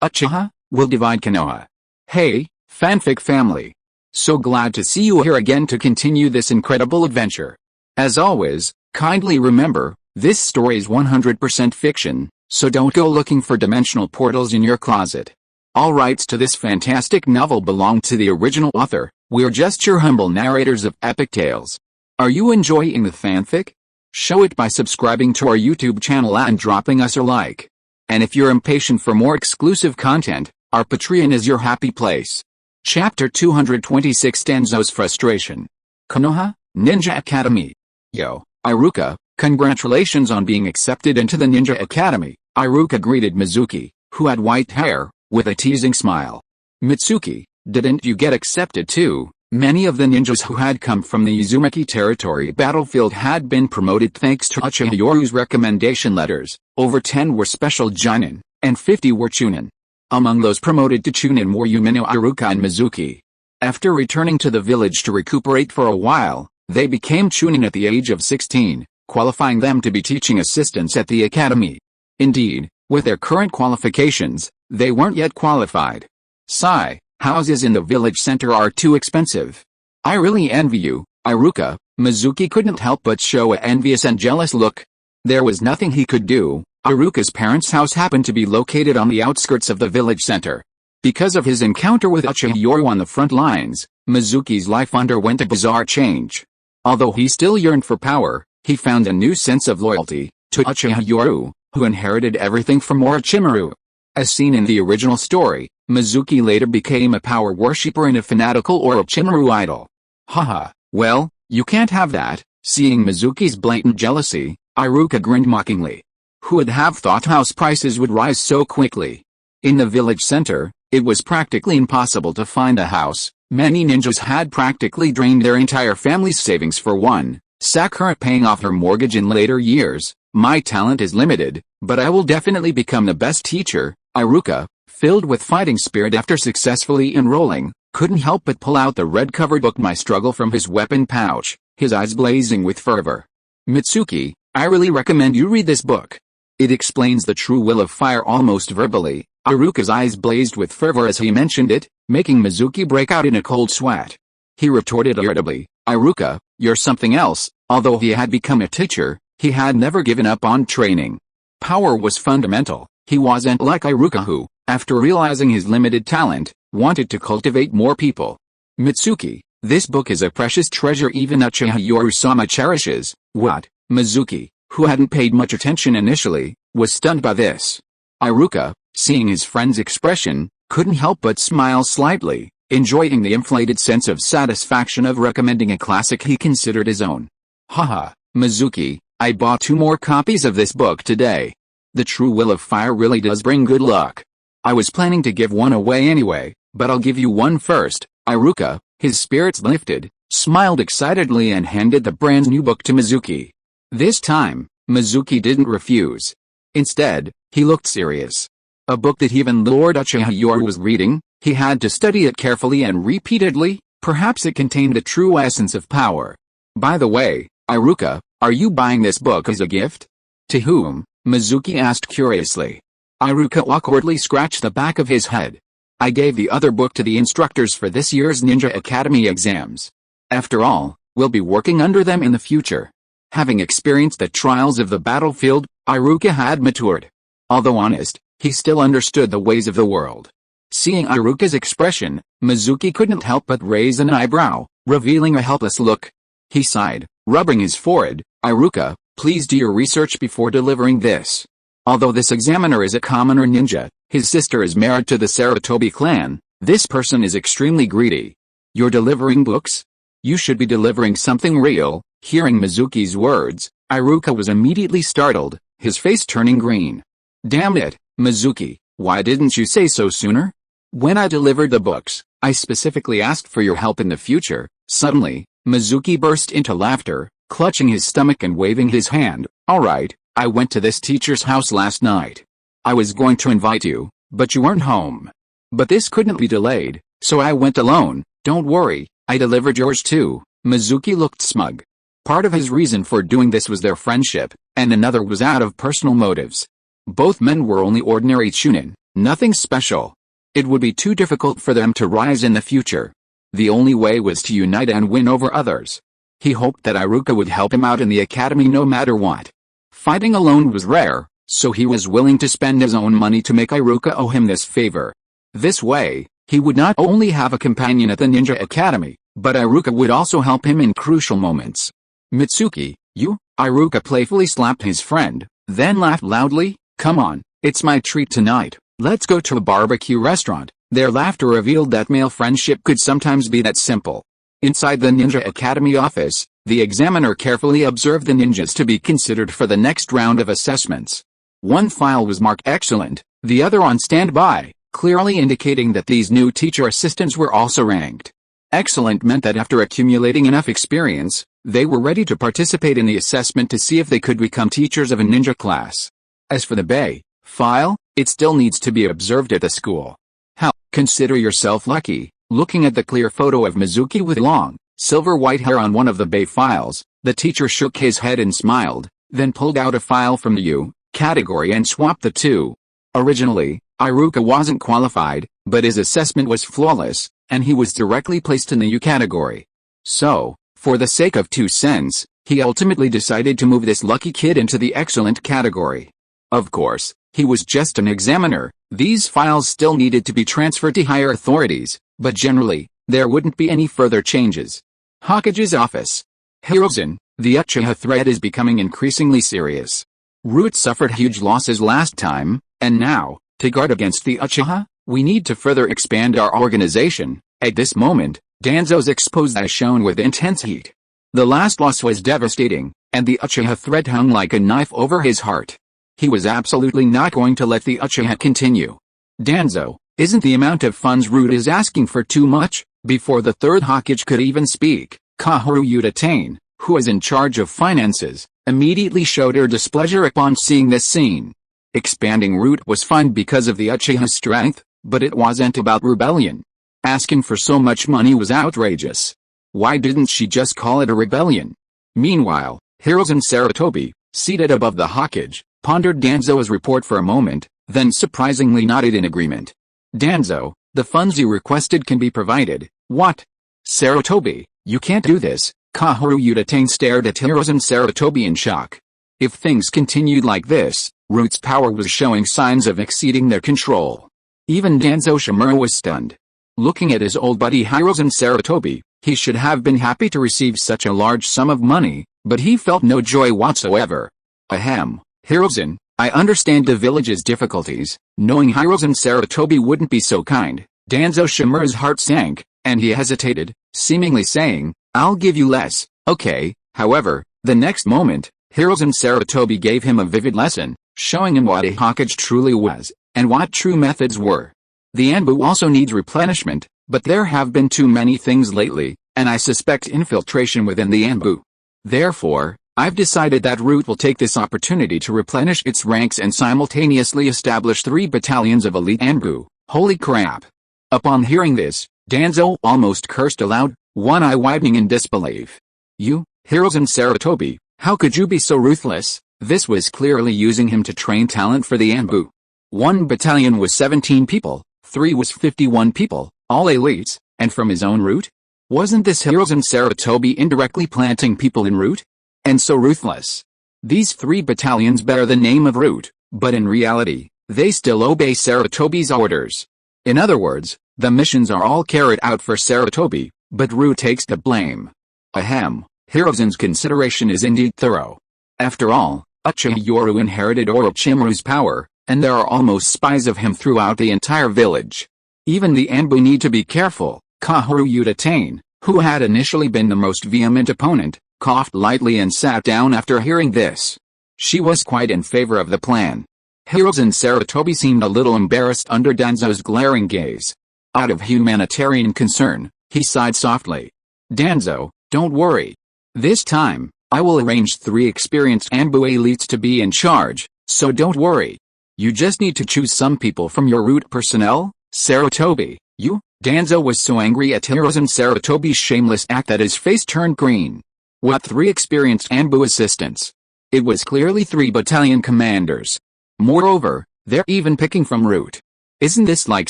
Uchiha will divide Konoha. Hey, fanfic family. So glad to see you here again to continue this incredible adventure. As always, kindly remember, this story is 100% fiction, so don't go looking for dimensional portals in your closet. All rights to this fantastic novel belong to the original author. We're just your humble narrators of epic tales. Are you enjoying the fanfic? Show it by subscribing to our YouTube channel and dropping us a like. And if you're impatient for more exclusive content, our Patreon is your happy place. Chapter 226 Danzo's Frustration. Konoha, Ninja Academy. Yo, Iruka, congratulations on being accepted into the Ninja Academy. Iruka greeted Mizuki, who had white hair, with a teasing smile. Mitsuki, didn't you get accepted too? Many of the ninjas who had come from the Uzumaki territory battlefield had been promoted thanks to Uchiha Yoru's recommendation letters. Over 10 were special Jonin, and 50 were Chunin. Among those promoted to Chunin were Yumino, Iruka and Mizuki. After returning to the village to recuperate for a while, they became Chunin at the age of 16, qualifying them to be teaching assistants at the academy. Indeed, with their current qualifications, they weren't yet qualified. Sigh. Houses in the village center are too expensive. I really envy you, Iruka. Mizuki couldn't help but show an envious and jealous look. There was nothing he could do. Iruka's parents' house happened to be located on the outskirts of the village center. Because of his encounter with Uchiha Yoru on the front lines, Mizuki's life underwent a bizarre change. Although he still yearned for power, he found a new sense of loyalty to Uchiha Yoru, who inherited everything from Orochimaru. As seen in the original story, Mizuki later became a power worshipper and a fanatical Orochimaru idol. Haha, well, you can't have that. Seeing Mizuki's blatant jealousy, Iruka grinned mockingly. Who would have thought house prices would rise so quickly? In the village center, it was practically impossible to find a house. Many ninjas had practically drained their entire family's savings for one. Sakura paying off her mortgage in later years. My talent is limited, but I will definitely become the best teacher. Iruka, filled with fighting spirit after successfully enrolling, couldn't help but pull out the red-covered book My Struggle from his weapon pouch, his eyes blazing with fervor. Mitsuki, I really recommend you read this book. It explains the true will of fire almost verbally. Iruka's eyes blazed with fervor as he mentioned it, making Mizuki break out in a cold sweat. He retorted irritably, Iruka, you're something else. Although he had become a teacher, he had never given up on training. Power was fundamental. He wasn't like Iruka who, after realizing his limited talent, wanted to cultivate more people. Mitsuki, this book is a precious treasure even Uchiha Yoru-sama cherishes. What? Mizuki, who hadn't paid much attention initially, was stunned by this. Iruka, seeing his friend's expression, couldn't help but smile slightly, enjoying the inflated sense of satisfaction of recommending a classic he considered his own. Haha, Mizuki, I bought 2 more copies of this book today. The true will of fire really does bring good luck. I was planning to give one away anyway, but I'll give you one first. Iruka, his spirits lifted, smiled excitedly and handed the brand new book to Mizuki. This time, Mizuki didn't refuse. Instead, he looked serious. A book that even Lord Uchiha Yoru was reading, he had to study it carefully and repeatedly. Perhaps it contained the true essence of power. By the way, Iruka, are you buying this book as a gift? To whom? Mizuki asked curiously. Iruka awkwardly scratched the back of his head. I gave the other book to the instructors for this year's Ninja Academy exams. After all, we'll be working under them in the future. Having experienced the trials of the battlefield, Iruka had matured. Although honest, he still understood the ways of the world. Seeing Iruka's expression, Mizuki couldn't help but raise an eyebrow, revealing a helpless look. He sighed, rubbing his forehead. Iruka, please do your research before delivering this. Although this examiner is a commoner ninja, his sister is married to the Sarutobi clan. This person is extremely greedy. You're delivering books? You should be delivering something real. Hearing Mizuki's words, Iruka was immediately startled, his face turning green. Damn it, Mizuki, why didn't you say so sooner? When I delivered the books, I specifically asked for your help in the future. Suddenly, Mizuki burst into laughter, clutching his stomach and waving his hand. Alright, I went to this teacher's house last night. I was going to invite you, but you weren't home. But this couldn't be delayed, so I went alone. Don't worry, I delivered yours too. Mizuki looked smug. Part of his reason for doing this was their friendship, and another was out of personal motives. Both men were only ordinary Chunin, Nothing special. It would be too difficult for them to rise in the future. The only way was to unite and win over others. He hoped that Iruka would help him out in the academy no matter what. Fighting alone was rare, so he was willing to spend his own money to make Iruka owe him this favor. This way, he would not only have a companion at the Ninja Academy, but Iruka would also help him in crucial moments. Mitsuki, you? Iruka playfully slapped his friend, then laughed loudly. Come on, it's my treat tonight. Let's go to a barbecue restaurant. Their laughter revealed that male friendship could sometimes be that simple. Inside the Ninja Academy office, the examiner carefully observed the ninjas to be considered for the next round of assessments. One file was marked excellent, the other on standby, clearly indicating that these new teacher assistants were also ranked. Excellent meant that after accumulating enough experience, they were ready to participate in the assessment to see if they could become teachers of a ninja class. As for the Bay file, it still needs to be observed at the school. Hell, consider yourself lucky. Looking at the clear photo of Mizuki with long, silver-white hair on one of the Bay files, the teacher shook his head and smiled, then pulled out a file from the U category and swapped the two. Originally, Iruka wasn't qualified, but his assessment was flawless, and he was directly placed in the U category. So, for the sake of 2 cents, he ultimately decided to move this lucky kid into the excellent category. Of course, he was just an examiner. These files still needed to be transferred to higher authorities, but generally, there wouldn't be any further changes. Hokage's office. Hiruzen, the Uchiha threat is becoming increasingly serious. Root suffered huge losses last time, and now, to guard against the Uchiha, we need to further expand our organization. At this moment, Danzo's exposed as shown with intense heat. The last loss was devastating, and the Uchiha threat hung like a knife over his heart. He was absolutely not going to let the Uchiha continue. Danzo, isn't the amount of funds Root is asking for too much? Before the Third Hokage could even speak, Kahoru Utatane, who was in charge of finances, immediately showed her displeasure upon seeing this scene. Expanding Root was fine because of the Uchiha's strength, but it wasn't about rebellion. Asking for so much money was outrageous. Why didn't she just call it a rebellion? Meanwhile, Hiruzen Sarutobi, seated above the Hokage, pondered Danzo's report for a moment, then surprisingly nodded in agreement. Danzo, the funds you requested can be provided. What? Sarutobi, you can't do this. Kahoru Utatane stared at Hiruzen Sarutobi in shock. If things continued like this, Root's power was showing signs of exceeding their control. Even Danzo Shimura was stunned. Looking at his old buddy Hiruzen Sarutobi, he should have been happy to receive such a large sum of money, but he felt no joy whatsoever. Ahem, Hiruzen, I understand the village's difficulties. Knowing Hiruzen Sarutobi wouldn't be so kind, Danzo Shimura's heart sank, and he hesitated, seemingly saying, I'll give you less, okay. However, the next moment, Hiruzen Sarutobi gave him a vivid lesson, showing him what a Hokage truly was, and what true methods were. The Anbu also needs replenishment, but there have been too many things lately, and I suspect infiltration within the Anbu. Therefore, I've decided that Root will take this opportunity to replenish its ranks and simultaneously establish 3 battalions of elite Anbu. Holy crap! Upon hearing this, Danzo almost cursed aloud, one eye widening in disbelief. You, Hiruzen Sarutobi, how could you be so ruthless? This was clearly using him to train talent for the Anbu. 1 battalion was 17 people, 3 was 51 people, all elites, and from his own Root? Wasn't this Hiruzen Sarutobi indirectly planting people in Root? And so ruthless. These 3 battalions bear the name of Root, but in reality, they still obey Sarutobi's orders. In other words, the missions are all carried out for Sarutobi, but Root takes the blame. Ahem, Hiruzen's consideration is indeed thorough. After all, Uchiha Yoru inherited Orochimaru's power, and there are almost spies of him throughout the entire village. Even the Anbu need to be careful. Kahoru Utatane, who had initially been the most vehement opponent, coughed lightly and sat down after hearing this. She was quite in favor of the plan. Hiruzen Sarutobi seemed a little embarrassed under Danzo's glaring gaze. Out of humanitarian concern, he sighed softly. Danzo, don't worry. This time, I will arrange 3 experienced Anbu elites to be in charge, so don't worry. You just need to choose some people from your Root personnel. Sarutobi, you? Danzo was so angry at Hiruzen Sarutobi's shameless act that his face turned green. What 3 experienced Anbu assistants? It was clearly 3 battalion commanders. Moreover, they're even picking from Root. Isn't this like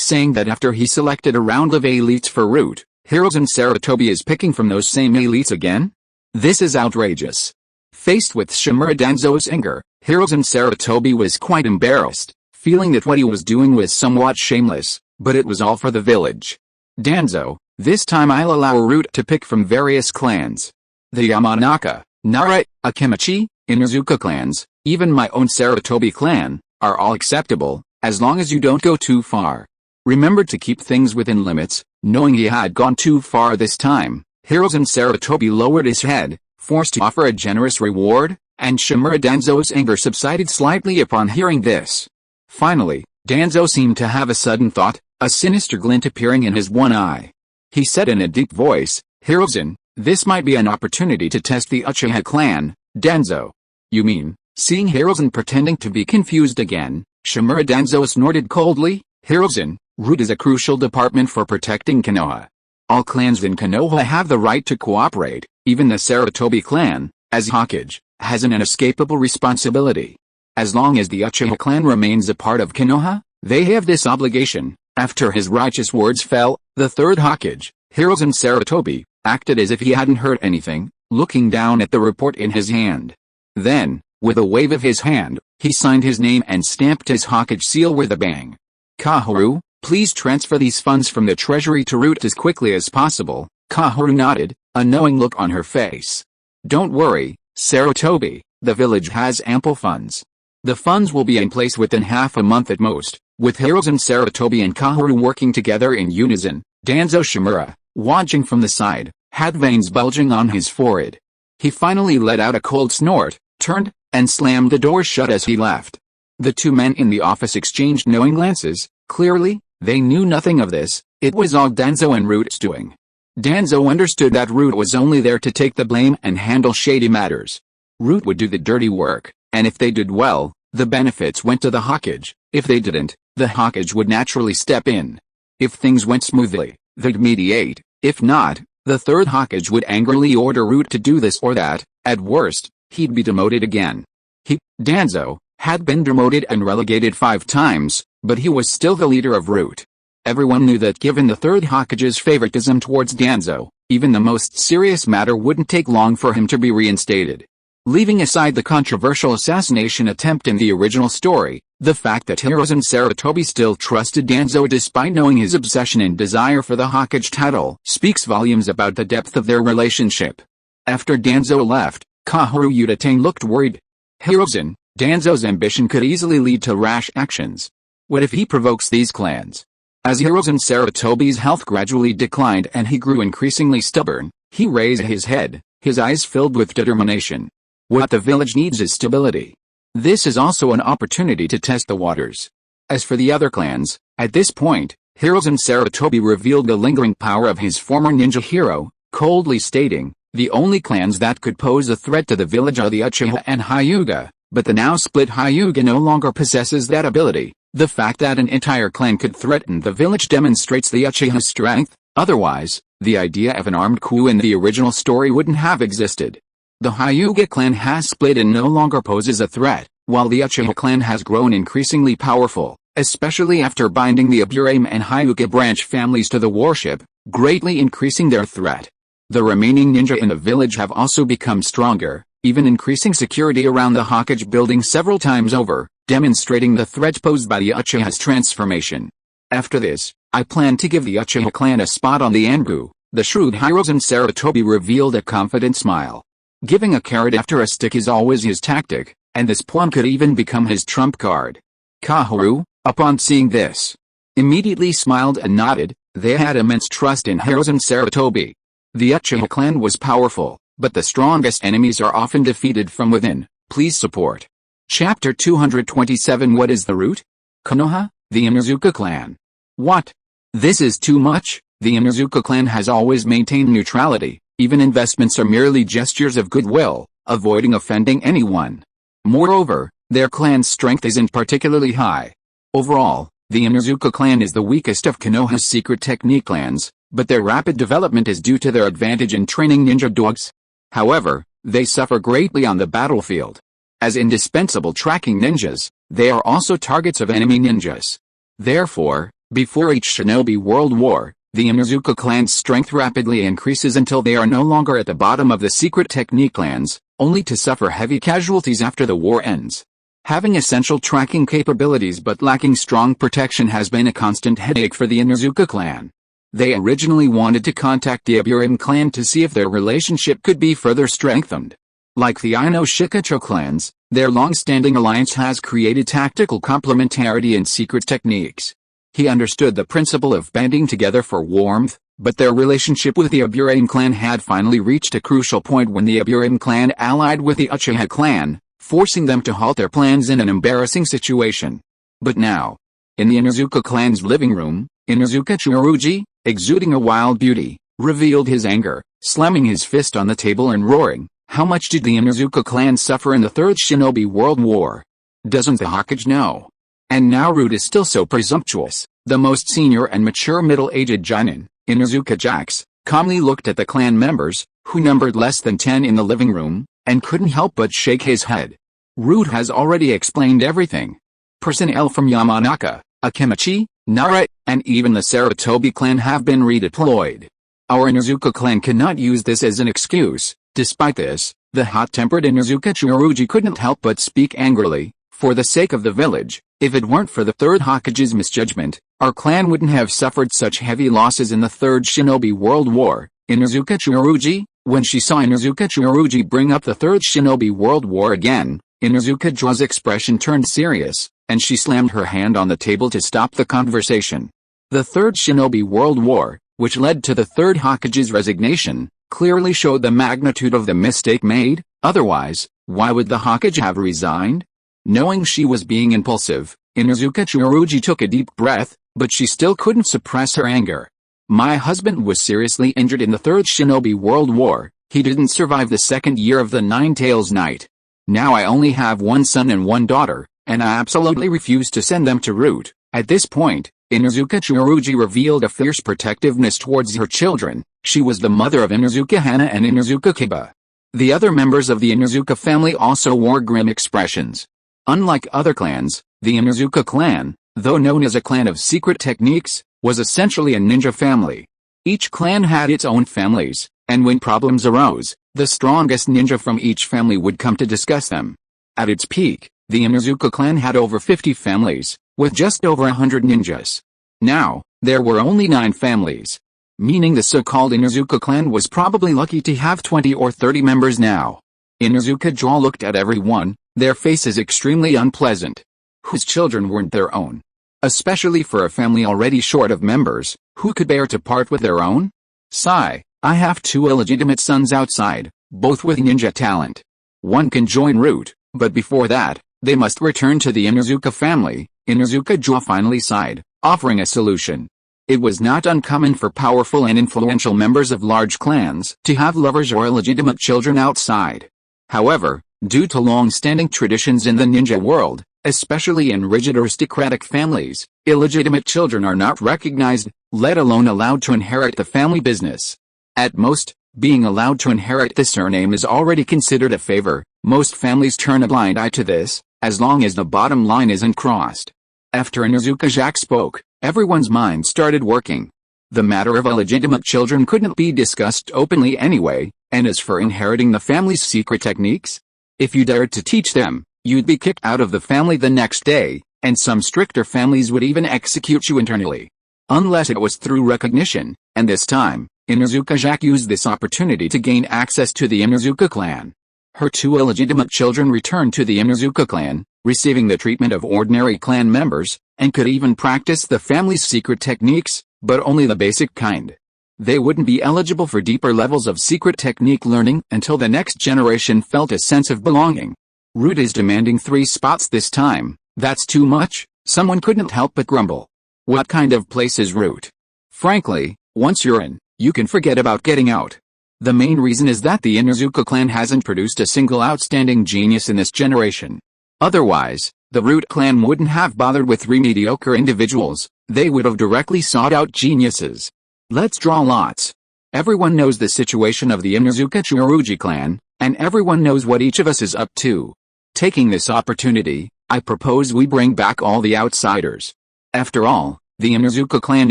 saying that after he selected a round of elites for Root, Hiruzen Sarutobi is picking from those same elites again? This is outrageous. Faced with Shimura Danzo's anger, Hiruzen Sarutobi was quite embarrassed, feeling that what he was doing was somewhat shameless, but it was all for the village. Danzo, this time I'll allow Root to pick from various clans. The Yamanaka, Nara, Akimichi, Inuzuka clans, even my own Sarutobi clan, are all acceptable, as long as you don't go too far. Remember to keep things within limits. Knowing he had gone too far this time, Hiruzen Sarutobi lowered his head, forced to offer a generous reward, and Shimura Danzo's anger subsided slightly upon hearing this. Finally, Danzo seemed to have a sudden thought, a sinister glint appearing in his one eye. He said in a deep voice, Hiruzen, this might be an opportunity to test the Uchiha clan, Danzo. You mean? Seeing Hiruzen pretending to be confused again, Shimura Danzo snorted coldly, Hiruzen, Root is a crucial department for protecting Konoha. All clans in Konoha have the right to cooperate, even the Sarutobi clan, as Hokage, has an inescapable responsibility. As long as the Uchiha clan remains a part of Konoha, they have this obligation. After his righteous words fell, the third Hokage, Hiruzen Sarutobi, acted as if he hadn't heard anything, looking down at the report in his hand. Then, with a wave of his hand, he signed his name and stamped his Hokage seal with a bang. Kahoru, please transfer these funds from the treasury to Root as quickly as possible. Kahoru nodded, a knowing look on her face. Don't worry, Sarutobi, the village has ample funds. The funds will be in place within half a month at most. With Hiruzen Sarutobi and Kahoru working together in unison, Danzo Shimura, watching from the side, had veins bulging on his forehead. He finally let out a cold snort, turned, and slammed the door shut as he left. The two men in the office exchanged knowing glances. Clearly, they knew nothing of this. It was all Danzo and Root's doing. Danzo understood that Root was only there to take the blame and handle shady matters. Root would do the dirty work, and if they did well, the benefits went to the Hokage. If they didn't, the Hokage would naturally step in. If things went smoothly, they'd mediate. If not, the third Hokage would angrily order Root to do this or that. At worst, he'd be demoted again. He, Danzo, had been demoted and relegated 5 times, but he was still the leader of Root. Everyone knew that given the third Hokage's favoritism towards Danzo, even the most serious matter wouldn't take long for him to be reinstated. Leaving aside the controversial assassination attempt in the original story, the fact that Hiruzen Sarutobi still trusted Danzo despite knowing his obsession and desire for the Hokage title speaks volumes about the depth of their relationship. After Danzo left, Kahoru Udatane looked worried. Hiruzen, Danzo's ambition could easily lead to rash actions. What if he provokes these clans? As Hiruzen Sarutobi's health gradually declined and he grew increasingly stubborn, he raised his head, his eyes filled with determination. What the village needs is stability. This is also an opportunity to test the waters. As for the other clans, at this point, Hiruzen Sarutobi revealed the lingering power of his former ninja hero, coldly stating, the only clans that could pose a threat to the village are the Uchiha and Hyuga, but the now split Hyuga no longer possesses that ability. The fact that an entire clan could threaten the village demonstrates the Uchiha's strength. Otherwise, the idea of an armed coup in the original story wouldn't have existed. The Hyuga clan has split and no longer poses a threat, while the Uchiha clan has grown increasingly powerful, especially after binding the Aburame and Hyuga branch families to the warship, greatly increasing their threat. The remaining ninja in the village have also become stronger, even increasing security around the Hokage building several times over, demonstrating the threat posed by the Uchiha's transformation. After this, I plan to give the Uchiha clan a spot on the Anbu. The shrewd Hiruzen Sarutobi revealed a confident smile. Giving a carrot after a stick is always his tactic, and this plum could even become his trump card. Kahoru, upon seeing this, immediately smiled and nodded. They had immense trust in Hiruzen Sarutobi. The Uchiha clan was powerful, but the strongest enemies are often defeated from within. Please support. Chapter 227 What is the root? Konoha, the Inuzuka clan. What? This is too much. The Inuzuka clan has always maintained neutrality. Even investments are merely gestures of goodwill, avoiding offending anyone. Moreover, their clan's strength isn't particularly high. Overall, the Inuzuka clan is the weakest of Konoha's secret technique clans, but their rapid development is due to their advantage in training ninja dogs. However, they suffer greatly on the battlefield. As indispensable tracking ninjas, they are also targets of enemy ninjas. Therefore, before each Shinobi World War, the Inuzuka clan's strength rapidly increases until they are no longer at the bottom of the secret technique clans, only to suffer heavy casualties after the war ends. Having essential tracking capabilities but lacking strong protection has been a constant headache for the Inuzuka clan. They originally wanted to contact the Aburame clan to see if their relationship could be further strengthened. Like the Ino Shikacho clans, their long-standing alliance has created tactical complementarity in secret techniques. He understood the principle of banding together for warmth, but their relationship with the Aburame clan had finally reached a crucial point when the Aburame clan allied with the Uchiha clan, forcing them to halt their plans in an embarrassing situation. But now, in the Inuzuka clan's living room, Inuzuka Tsurugi, exuding a wild beauty, revealed his anger, slamming his fist on the table and roaring, "How much did the Inuzuka clan suffer in the Third Shinobi World War? Doesn't the Hokage know? And now Root is still so presumptuous." The most senior and mature middle-aged Jonin, Inuzuka Jax, calmly looked at the clan members, who numbered less than 10 in the living room, and couldn't help but shake his head. Root has already explained everything. Personnel from Yamanaka, Akimichi, Nara, and even the Sarutobi clan have been redeployed. Our Inuzuka clan cannot use this as an excuse. Despite this, the hot-tempered Inuzuka Tsurugi couldn't help but speak angrily. For the sake of the village, if it weren't for the Third Hokage's misjudgment, our clan wouldn't have suffered such heavy losses in the Third Shinobi World War. Inuzuka Tsurugi, when she saw Inuzuka Tsurugi bring up the Third Shinobi World War again, Inuzuka Jo's expression turned serious, and she slammed her hand on the table to stop the conversation. The Third Shinobi World War, which led to the Third Hokage's resignation, clearly showed the magnitude of the mistake made. Otherwise, why would the Hokage have resigned? Knowing she was being impulsive, Inuzuka Tsurugi took a deep breath, but she still couldn't suppress her anger. "My husband was seriously injured in the Third Shinobi World War. He didn't survive the second year of the Nine Tails Night. Now I only have one son and one daughter, and I absolutely refuse to send them to Root." At this point, Inuzuka Tsurugi revealed a fierce protectiveness towards her children. She was the mother of Inuzuka Hana and Inuzuka Kiba. The other members of the Inuzuka family also wore grim expressions. Unlike other clans, the Inuzuka clan, though known as a clan of secret techniques, was essentially a ninja family. Each clan had its own families, and when problems arose, the strongest ninja from each family would come to discuss them. At its peak, the Inuzuka clan had over 50 families, with just over 100 ninjas. Now, there were only 9 families. Meaning the so-called Inuzuka clan was probably lucky to have 20 or 30 members now. Inuzuka Jo looked at everyone, their faces extremely unpleasant. Whose children weren't their own? Especially for a family already short of members, who could bear to part with their own? Sigh, I have 2 illegitimate sons outside, both with ninja talent. One can join Root, but before that, they must return to the Inuzuka family. Inuzuka Jo finally sighed, offering a solution. It was not uncommon for powerful and influential members of large clans to have lovers or illegitimate children outside. However, due to long-standing traditions in the ninja world, especially in rigid aristocratic families, illegitimate children are not recognized, let alone allowed to inherit the family business. At most, being allowed to inherit the surname is already considered a favor. Most families turn a blind eye to this, as long as the bottom line isn't crossed. After Inuzuka Jack spoke, everyone's mind started working. The matter of illegitimate children couldn't be discussed openly anyway, and as for inheriting the family's secret techniques, if you dared to teach them, you'd be kicked out of the family the next day, and some stricter families would even execute you internally. Unless it was through recognition, and this time, Inuzuka Jack used this opportunity to gain access to the Inuzuka clan. Her 2 illegitimate children returned to the Inuzuka clan, receiving the treatment of ordinary clan members, and could even practice the family's secret techniques, but only the basic kind. They wouldn't be eligible for deeper levels of secret technique learning until the next generation felt a sense of belonging. Root is demanding 3 spots this time. That's too much, someone couldn't help but grumble. What kind of place is Root? Frankly, once you're in, you can forget about getting out. The main reason is that the Inuzuka clan hasn't produced a single outstanding genius in this generation. Otherwise, the Root clan wouldn't have bothered with 3 mediocre individuals, they would have directly sought out geniuses. Let's draw lots. Everyone knows the situation of the Inuzuka Tsurugi clan, and everyone knows what each of us is up to. Taking this opportunity, I propose we bring back all the outsiders. After all, the Inuzuka clan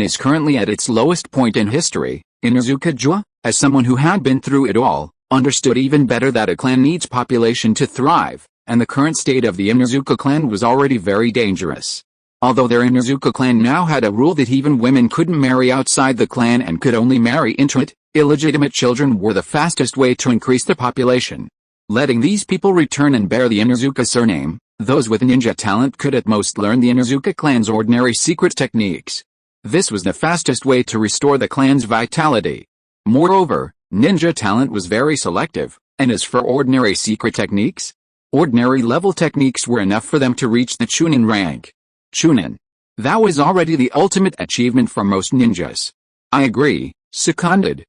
is currently at its lowest point in history. Inuzuka Jua, as someone who had been through it all, understood even better that a clan needs population to thrive, and the current state of the Inuzuka clan was already very dangerous. Although their Inuzuka clan now had a rule that even women couldn't marry outside the clan and could only marry into it, illegitimate children were the fastest way to increase the population. Letting these people return and bear the Inuzuka surname, those with ninja talent could at most learn the Inuzuka clan's ordinary secret techniques. This was the fastest way to restore the clan's vitality. Moreover, ninja talent was very selective, and as for ordinary secret techniques, ordinary level techniques were enough for them to reach the Chunin rank. Chunin. That was already the ultimate achievement for most ninjas. I agree, seconded,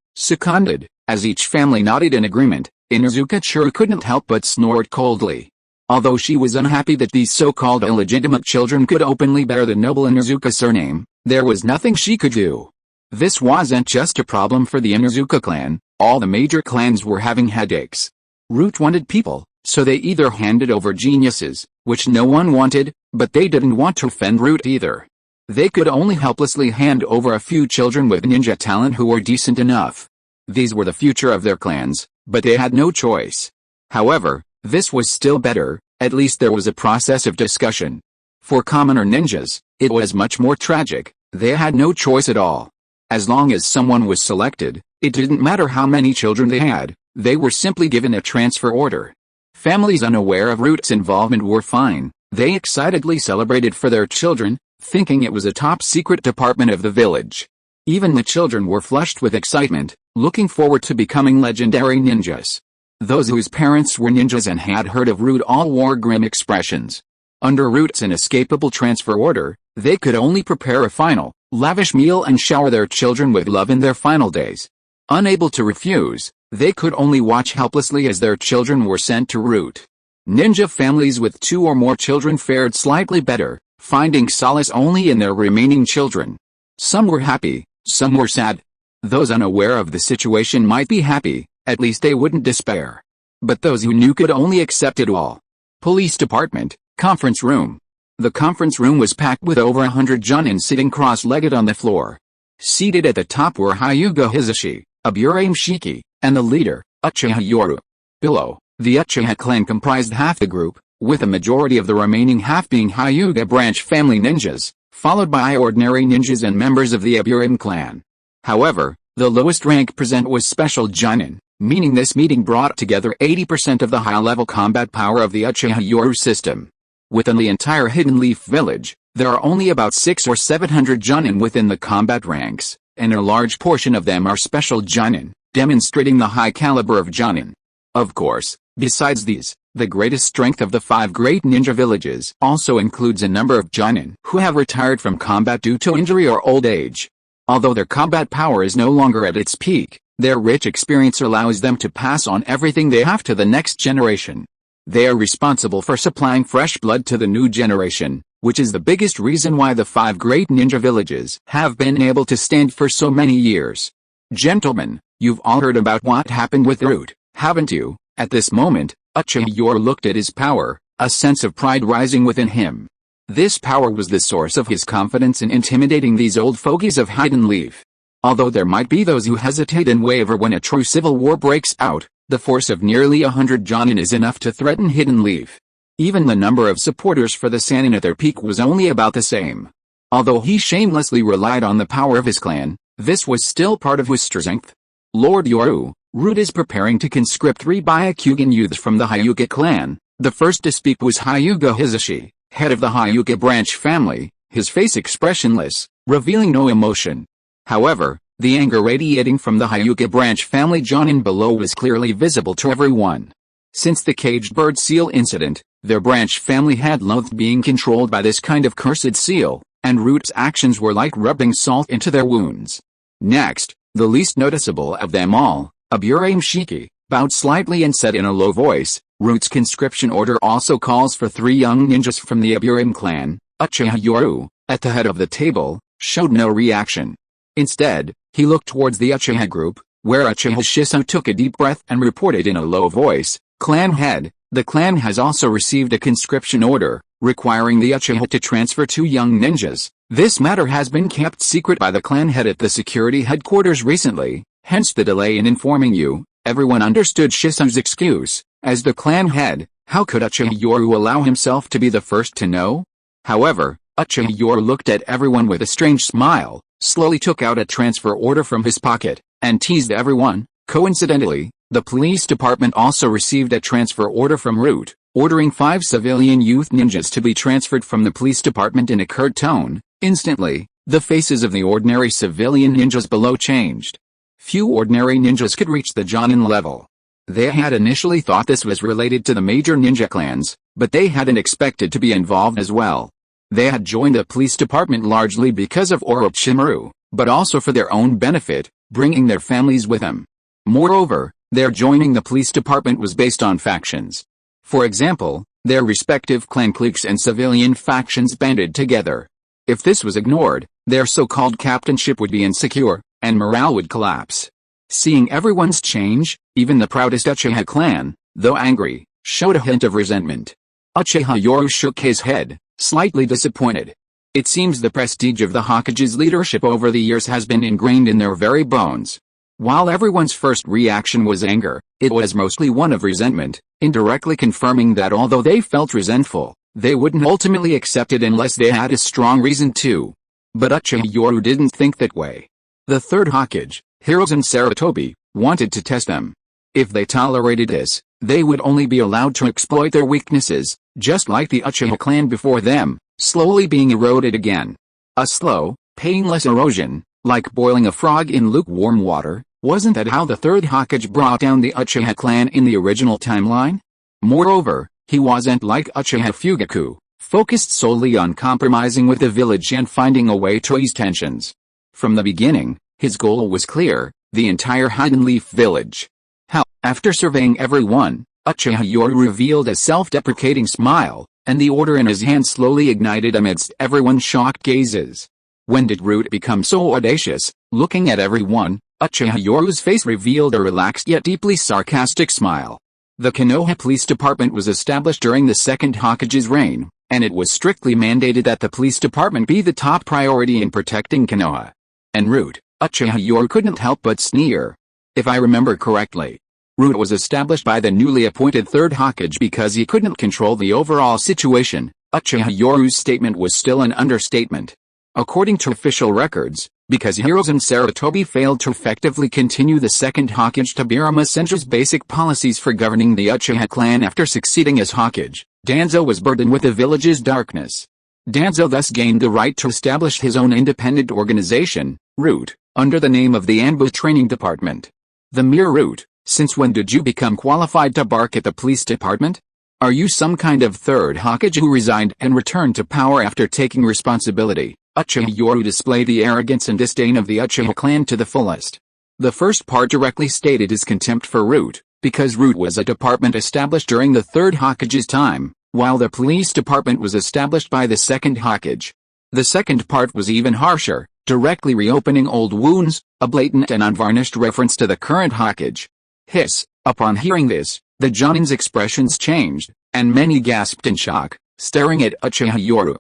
as each family nodded in agreement. Inuzuka Churu couldn't help but snort coldly. Although she was unhappy that these so-called illegitimate children could openly bear the noble Inuzuka surname, there was nothing she could do. This wasn't just a problem for the Inuzuka clan, all the major clans were having headaches. Root wanted people, so they either handed over geniuses, which no one wanted, but they didn't want to offend Root either. They could only helplessly hand over a few children with ninja talent who were decent enough. These were the future of their clans, but they had no choice. However, this was still better, at least there was a process of discussion. For commoner ninjas, it was much more tragic, they had no choice at all. As long as someone was selected, it didn't matter how many children they had, they were simply given a transfer order. Families unaware of Root's involvement were fine, they excitedly celebrated for their children, thinking it was a top-secret department of the village. Even the children were flushed with excitement, looking forward to becoming legendary ninjas. Those whose parents were ninjas and had heard of Root all wore grim expressions. Under Root's inescapable transfer order, they could only prepare a final, lavish meal and shower their children with love in their final days. Unable to refuse, they could only watch helplessly as their children were sent to Root. Ninja families with 2 or more children fared slightly better, finding solace only in their remaining children. Some were happy, some were sad. Those unaware of the situation might be happy, at least they wouldn't despair. But those who knew could only accept it all. Police department, conference room. The conference room was packed with over 100 Jonin sitting cross-legged on the floor. Seated at the top were Hyuga Hisashi, Aburame Shiki, and the leader, Uchiha Yoru. Below, the Uchiha clan comprised half the group, with a majority of the remaining half being Hyuga branch family ninjas, followed by ordinary ninjas and members of the Aburame clan. However, the lowest rank present was Special Jonin, meaning this meeting brought together 80% of the high-level combat power of the Uchiha Yoru system. Within the entire Hidden Leaf village, there are only about 600 or 700 Jonin within the combat ranks, and a large portion of them are Special Jonin, demonstrating the high caliber of Jonin. Of course, besides these, the greatest strength of the 5 great ninja villages also includes a number of Jonin who have retired from combat due to injury or old age. Although their combat power is no longer at its peak, their rich experience allows them to pass on everything they have to the next generation. They are responsible for supplying fresh blood to the new generation, which is the biggest reason why the 5 great ninja villages have been able to stand for so many years. Gentlemen, you've all heard about what happened with Root, haven't you? At this moment, Uchiha Yoru looked at his power, a sense of pride rising within him. This power was the source of his confidence in intimidating these old fogies of Hidden Leaf. Although there might be those who hesitate and waver when a true civil war breaks out, the force of nearly 100 Jonin is enough to threaten Hidden Leaf. Even the number of supporters for the Sannin at their peak was only about the same. Although he shamelessly relied on the power of his clan, this was still part of his strength. Lord Yoru, Root is preparing to conscript 3 Byakugan youths from the Hyuga clan. The first to speak was Hyuga Hisashi, head of the Hyuga branch family, his face expressionless, revealing no emotion. However, the anger radiating from the Hyuga branch family Jonin below was clearly visible to everyone. Since the caged bird seal incident, their branch family had loathed being controlled by this kind of cursed seal, and Root's actions were like rubbing salt into their wounds. Next, the least noticeable of them all, Aburame Shiki, bowed slightly and said in a low voice, Root's conscription order also calls for 3 young ninjas from the Aburame clan. Uchiha Yoru, at the head of the table, showed no reaction. Instead, he looked towards the Uchiha group, where Uchiha Shisui took a deep breath and reported in a low voice, Clan head, the clan has also received a conscription order, requiring the Uchiha to transfer 2 young ninjas, This matter has been kept secret by the clan head at the security headquarters recently, hence the delay in informing you. Everyone understood Shisui's excuse. As the clan head, how could Uchiha Yoru allow himself to be the first to know? However, Uchiha Yoru looked at everyone with a strange smile, slowly took out a transfer order from his pocket, and teased everyone. Coincidentally, the police department also received a transfer order from Root, ordering 5 civilian youth ninjas to be transferred from the police department in a curt tone. Instantly, the faces of the ordinary civilian ninjas below changed. Few ordinary ninjas could reach the Jonin level. They had initially thought this was related to the major ninja clans, but they hadn't expected to be involved as well. They had joined the police department largely because of Orochimaru, but also for their own benefit, bringing their families with them. Moreover, their joining the police department was based on factions. For example, their respective clan cliques and civilian factions banded together. If this was ignored, their so-called captainship would be insecure, and morale would collapse. Seeing everyone's change, even the proudest Uchiha clan, though angry, showed a hint of resentment. Uchiha Yoru shook his head, slightly disappointed. It seems the prestige of the Hokage's leadership over the years has been ingrained in their very bones. While everyone's first reaction was anger, it was mostly one of resentment, indirectly confirming that although they felt resentful, they wouldn't ultimately accept it unless they had a strong reason to. But Uchiha Yoru didn't think that way. The Third Hokage, Hiruzen Sarutobi, wanted to test them. If they tolerated this, they would only be allowed to exploit their weaknesses, just like the Uchiha clan before them, slowly being eroded again. A slow, painless erosion, like boiling a frog in lukewarm water. Wasn't that how the Third Hokage brought down the Uchiha clan in the original timeline? Moreover, he wasn't like Uchiha Fugaku, focused solely on compromising with the village and finding a way to ease tensions. From the beginning, his goal was clear, the entire Hidden Leaf village. How, after surveying everyone, Uchiha Yoru revealed a self-deprecating smile, and the order in his hand slowly ignited amidst everyone's shocked gazes. When did Root become so audacious? Looking at everyone, Uchiha Yoru's face revealed a relaxed yet deeply sarcastic smile. The Konoha Police Department was established during the Second Hokage's reign, and it was strictly mandated that the police department be the top priority in protecting Konoha. En route, Uchiha Yoru couldn't help but sneer. If I remember correctly, Root was established by the newly appointed Third Hokage because he couldn't control the overall situation. Uchiha Yoru's statement was still an understatement. According to official records, because Hiruzen Sarutobi failed to effectively continue the Second Hokage Tobirama Senju's basic policies for governing the Uchiha clan after succeeding as Hokage, Danzo was burdened with the village's darkness. Danzo thus gained the right to establish his own independent organization, Root, under the name of the Anbu Training Department. The mere Root, since when did you become qualified to bark at the police department? Are you some kind of Third Hokage who resigned and returned to power after taking responsibility? Uchiha Yoru displayed the arrogance and disdain of the Uchiha clan to the fullest. The first part directly stated his contempt for Root, because Root was a department established during the Third Hokage's time, while the police department was established by the Second Hokage. The second part was even harsher, directly reopening old wounds, a blatant and unvarnished reference to the current Hokage. Hiss. Upon hearing this, the Jonin's expressions changed, and many gasped in shock, staring at Uchiha Yoru.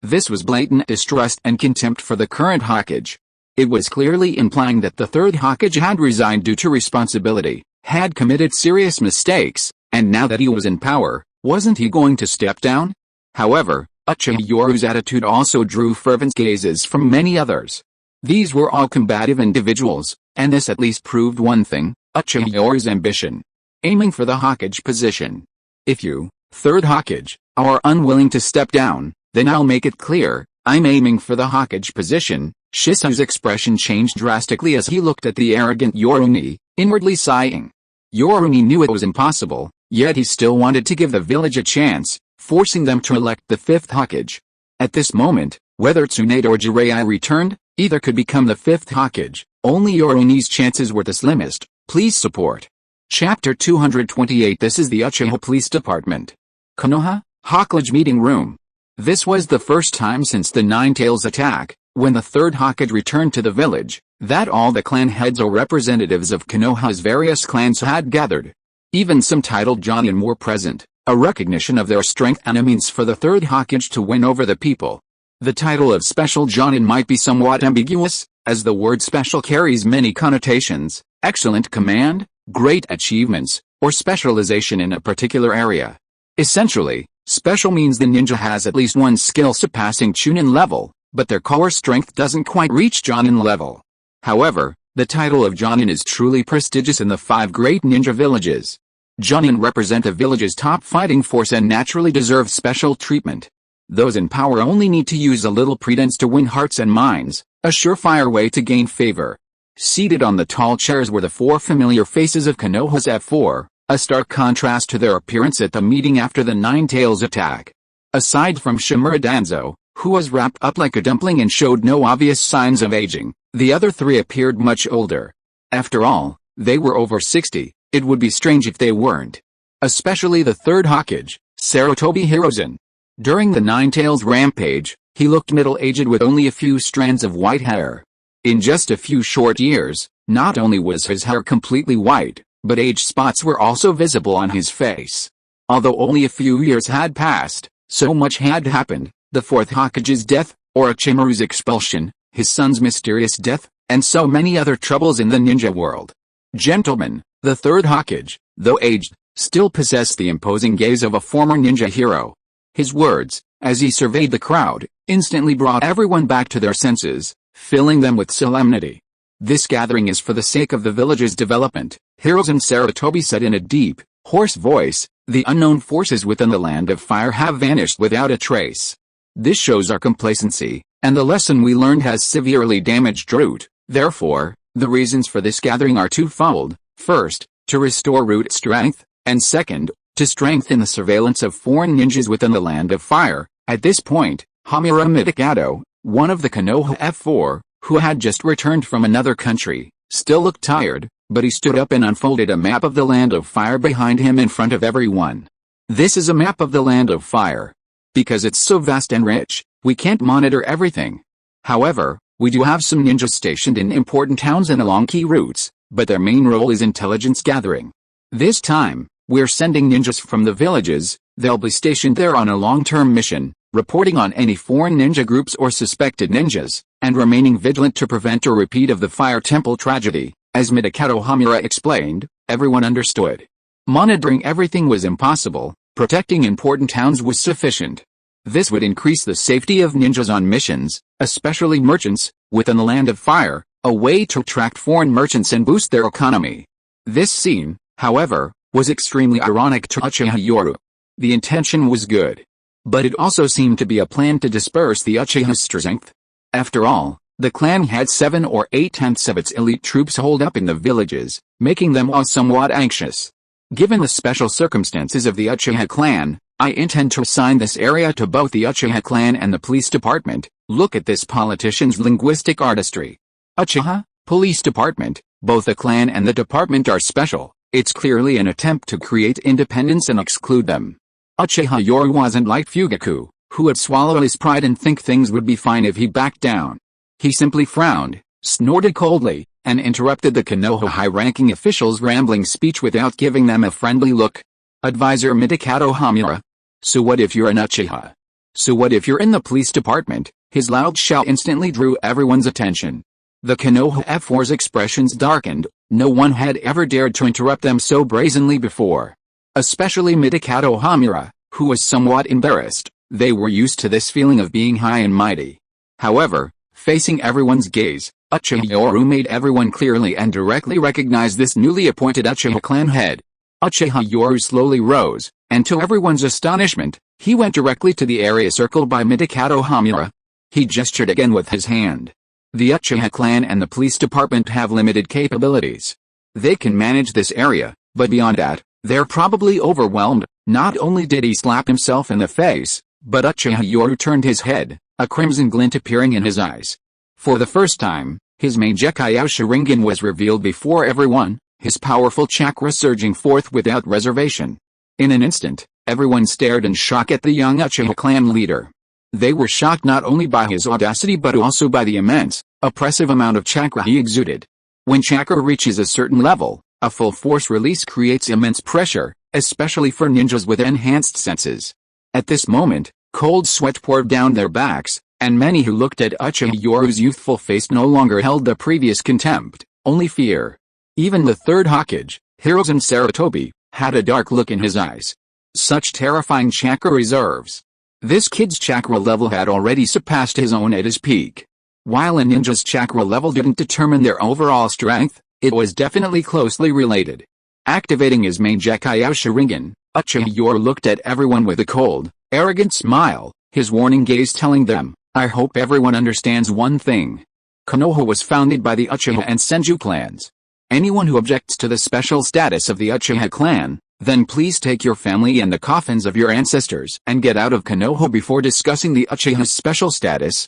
This was blatant distrust and contempt for the current Hokage. It was clearly implying that the Third Hokage had resigned due to responsibility, had committed serious mistakes, and now that he was in power, wasn't he going to step down? However, Uchiha Yoru's attitude also drew fervent gazes from many others. These were all combative individuals, and this at least proved one thing, Uchiha Yoru's ambition. Aiming for the Hokage position. If you, Third Hokage, are unwilling to step down, then I'll make it clear, I'm aiming for the Hokage position. Shisui's expression changed drastically as he looked at the arrogant Yoruni, inwardly sighing. Yoruni knew it was impossible, yet he still wanted to give the village a chance, forcing them to elect the 5th Hokage. At this moment, whether Tsunade or Jiraiya returned, either could become the 5th Hokage. Only Yoruni's chances were the slimmest. Please support. Chapter 228. This is the Uchiha Police Department. Konoha, Hokage Meeting Room. This was the first time since the Nine-Tails attack, when the Third Hokage returned to the village, that all the clan heads or representatives of Konoha's various clans had gathered. Even some titled Jonin were present, a recognition of their strength and a means for the Third Hokage to win over the people. The title of Special Jonin might be somewhat ambiguous, as the word special carries many connotations: excellent command, great achievements, or specialization in a particular area. Essentially, special means the ninja has at least one skill surpassing Chunin level, but their core strength doesn't quite reach Jonin level. However, the title of Jonin is truly prestigious in the 5 great ninja villages. Jonin represent a village's top fighting force and naturally deserve special treatment. Those in power only need to use a little pretense to win hearts and minds, a surefire way to gain favor. Seated on the tall chairs were the 4 familiar faces of Konoha's F4, a stark contrast to their appearance at the meeting after the Nine Tails attack. Aside from Shimura Danzo, who was wrapped up like a dumpling and showed no obvious signs of aging, the other 3 appeared much older. After all, they were over 60, it would be strange if they weren't. Especially the Third Hokage, Sarutobi Hiruzen. During the Nine Tails rampage, he looked middle-aged with only a few strands of white hair. In just a few short years, not only was his hair completely white, but age spots were also visible on his face. Although only a few years had passed, so much had happened: the 4th Hokage's death, Orochimaru's expulsion, his son's mysterious death, and so many other troubles in the ninja world. Gentlemen, the 3rd Hokage, though aged, still possessed the imposing gaze of a former ninja hero. His words, as he surveyed the crowd, instantly brought everyone back to their senses, filling them with solemnity. "This gathering is for the sake of the village's development," Hiruzen Sarutobi said in a deep, hoarse voice. "The unknown forces within the Land of Fire have vanished without a trace. This shows our complacency, and the lesson we learned has severely damaged Root. Therefore, the reasons for this gathering are twofold: first, to restore Root strength, and second, to strengthen the surveillance of foreign ninjas within the Land of Fire." At this point, Hamura Midikato, one of the Konoha F4, who had just returned from another country, still looked tired, but he stood up and unfolded a map of the Land of Fire behind him in front of everyone. "This is a map of the Land of Fire. Because it's so vast and rich, we can't monitor everything. However, we do have some ninjas stationed in important towns and along key routes, but their main role is intelligence gathering. This time, we're sending ninjas from the villages. They'll be stationed there on a long-term mission, reporting on any foreign ninja groups or suspected ninjas, and remaining vigilant to prevent a repeat of the Fire Temple tragedy." As Midikato Hamura explained, everyone understood. Monitoring everything was impossible, protecting important towns was sufficient. This would increase the safety of ninjas on missions, especially merchants, within the Land of Fire, a way to attract foreign merchants and boost their economy. This scene, however, was extremely ironic to Uchiha Yoru. The intention was good, but it also seemed to be a plan to disperse the Uchiha's strength. After all, the clan had 7 or 8/10 of its elite troops holed up in the villages, making them all somewhat anxious. "Given the special circumstances of the Uchiha clan, I intend to assign this area to both the Uchiha clan and the police department." Look at this politician's linguistic artistry. Uchiha, police department, both the clan and the department are special. It's clearly an attempt to create independence and exclude them. Uchiha Yoru wasn't like Fugaku, who would swallow his pride and think things would be fine if he backed down. He simply frowned, snorted coldly, and interrupted the Konoha high-ranking official's rambling speech without giving them a friendly look. Advisor Midikato Hamura. "So what if you're an Uchiha? So what if you're in the police department?" His loud shout instantly drew everyone's attention. The Konoha F4's expressions darkened. No one had ever dared to interrupt them so brazenly before. Especially Midikato Hamura, who was somewhat embarrassed. They were used to this feeling of being high and mighty. However, facing everyone's gaze, Uchiha Yoru made everyone clearly and directly recognize this newly appointed Uchiha clan head. Uchiha Yoru slowly rose, and to everyone's astonishment, he went directly to the area circled by Midikato Hamura. He gestured again with his hand. The Uchiha clan and the police department have limited capabilities. They can manage this area, but beyond that, they're probably overwhelmed. Not only did he slap himself in the face, but Uchiha Yoru turned his head, a crimson glint appearing in his eyes. For the first time, his main decay Sharingan was revealed before everyone, his powerful chakra surging forth without reservation. In an instant, everyone stared in shock at the young Uchiha clan leader. They were shocked not only by his audacity but also by the immense, oppressive amount of chakra he exuded. When chakra reaches a certain level, a full force release creates immense pressure, especially for ninjas with enhanced senses. At this moment, cold sweat poured down their backs, And many who looked at Uchiha Yoru's youthful face no longer held the previous contempt, only fear. Even the third Hokage, Hiruzen Sarutobi, had a dark look in his eyes. Such terrifying chakra reserves. This kid's chakra level had already surpassed his own at his peak. While a ninja's chakra level didn't determine their overall strength, it was definitely closely related. Activating his main decay Sharingan, Uchiha Yoru looked at everyone with a cold, arrogant smile, his warning gaze telling them, "I hope everyone understands one thing. Konoha was founded by the Uchiha and Senju clans. Anyone who objects to the special status of the Uchiha clan, then please take your family and the coffins of your ancestors and get out of Konoha before discussing the Uchiha's special status."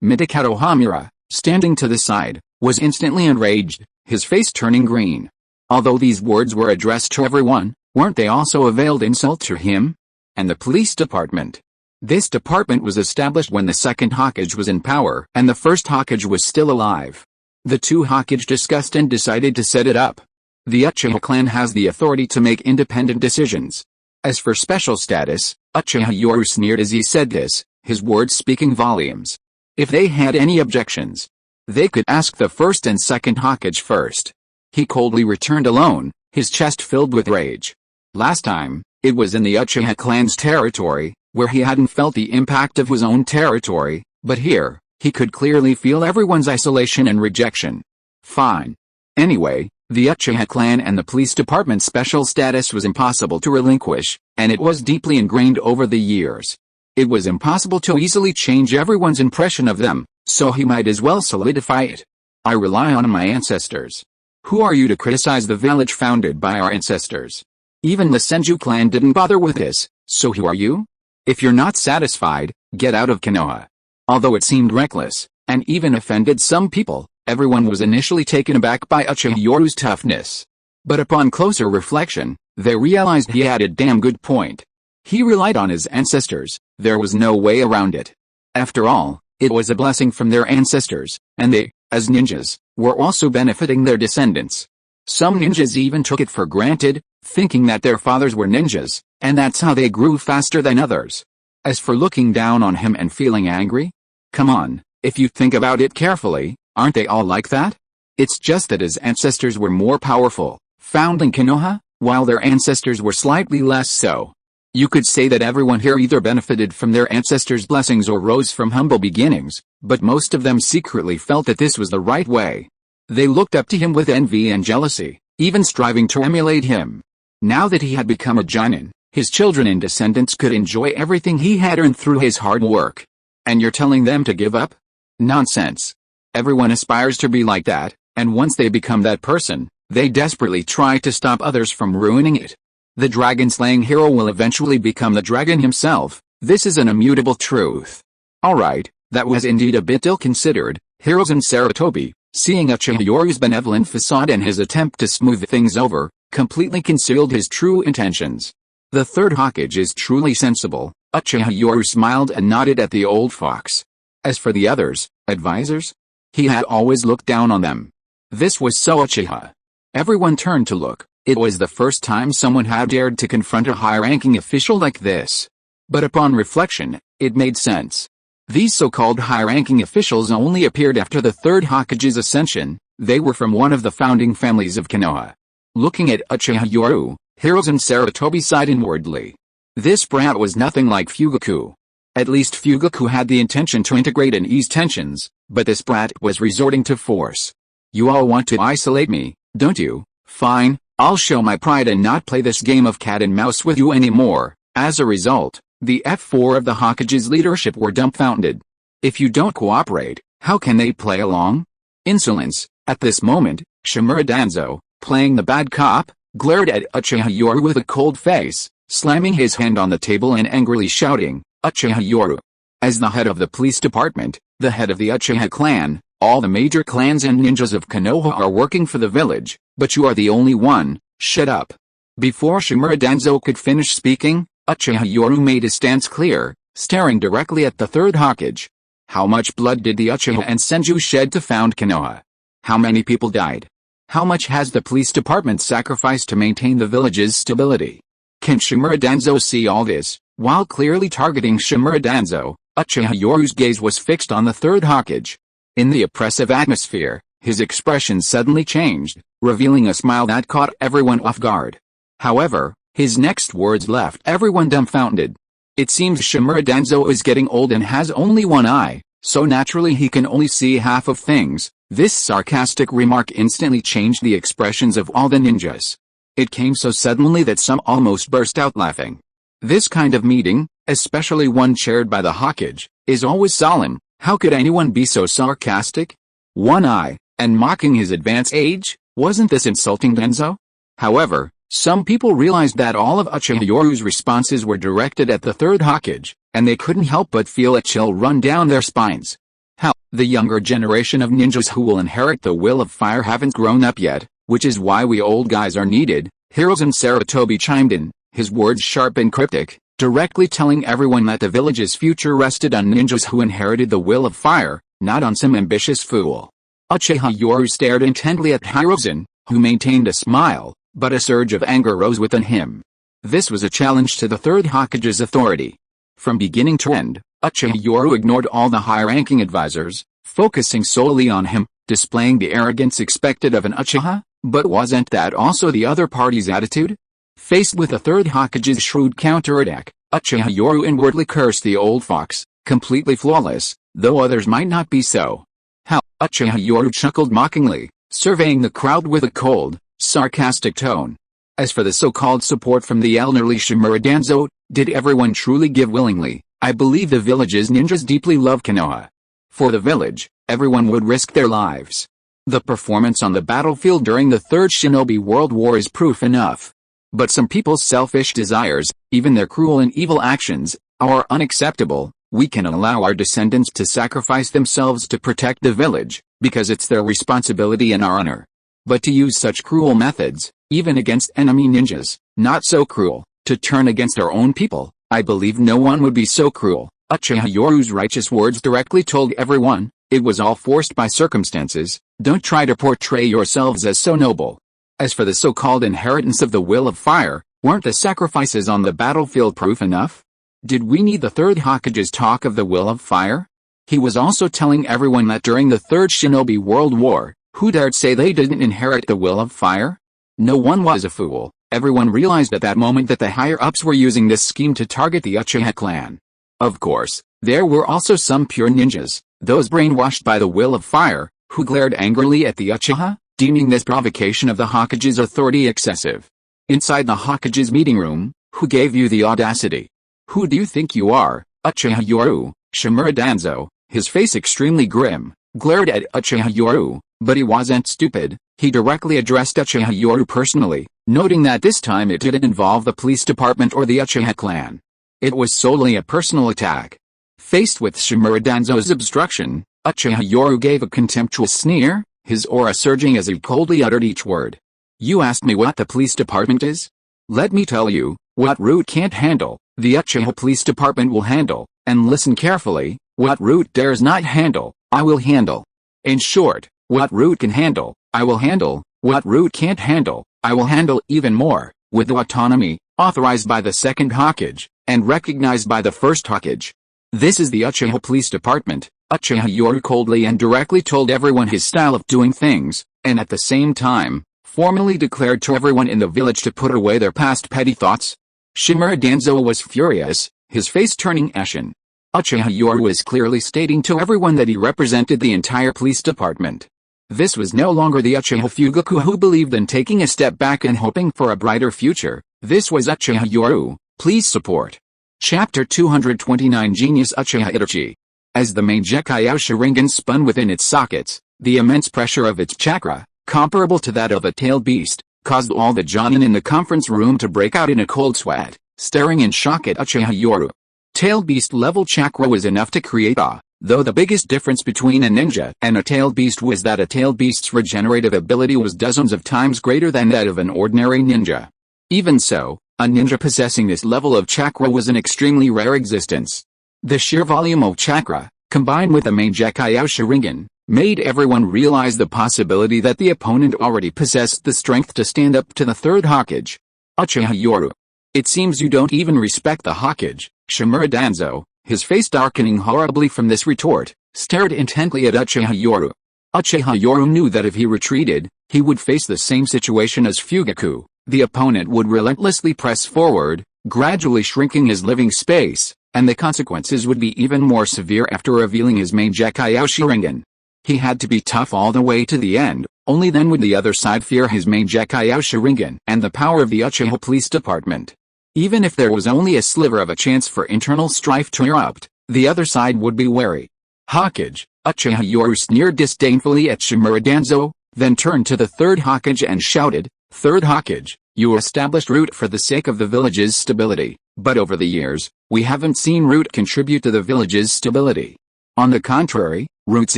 Midakato Hamura, standing to the side, was instantly enraged, his face turning green. Although these words were addressed to everyone, weren't they also a veiled insult to him? And the police department. This department was established when the second Hokage was in power and the first Hokage was still alive. The two Hokage discussed and decided to set it up. The Uchiha clan has the authority to make independent decisions. As for special status, Uchiha Yoru sneered as he said this, his words speaking volumes. If they had any objections, they could ask the first and second Hokage first. He coldly returned alone, his chest filled with rage. Last time, it was in the Uchiha clan's territory, where he hadn't felt the impact of his own territory, but here, he could clearly feel everyone's isolation and rejection. Fine. Anyway, the Uchiha clan and the police department's special status was impossible to relinquish, and it was deeply ingrained over the years. It was impossible to easily change everyone's impression of them, so he might as well solidify it. I rely on my ancestors. Who are you to criticize the village founded by our ancestors? Even the Senju clan didn't bother with this, so who are you? If you're not satisfied, get out of Konoha. Although it seemed reckless, and even offended some people, everyone was initially taken aback by Uchiha Yoru's toughness. But upon closer reflection, they realized he had a damn good point. He relied on his ancestors, there was no way around it. After all, it was a blessing from their ancestors, and they, as ninjas, were also benefiting their descendants. Some ninjas even took it for granted, thinking that their fathers were ninjas, and that's how they grew faster than others. As for looking down on him and feeling angry? Come on, if you think about it carefully, aren't they all like that? It's just that his ancestors were more powerful, founding Konoha, while their ancestors were slightly less so. You could say that everyone here either benefited from their ancestors' blessings or rose from humble beginnings, but most of them secretly felt that this was the right way. They looked up to him with envy and jealousy, even striving to emulate him. Now that he had become a Jonin, his children and descendants could enjoy everything he had earned through his hard work. And you're telling them to give up? Nonsense. Everyone aspires to be like that, and once they become that person, they desperately try to stop others from ruining it. The dragon-slaying hero will eventually become the dragon himself, this is an immutable truth. Alright, that was indeed a bit ill-considered, Hiruzen Sarutobi, seeing Uchiha Yoru's benevolent facade and his attempt to smooth things over, completely concealed his true intentions. The third Hokage is truly sensible, Uchiha Yoru smiled and nodded at the old fox. As for the others, advisors, he had always looked down on them. This was so Uchiha. Everyone turned to look. It was the first time someone had dared to confront a high-ranking official like this. But upon reflection, it made sense. These so-called high-ranking officials only appeared after the third Hokage's ascension, they were from one of the founding families of Konoha. Looking at Uchiha Yoru, Hiruzen Sarutobi sighed inwardly. This brat was nothing like Fugaku. At least Fugaku had the intention to integrate and ease tensions, but this brat was resorting to force. You all want to isolate me, don't you? Fine. I'll show my pride and not play this game of cat and mouse with you anymore. As a result, the F4 of the Hokage's leadership were dumbfounded. If you don't cooperate, how can they play along? Insolence. At this moment, Shimura Danzo, playing the bad cop, glared at Uchiha Yoru with a cold face, slamming his hand on the table and angrily shouting, Uchiha Yoru. As the head of the police department, the head of the Uchiha clan, all the major clans and ninjas of Konoha are working for the village, but you are the only one, shut up. Before Shimura Danzo could finish speaking, Uchiha Yoru made his stance clear, staring directly at the third Hokage. How much blood did the Uchiha and Senju shed to found Konoha? How many people died? How much has the police department sacrificed to maintain the village's stability? Can Shimura Danzo see all this? While clearly targeting Shimura Danzo, Uchiha Yoru's gaze was fixed on the third Hokage. In the oppressive atmosphere, his expression suddenly changed, revealing a smile that caught everyone off guard. However, his next words left everyone dumbfounded. It seems Shimura Danzo is getting old and has only one eye, so naturally he can only see half of things. This sarcastic remark instantly changed the expressions of all the ninjas. It came so suddenly that some almost burst out laughing. This kind of meeting, especially one chaired by the Hokage, is always solemn. How could anyone be so sarcastic? One eye, and mocking his advanced age? Wasn't this insulting Danzo? However, some people realized that all of Uchiha Yoru's responses were directed at the third Hokage, and they couldn't help but feel a chill run down their spines. How, the younger generation of ninjas who will inherit the will of fire haven't grown up yet, which is why we old guys are needed. Hirozen Sarutobi chimed in, his words sharp and cryptic, directly telling everyone that the village's future rested on ninjas who inherited the will of fire, not on some ambitious fool. Uchiha Yoru stared intently at Hirozen, who maintained a smile, but a surge of anger rose within him. This was a challenge to the third Hokage's authority. From beginning to end, Uchiha Yoru ignored all the high-ranking advisors, focusing solely on him, displaying the arrogance expected of an Uchiha. But wasn't that also the other party's attitude? Faced with the third Hokage's shrewd counterattack, Uchiha Yoru inwardly cursed the old fox, completely flawless, though others might not be so. How? Uchiha Yoru chuckled mockingly, surveying the crowd with a cold, sarcastic tone. As for the so-called support from the elderly Shimura Danzo, did everyone truly give willingly? I believe the village's ninjas deeply love Konoha. For the village, everyone would risk their lives. The performance on the battlefield during the Third Shinobi World War is proof enough. But some people's selfish desires, even their cruel and evil actions, are unacceptable. We can allow our descendants to sacrifice themselves to protect the village, because it's their responsibility and our honor. But to use such cruel methods, even against enemy ninjas, not so cruel, to turn against our own people, I believe no one would be so cruel. Uchiha Yoru's righteous words directly told everyone, it was all forced by circumstances. Don't try to portray yourselves as so noble. As for the so-called inheritance of the will of fire, weren't the sacrifices on the battlefield proof enough? Did we need the third Hokage's talk of the will of fire? He was also telling everyone that during the Third Shinobi World War, who dared say they didn't inherit the will of fire? No one was a fool. Everyone realized at that moment that the higher-ups were using this scheme to target the Uchiha clan. Of course, there were also some pure ninjas, those brainwashed by the will of fire, who glared angrily at the Uchiha, deeming this provocation of the Hokage's authority excessive. Inside the Hokage's meeting room, who gave you the audacity? Who do you think you are? Uchiha Yoru, Shimura Danzo, his face extremely grim, glared at Uchiha Yoru, but he wasn't stupid. He directly addressed Uchiha Yoru personally, noting that this time it didn't involve the police department or the Uchiha clan. It was solely a personal attack. Faced with Shimura Danzo's obstruction, Uchiha Yoru gave a contemptuous sneer, his aura surging as he coldly uttered each word. You asked me what the police department is? Let me tell you, what Root can't handle, the Uchiha police department will handle, and listen carefully, what Root dares not handle, I will handle. In short, what Root can handle, I will handle, what Root can't handle, I will handle even more, with autonomy, authorized by the second Hokage, and recognized by the first Hokage. This is the Uchiha police department. Uchiha Yoru coldly and directly told everyone his style of doing things, and at the same time, formally declared to everyone in the village to put away their past petty thoughts. Shimura Danzo was furious, his face turning ashen. Uchiha Yoru was clearly stating to everyone that he represented the entire police department. This was no longer the Uchiha Fugaku who believed in taking a step back and hoping for a brighter future. This was Uchiha Yoru. Please support. Chapter 229 Genius Uchiha Itachi. As the main Decay Sharingan spun within its sockets, the immense pressure of its chakra, comparable to that of a tailed beast, caused all the Jonin in the conference room to break out in a cold sweat, staring in shock at Uchiha Yoru. Tailed beast level chakra was enough to create awe, though the biggest difference between a ninja and a tailed beast was that a tailed beast's regenerative ability was dozens of times greater than that of an ordinary ninja. Even so, a ninja possessing this level of chakra was an extremely rare existence. The sheer volume of chakra, combined with the main Decay Sharingan, made everyone realize the possibility that the opponent already possessed the strength to stand up to the third Hokage. Uchiha Yoru. It seems you don't even respect the Hokage, Shimura Danzo, his face darkening horribly from this retort, stared intently at Uchiha Yoru. Uchiha Yoru knew that if he retreated, he would face the same situation as Fugaku. The opponent would relentlessly press forward, gradually shrinking his living space, and the consequences would be even more severe after revealing his main decay Sharingan. He had to be tough all the way to the end, only then would the other side fear his main decay Sharingan and the power of the Uchiha Police Department. Even if there was only a sliver of a chance for internal strife to erupt, the other side would be wary. Hokage, Uchiha Yoru sneered disdainfully at Shimura Danzo, then turned to the Third Hokage and shouted, "Third Hokage, you established Root for the sake of the village's stability, but over the years, we haven't seen Root contribute to the village's stability. On the contrary, Root's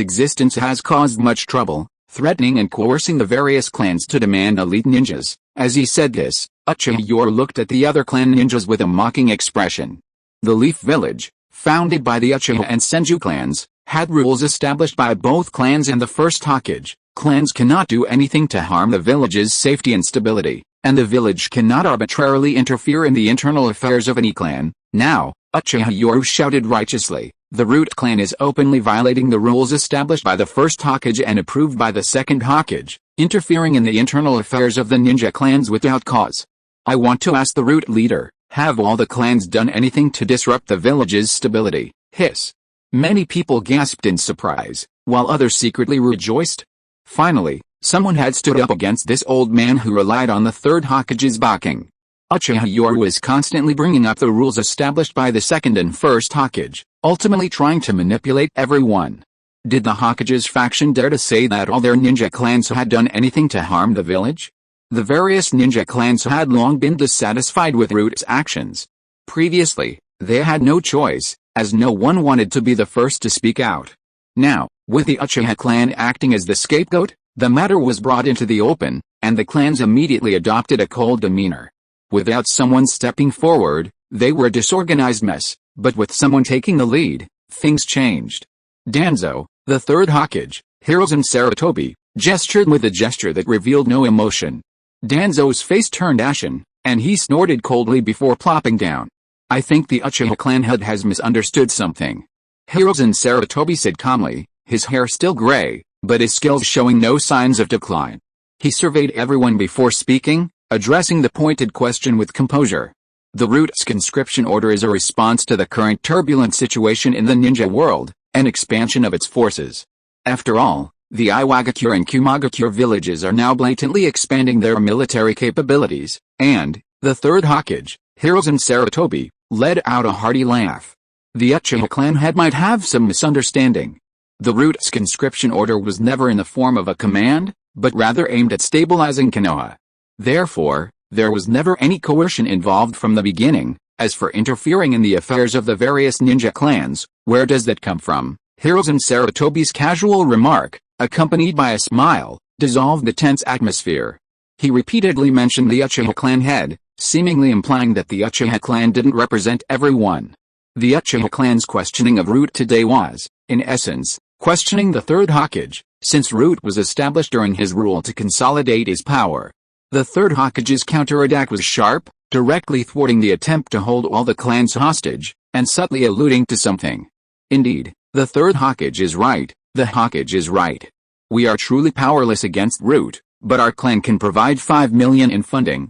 existence has caused much trouble, threatening and coercing the various clans to demand elite ninjas." As he said this, Uchiha Yoru looked at the other clan ninjas with a mocking expression. The Leaf Village, founded by the Uchiha and Senju clans, had rules established by both clans and the First Hokage. Clans cannot do anything to harm the village's safety and stability, and the village cannot arbitrarily interfere in the internal affairs of any clan. Now, Uchiha Yoru shouted righteously, the Root clan is openly violating the rules established by the First Hokage and approved by the Second Hokage, interfering in the internal affairs of the ninja clans without cause. I want to ask the Root leader, have all the clans done anything to disrupt the village's stability? Hiss. Many people gasped in surprise, while others secretly rejoiced. Finally, someone had stood up against this old man who relied on the Third Hokage's backing. Uchiha Yoru was constantly bringing up the rules established by the Second and First Hokage, ultimately trying to manipulate everyone. Did the Hokage's faction dare to say that all their ninja clans had done anything to harm the village? The various ninja clans had long been dissatisfied with Root's actions. Previously, they had no choice, as no one wanted to be the first to speak out. Now, with the Uchiha clan acting as the scapegoat, the matter was brought into the open, and the clans immediately adopted a cold demeanor. Without someone stepping forward, they were a disorganized mess, but with someone taking the lead, things changed. Danzo, the Third Hokage, Hiruzen Sarutobi, gestured with a gesture that revealed no emotion. Danzo's face turned ashen, and he snorted coldly before plopping down. I think the Uchiha clan head has misunderstood something. Hiruzen Sarutobi said calmly, his hair still gray, but his skills showing no signs of decline. He surveyed everyone before speaking, addressing the pointed question with composure. The Root's conscription order is a response to the current turbulent situation in the ninja world, an expansion of its forces. After all, the Iwagakure and Kumagakure villages are now blatantly expanding their military capabilities, and, the Third Hokage, Hiruzen Sarutobi, let out a hearty laugh. The Uchiha clan head might have some misunderstanding. The Root's conscription order was never in the form of a command, but rather aimed at stabilizing Konoha. Therefore, there was never any coercion involved from the beginning. As for interfering in the affairs of the various ninja clans, where does that come from? Hiruzen Sarutobi's casual remark, accompanied by a smile, dissolved the tense atmosphere. He repeatedly mentioned the Uchiha clan head, seemingly implying that the Uchiha clan didn't represent everyone. The Uchiha clan's questioning of Root today was, in essence, questioning the Third Hokage, since Root was established during his rule to consolidate his power. The Third Hokage's counterattack was sharp, directly thwarting the attempt to hold all the clans hostage, and subtly alluding to something. Indeed, the Third Hokage is right, the Hokage is right. We are truly powerless against Root, but our clan can provide 5 million in funding.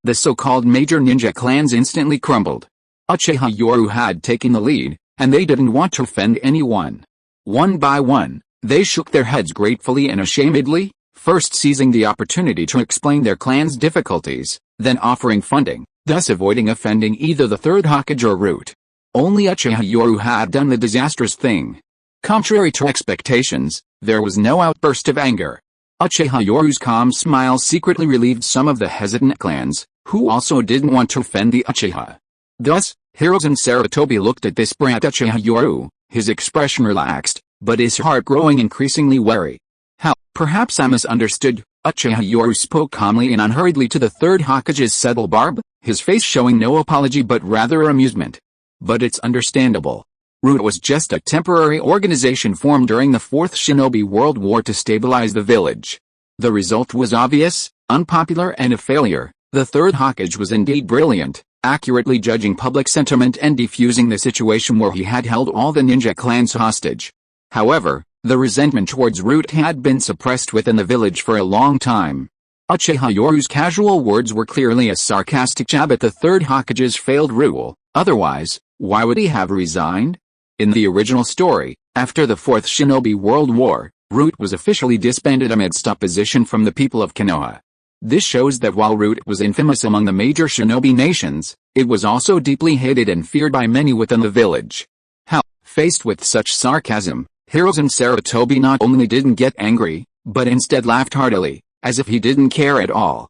The so-called major ninja clans instantly crumbled. Uchiha Yoru had taken the lead, and they didn't want to offend anyone. One by one, they shook their heads gratefully and ashamedly, first seizing the opportunity to explain their clan's difficulties, then offering funding, thus avoiding offending either the Third Hokage or Root. Only Uchiha Yoru had done the disastrous thing. Contrary to expectations, there was no outburst of anger. Uchiha Yoru's calm smile secretly relieved some of the hesitant clans, who also didn't want to offend the Uchiha. Thus, Hiruzen Sarutobi looked at this brat Uchiha Yoru, his expression relaxed, but his heart growing increasingly wary. How, perhaps I misunderstood. Uchiha Yoru spoke calmly and unhurriedly to the Third Hokage's subtle barb, his face showing no apology but rather amusement. But it's understandable. Root was just a temporary organization formed during the Fourth Shinobi World War to stabilize the village. The result was obvious, unpopular and a failure. The Third Hokage was indeed brilliant, accurately judging public sentiment and defusing the situation where he had held all the ninja clans hostage. However, the resentment towards Root had been suppressed within the village for a long time. Uchiha Yoru's casual words were clearly a sarcastic jab at the Third Hokage's failed rule. Otherwise, why would he have resigned? In the original story, after the Fourth Shinobi World War, Root was officially disbanded amidst opposition from the people of Konoha. This shows that while Root was infamous among the major shinobi nations, it was also deeply hated and feared by many within the village. How, faced with such sarcasm, Hiruzen Sarutobi not only didn't get angry, but instead laughed heartily, as if he didn't care at all.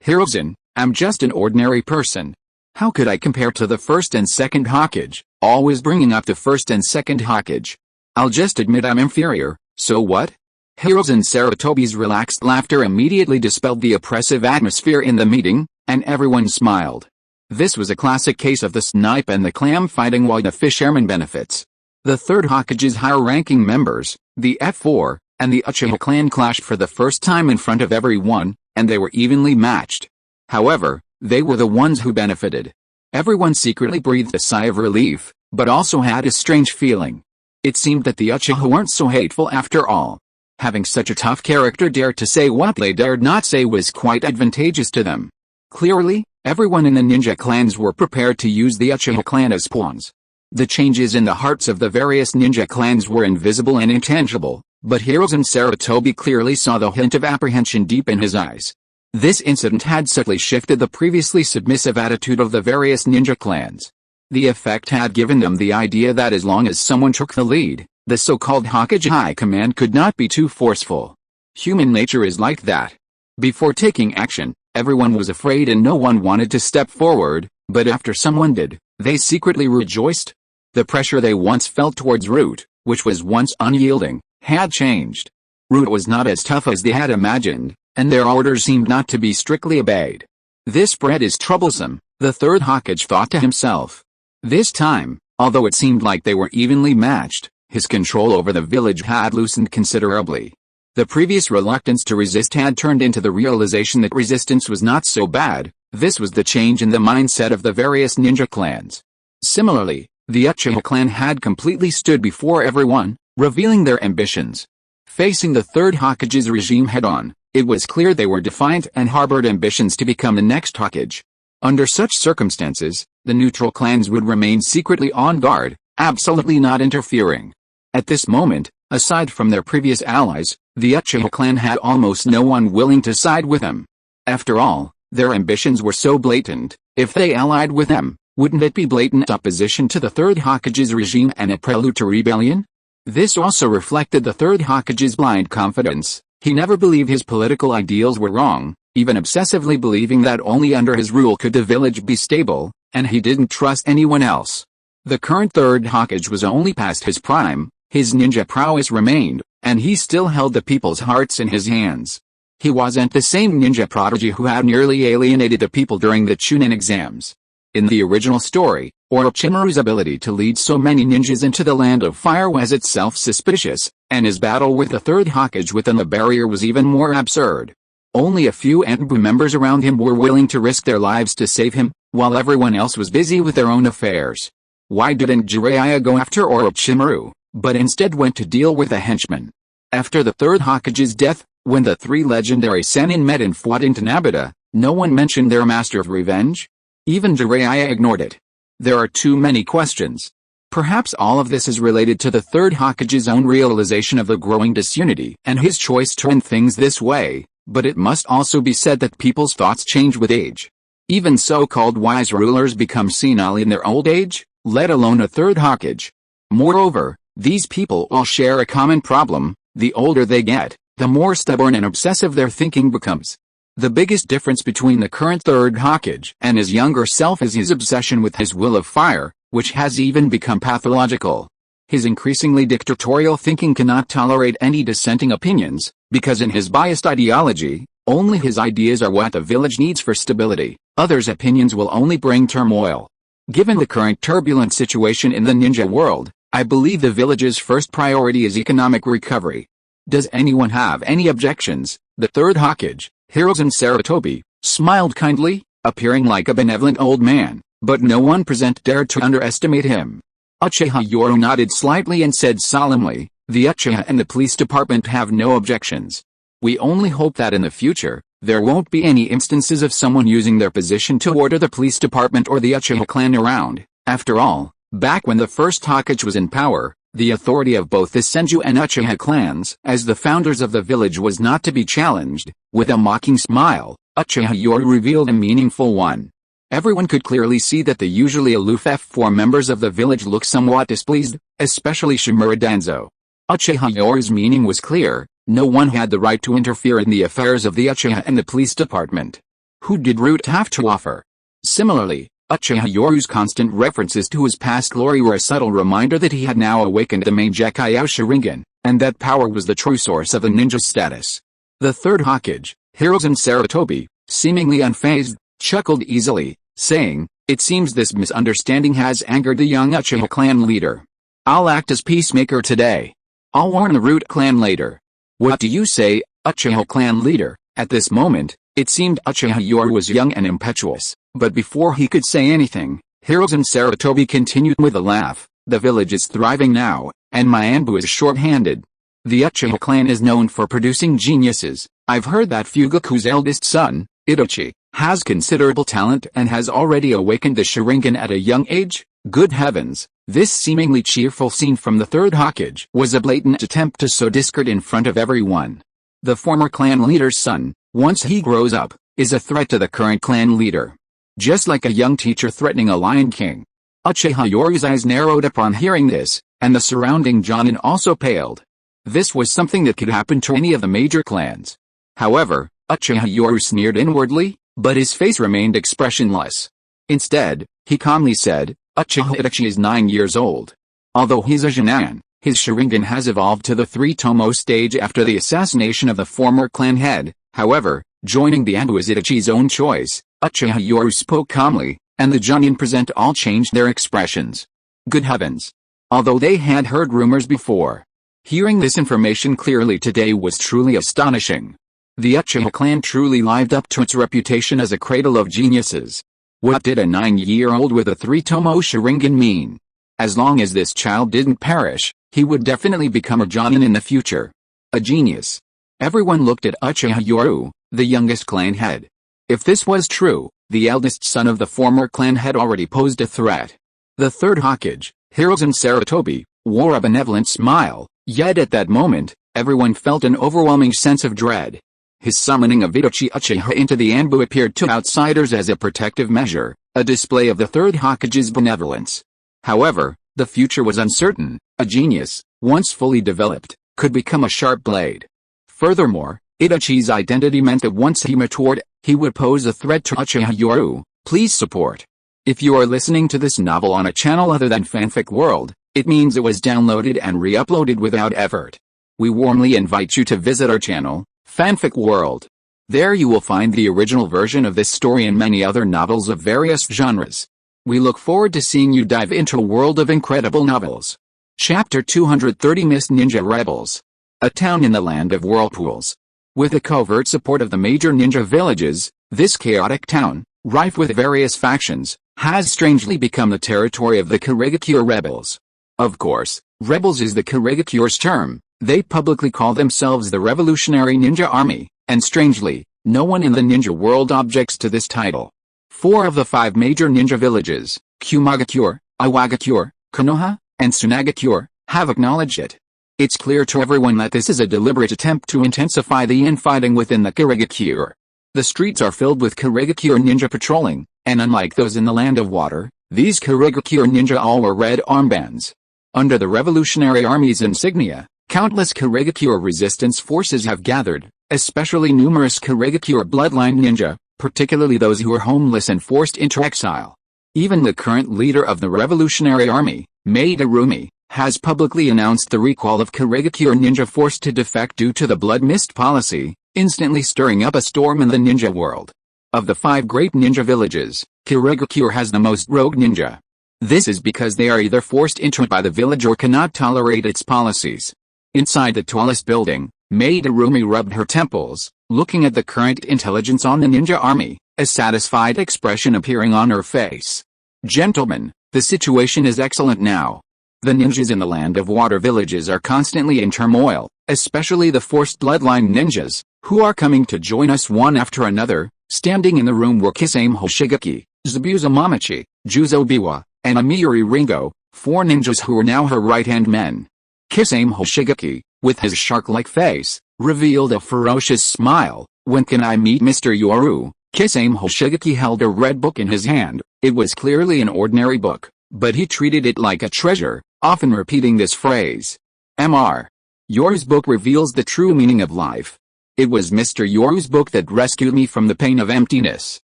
Hiruzen, am just an ordinary person. How could I compare to the first and second Hokage, always bringing up the first and second Hokage? I'll just admit I'm inferior, so what? Hiruzen Sarutobi's relaxed laughter immediately dispelled the oppressive atmosphere in the meeting, and everyone smiled. This was a classic case of the snipe and the clam fighting while the fisherman benefits. The Third Hokage's higher-ranking members, the F4, and the Uchiha clan clashed for the first time in front of everyone, and they were evenly matched. However, they were the ones who benefited. Everyone secretly breathed a sigh of relief, but also had a strange feeling. It seemed that the Uchiha weren't so hateful after all. Having such a tough character dare to say what they dared not say was quite advantageous to them. Clearly, everyone in the ninja clans were prepared to use the Uchiha clan as pawns. The changes in the hearts of the various ninja clans were invisible and intangible, but Hiruzen Sarutobi clearly saw the hint of apprehension deep in his eyes. This incident had subtly shifted the previously submissive attitude of the various ninja clans. The effect had given them the idea that as long as someone took the lead, the so-called Hokage High Command could not be too forceful. Human nature is like that. Before taking action, everyone was afraid and no one wanted to step forward, but after someone did, they secretly rejoiced. The pressure they once felt towards Root, which was once unyielding, had changed. Root was not as tough as they had imagined, and their orders seemed not to be strictly obeyed. This spread is troublesome, the Third Hokage thought to himself. This time, although it seemed like they were evenly matched, his control over the village had loosened considerably. The previous reluctance to resist had turned into the realization that resistance was not so bad. This was the change in the mindset of the various ninja clans. Similarly, the Uchiha clan had completely stood before everyone, revealing their ambitions. Facing the Third Hokage's regime head-on, it was clear they were defiant and harbored ambitions to become the next Hokage. Under such circumstances, the neutral clans would remain secretly on guard, absolutely not interfering. At this moment, aside from their previous allies, the Uchiha clan had almost no one willing to side with them. After all, their ambitions were so blatant. If they allied with them, wouldn't it be blatant opposition to the Third Hokage's regime and a prelude to rebellion? This also reflected the Third Hokage's blind confidence. He never believed his political ideals were wrong, even obsessively believing that only under his rule could the village be stable, and he didn't trust anyone else. The current Third Hokage was only past his prime, his ninja prowess remained, and he still held the people's hearts in his hands. He wasn't the same ninja prodigy who had nearly alienated the people during the Chunin exams. In the original story, Orochimaru's ability to lead so many ninjas into the land of fire was itself suspicious, and his battle with the Third Hokage within the barrier was even more absurd. Only a few Anbu members around him were willing to risk their lives to save him, while everyone else was busy with their own affairs. Why didn't Jiraiya go after Orochimaru, but instead went to deal with a henchman? After the Third Hokage's death, when the three legendary Sennin met and fought in Tanabata, no one mentioned their master of revenge? Even Jiraiya ignored it. There are too many questions. Perhaps all of this is related to the Third Hokage's own realization of the growing disunity and his choice to end things this way, but it must also be said that people's thoughts change with age. Even so-called wise rulers become senile in their old age, let alone a Third Hokage. Moreover, these people all share a common problem: the older they get, the more stubborn and obsessive their thinking becomes. The biggest difference between the current Third Hokage and his younger self is his obsession with his will of fire, which has even become pathological. His increasingly dictatorial thinking cannot tolerate any dissenting opinions, because in his biased ideology, only his ideas are what the village needs for stability. Others' opinions will only bring turmoil. Given the current turbulent situation in the ninja world, I believe the village's first priority is economic recovery. Does anyone have any objections? The Third Hokage, Hiruzen Sarutobi, smiled kindly. appearing like a benevolent old man, but no one present dared to underestimate him. Uchiha Yoru nodded slightly and said solemnly, "The Uchiha and the police department have no objections. We only hope that in the future, there won't be any instances of someone using their position to order the police department or the Uchiha clan around. After all, back when the first Hokage was in power, the authority of both the Senju and Uchiha clans as the founders of the village was not to be challenged." With a mocking smile, Uchiha Yoru revealed a meaningful one. Everyone could clearly see that the usually aloof F4 members of the village looked somewhat displeased, especially Shimura Danzo. Uchiha Yoru's meaning was clear: no one had the right to interfere in the affairs of the Uchiha and the police department. Who did Root have to offer? Similarly, Uchiha Yoru's constant references to his past glory were a subtle reminder that he had now awakened the main Gekkai Sharingan, and that power was the true source of the ninja status. The third Hokage, Hiruzen Sarutobi, seemingly unfazed, chuckled easily, saying, "It seems this misunderstanding has angered the young Uchiha clan leader. I'll act as peacemaker today. I'll warn the Root clan later." "What do you say, Uchiha clan leader?" At this moment, it seemed Uchiha Yoru was young and impetuous, but before he could say anything, Hiruzen Sarutobi continued with a laugh, "The village is thriving now, and my Anbu is short-handed. The Uchiha clan is known for producing geniuses. I've heard that Fugaku's eldest son, Itachi, has considerable talent and has already awakened the Sharingan at a young age." Good heavens, this seemingly cheerful scene from the third Hokage was a blatant attempt to sow discord in front of everyone. The former clan leader's son, once he grows up, is a threat to the current clan leader. Just like a young teacher threatening a lion king. Uchiha Yoru's eyes narrowed upon hearing this, and the surrounding Jonin also paled. This was something that could happen to any of the major clans. However, Uchiha Yoru sneered inwardly, but his face remained expressionless. Instead, he calmly said, "Uchiha Itachi is 9 years old. Although he's a Jonin, his Sharingan has evolved to the 3-tomo stage after the assassination of the former clan head. However, joining the Anbu is Itachi's own choice." Uchiha Yoru spoke calmly, and the Jonin present all changed their expressions. Good heavens! Although they had heard rumors before, hearing this information clearly today was truly astonishing. The Uchiha clan truly lived up to its reputation as a cradle of geniuses. What did a 9-year-old with a 3-tomo Sharingan mean? As long as this child didn't perish, he would definitely become a Jonin in the future. A genius. Everyone looked at Uchiha Yoru, the youngest clan head. If this was true, the eldest son of the former clan had already posed a threat. The third Hokage, Hiruzen Sarutobi, wore a benevolent smile, yet at that moment, everyone felt an overwhelming sense of dread. His summoning of Itachi Uchiha into the Anbu appeared to outsiders as a protective measure, a display of the third Hokage's benevolence. However, the future was uncertain. A genius, once fully developed, could become a sharp blade. Furthermore, Itachi's identity meant that once he matured, he would pose a threat to Uchiha Yoru. Please support. If you are listening to this novel on a channel other than Fanfic World, it means it was downloaded and re-uploaded without effort. We warmly invite you to visit our channel, Fanfic World. There you will find the original version of this story and many other novels of various genres. We look forward to seeing you dive into a world of incredible novels. Chapter 230 Mist Ninja Rebels. A town in the land of whirlpools. With the covert support of the major ninja villages, this chaotic town, rife with various factions, has strangely become the territory of the Kirigakure rebels. Of course, rebels is the Kirigakure's term. They publicly call themselves the Revolutionary Ninja Army, and strangely, no one in the ninja world objects to this title. 4 of the 5 major ninja villages, Kumagakure, Iwagakure, Konoha, and Tsunagakure, have acknowledged it. It's clear to everyone that this is a deliberate attempt to intensify the infighting within the Kirigakure. The streets are filled with Kirigakure ninja patrolling, and unlike those in the Land of Water, these Kirigakure ninja all wear red armbands. Under the Revolutionary Army's insignia, countless Kirigakure resistance forces have gathered, especially numerous Kirigakure bloodline ninja, particularly those who are homeless and forced into exile. Even the current leader of the Revolutionary Army, Madarumi, has publicly announced the recall of Kirigakure ninja forced to defect due to the blood mist policy, instantly stirring up a storm in the ninja world. Of the 5 great ninja villages, Kirigakure has the most rogue ninja. This is because they are either forced into it by the village or cannot tolerate its policies. Inside the tallest building, Madarumi rubbed her temples, looking at the current intelligence on the ninja army, a satisfied expression appearing on her face. "Gentlemen, the situation is excellent now. The ninjas in the Land of Water villages are constantly in turmoil, especially the forced bloodline ninjas, who are coming to join us one after another." Standing in the room were Kisame Hoshigaki, Zabuza Mamachi, Juzo Biwa, and Amiri Ringo, 4 ninjas who were now her right-hand men. Kisame Hoshigaki, with his shark-like face, revealed a ferocious smile. "When can I meet Mr. Yoru?" Kisame Hoshigaki held a red book in his hand. It was clearly an ordinary book, but he treated it like a treasure, often repeating this phrase. Mr. Yoru's book reveals the true meaning of life. It was Mr. Yoru's book that rescued me from the pain of emptiness.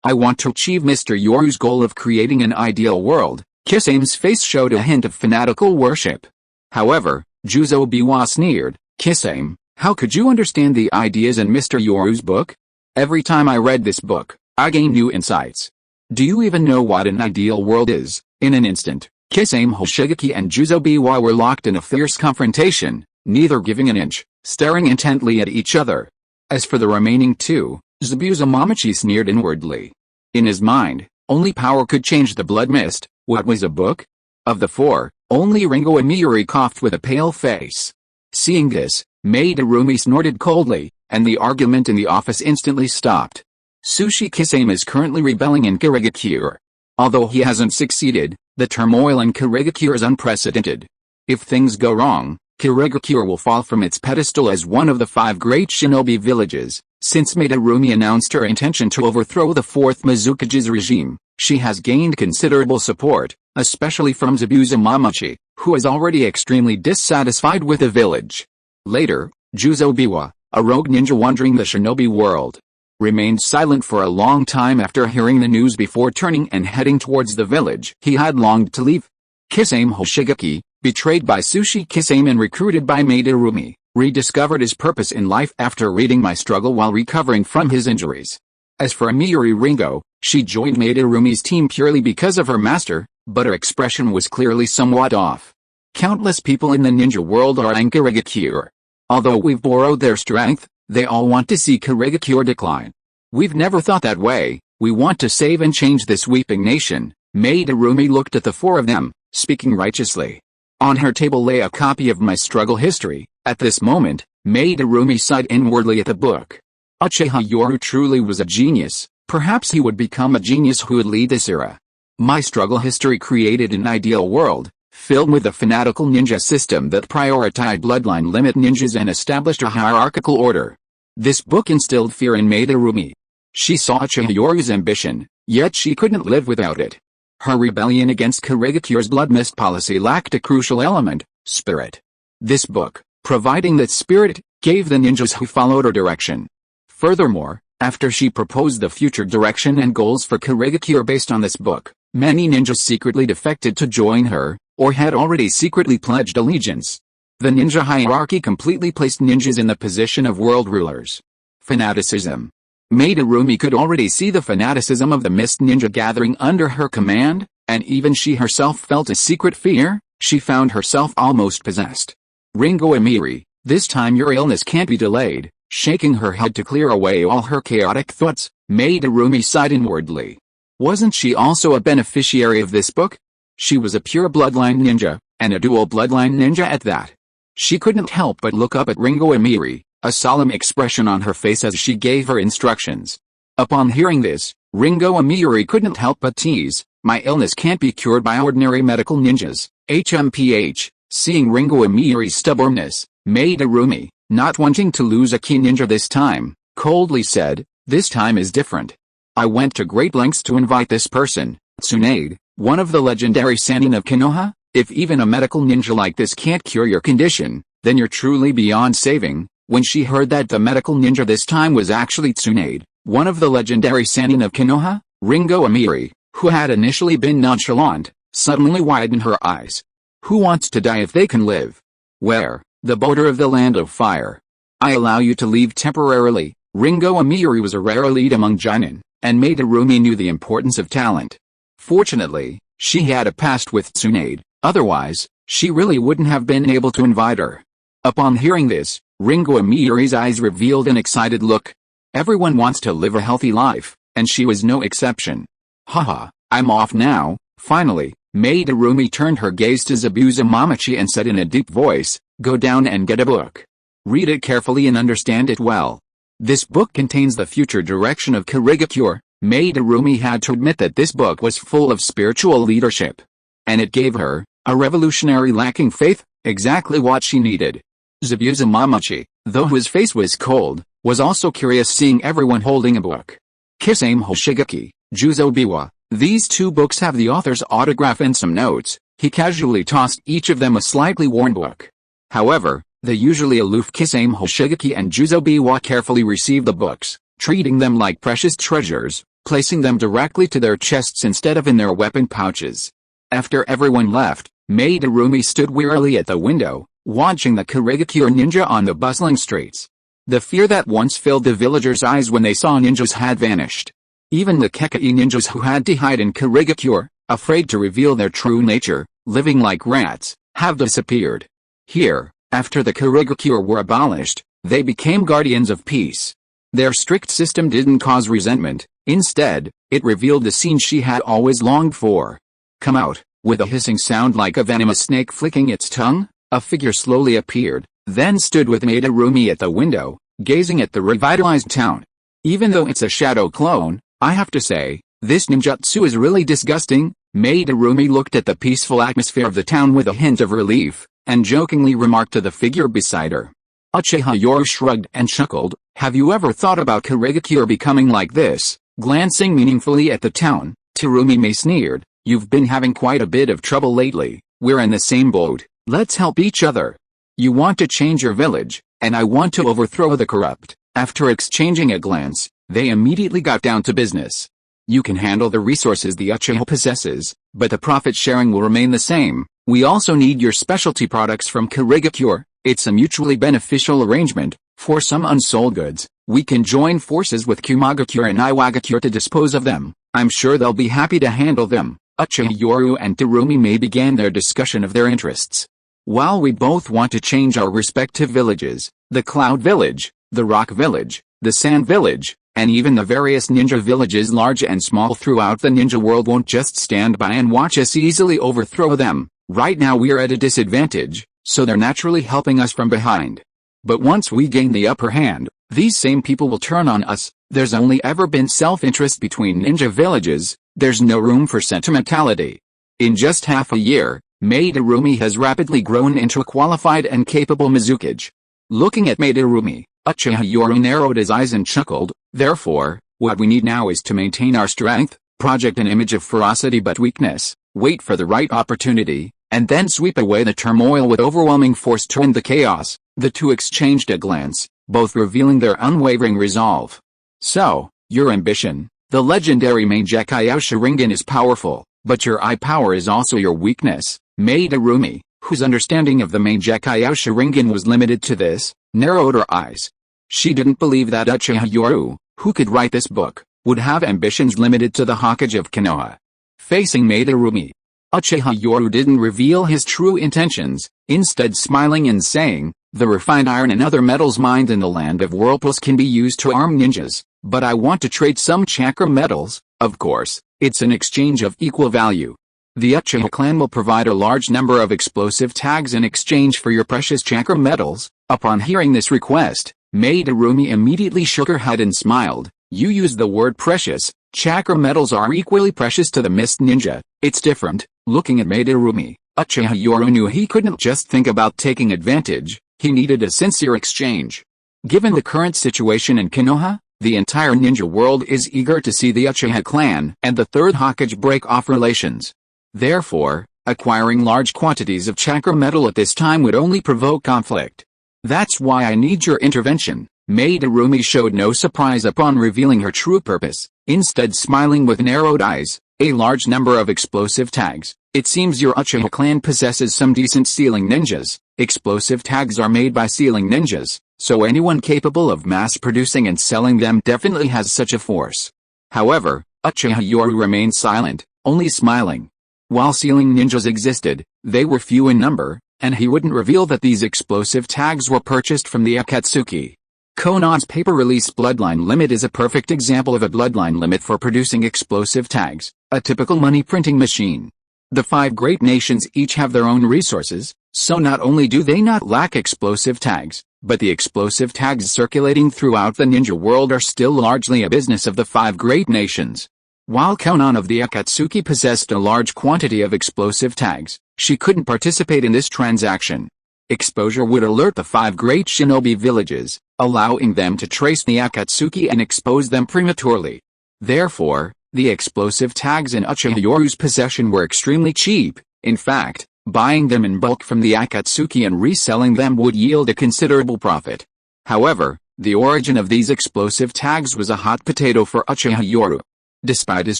I want to achieve Mr. Yoru's goal of creating an ideal world. Kisame's face showed a hint of fanatical worship. However, Juzo Biwa sneered. "Kisame, how could you understand the ideas in Mr. Yoru's book? Every time I read this book, I gain new insights. Do you even know what an ideal world is?" In an instant, Kisame Hoshigaki and Juzo Biwa were locked in a fierce confrontation, neither giving an inch, staring intently at each other. As for the remaining 2, Zabuza Mamachi sneered inwardly. In his mind, only power could change the blood mist. What was a book? Of the 4, only Ringo Amiri coughed with a pale face. Seeing this, Maid Arumi snorted coldly, and the argument in the office instantly stopped. Sushi Kisame is currently rebelling in Kirigakure. Although he hasn't succeeded, the turmoil in Kirigakure is unprecedented. If things go wrong, Kirigakure will fall from its pedestal as one of the 5 great shinobi villages. Since Maid Arumi announced her intention to overthrow the 4th Mizukage's regime, she has gained considerable support, especially from Zabuza Mamachi, who is already extremely dissatisfied with the village. Later, Juzo Biwa, a rogue ninja wandering the shinobi world, remained silent for a long time after hearing the news before turning and heading towards the village he had longed to leave. Kisame Hoshigaki, betrayed by Sushi Kisame and recruited by Maid Arumi, rediscovered his purpose in life after reading my struggle while recovering from his injuries. As for Amiri Ringo, she joined Maid Arumi's team purely because of her master, but her expression was clearly somewhat off. Countless people in the ninja world are in Kirigakure. Although we've borrowed their strength, they all want to see Kirigakure decline. We've never thought that way. We want to save and change this weeping nation. Maid Arumi looked at the 4 of them, speaking righteously. On her table lay a copy of my struggle history. At this moment, Maid Arumi sighed inwardly at the book. Uchiha Yoru truly was a genius. Perhaps he would become a genius who would lead this era. My struggle history created an ideal world, filled with a fanatical ninja system that prioritized bloodline limit ninjas and established a hierarchical order. This book instilled fear in Maid Arumi. She saw Uchiha Yoru's ambition, yet she couldn't live without it. Her rebellion against Kirigakure's blood mist policy lacked a crucial element, spirit. This book, providing that spirit, gave the ninjas who followed her direction. Furthermore, after she proposed the future direction and goals for Kirigakure based on this book, many ninjas secretly defected to join her, or had already secretly pledged allegiance. The ninja hierarchy completely placed ninjas in the position of world rulers. Fanaticism. Maid Arumi could already see the fanaticism of the mist ninja gathering under her command, and even she herself felt a secret fear. She found herself almost possessed. Ringo Amiri, this time your illness can't be delayed. Shaking her head to clear away all her chaotic thoughts, Maid Arumi sighed inwardly. Wasn't she also a beneficiary of this book? She was a pure bloodline ninja, and a dual bloodline ninja at that. She couldn't help but look up at Ringo Amiri, a solemn expression on her face as she gave her instructions. Upon hearing this, Ringo Amiri couldn't help but tease, "My illness can't be cured by ordinary medical ninjas, HMPH." Seeing Ringo Amiri's stubbornness, Maid Arumi, not wanting to lose a key ninja this time, coldly said, "This time is different. I went to great lengths to invite this person, Tsunade, one of the legendary Sannin of Konoha. If even a medical ninja like this can't cure your condition, then you're truly beyond saving." When she heard that the medical ninja this time was actually Tsunade, one of the legendary Sannin of Konoha, Ringo Amiri, who had initially been nonchalant, suddenly widened her eyes. Who wants to die if they can live? Where? The border of the Land of Fire. I allow you to leave temporarily. Ringo Amiri was a rare elite among Jonin, and Maid Arumi knew the importance of talent. Fortunately, she had a past with Tsunade, otherwise, she really wouldn't have been able to invite her. Upon hearing this, Ringo Amiri's eyes revealed an excited look. Everyone wants to live a healthy life, and she was no exception. Haha, I'm off now. Finally, Maid Arumi turned her gaze to Zabuza Mamachi and said in a deep voice, "Go down and get a book. Read it carefully and understand it well. This book contains the future direction of Kirigakure." Maid Arumi had to admit that this book was full of spiritual leadership. And it gave her, a revolutionary lacking faith, exactly what she needed. Zabuza Mamachi, though his face was cold, was also curious seeing everyone holding a book. Kisame Hoshigaki, Juzo Biwa. These two books have the author's autograph and some notes. He casually tossed each of them a slightly worn book. However, the usually aloof Kisame Hoshigaki and Juzo Biwa carefully received the books, treating them like precious treasures, placing them directly to their chests instead of in their weapon pouches. After everyone left, Maid Arumi stood wearily at the window, watching the Kirigakure ninja on the bustling streets. The fear that once filled the villagers' eyes when they saw ninjas had vanished. Even the Kekai ninjas who had to hide in Kirigakure, afraid to reveal their true nature, living like rats, have disappeared. Here, after the Kirigakure were abolished, they became guardians of peace. Their strict system didn't cause resentment, instead, it revealed the scene she had always longed for. "Come out," with a hissing sound like a venomous snake flicking its tongue, a figure slowly appeared, then stood with Maid Arumi at the window, gazing at the revitalized town. Even though it's a shadow clone, I have to say, this ninjutsu is really disgusting. Maid Arumi looked at the peaceful atmosphere of the town with a hint of relief, and jokingly remarked to the figure beside her. Uchiha Yoru shrugged and chuckled. "Have you ever thought about Kirigakure becoming like this?" Glancing meaningfully at the town, Terumi sneered. "You've been having quite a bit of trouble lately. We're in the same boat. Let's help each other. You want to change your village, and I want to overthrow the corrupt." After exchanging a glance, they immediately got down to business. "You can handle the resources the Uchiha possesses, but the profit sharing will remain the same. We also need your specialty products from Kirigakure. It's a mutually beneficial arrangement. For some unsold goods, we can join forces with Kumagakure and Iwagakure to dispose of them. I'm sure they'll be happy to handle them." Uchiha Yoru and Terumi began their discussion of their interests. "While we both want to change our respective villages, the Cloud Village, the Rock Village, the Sand Village, and even the various ninja villages large and small throughout the ninja world won't just stand by and watch us easily overthrow them. Right now we're at a disadvantage, so they're naturally helping us from behind. But once we gain the upper hand, these same people will turn on us. There's only ever been self-interest between ninja villages. There's no room for sentimentality." In just half a year, Maid Arumi has rapidly grown into a qualified and capable Mizukage. Looking at Maid Arumi, Uchiha Yoru narrowed his eyes and chuckled. "Therefore, what we need now is to maintain our strength, project an image of ferocity but weakness, wait for the right opportunity, and then sweep away the turmoil with overwhelming force to end the chaos." The two exchanged a glance, both revealing their unwavering resolve. "So, your ambition, the legendary Meijekei Sharingan is powerful, but your eye power is also your weakness." Maid Arumi, whose understanding of the Meijekei Sharingan was limited to this, narrowed her eyes. She didn't believe that Uchiha Yoru, who could write this book, would have ambitions limited to the Hokage of Konoha. Facing Maid Arumi, Uchiha Yoru didn't reveal his true intentions, instead smiling and saying, "The refined iron and other metals mined in the land of whirlpools can be used to arm ninjas, but I want to trade some chakra metals. Of course, it's an exchange of equal value. The Uchiha clan will provide a large number of explosive tags in exchange for your precious chakra metals." Upon hearing this request, Maid Arumi immediately shook her head and smiled. "You used the word precious. Chakra metals are equally precious to the Mist Ninja. It's different." Looking at Maid Arumi, Uchiha Yoru knew he couldn't just think about taking advantage. He needed a sincere exchange. Given the current situation in Konoha, the entire ninja world is eager to see the Uchiha clan and the Third Hokage break off relations. Therefore, acquiring large quantities of chakra metal at this time would only provoke conflict. "That's why I need your intervention." Maid Arumi showed no surprise upon revealing her true purpose, instead smiling with narrowed eyes. "A large number of explosive tags. It seems your Uchiha clan possesses some decent sealing ninjas. Explosive tags are made by sealing ninjas, so anyone capable of mass-producing and selling them definitely has such a force." However, Uchiha Yoru remained silent, only smiling. While sealing ninjas existed, they were few in number, and he wouldn't reveal that these explosive tags were purchased from the Akatsuki. Konoha's paper-release bloodline limit is a perfect example of a bloodline limit for producing explosive tags, a typical money-printing machine. The 5 great nations each have their own resources, so not only do they not lack explosive tags, but the explosive tags circulating throughout the ninja world are still largely a business of the 5 great nations. While Konoha of the Akatsuki possessed a large quantity of explosive tags, she couldn't participate in this transaction. Exposure would alert the 5 great shinobi villages, allowing them to trace the Akatsuki and expose them prematurely. Therefore, the explosive tags in Uchiha Yoru's possession were extremely cheap. In fact, buying them in bulk from the Akatsuki and reselling them would yield a considerable profit. However, the origin of these explosive tags was a hot potato for Uchiha Yoru. Despite his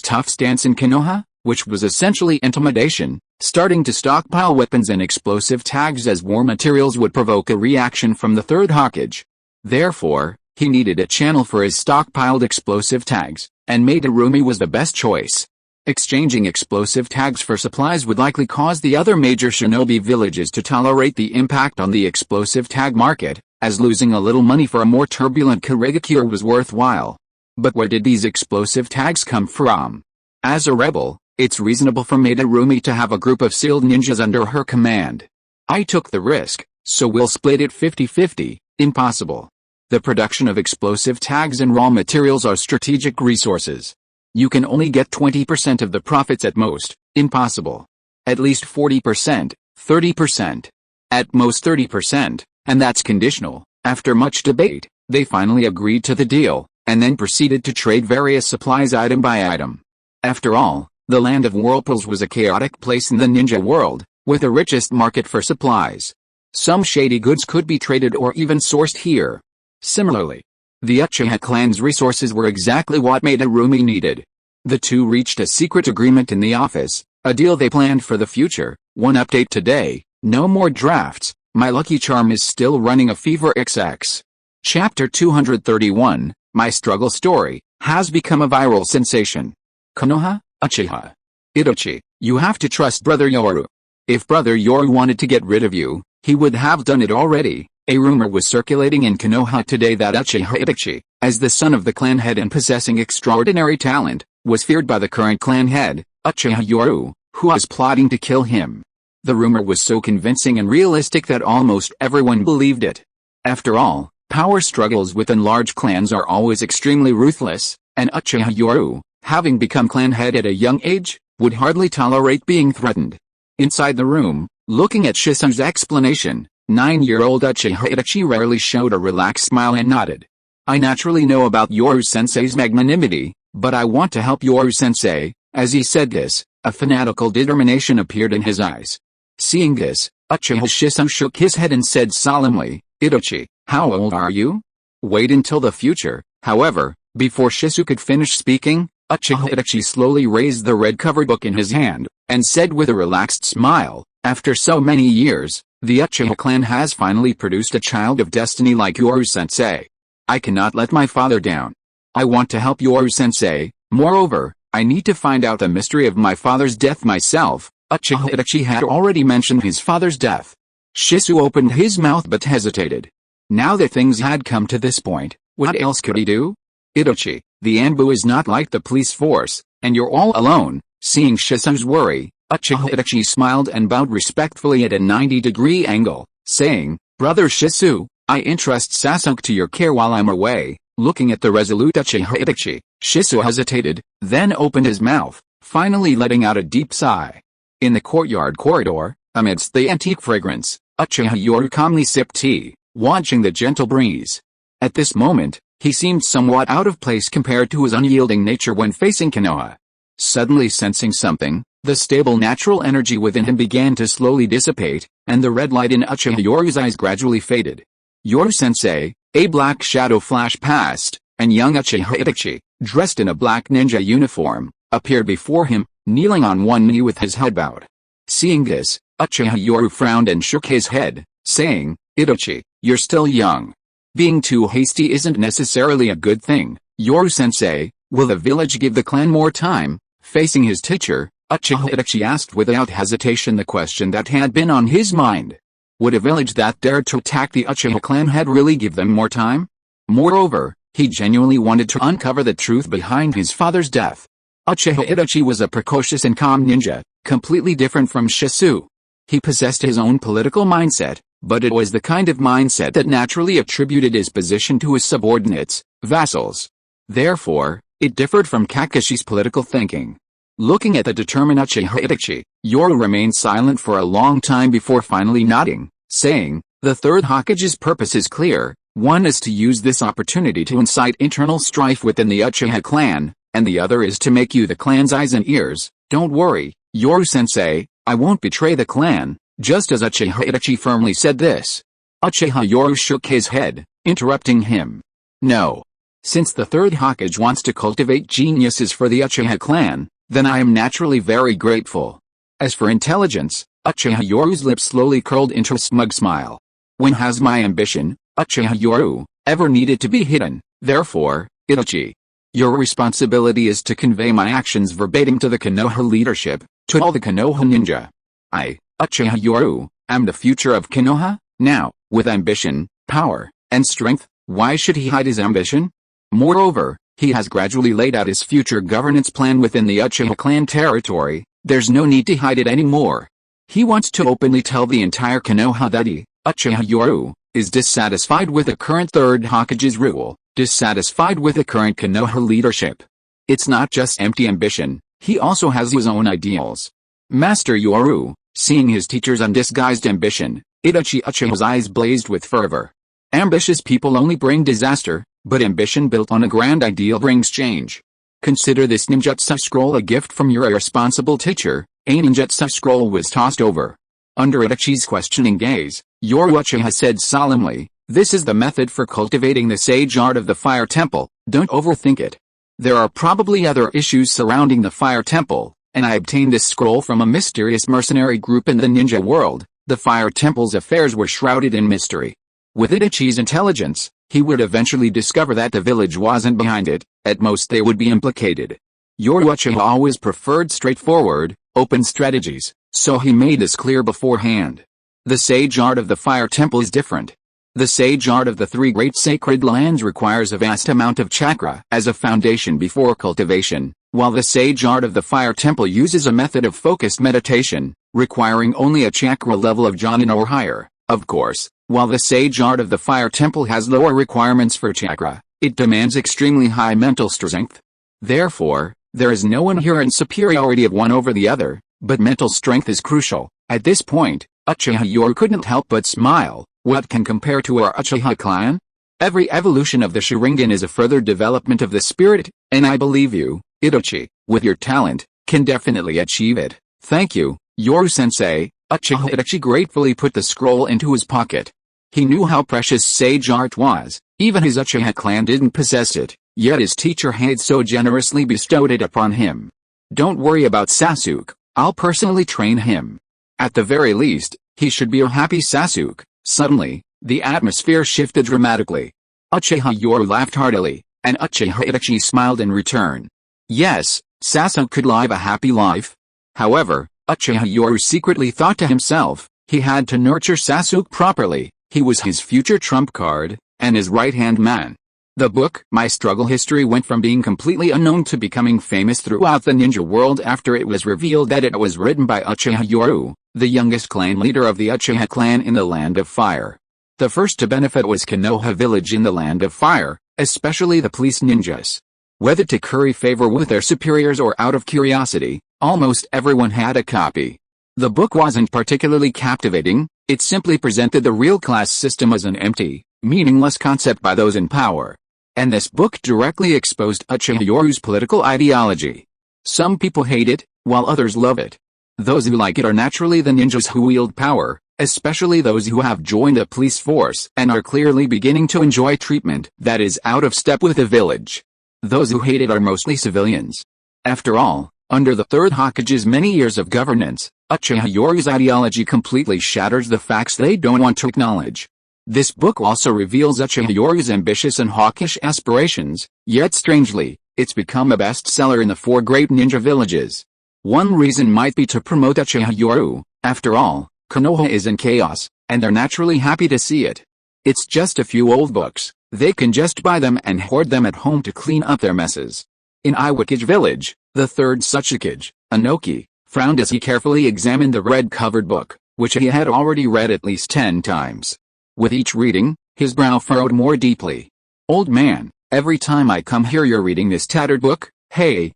tough stance in Konoha, which was essentially intimidation, starting to stockpile weapons and explosive tags as war materials would provoke a reaction from the Third Hokage. Therefore, he needed a channel for his stockpiled explosive tags, and Madarumi was the best choice. Exchanging explosive tags for supplies would likely cause the other major shinobi villages to tolerate the impact on the explosive tag market, as losing a little money for a more turbulent Kurigakure was worthwhile. But where did these explosive tags come from? As a rebel, it's reasonable for Madarumi to have a group of sealed ninjas under her command. I took the risk, so we'll split it 50-50, impossible. The production of explosive tags and raw materials are strategic resources. You can only get 20% of the profits at most, impossible. At least 40%, 30%. At most 30%, and that's conditional. After much debate, they finally agreed to the deal, and then proceeded to trade various supplies item by item. After all, the land of whirlpools was a chaotic place in the ninja world, with the richest market for supplies. Some shady goods could be traded or even sourced here. Similarly, the Uchiha clan's resources were exactly what Madarumi needed. The two reached a secret agreement in the office, a deal they planned for the future. One update today: no more drafts, my lucky charm is still running a fever XX. Chapter 231, My Struggle Story, has become a viral sensation. Konoha, Uchiha. Itachi, you have to trust Brother Yoru. If Brother Yoru wanted to get rid of you, he would have done it already. A rumor was circulating in Konoha today that Uchiha Itachi, as the son of the clan head and possessing extraordinary talent, was feared by the current clan head, Uchiha Yoru, who was plotting to kill him. The rumor was so convincing and realistic that almost everyone believed it. After all, power struggles within large clans are always extremely ruthless, and Uchiha Yoru, having become clan head at a young age, would hardly tolerate being threatened. Inside the room, looking at Shisui's explanation, 9-year-old Uchiha Itachi rarely showed a relaxed smile and nodded. I naturally know about Yoru-sensei's magnanimity, but I want to help Yoru-sensei. As he said this, a fanatical determination appeared in his eyes. Seeing this, Uchiha Shisui shook his head and said solemnly, Itachi, how old are you? Wait until the future. However, before Shisui could finish speaking, Uchiha Itachi slowly raised the red cover book in his hand, and said with a relaxed smile, after so many years, the Uchiha clan has finally produced a child of destiny like Yoru-sensei. I cannot let my father down. I want to help Yoru-sensei. Moreover, I need to find out the mystery of my father's death myself. Uchiha Itachi had already mentioned his father's death. Shisui opened his mouth but hesitated. Now that things had come to this point, what else could he do? Itachi, the Anbu is not like the police force, and you're all alone. Seeing Shisui's worry, Uchiha Itachi smiled and bowed respectfully at a 90-degree angle, saying, Brother Shisui, I entrust Sasuke to your care while I'm away. Looking at the resolute Uchiha Itachi, Shisui hesitated, then opened his mouth, finally letting out a deep sigh. In the courtyard corridor, amidst the antique fragrance, Uchiha Yoru calmly sipped tea, watching the gentle breeze. At this moment, he seemed somewhat out of place compared to his unyielding nature when facing Konoha. Suddenly sensing something, the stable natural energy within him began to slowly dissipate, and the red light in Uchiha Yoru's eyes gradually faded. Yoru-sensei, a black shadow flashed past, and young Uchiha Itachi, dressed in a black ninja uniform, appeared before him, kneeling on one knee with his head bowed. Seeing this, Uchiha Yoru frowned and shook his head, saying, Itachi, you're still young. Being too hasty isn't necessarily a good thing. Yoru-sensei, will the village give the clan more time? Facing his teacher, Uchiha Itachi asked without hesitation the question that had been on his mind. Would a village that dared to attack the Uchiha clan head really give them more time? Moreover, he genuinely wanted to uncover the truth behind his father's death. Uchiha Itachi was a precocious and calm ninja, completely different from Shisui. He possessed his own political mindset, but it was the kind of mindset that naturally attributed his position to his subordinates, vassals. Therefore, it differed from Kakashi's political thinking. Looking at the determined Uchiha Itachi, Yoru remained silent for a long time before finally nodding, saying, "The Third Hokage's purpose is clear. One is to use this opportunity to incite internal strife within the Uchiha clan, and the other is to make you the clan's eyes and ears. Don't worry, Yoru-sensei, I won't betray the clan." Just as Uchiha Itachi firmly said this, Uchiha Yoru shook his head, interrupting him. "No. Since the Third Hokage wants to cultivate geniuses for the Uchiha clan, then I am naturally very grateful." As for intelligence, Uchiha Yoru's lips slowly curled into a smug smile. "When has my ambition, Uchiha Yoru, ever needed to be hidden? Therefore, Itachi, your responsibility is to convey my actions verbatim to the Konoha leadership, to all the Konoha ninja. I, Uchiha Yoru, am the future of Konoha. Now, with ambition, power, and strength, why should he hide his ambition? Moreover, he has gradually laid out his future governance plan within the Uchiha clan territory. There's no need to hide it anymore. He wants to openly tell the entire Konoha that he, Uchiha Yoru, is dissatisfied with the current Third Hokage's rule, dissatisfied with the current Konoha leadership. It's not just empty ambition, he also has his own ideals." Master Yoru, seeing his teacher's undisguised ambition, Uchiha's eyes blazed with fervor. Ambitious people only bring disaster, but ambition built on a grand ideal brings change. Consider this ninjutsu scroll a gift from your irresponsible teacher. A ninjutsu scroll was tossed over. Under Itachi's questioning gaze, Yoru Uchiha said solemnly, "This is the method for cultivating the sage art of the Fire Temple. Don't overthink it. There are probably other issues surrounding the Fire Temple, and I obtained this scroll from a mysterious mercenary group in the ninja world. The Fire Temple's affairs were shrouded in mystery. With Itachi's intelligence, he would eventually discover that the village wasn't behind it. At most they would be implicated." Yoru Uchiha always preferred straightforward, open strategies, so he made this clear beforehand. The sage art of the Fire Temple is different. The sage art of the three great sacred lands requires a vast amount of chakra as a foundation before cultivation, while the sage art of the Fire Temple uses a method of focused meditation, requiring only a chakra level of jhana or higher. Of course, while the sage art of the Fire Temple has lower requirements for chakra, it demands extremely high mental strength. Therefore, there is no inherent superiority of one over the other, but mental strength is crucial. At this point, Uchiha Yoru couldn't help but smile. What can compare to our Uchiha clan? Every evolution of the Sharingan is a further development of the spirit, and I believe you, Itachi, with your talent, can definitely achieve it. Thank you, Yoru-sensei. Uchiha Itachi gratefully put the scroll into his pocket. He knew how precious sage art was. Even his Uchiha clan didn't possess it, yet his teacher had so generously bestowed it upon him. Don't worry about Sasuke, I'll personally train him. At the very least, he should be a happy Sasuke. Suddenly, the atmosphere shifted dramatically. Uchiha Yoru laughed heartily, and Uchiha Itachi smiled in return. Yes, Sasuke could live a happy life. However, Uchiha Yoru secretly thought to himself, he had to nurture Sasuke properly. He was his future trump card, and his right-hand man. The book, My Struggle History, went from being completely unknown to becoming famous throughout the ninja world after it was revealed that it was written by Uchiha Yoru, the youngest clan leader of the Uchiha clan in the Land of Fire. The first to benefit was Konoha village in the Land of Fire, especially the police ninjas. Whether to curry favor with their superiors or out of curiosity, almost everyone had a copy. The book wasn't particularly captivating, it simply presented the real class system as an empty, meaningless concept by those in power. And this book directly exposed Uchiha Yoru's political ideology. Some people hate it, while others love it. Those who like it are naturally the ninjas who wield power, especially those who have joined a police force and are clearly beginning to enjoy treatment that is out of step with the village. Those who hate it are mostly civilians. After all, under the Third Hokage's many years of governance, Uchiha Yoru's ideology completely shatters the facts they don't want to acknowledge. This book also reveals Uchiha Yoru's ambitious and hawkish aspirations, yet strangely, it's become a bestseller in the 4 great ninja villages. One reason might be to promote Uchiha Yoru. After all, Konoha is in chaos, and they're naturally happy to see it. It's just a few old books, They can just buy them and hoard them at home to clean up their messes. In Iwakage village, the third Hokage, Inoki, frowned as he carefully examined the red-covered book, which he had already read at least 10 times. With each reading, his brow furrowed more deeply. "Old man, every time I come here you're reading this tattered book? Hey."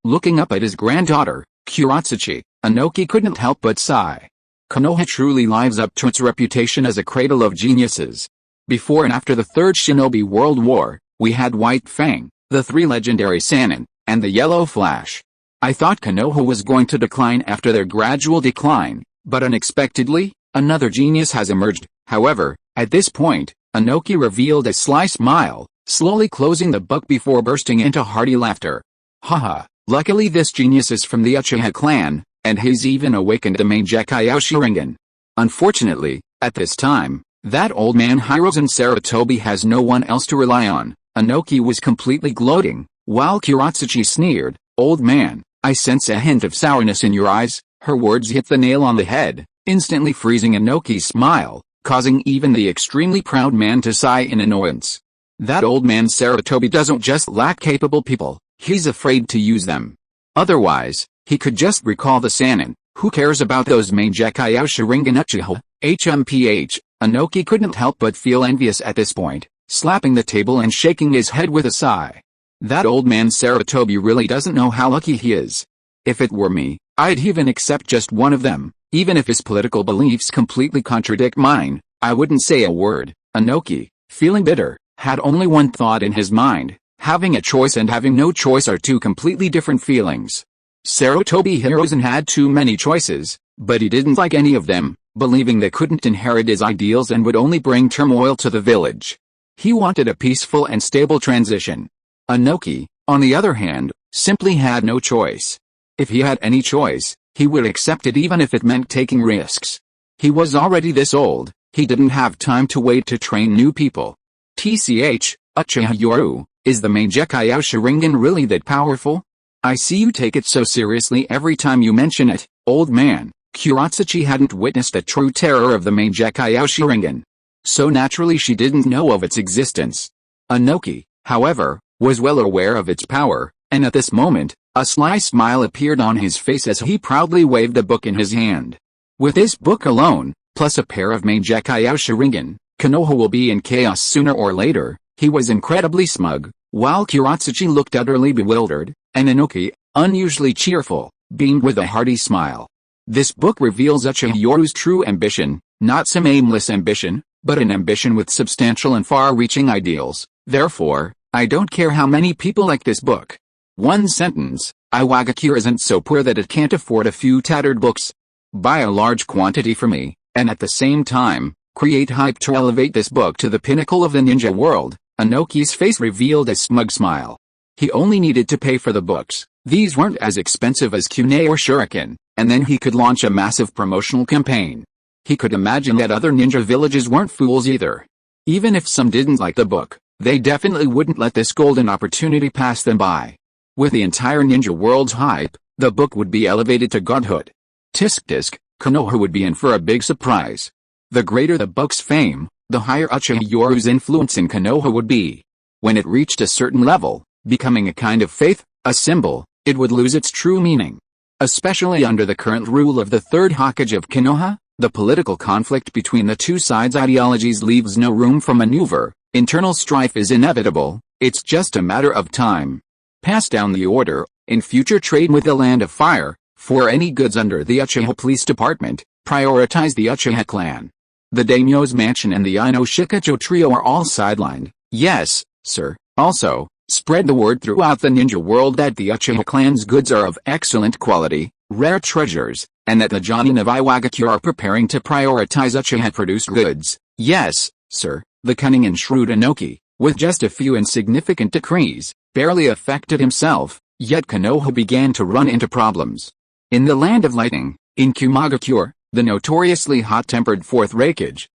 Looking up at his granddaughter, Kuratsuchi, Inoki couldn't help but sigh. Konoha truly lives up to its reputation as a cradle of geniuses. Before and after the Third Shinobi World War, we had White Fang, the 3 legendary Sannin, and the Yellow Flash. I thought Konoha was going to decline after their gradual decline, but unexpectedly, another genius has emerged. However, at this point, Inoki revealed a sly smile, slowly closing the book before bursting into hearty laughter. Haha, luckily this genius is from the Uchiha clan, and he's even awakened the main decay Sharingan. Unfortunately, at this time, that old man Hirozen Sarutobi has no one else to rely on. Inoki was completely gloating, while Kuratsuchi sneered, "Old man, I sense a hint of sourness in your eyes." Her words hit the nail on the head, instantly freezing Inoki's smile, causing even the extremely proud man to sigh in annoyance. That old man Sarutobi doesn't just lack capable people, he's afraid to use them. Otherwise, he could just recall the Sannin. Who cares about those main decay Sharingan Uchiha? HMPH, Inoki couldn't help but feel envious at this point, slapping the table and shaking his head with a sigh. That old man Sarutobi really doesn't know how lucky he is. If it were me, I'd even accept just one of them, even if his political beliefs completely contradict mine. I wouldn't say a word. Inoki, feeling bitter, had only one thought in his mind: having a choice and having no choice are two completely different feelings. Sarutobi Hirozen had too many choices, but he didn't like any of them, believing they couldn't inherit his ideals and would only bring turmoil to the village. He wanted a peaceful and stable transition. Inoki, on the other hand, simply had no choice. If he had any choice, he would accept it even if it meant taking risks. He was already this old, he didn't have time to wait to train new people. TCH, Uchiha Yoru, is the main decay Sharingan really that powerful? I see you take it so seriously every time you mention it, old man. Kuratsuchi hadn't witnessed the true terror of the main decay Sharingan, so naturally she didn't know of its existence. Inoki, however, was well aware of its power, and at this moment, a sly smile appeared on his face as he proudly waved the book in his hand. With this book alone, plus a pair of main decay Sharingan, Konoha will be in chaos sooner or later. He was incredibly smug, while Kuratsuchi looked utterly bewildered, and Inoki, unusually cheerful, beamed with a hearty smile. This book reveals Uchiha Yoru's true ambition, not some aimless ambition, but an ambition with substantial and far-reaching ideals. Therefore, I don't care how many people like this book. One sentence: Iwagakure isn't so poor that it can't afford a few tattered books. Buy a large quantity for me, and at the same time, create hype to elevate this book to the pinnacle of the ninja world. Inoki's face revealed a smug smile. He only needed to pay for the books. These weren't as expensive as Kunai or Shuriken, and then he could launch a massive promotional campaign. He could imagine that other ninja villages weren't fools either. Even if some didn't like the book, they definitely wouldn't let this golden opportunity pass them by. With the entire ninja world's hype, the book would be elevated to godhood. Tisk, Konoha would be in for a big surprise. The greater the book's fame, the higher Uchiha Yoru's influence in Konoha would be. When it reached a certain level, becoming a kind of faith, a symbol, it would lose its true meaning. Especially under the current rule of the Third Hokage of Konoha, the political conflict between the two sides' ideologies leaves no room for maneuver. Internal strife is inevitable, it's just a matter of time. Pass down the order: in future trade with the Land of Fire, for any goods under the Uchiha Police Department, prioritize the Uchiha clan. The daimyo's mansion and the Ino Shikacho trio are all sidelined. Yes, sir. Also, spread the word throughout the ninja world that the Uchiha clan's goods are of excellent quality, rare treasures, and that the Jonin of Iwagakure are preparing to prioritize Uchiha-produced goods. Yes, sir. The cunning and shrewd Inoki, with just a few insignificant decrees, barely affected himself, yet Konoha began to run into problems. In the Land of Lightning, in Kumagakure, the notoriously hot-tempered Fourth Hokage,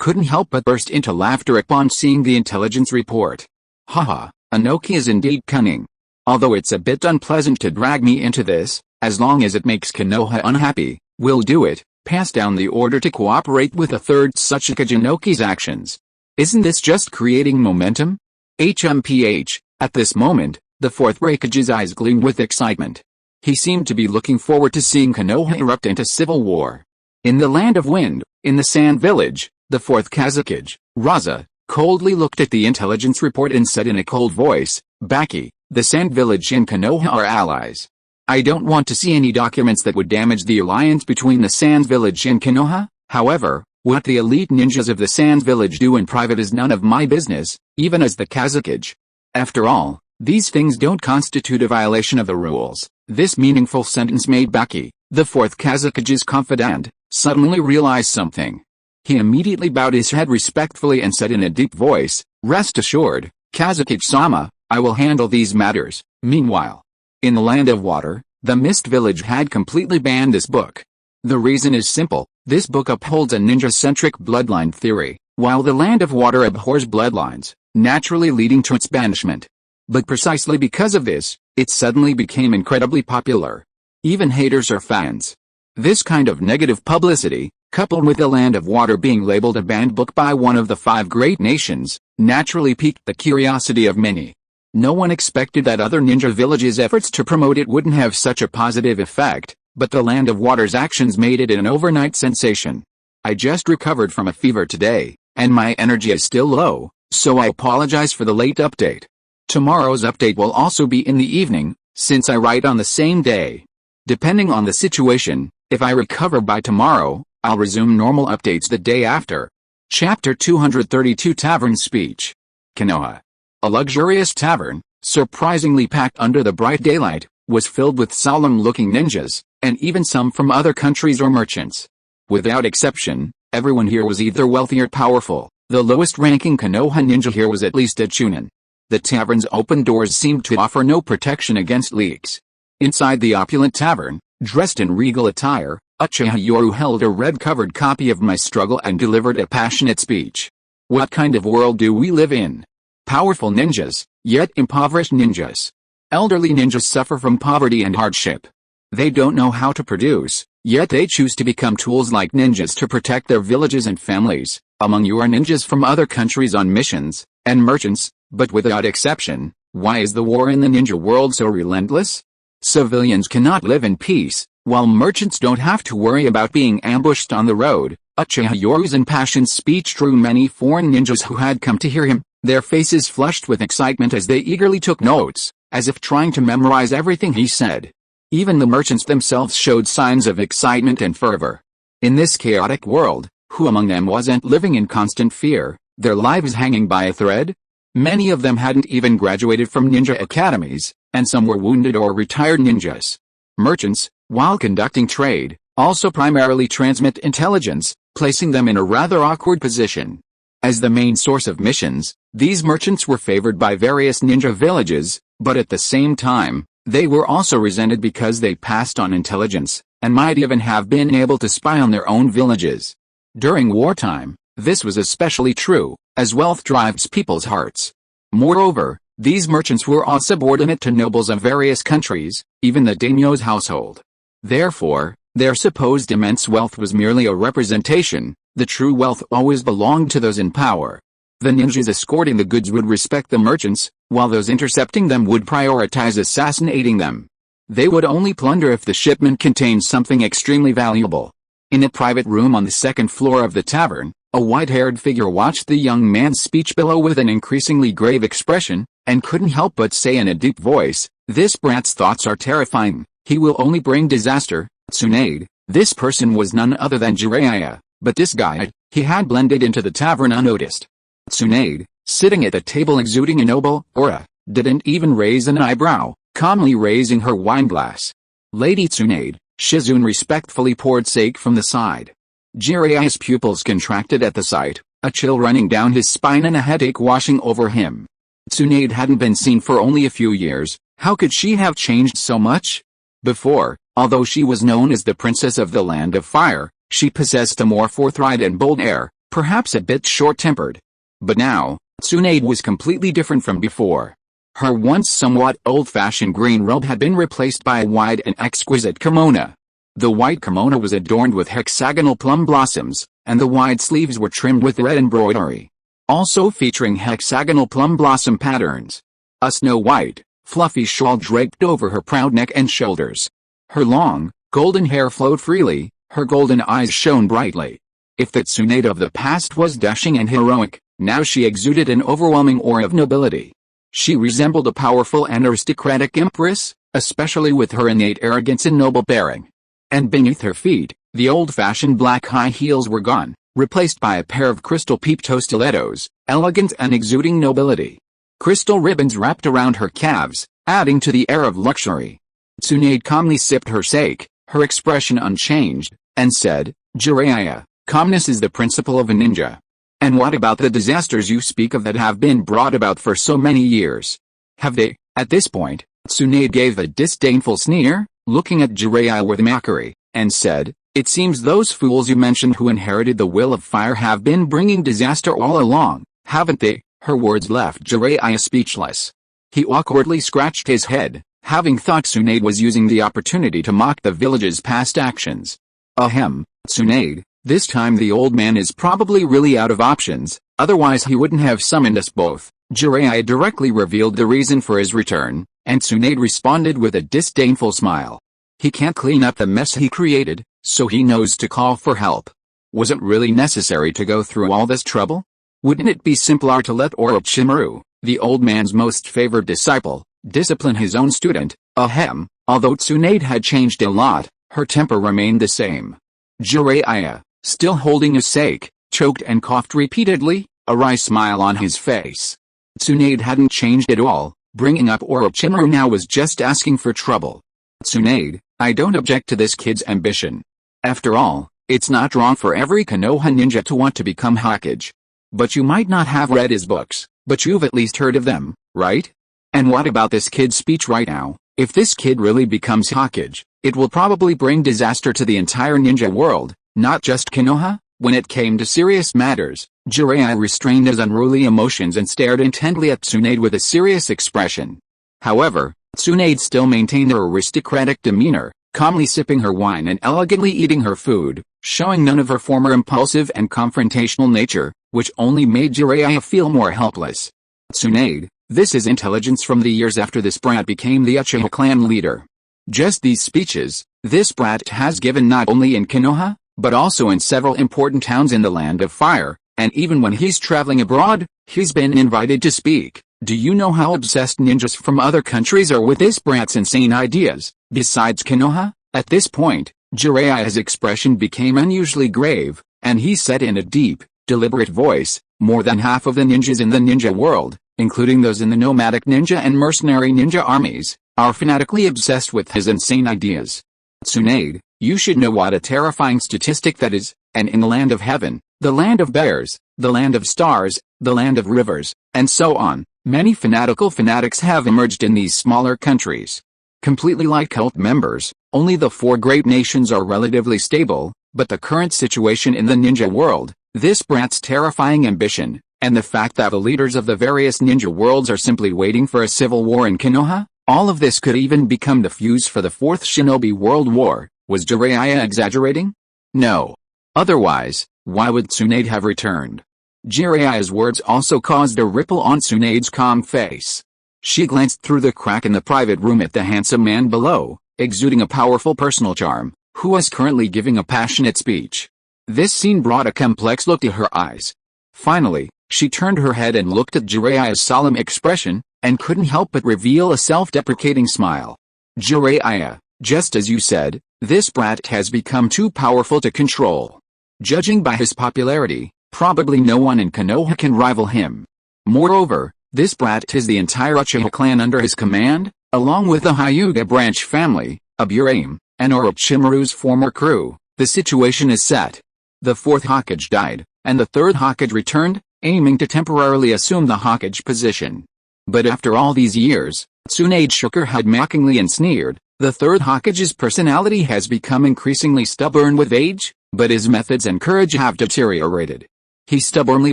couldn't help but burst into laughter upon seeing the intelligence report. Haha, Inoki is indeed cunning. Although it's a bit unpleasant to drag me into this, as long as it makes Konoha unhappy, we'll do it. Pass down the order to cooperate with the Third Hokage. Inoki's actions Isn't this just creating momentum? HMPH, at this moment, the Fourth Hokage's eyes gleamed with excitement. He seemed to be looking forward to seeing Konoha erupt into civil war. In the Land of Wind, in the Sand Village, the Fourth Hokage, Raza, coldly looked at the intelligence report and said in a cold voice, "Baki, the Sand Village and Konoha are allies. I don't want to see any documents that would damage the alliance between the Sand Village and Konoha. However, what the elite ninjas of the Sand Village do in private is none of my business, even as the Hokage. After all, these things don't constitute a violation of the rules." This meaningful sentence made Baki, the Fourth Hokage's confidant, suddenly realize something. He immediately bowed his head respectfully and said in a deep voice, "Rest assured, Kazekage-sama, I will handle these matters." Meanwhile, in the Land of Water, the Mist Village had completely banned this book. The reason is simple: this book upholds a ninja-centric bloodline theory, while the Land of Water abhors bloodlines, naturally leading to its banishment. But precisely because of this, it suddenly became incredibly popular. Even haters are fans. This kind of negative publicity, coupled with the Land of Water being labeled a banned book by one of the 5 great nations, naturally piqued the curiosity of many. No one expected that other ninja villages' efforts to promote it wouldn't have such a positive effect, but the Land of Water's actions made it an overnight sensation. I just recovered from a fever today, and my energy is still low, so I apologize for the late update. Tomorrow's update will also be in the evening, since I write on the same day. Depending on the situation, if I recover by tomorrow, I'll resume normal updates the day after. Chapter 232 Tavern Speech. Konoha. A luxurious tavern, surprisingly packed under the bright daylight, was filled with solemn-looking ninjas, and even some from other countries or merchants. Without exception, everyone here was either wealthy or powerful. The lowest-ranking Konoha ninja here was at least a chunin. The tavern's open doors seemed to offer no protection against leaks. Inside the opulent tavern, dressed in regal attire, Uchiha Yoru held a red-covered copy of My Struggle and delivered a passionate speech. What kind of world do we live in? Powerful ninjas, yet impoverished ninjas. Elderly ninjas suffer from poverty and hardship. They don't know how to produce, yet they choose to become tools like ninjas to protect their villages and families. Among you are ninjas from other countries on missions, and merchants, but without exception, why is the war in the ninja world so relentless? Civilians cannot live in peace, while merchants don't have to worry about being ambushed on the road. Uchiha Yoru's impassioned speech drew many foreign ninjas who had come to hear him, their faces flushed with excitement as they eagerly took notes, as if trying to memorize everything he said. Even the merchants themselves showed signs of excitement and fervor. In this chaotic world, who among them wasn't living in constant fear, their lives hanging by a thread? Many of them hadn't even graduated from ninja academies, and some were wounded or retired ninjas. Merchants, while conducting trade, also primarily transmit intelligence, placing them in a rather awkward position. As the main source of missions, these merchants were favored by various ninja villages, but at the same time, they were also resented because they passed on intelligence, and might even have been able to spy on their own villages. During wartime, this was especially true, as wealth drives people's hearts. Moreover, these merchants were all subordinate to nobles of various countries, even the daimyo's household. Therefore, their supposed immense wealth was merely a representation. The true wealth always belonged to those in power. The ninjas escorting the goods would respect the merchants, while those intercepting them would prioritize assassinating them. They would only plunder if the shipment contained something extremely valuable. In a private room on the second floor of the tavern, a white-haired figure watched the young man's speech below with an increasingly grave expression, and couldn't help but say in a deep voice, "This brat's thoughts are terrifying. He will only bring disaster." Tsunade, this person was none other than Jiraiya, but this guy, he had blended into the tavern unnoticed. Tsunade, sitting at the table exuding a noble aura, didn't even raise an eyebrow, calmly raising her wineglass. Lady Tsunade, Shizune respectfully poured sake from the side. Jiraiya's pupils contracted at the sight, a chill running down his spine and a headache washing over him. Tsunade hadn't been seen for only a few years. How could she have changed so much? Before, although she was known as the Princess of the Land of Fire, she possessed a more forthright and bold air, perhaps a bit short-tempered. But now, Tsunade was completely different from before. Her once somewhat old-fashioned green robe had been replaced by a wide and exquisite kimono. The white kimono was adorned with hexagonal plum blossoms, and the wide sleeves were trimmed with red embroidery. also featuring hexagonal plum blossom patterns. A snow-white, fluffy shawl draped over her proud neck and shoulders. Her long, golden hair flowed freely, her golden eyes shone brightly. If the Tsunade of the past was dashing and heroic, now she exuded an overwhelming aura of nobility. She resembled a powerful and aristocratic empress, especially with her innate arrogance and noble bearing. And beneath her feet, the old-fashioned black high heels were gone, replaced by a pair of crystal peep-toe stilettos, elegant and exuding nobility. Crystal ribbons wrapped around her calves, adding to the air of luxury. Tsunade calmly sipped her sake, her expression unchanged, and said, "Jiraiya, calmness is the principle of a ninja. And what about the disasters you speak of that have been brought about for so many years? Have they?" At this point, Tsunade gave a disdainful sneer, looking at Jiraiya with mockery, and said, "It seems those fools you mentioned who inherited the will of fire have been bringing disaster all along, haven't they?" Her words left Jiraiya speechless. He awkwardly scratched his head, having thought Tsunade was using the opportunity to mock the village's past actions. Ahem, Tsunade, this time the old man is probably really out of options, otherwise he wouldn't have summoned us both. Jiraiya directly revealed the reason for his return, and Tsunade responded with a disdainful smile. He can't clean up the mess he created, so he knows to call for help. Was it really necessary to go through all this trouble? Wouldn't it be simpler to let Orochimaru, the old man's most favored disciple, discipline his own student? Ahem, although Tsunade had changed a lot, her temper remained the same. Jiraiya, still holding his sake, choked and coughed repeatedly, a wry smile on his face. Tsunade hadn't changed at all, bringing up Orochimaru now was just asking for trouble. "Tsunade, I don't object to this kid's ambition. After all, it's not wrong for every Konoha ninja to want to become Hokage. But you might not have read his books, but you've at least heard of them, right? And what about this kid's speech right now? If this kid really becomes Hokage, it will probably bring disaster to the entire ninja world, not just Konoha." When it came to serious matters, Jiraiya restrained his unruly emotions and stared intently at Tsunade with a serious expression. However, Tsunade still maintained her aristocratic demeanor, calmly sipping her wine and elegantly eating her food, showing none of her former impulsive and confrontational nature, which only made Jiraiya feel more helpless. "Tsunade, this is intelligence from the years after this brat became the Uchiha clan leader. Just these speeches, this brat has given not only in Konoha, but also in several important towns in the Land of Fire, and even when he's traveling abroad, he's been invited to speak. Do you know how obsessed ninjas from other countries are with this brat's insane ideas? Besides Konoha?" At this point, Jiraiya's expression became unusually grave, and he said in a deep, deliberate voice, "More than half of the ninjas in the ninja world, including those in the nomadic ninja and mercenary ninja armies, are fanatically obsessed with his insane ideas. Tsunade, you should know what a terrifying statistic that is, and in the land of heaven, the land of bears, the land of stars, the land of rivers, and so on, many fanatics have emerged in these smaller countries. Completely like cult members, only the four great nations are relatively stable, but the current situation in the ninja world, this brat's terrifying ambition, and the fact that the leaders of the various ninja worlds are simply waiting for a civil war in Konoha, all of this could even become the fuse for the Fourth Shinobi World War. Was Jiraiya exaggerating? No. Otherwise, why would Tsunade have returned? Jiraiya's words also caused a ripple on Tsunade's calm face. She glanced through the crack in the private room at the handsome man below, exuding a powerful personal charm, who was currently giving a passionate speech. This scene brought a complex look to her eyes. Finally, she turned her head and looked at Jiraiya's solemn expression, and couldn't help but reveal a self-deprecating smile. "Jiraiya, just as you said, this brat has become too powerful to control. Judging by his popularity, probably no one in Konoha can rival him. Moreover, this brat has the entire Uchiha clan under his command, along with the Hyuga branch family, Aburame, and Orochimaru's former crew. The situation is set. The fourth Hokage died, and the third Hokage returned, aiming to temporarily assume the Hokage position. But after all these years," Tsunade shook her head mockingly and sneered, "the third Hokage's personality has become increasingly stubborn with age, but his methods and courage have deteriorated. He stubbornly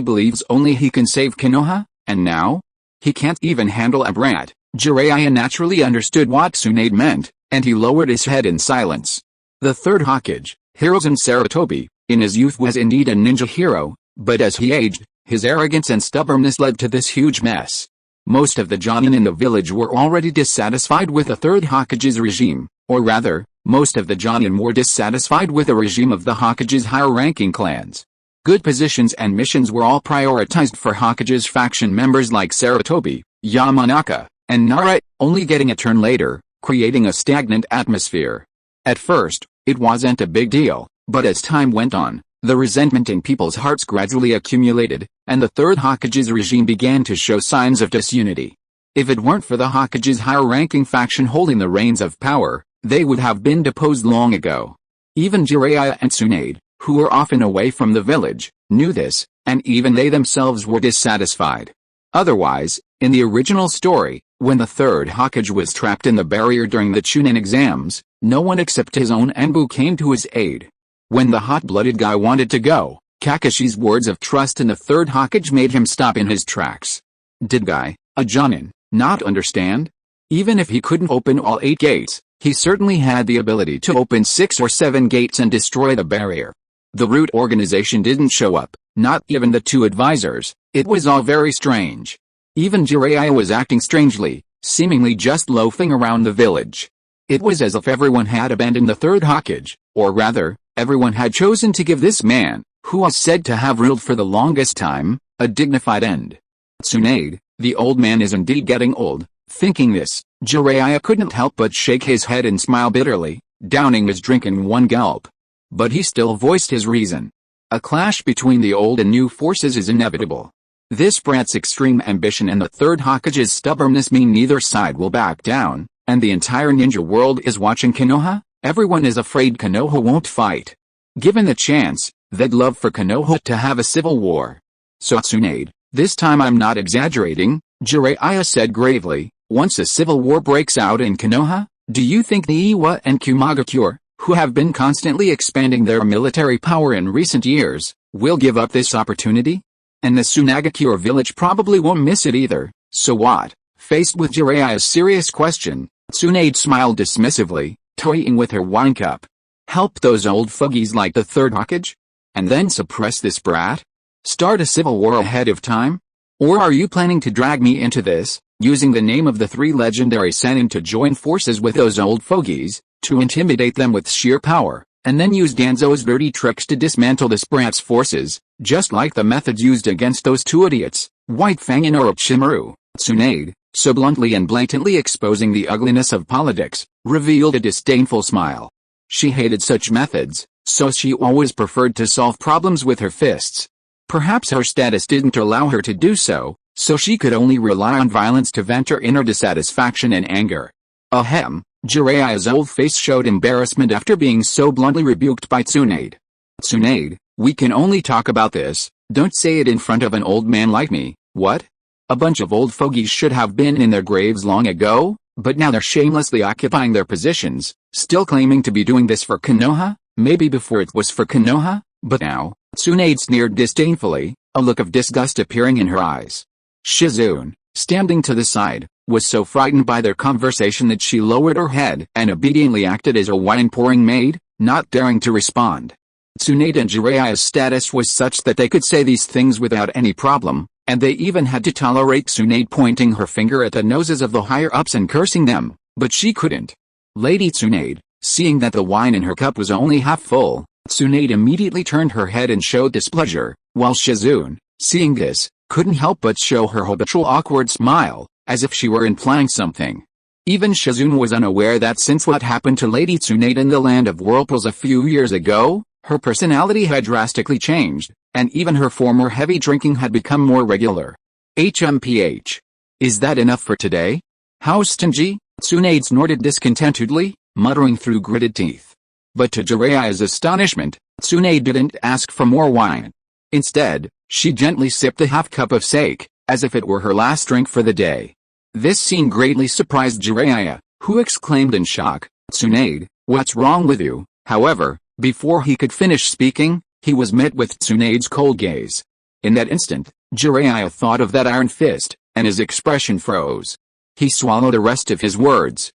believes only he can save Konoha, and now? He can't even handle a brat." Jiraiya naturally understood what Tsunade meant, and he lowered his head in silence. The third Hokage, Hiruzen Sarutobi, in his youth was indeed a ninja hero, but as he aged, His arrogance and stubbornness led to this huge mess. Most of the Jonin in the village were already dissatisfied with the Third Hokage's regime, or rather, most of the Jonin were dissatisfied with the regime of the Hokage's higher-ranking clans. Good positions and missions were all prioritized for Hokage's faction members like Sarutobi, Yamanaka, and Nara, only getting a turn later, creating a stagnant atmosphere. At first, it wasn't a big deal, but as time went on, the resentment in people's hearts gradually accumulated, and the Third Hokage's regime began to show signs of disunity. If it weren't for the Hokage's higher-ranking faction holding the reins of power, they would have been deposed long ago. Even Jiraiya and Tsunade, who were often away from the village, knew this, and even they themselves were dissatisfied. Otherwise, in the original story, when the Third Hokage was trapped in the barrier during the Chunin exams, no one except his own Anbu came to his aid. When the hot-blooded guy wanted to go, Kakashi's words of trust in the Third Hokage made him stop in his tracks. Did Guy, a Jonin, not understand? Even if he couldn't open all 8 gates, he certainly had the ability to open 6 or 7 gates and destroy the barrier. The root organization didn't show up, not even the 2 advisors. It was all very strange. Even Jiraiya was acting strangely, seemingly just loafing around the village. It was as if everyone had abandoned the Third Hokage, or rather, everyone had chosen to give this man, who was said to have ruled for the longest time, a dignified end. Tsunade, the old man is indeed getting old. Thinking this, Jiraiya couldn't help but shake his head and smile bitterly, downing his drink in one gulp. But he still voiced his reason. A clash between the old and new forces is inevitable. This brat's extreme ambition and the Third Hokage's stubbornness mean neither side will back down, and the entire ninja world is watching Konoha. Everyone is afraid Konoha won't fight. Given the chance, they'd love for Konoha to have a civil war. So Tsunade, this time I'm not exaggerating, Jiraiya said gravely, once a civil war breaks out in Konoha, do you think the Iwa and Kumagakure, who have been constantly expanding their military power in recent years, will give up this opportunity? And the Sunagakure village probably won't miss it either, so what? Faced with Jiraiya's serious question, Tsunade smiled dismissively, toying with her wine cup. Help those old fogies like the Third Hokage? And then suppress this brat? Start a civil war ahead of time? Or are you planning to drag me into this, using the name of the 3 legendary Sennin to join forces with those old fogies, to intimidate them with sheer power, and then use Danzo's dirty tricks to dismantle this brat's forces, just like the methods used against those 2 idiots, White Fang and Orochimaru? Tsunade, so bluntly and blatantly exposing the ugliness of politics, revealed a disdainful smile. She hated such methods, so she always preferred to solve problems with her fists. Perhaps her status didn't allow her to do so, so she could only rely on violence to vent her inner dissatisfaction and anger. Ahem, Jiraiya's old face showed embarrassment after being so bluntly rebuked by Tsunade. Tsunade, we can only talk about this, don't say it in front of an old man like me, what? A bunch of old fogies should have been in their graves long ago, but now they're shamelessly occupying their positions, still claiming to be doing this for Konoha? Maybe before it was for Konoha, but now? Tsunade sneered disdainfully, a look of disgust appearing in her eyes. Shizune, standing to the side, was so frightened by their conversation that she lowered her head and obediently acted as a wine-pouring maid, not daring to respond. Tsunade and Jiraiya's status was such that they could say these things without any problem, and they even had to tolerate Tsunade pointing her finger at the noses of the higher-ups and cursing them, but she couldn't. Lady Tsunade, seeing that the wine in her cup was only half full, Tsunade immediately turned her head and showed displeasure, while Shizune, seeing this, couldn't help but show her habitual awkward smile, as if she were implying something. Even Shizune was unaware that since what happened to Lady Tsunade in the Land of Whirlpools a few years ago, her personality had drastically changed, and even her former heavy drinking had become more regular. HMPH. Is that enough for today? How stingy? Tsunade snorted discontentedly, muttering through gritted teeth. But to Jiraiya's astonishment, Tsunade didn't ask for more wine. Instead, she gently sipped a half cup of sake, as if it were her last drink for the day. This scene greatly surprised Jiraiya, who exclaimed in shock, "Tsunade, what's wrong with you?" However, before he could finish speaking, he was met with Tsunade's cold gaze. In that instant, Jiraiya thought of that iron fist, and his expression froze. He swallowed the rest of his words.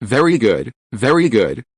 Very good,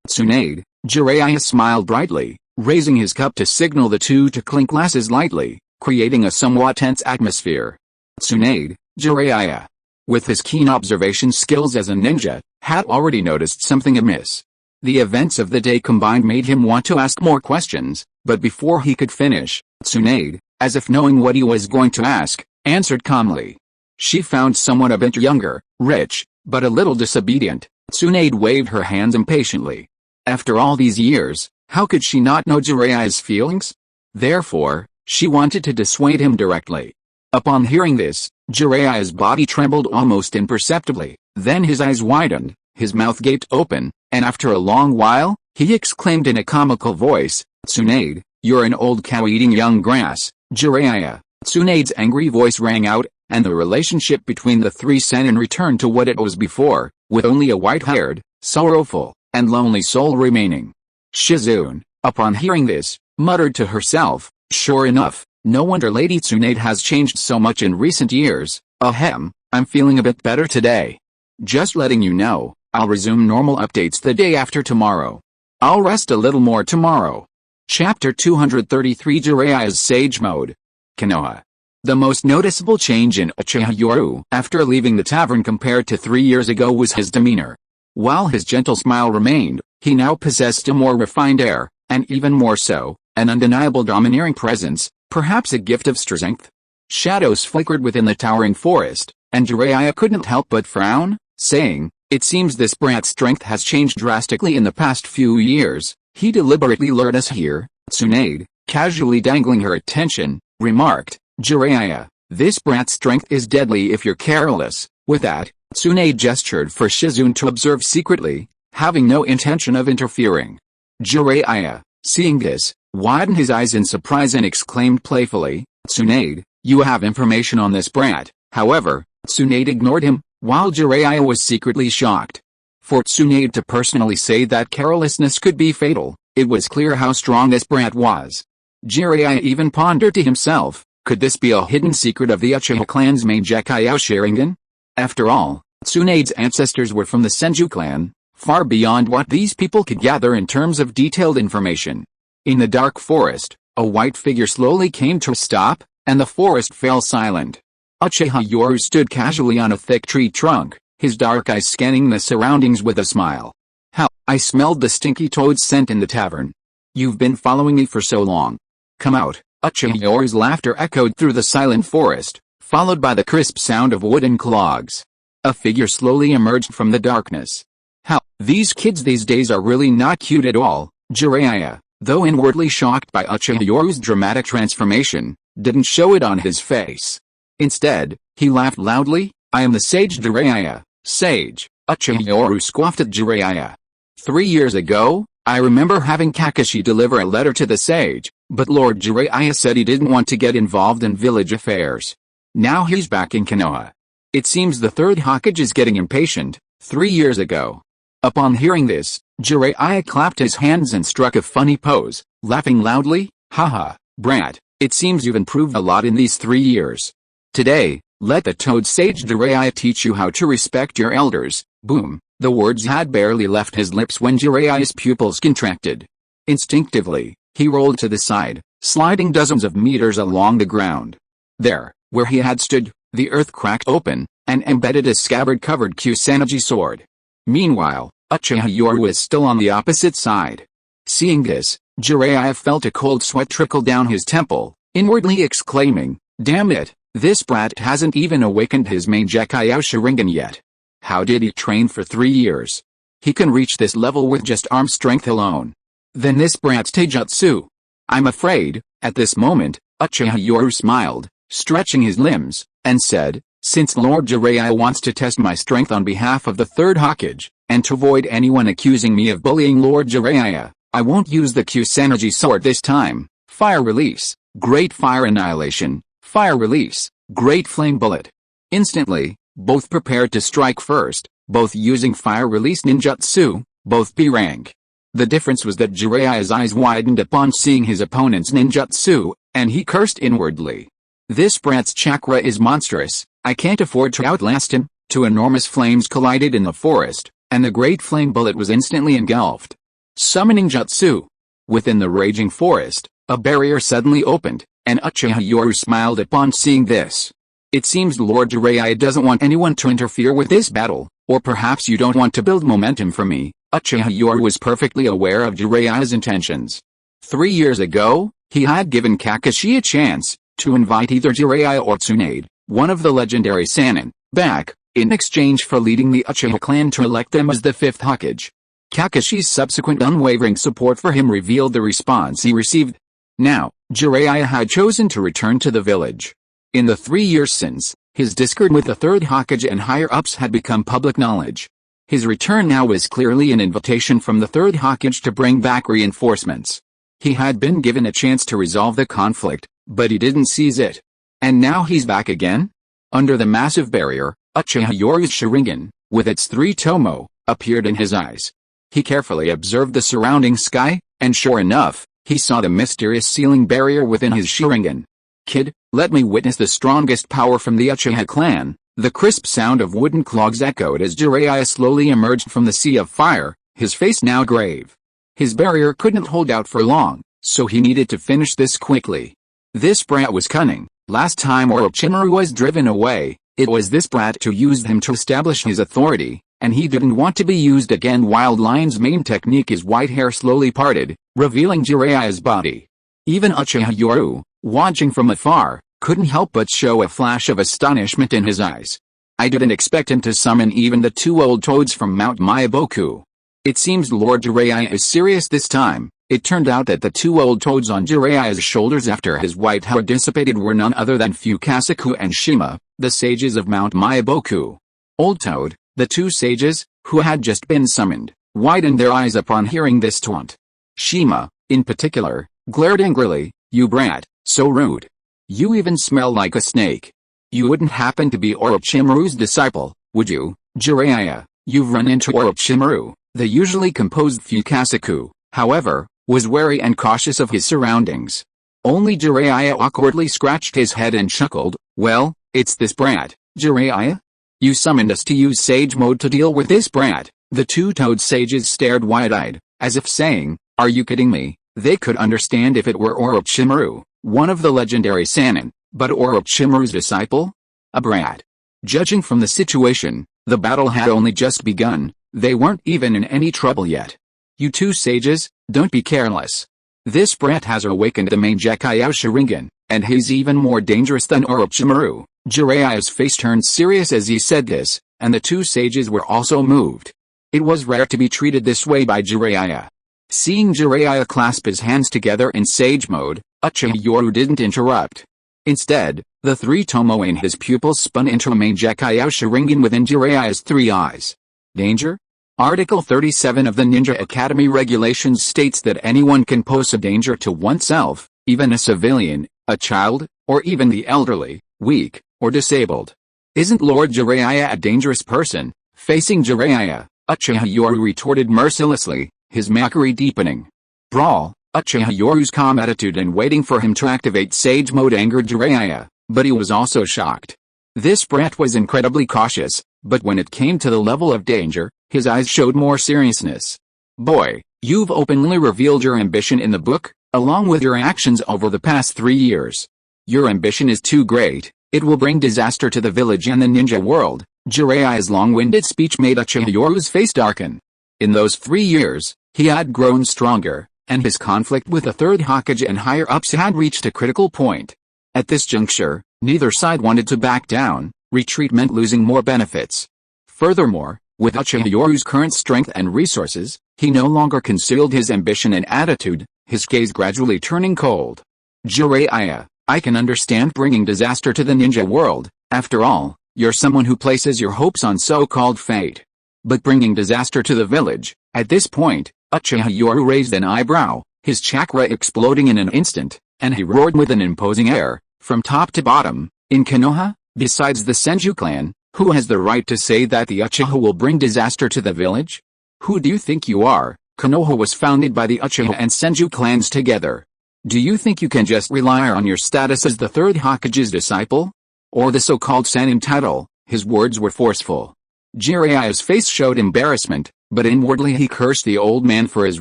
Tsunade." Jiraiya smiled brightly, raising his cup to signal the two to clink glasses lightly, creating a somewhat tense atmosphere. Tsunade, Jiraiya, with his keen observation skills as a ninja, had already noticed something amiss. The events of the day combined made him want to ask more questions, but before he could finish, Tsunade, as if knowing what he was going to ask, answered calmly. She found someone a bit younger, rich, but a little disobedient. Tsunade waved her hands impatiently. After all these years, how could she not know Jiraiya's feelings? Therefore, she wanted to dissuade him directly. Upon hearing this, Jiraiya's body trembled almost imperceptibly, then his eyes widened, his mouth gaped open, and after a long while, he exclaimed in a comical voice, "Tsunade, you're an old cow eating young grass, Jiraiya." Tsunade's angry voice rang out, and the relationship between the three senin returned to what it was before, with only a white-haired, sorrowful, and lonely soul remaining. Shizune, upon hearing this, muttered to herself, "Sure enough, no wonder Lady Tsunade has changed so much in recent years. Ahem, I'm feeling a bit better today. Just letting you know, I'll resume normal updates the day after tomorrow. I'll rest a little more tomorrow." Chapter 233 Jiraiya's Sage Mode. Konoha. The most noticeable change in Uchiha Yoru after leaving the tavern compared to 3 years ago was his demeanor. While his gentle smile remained, he now possessed a more refined air, and even more so, an undeniable domineering presence, perhaps a gift of strength. Shadows flickered within the towering forest, and Jiraiya couldn't help but frown, saying, "It seems this brat's strength has changed drastically in the past few years." He deliberately lured us here. Tsunade, casually dangling her attention, remarked, "Jiraiya, this brat's strength is deadly if you're careless." With that, Tsunade gestured for Shizune to observe secretly, having no intention of interfering. Jiraiya, seeing this, widened his eyes in surprise and exclaimed playfully, "Tsunade, you have information on this brat." However, Tsunade ignored him, while Jiraiya was secretly shocked. For Tsunade to personally say that carelessness could be fatal, it was clear how strong this brat was. Jiraiya even pondered to himself, could this be a hidden secret of the Uchiha clan's main decay Sharingan? After all, Tsunade's ancestors were from the Senju clan, far beyond what these people could gather in terms of detailed information. In the dark forest, a white figure slowly came to a stop, and the forest fell silent. Uchiha Yoru stood casually on a thick tree trunk, his dark eyes scanning the surroundings with a smile. "How, I smelled the stinky toad scent in the tavern. You've been following me for so long. Come out." Uchiha Yoru's laughter echoed through the silent forest, followed by the crisp sound of wooden clogs. A figure slowly emerged from the darkness. "How, these kids these days are really not cute at all." Jiraiya, though inwardly shocked by Uchiha Yoru's dramatic transformation, didn't show it on his face. Instead, he laughed loudly, "I am the sage Jiraiya." "Sage?" Uchiha Yoru scoffed at Jiraiya. 3 years ago, I remember having Kakashi deliver a letter to the sage, but Lord Jiraiya said he didn't want to get involved in village affairs. Now he's back in Konoha. It seems the Third Hokage is getting impatient. 3 years ago. Upon hearing this, Jiraiya clapped his hands and struck a funny pose, laughing loudly, "Haha, brat, it seems you've improved a lot in these 3 years. Today, let the Toad Sage Jiraiya teach you how to respect your elders." Boom. The words had barely left his lips when Jiraiya's pupils contracted. Instinctively, he rolled to the side, sliding dozens of meters along the ground. There, where he had stood, the earth cracked open, and embedded a scabbard-covered Kusanagi sword. Meanwhile, Uchiha Yoru was still on the opposite side. Seeing this, Jiraiya felt a cold sweat trickle down his temple, inwardly exclaiming, "Damn it, this brat hasn't even awakened his main decay Sharingan yet. How did he train for 3 years? He can reach this level with just arm strength alone. Then this brat's taijutsu. I'm afraid." At this moment, Uchiha Yoru smiled, stretching his limbs, and said, "Since Lord Jiraiya wants to test my strength on behalf of the Third Hokage, and to avoid anyone accusing me of bullying Lord Jiraiya, I won't use the Kusanagi sword this time. Fire release, great fire annihilation, fire release, great flame bullet." Instantly, both prepared to strike first, both using fire release ninjutsu, both B rank. The difference was that Jiraiya's eyes widened upon seeing his opponent's ninjutsu, and he cursed inwardly. "This brat's chakra is monstrous, I can't afford to outlast him." Two enormous flames collided in the forest, and the great flame bullet was instantly engulfed. Summoning jutsu. Within the raging forest, a barrier suddenly opened, and Uchiha Yoru smiled upon seeing this. It seems Lord Jiraiya doesn't want anyone to interfere with this battle, or perhaps you don't want to build momentum for me. Uchiha Yoru was perfectly aware of Jiraiya's intentions. 3 years ago, he had given Kakashi a chance to invite either Jiraiya or Tsunade, one of the legendary Sannin, back, in exchange for leading the Uchiha clan to elect them as the 5th Hokage. Kakashi's subsequent unwavering support for him revealed the response he received. Now, Jiraiya had chosen to return to the village. In the 3 years since, his discord with the 3rd Hokage and higher-ups had become public knowledge. His return now was clearly an invitation from the 3rd Hokage to bring back reinforcements. He had been given a chance to resolve the conflict, but he didn't seize it. And now he's back again? Under the massive barrier, Uchiha Yoru's Sharingan, with its 3 tomo, appeared in his eyes. He carefully observed the surrounding sky, and sure enough, he saw the mysterious ceiling barrier within his Sharingan. Kid, let me witness the strongest power from the Uchiha clan. The crisp sound of wooden clogs echoed as Jiraiya slowly emerged from the sea of fire, his face now grave. His barrier couldn't hold out for long, so he needed to finish this quickly. This brat was cunning. Last time Orochimaru was driven away, it was this brat who used him to establish his authority, and he didn't want to be used again. Wild Lion's main technique is white hair slowly parted, revealing Jiraiya's body. Even Uchiha Yoru, watching from afar, couldn't help but show a flash of astonishment in his eyes. I didn't expect him to summon even the 2 old toads from Mount Myaboku. It seems Lord Jiraiya is serious this time. It turned out that the 2 old toads on Jiraiya's shoulders after his white hair dissipated were none other than Fukasaku and Shima, the sages of Mount Myaboku. Old Toad, the 2 sages, who had just been summoned, widened their eyes upon hearing this taunt. Shima, in particular, glared angrily. You brat, so rude. You even smell like a snake. You wouldn't happen to be Orochimaru's disciple, would you? Jiraiya, you've run into Orochimaru. The usually composed Fukasaku, however, was wary and cautious of his surroundings. Only Jiraiya awkwardly scratched his head and chuckled. Well, it's this brat, Jiraiya? You summoned us to use sage mode to deal with this brat. The 2 toad sages stared wide-eyed, as if saying, are you kidding me? They could understand if it were Orochimaru, one of the legendary Sannin, but Orochimaru's disciple? A brat. Judging from the situation, the battle had only just begun. They weren't even in any trouble yet. You 2 sages, don't be careless. This brat has awakened the main Gekkai Sharingan, and he's even more dangerous than Orochimaru. Jiraiya's face turned serious as he said this, and the 2 sages were also moved. It was rare to be treated this way by Jiraiya. Seeing Jiraiya clasp his hands together in sage mode, Uchiha Yoru didn't interrupt. Instead, the 3 tomo in his pupils spun into a main Gekkai Sharingan within Jiraiya's 3 eyes. Danger? Article 37 of the Ninja Academy Regulations states that anyone can pose a danger to oneself, even a civilian, a child, or even the elderly, weak, or disabled. Isn't Lord Jiraiya a dangerous person? Facing Jiraiya, Uchiha Yoru retorted mercilessly, his mockery deepening. Brawl. Uchiha Yoru's calm attitude and waiting for him to activate Sage Mode angered Jiraiya, but he was also shocked. This brat was incredibly cautious, but when it came to the level of danger, his eyes showed more seriousness. Boy, you've openly revealed your ambition in the book, along with your actions over the past 3 years. Your ambition is too great, it will bring disaster to the village and the ninja world. Jiraiya's long-winded speech made Uchiha Yoru's face darken. In those 3 years, he had grown stronger, and his conflict with the 3rd Hokage and higher-ups had reached a critical point. At this juncture, neither side wanted to back down. Retreat meant losing more benefits. Furthermore, with Uchiha Yoru's current strength and resources, he no longer concealed his ambition and attitude, his gaze gradually turning cold. Jiraiya, I can understand bringing disaster to the ninja world. After all, you're someone who places your hopes on so-called fate. But bringing disaster to the village, at this point, Uchiha Yoru raised an eyebrow, his chakra exploding in an instant, and he roared with an imposing air, from top to bottom. In Konoha, besides the Senju clan, who has the right to say that the Uchiha will bring disaster to the village? Who do you think you are? Konoha was founded by the Uchiha and Senju clans together. Do you think you can just rely on your status as the 3rd Hokage's disciple? Or the so-called Sannin title? His words were forceful. Jiraiya's face showed embarrassment, but inwardly he cursed the old man for his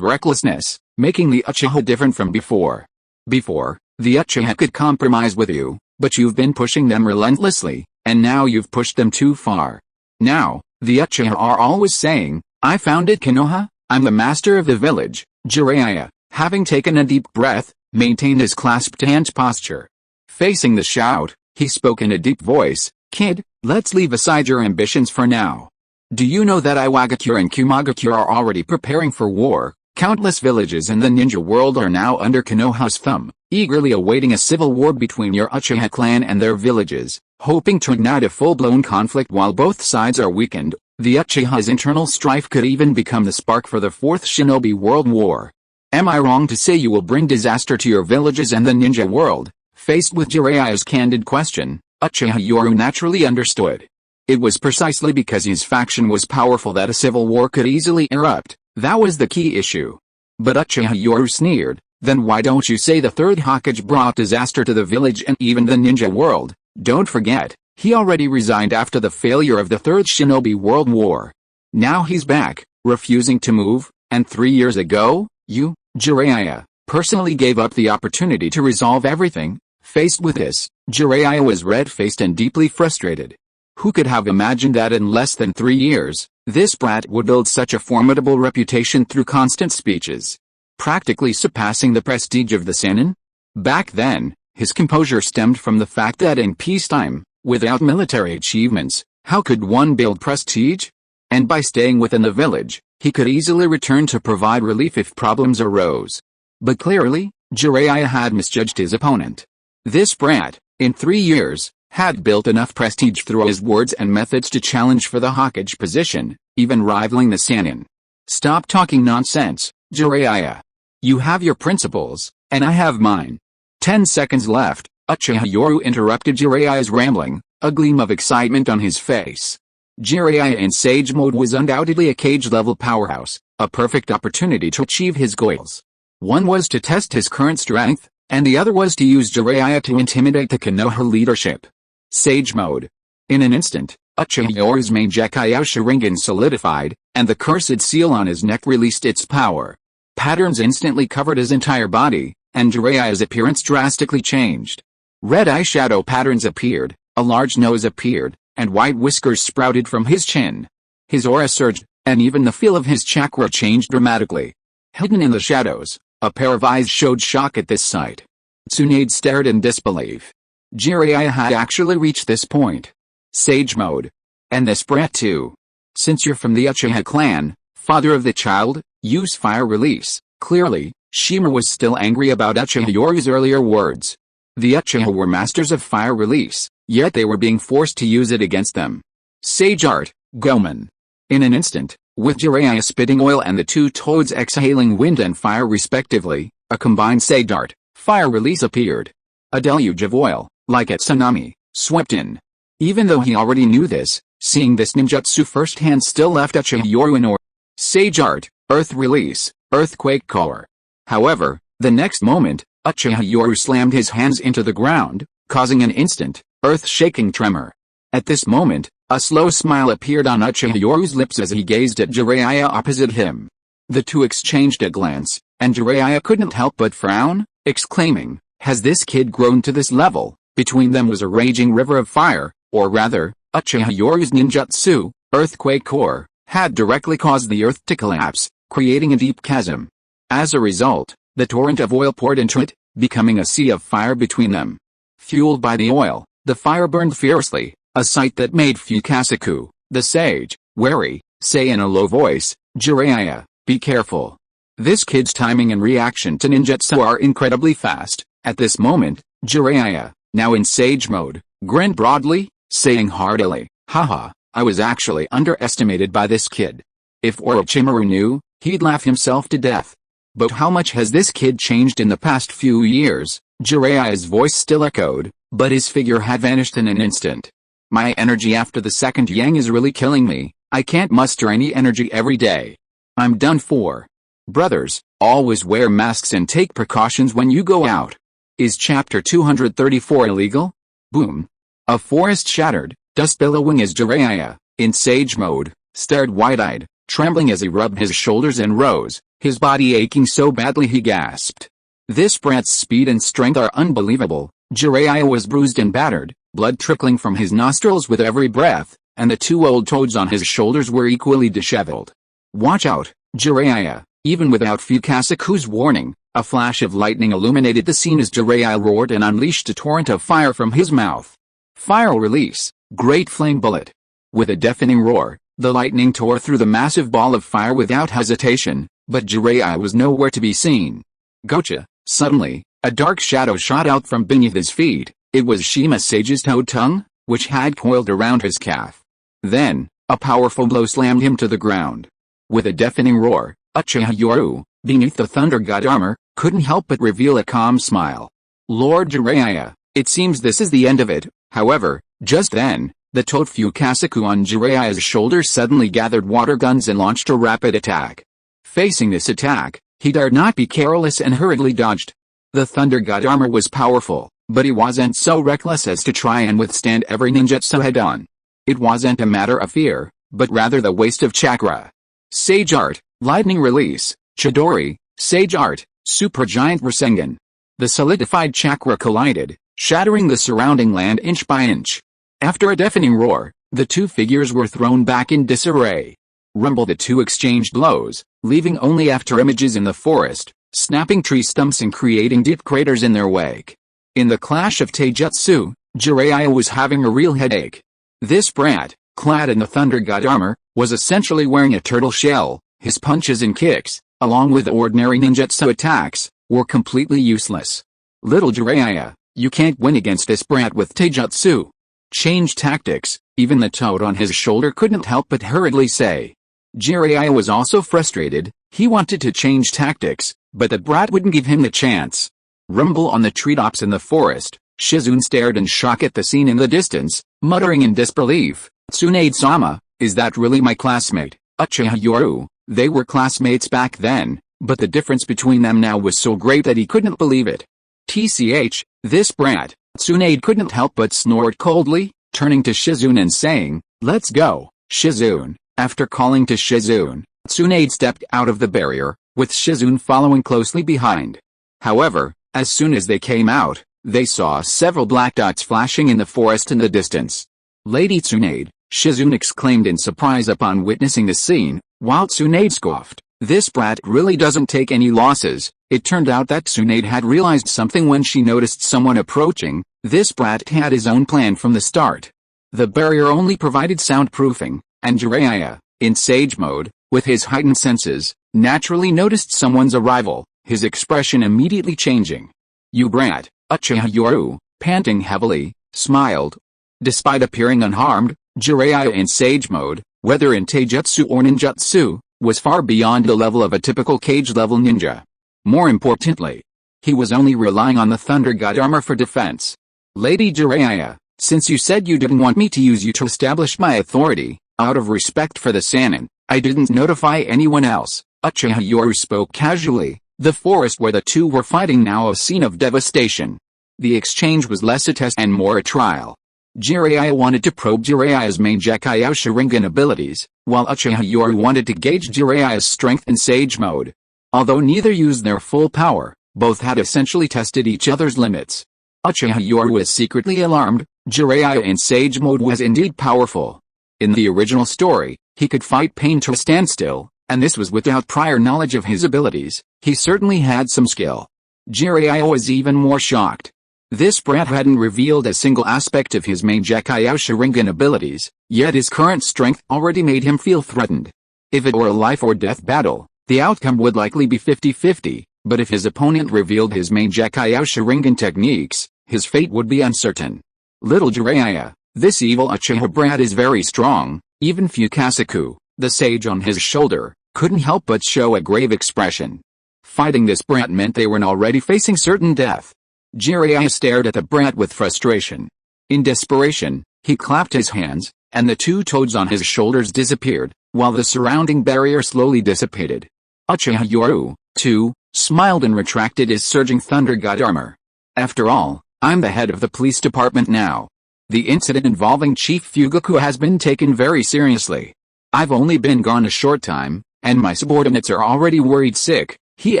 recklessness, making the Uchiha different from before. Before, The Uchiha could compromise with you, but you've been pushing them relentlessly, and now you've pushed them too far. Now, the Uchiha are always saying, I founded Konoha, I'm the master of the village. Jiraiya, having taken a deep breath, maintained his clasped hands posture. Facing the shout, he spoke in a deep voice, Kid, let's leave aside your ambitions for now. Do you know that Iwagakure and Kumagakure are already preparing for war? Countless villages in the ninja world are now under Konoha's thumb, eagerly awaiting a civil war between your Uchiha clan and their villages, hoping to ignite a full-blown conflict while both sides are weakened. The Uchiha's internal strife could even become the spark for the Fourth Shinobi World War. Am I wrong to say you will bring disaster to your villages and the ninja world? Faced with Jiraiya's candid question, Uchiha Yoru naturally understood. It was precisely because his faction was powerful that a civil war could easily erupt. That was the key issue. But Uchiha Yoru sneered, then why don't you say the Third Hokage brought disaster to the village and even the ninja world? Don't forget, he already resigned after the failure of the Third Shinobi World War. Now he's back, refusing to move, and 3 years ago, you, Jiraiya, personally gave up the opportunity to resolve everything. Faced with this, Jiraiya was red-faced and deeply frustrated. Who could have imagined that in less than 3 years, this brat would build such a formidable reputation through constant speeches, practically surpassing the prestige of the Sannin? Back then, his composure stemmed from the fact that in peacetime, without military achievements, how could one build prestige? And by staying within the village, he could easily return to provide relief if problems arose. But clearly, Jiraiya had misjudged his opponent. This brat, in 3 years, had built enough prestige through his words and methods to challenge for the Hokage position, even rivaling the Sannin. Stop talking nonsense, Jiraiya. You have your principles, and I have mine. 10 seconds left. Uchiha Yoru interrupted Jiraiya's rambling, a gleam of excitement on his face. Jiraiya in Sage mode was undoubtedly a cage-level powerhouse, a perfect opportunity to achieve his goals. One was to test his current strength, and the other was to use Jiraiya to intimidate the Konoha leadership. Sage mode. In an instant, Uchiha Yoru's main decay Sharingan solidified, and the cursed seal on his neck released its power. Patterns instantly covered his entire body, and Jiraiya's appearance drastically changed. Red eyeshadow patterns appeared, a large nose appeared, and white whiskers sprouted from his chin. His aura surged, and even the feel of his chakra changed dramatically. Hidden in the shadows, a pair of eyes showed shock at this sight. Tsunade stared in disbelief. Jiraiya had actually reached this point. Sage mode. And this brat too. Since you're from the Uchiha clan, father of the child, use fire release. Clearly, Shima was still angry about Uchiha Yoru's earlier words. The Uchiha were masters of fire release, yet they were being forced to use it against them. Sage art, Goman. In an instant, with Jiraiya spitting oil and the two toads exhaling wind and fire respectively, a combined Sage art, fire release appeared. A deluge of oil, like a tsunami, swept in. Even though he already knew this, seeing this ninjutsu firsthand still left Uchiha Yoru in awe. Sage art, earth release, earthquake core. However, the next moment, Uchiha Yoru slammed his hands into the ground, causing an instant, earth-shaking tremor. At this moment, a slow smile appeared on Uchiha Yoru's lips as he gazed at Jiraiya opposite him. The two exchanged a glance, and Jiraiya couldn't help but frown, exclaiming, has this kid grown to this level? Between them was a raging river of fire, or rather, Uchiha Yoru's ninjutsu, earthquake core, had directly caused the earth to collapse, creating a deep chasm. As a result, the torrent of oil poured into it, becoming a sea of fire between them. Fueled by the oil, the fire burned fiercely, a sight that made Fukasaku, the sage, wary, say in a low voice, Jiraiya, be careful. This kid's timing and reaction to ninjutsu are incredibly fast. At this moment, Jiraiya, now in sage mode, grinned broadly, saying heartily, haha, I was actually underestimated by this kid. If Orochimaru knew, he'd laugh himself to death. But how much has this kid changed in the past few years? Jiraiya's voice still echoed, but his figure had vanished in an instant. My energy after the second yang is really killing me. I can't muster any energy every day. I'm done for. Brothers, always wear masks and take precautions when you go out. Is chapter 234 illegal? Boom. A forest shattered, dust billowing as Jiraiya, in sage mode, stared wide-eyed, trembling as he rubbed his shoulders and rose, his body aching so badly he gasped. This brat's speed and strength are unbelievable. Jiraiya was bruised and battered, blood trickling from his nostrils with every breath, and the two old toads on his shoulders were equally disheveled. Watch out, Jiraiya! Even without Fukasaku's warning, a flash of lightning illuminated the scene as Jiraiya roared and unleashed a torrent of fire from his mouth. Fire release, great flame bullet. With a deafening roar, the lightning tore through the massive ball of fire without hesitation, but Jiraiya was nowhere to be seen. Gotcha! Suddenly, a dark shadow shot out from beneath his feet. It was Shima Sage's toad tongue, which had coiled around his calf. Then, a powerful blow slammed him to the ground. With a deafening roar, Uchiha Yoru, beneath the Thunder God armor, couldn't help but reveal a calm smile. Lord Jiraiya, it seems this is the end of it. However, just then, the toad Fukasaku on Jiraiya's shoulder suddenly gathered water guns and launched a rapid attack. Facing this attack, he dared not be careless and hurriedly dodged. The Thunder God armor was powerful, but he wasn't so reckless as to try and withstand every ninjutsu head-on. It wasn't a matter of fear, but rather the waste of chakra. Sage Art, Lightning Release, Chidori, Sage Art, Supergiant Rasengan. The solidified chakra collided, shattering the surrounding land inch by inch. After a deafening roar, the two figures were thrown back in disarray. Rumble the two exchanged blows, leaving only after images in the forest, snapping tree stumps and creating deep craters in their wake. In the clash of taijutsu, Jiraiya was having a real headache. This brat, clad in the Thunder God armor, was essentially wearing a turtle shell. His punches and kicks, along with ordinary ninjutsu attacks, were completely useless. Little Jiraiya, you can't win against this brat with taijutsu. Change tactics, even the toad on his shoulder couldn't help but hurriedly say. Jiraiya was also frustrated. He wanted to change tactics, but the brat wouldn't give him the chance. Rumble on the treetops in the forest, Shizune stared in shock at the scene in the distance, muttering in disbelief, Tsunade-sama, is that really my classmate, Uchiha Yoru? They were classmates back then, but the difference between them now was so great that he couldn't believe it. TCH, this brat, Tsunade couldn't help but snort coldly, turning to Shizune and saying, let's go, Shizune. After calling to Shizune, Tsunade stepped out of the barrier, with Shizune following closely behind. However, as soon as they came out, they saw several black dots flashing in the forest in the distance. Lady Tsunade, Shizune exclaimed in surprise upon witnessing the scene, while Tsunade scoffed, this brat really doesn't take any losses. It turned out that Tsunade had realized something when she noticed someone approaching. This brat had his own plan from the start. The barrier only provided soundproofing, and Jiraiya, in sage mode, with his heightened senses, naturally noticed someone's arrival, his expression immediately changing. You brat, Uchiha Yoru, panting heavily, smiled. Despite appearing unharmed, Jiraiya in sage mode, whether in taijutsu or ninjutsu, was far beyond the level of a typical cage-level ninja. More importantly, he was only relying on the Thunder God armor for defense. Lady Jiraiya, since you said you didn't want me to use you to establish my authority, out of respect for the Sannin, I didn't notify anyone else. Uchiha Yoru spoke casually. The forest where the two were fighting now a scene of devastation. The exchange was less a test and more a trial. Jiraiya wanted to probe Jiraiya's main decay Sharingan abilities, while Uchiha Yoru wanted to gauge Jiraiya's strength in sage mode. Although neither used their full power, both had essentially tested each other's limits. Uchiha Yoru was secretly alarmed. Jiraiya in sage mode was indeed powerful. In the original story, he could fight pain to a standstill, and this was without prior knowledge of his abilities. He certainly had some skill. Jiraiya was even more shocked. This brat hadn't revealed a single aspect of his main decay Sharingan abilities, yet his current strength already made him feel threatened. If it were a life-or-death battle, the outcome would likely be 50-50, but if his opponent revealed his main decay Sharingan techniques, his fate would be uncertain. Little Jiraiya, this evil Uchiha brat is very strong. Even Fukasaku, the sage on his shoulder, couldn't help but show a grave expression. Fighting this brat meant they were already facing certain death. Jiraiya stared at the brat with frustration. In desperation, he clapped his hands, and the two toads on his shoulders disappeared, while the surrounding barrier slowly dissipated. Uchiha Yoru, too, smiled and retracted his surging Thunder God armor. After all, I'm the head of the police department now. The incident involving Chief Fugaku has been taken very seriously. I've only been gone a short time, and my subordinates are already worried sick. He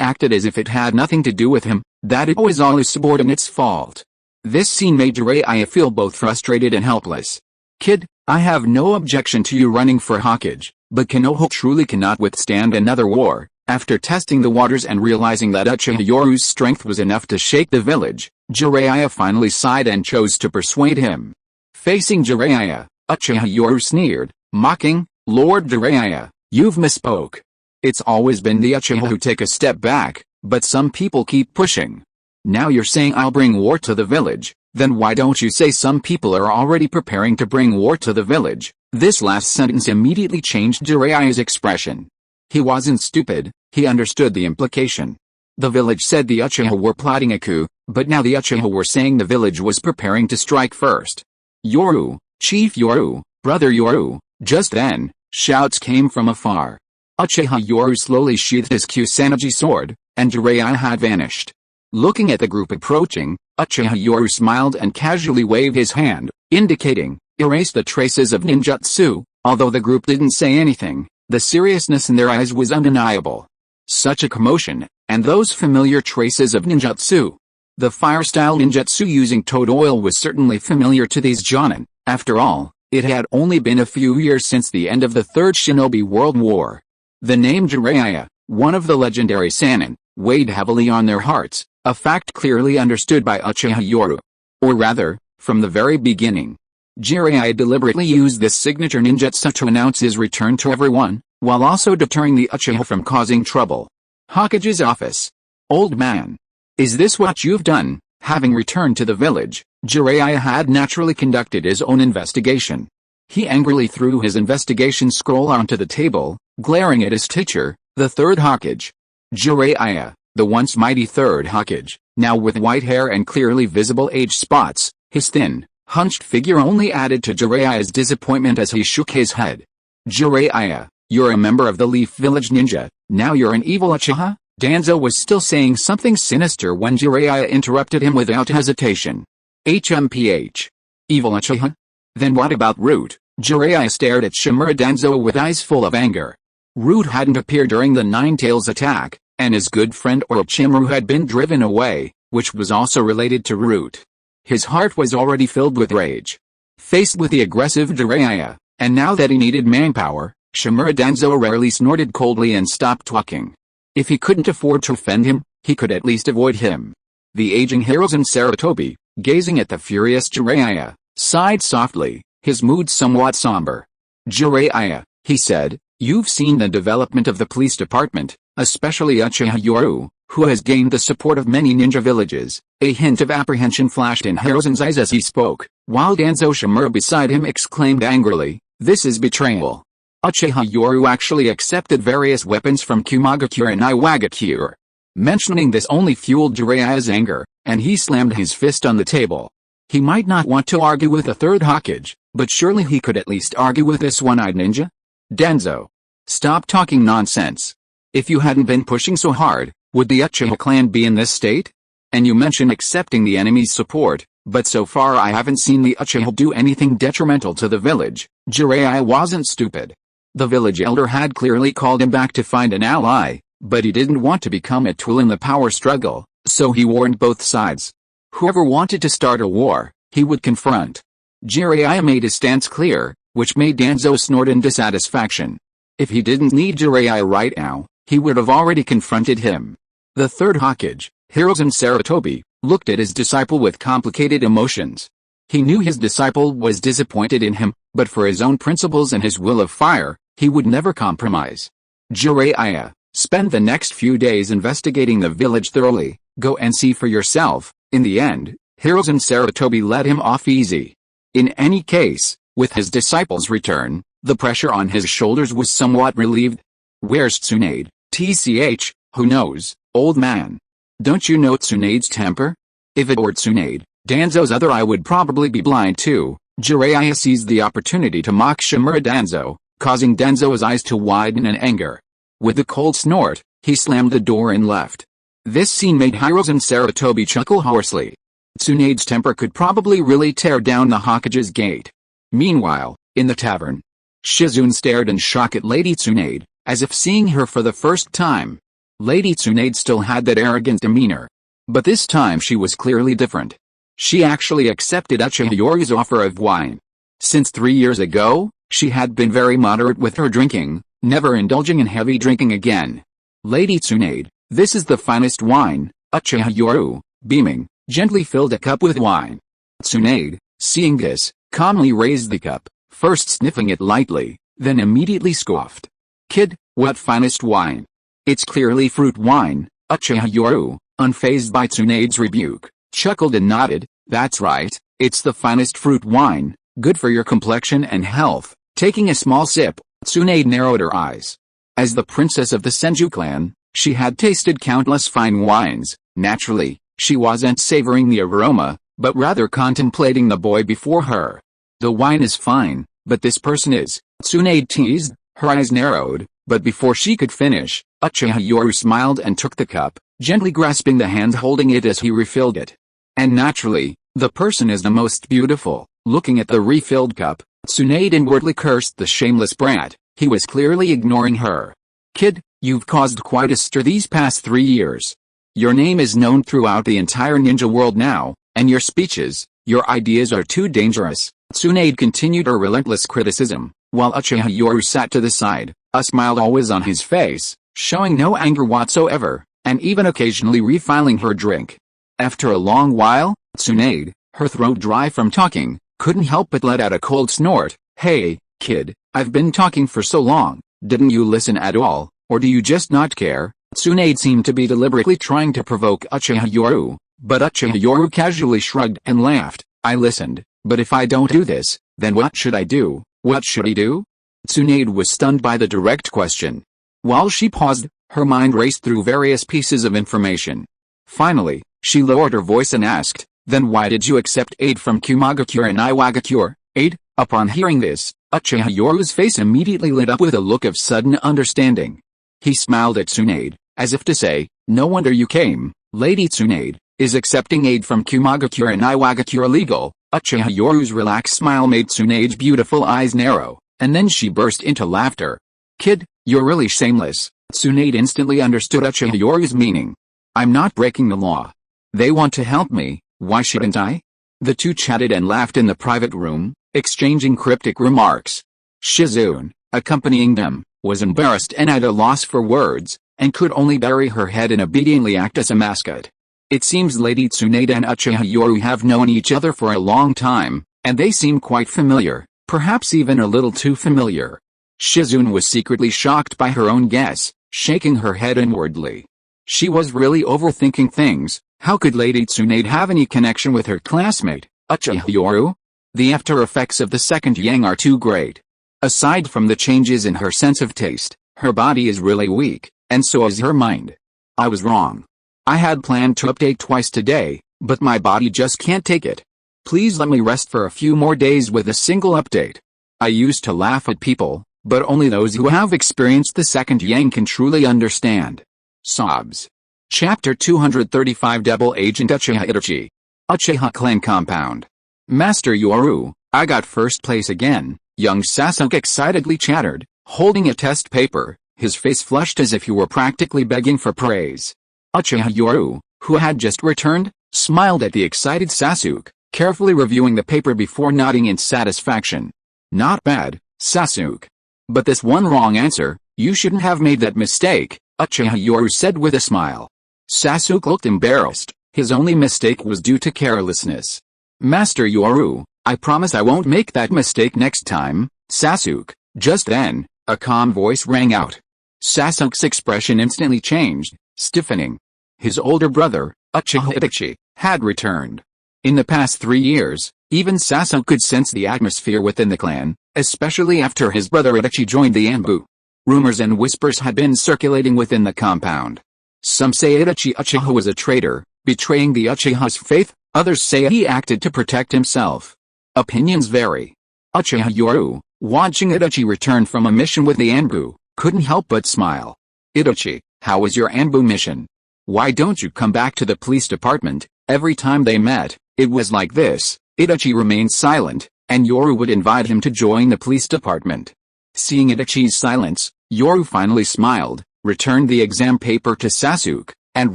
acted as if it had nothing to do with him. that it was all his subordinate's fault. This scene made Jiraiya feel both frustrated and helpless. Kid, I have no objection to you running for Hokage, but Konoha truly cannot withstand another war. After testing the waters and realizing that Uchiha Yoru's strength was enough to shake the village, Jiraiya finally sighed and chose to persuade him. Facing Jiraiya, Uchiha Yoru sneered, mocking, Lord Jiraiya, you've misspoke. It's always been the Uchiha who take a step back, but some people keep pushing. Now you're saying I'll bring war to the village, then why don't you say some people are already preparing to bring war to the village? This last sentence immediately changed Jiraiya's expression. He wasn't stupid, he understood the implication. The village said the Uchiha were plotting a coup, but now the Uchiha were saying the village was preparing to strike first. Yoru, Chief Yoru, Brother Yoru. Just then, shouts came from afar. Uchiha Yoru slowly sheathed his Kusanagi sword, and Jiraiya had vanished. Looking at the group approaching, Uchiha Yoru smiled and casually waved his hand, indicating, erase the traces of ninjutsu. Although the group didn't say anything, the seriousness in their eyes was undeniable. Such a commotion, and those familiar traces of ninjutsu. The fire-style ninjutsu using toad oil was certainly familiar to these jonin. After all, it had only been a few years since the end of the Third Shinobi World War. The name Jiraiya, one of the legendary Sannin, weighed heavily on their hearts, a fact clearly understood by Uchiha Yoru. Or rather, from the very beginning. Jiraiya deliberately used this signature ninjutsu to announce his return to everyone, while also deterring the Uchiha from causing trouble. Hokage's office. Old man. Is this what you've done? Having returned to the village, Jiraiya had naturally conducted his own investigation. He angrily threw his investigation scroll onto the table, glaring at his teacher, the Third Hokage. Jiraiya, the once mighty Third Hokage, now with white hair and clearly visible age spots, his thin, hunched figure only added to Jiraiya's disappointment as he shook his head. Jiraiya, you're a member of the Leaf Village Ninja, now you're an evil Uchiha? Danzo was still saying something sinister when Jiraiya interrupted him without hesitation. HMPH. Evil Uchiha? Then what about Root? Jiraiya stared at Shimura Danzo with eyes full of anger. Root hadn't appeared during the Nine-Tails attack, and his good friend Orochimaru had been driven away, which was also related to Root. His heart was already filled with rage. Faced with the aggressive Jiraiya, and now that he needed manpower, Shimura Danzo rarely snorted coldly and stopped talking. If he couldn't afford to offend him, he could at least avoid him. The aging Hiruzen Sarutobi, gazing at the furious Jiraiya, sighed softly, his mood somewhat somber. Jiraiya, he said, you've seen the development of the police department, especially Uchiha Yoru, who has gained the support of many ninja villages. A hint of apprehension flashed in Hiruzen's eyes as he spoke, while Danzo Shimura beside him exclaimed angrily, this is betrayal. Uchiha Yoru actually accepted various weapons from Kumagakure and Iwagakure. Mentioning this only fueled Jiraiya's anger, and he slammed his fist on the table. He might not want to argue with the Third Hokage, but surely he could at least argue with this one-eyed ninja? Danzo. Stop talking nonsense. If you hadn't been pushing so hard, would the Uchiha clan be in this state? And you mentioned accepting the enemy's support, but so far I haven't seen the Uchiha do anything detrimental to the village. Jiraiya wasn't stupid. The village elder had clearly called him back to find an ally, but he didn't want to become a tool in the power struggle, so he warned both sides. Whoever wanted to start a war, he would confront. Jiraiya made his stance clear, which made Danzo snort in dissatisfaction. If he didn't need Jiraiya right now, he would have already confronted him. The Third Hokage, Hiruzen Sarutobi, looked at his disciple with complicated emotions. He knew his disciple was disappointed in him, but for his own principles and his will of fire, he would never compromise. Jiraiya, spend the next few days investigating the village thoroughly, go and see for yourself. In the end, Hiruzen Sarutobi let him off easy. In any case, with his disciple's return, the pressure on his shoulders was somewhat relieved. Where's Tsunade? TCH, who knows, old man? Don't you know Tsunade's temper? If it were Tsunade, Danzo's other eye would probably be blind too. Jiraiya seized the opportunity to mock Shimura Danzo, causing Danzo's eyes to widen in anger. With a cold snort, he slammed the door and left. This scene made Hiruzen Sarutobi chuckle hoarsely. Tsunade's temper could probably really tear down the Hokage's gate. Meanwhile, in the tavern, Shizune stared in shock at Lady Tsunade, as if seeing her for the first time. Lady Tsunade still had that arrogant demeanor. But this time she was clearly different. She actually accepted Uchiha Yoru's offer of wine. Since 3 years ago, she had been very moderate with her drinking, never indulging in heavy drinking again. Lady Tsunade, this is the finest wine. Uchiha Yoru, beaming, gently filled a cup with wine. Tsunade, seeing this, calmly raised the cup, first sniffing it lightly, then immediately scoffed. Kid, what finest wine? It's clearly fruit wine. Uchiha Yoru, unfazed by Tsunade's rebuke, chuckled and nodded. That's right, it's the finest fruit wine, good for your complexion and health. Taking a small sip, Tsunade narrowed her eyes. As the princess of the Senju clan, she had tasted countless fine wines. Naturally, she wasn't savoring the aroma, but rather contemplating the boy before her. The wine is fine, but this person is, Tsunade teased, her eyes narrowed, but before she could finish, Uchiha Yoru smiled and took the cup, gently grasping the hand holding it as he refilled it. And naturally, the person is the most beautiful. Looking at the refilled cup, Tsunade inwardly cursed the shameless brat. He was clearly ignoring her. Kid, you've caused quite a stir these past 3 years. Your name is known throughout the entire ninja world now, and your speeches, your ideas are too dangerous. Tsunade continued her relentless criticism, while Uchiha Yoru sat to the side, a smile always on his face, showing no anger whatsoever, and even occasionally refilling her drink. After a long while, Tsunade, her throat dry from talking, couldn't help but let out a cold snort. Hey, kid, I've been talking for so long, didn't you listen at all, or do you just not care? Tsunade seemed to be deliberately trying to provoke Uchiha Yoru, but Uchiha Yoru casually shrugged and laughed. I listened, but if I don't do this, then what should I do? What should he do? Tsunade was stunned by the direct question. While she paused, her mind raced through various pieces of information. Finally, she lowered her voice and asked, then why did you accept aid from Kumagakure and Iwagakure? Aid? Upon hearing this, Uchiha Yoru's face immediately lit up with a look of sudden understanding. He smiled at Tsunade, as if to say, no wonder you came. Lady Tsunade, is accepting aid from Kumagakure and Iwagakure legal? Uchiha Yoru's relaxed smile made Tsunade's beautiful eyes narrow, and then she burst into laughter. Kid, you're really shameless. Tsunade instantly understood Uchiha Yoru's meaning. I'm not breaking the law. They want to help me, why shouldn't I? The two chatted and laughed in the private room, exchanging cryptic remarks. Shizune, accompanying them, was embarrassed and at a loss for words, and could only bury her head and obediently act as a mascot. It seems Lady Tsunade and Uchiha Yoru have known each other for a long time, and they seem quite familiar, perhaps even a little too familiar. Shizune was secretly shocked by her own guess, shaking her head inwardly. She was really overthinking things. How could Lady Tsunade have any connection with her classmate, Uchiha Yoru? The after effects of the second yang are too great. Aside from the changes in her sense of taste, her body is really weak, and so is her mind. I was wrong. I had planned to update twice today, but my body just can't take it. Please let me rest for a few more days with a single update. I used to laugh at people, but only those who have experienced the second yang can truly understand. Sobs. Chapter 235 Double Agent Uchiha Itachi. Uchiha Clan Compound. Master Yoru, I got first place again, young Sasuke excitedly chattered, holding a test paper, his face flushed as if he were practically begging for praise. Uchiha Yoru, who had just returned, smiled at the excited Sasuke, carefully reviewing the paper before nodding in satisfaction. Not bad, Sasuke. But this one wrong answer, you shouldn't have made that mistake, Uchiha Yoru said with a smile. Sasuke looked embarrassed, his only mistake was due to carelessness. Master Yoru, I promise I won't make that mistake next time, Sasuke. Just then, a calm voice rang out. Sasuke's expression instantly changed, stiffening. His older brother, Uchiha Itachi, had returned. In the past 3 years, even Sasuke could sense the atmosphere within the clan, especially after his brother Itachi joined the Anbu. Rumors and whispers had been circulating within the compound. Some say Itachi Uchiha was a traitor, betraying the Uchiha's faith, others say he acted to protect himself. Opinions vary. Uchiha Yoru, watching Itachi return from a mission with the Anbu, couldn't help but smile. Itachi, how was your Anbu mission? Why don't you come back to the police department? Every time they met, it was like this. Itachi remained silent, and Yoru would invite him to join the police department. Seeing Itachi's silence, Yoru finally smiled, returned the exam paper to Sasuke, and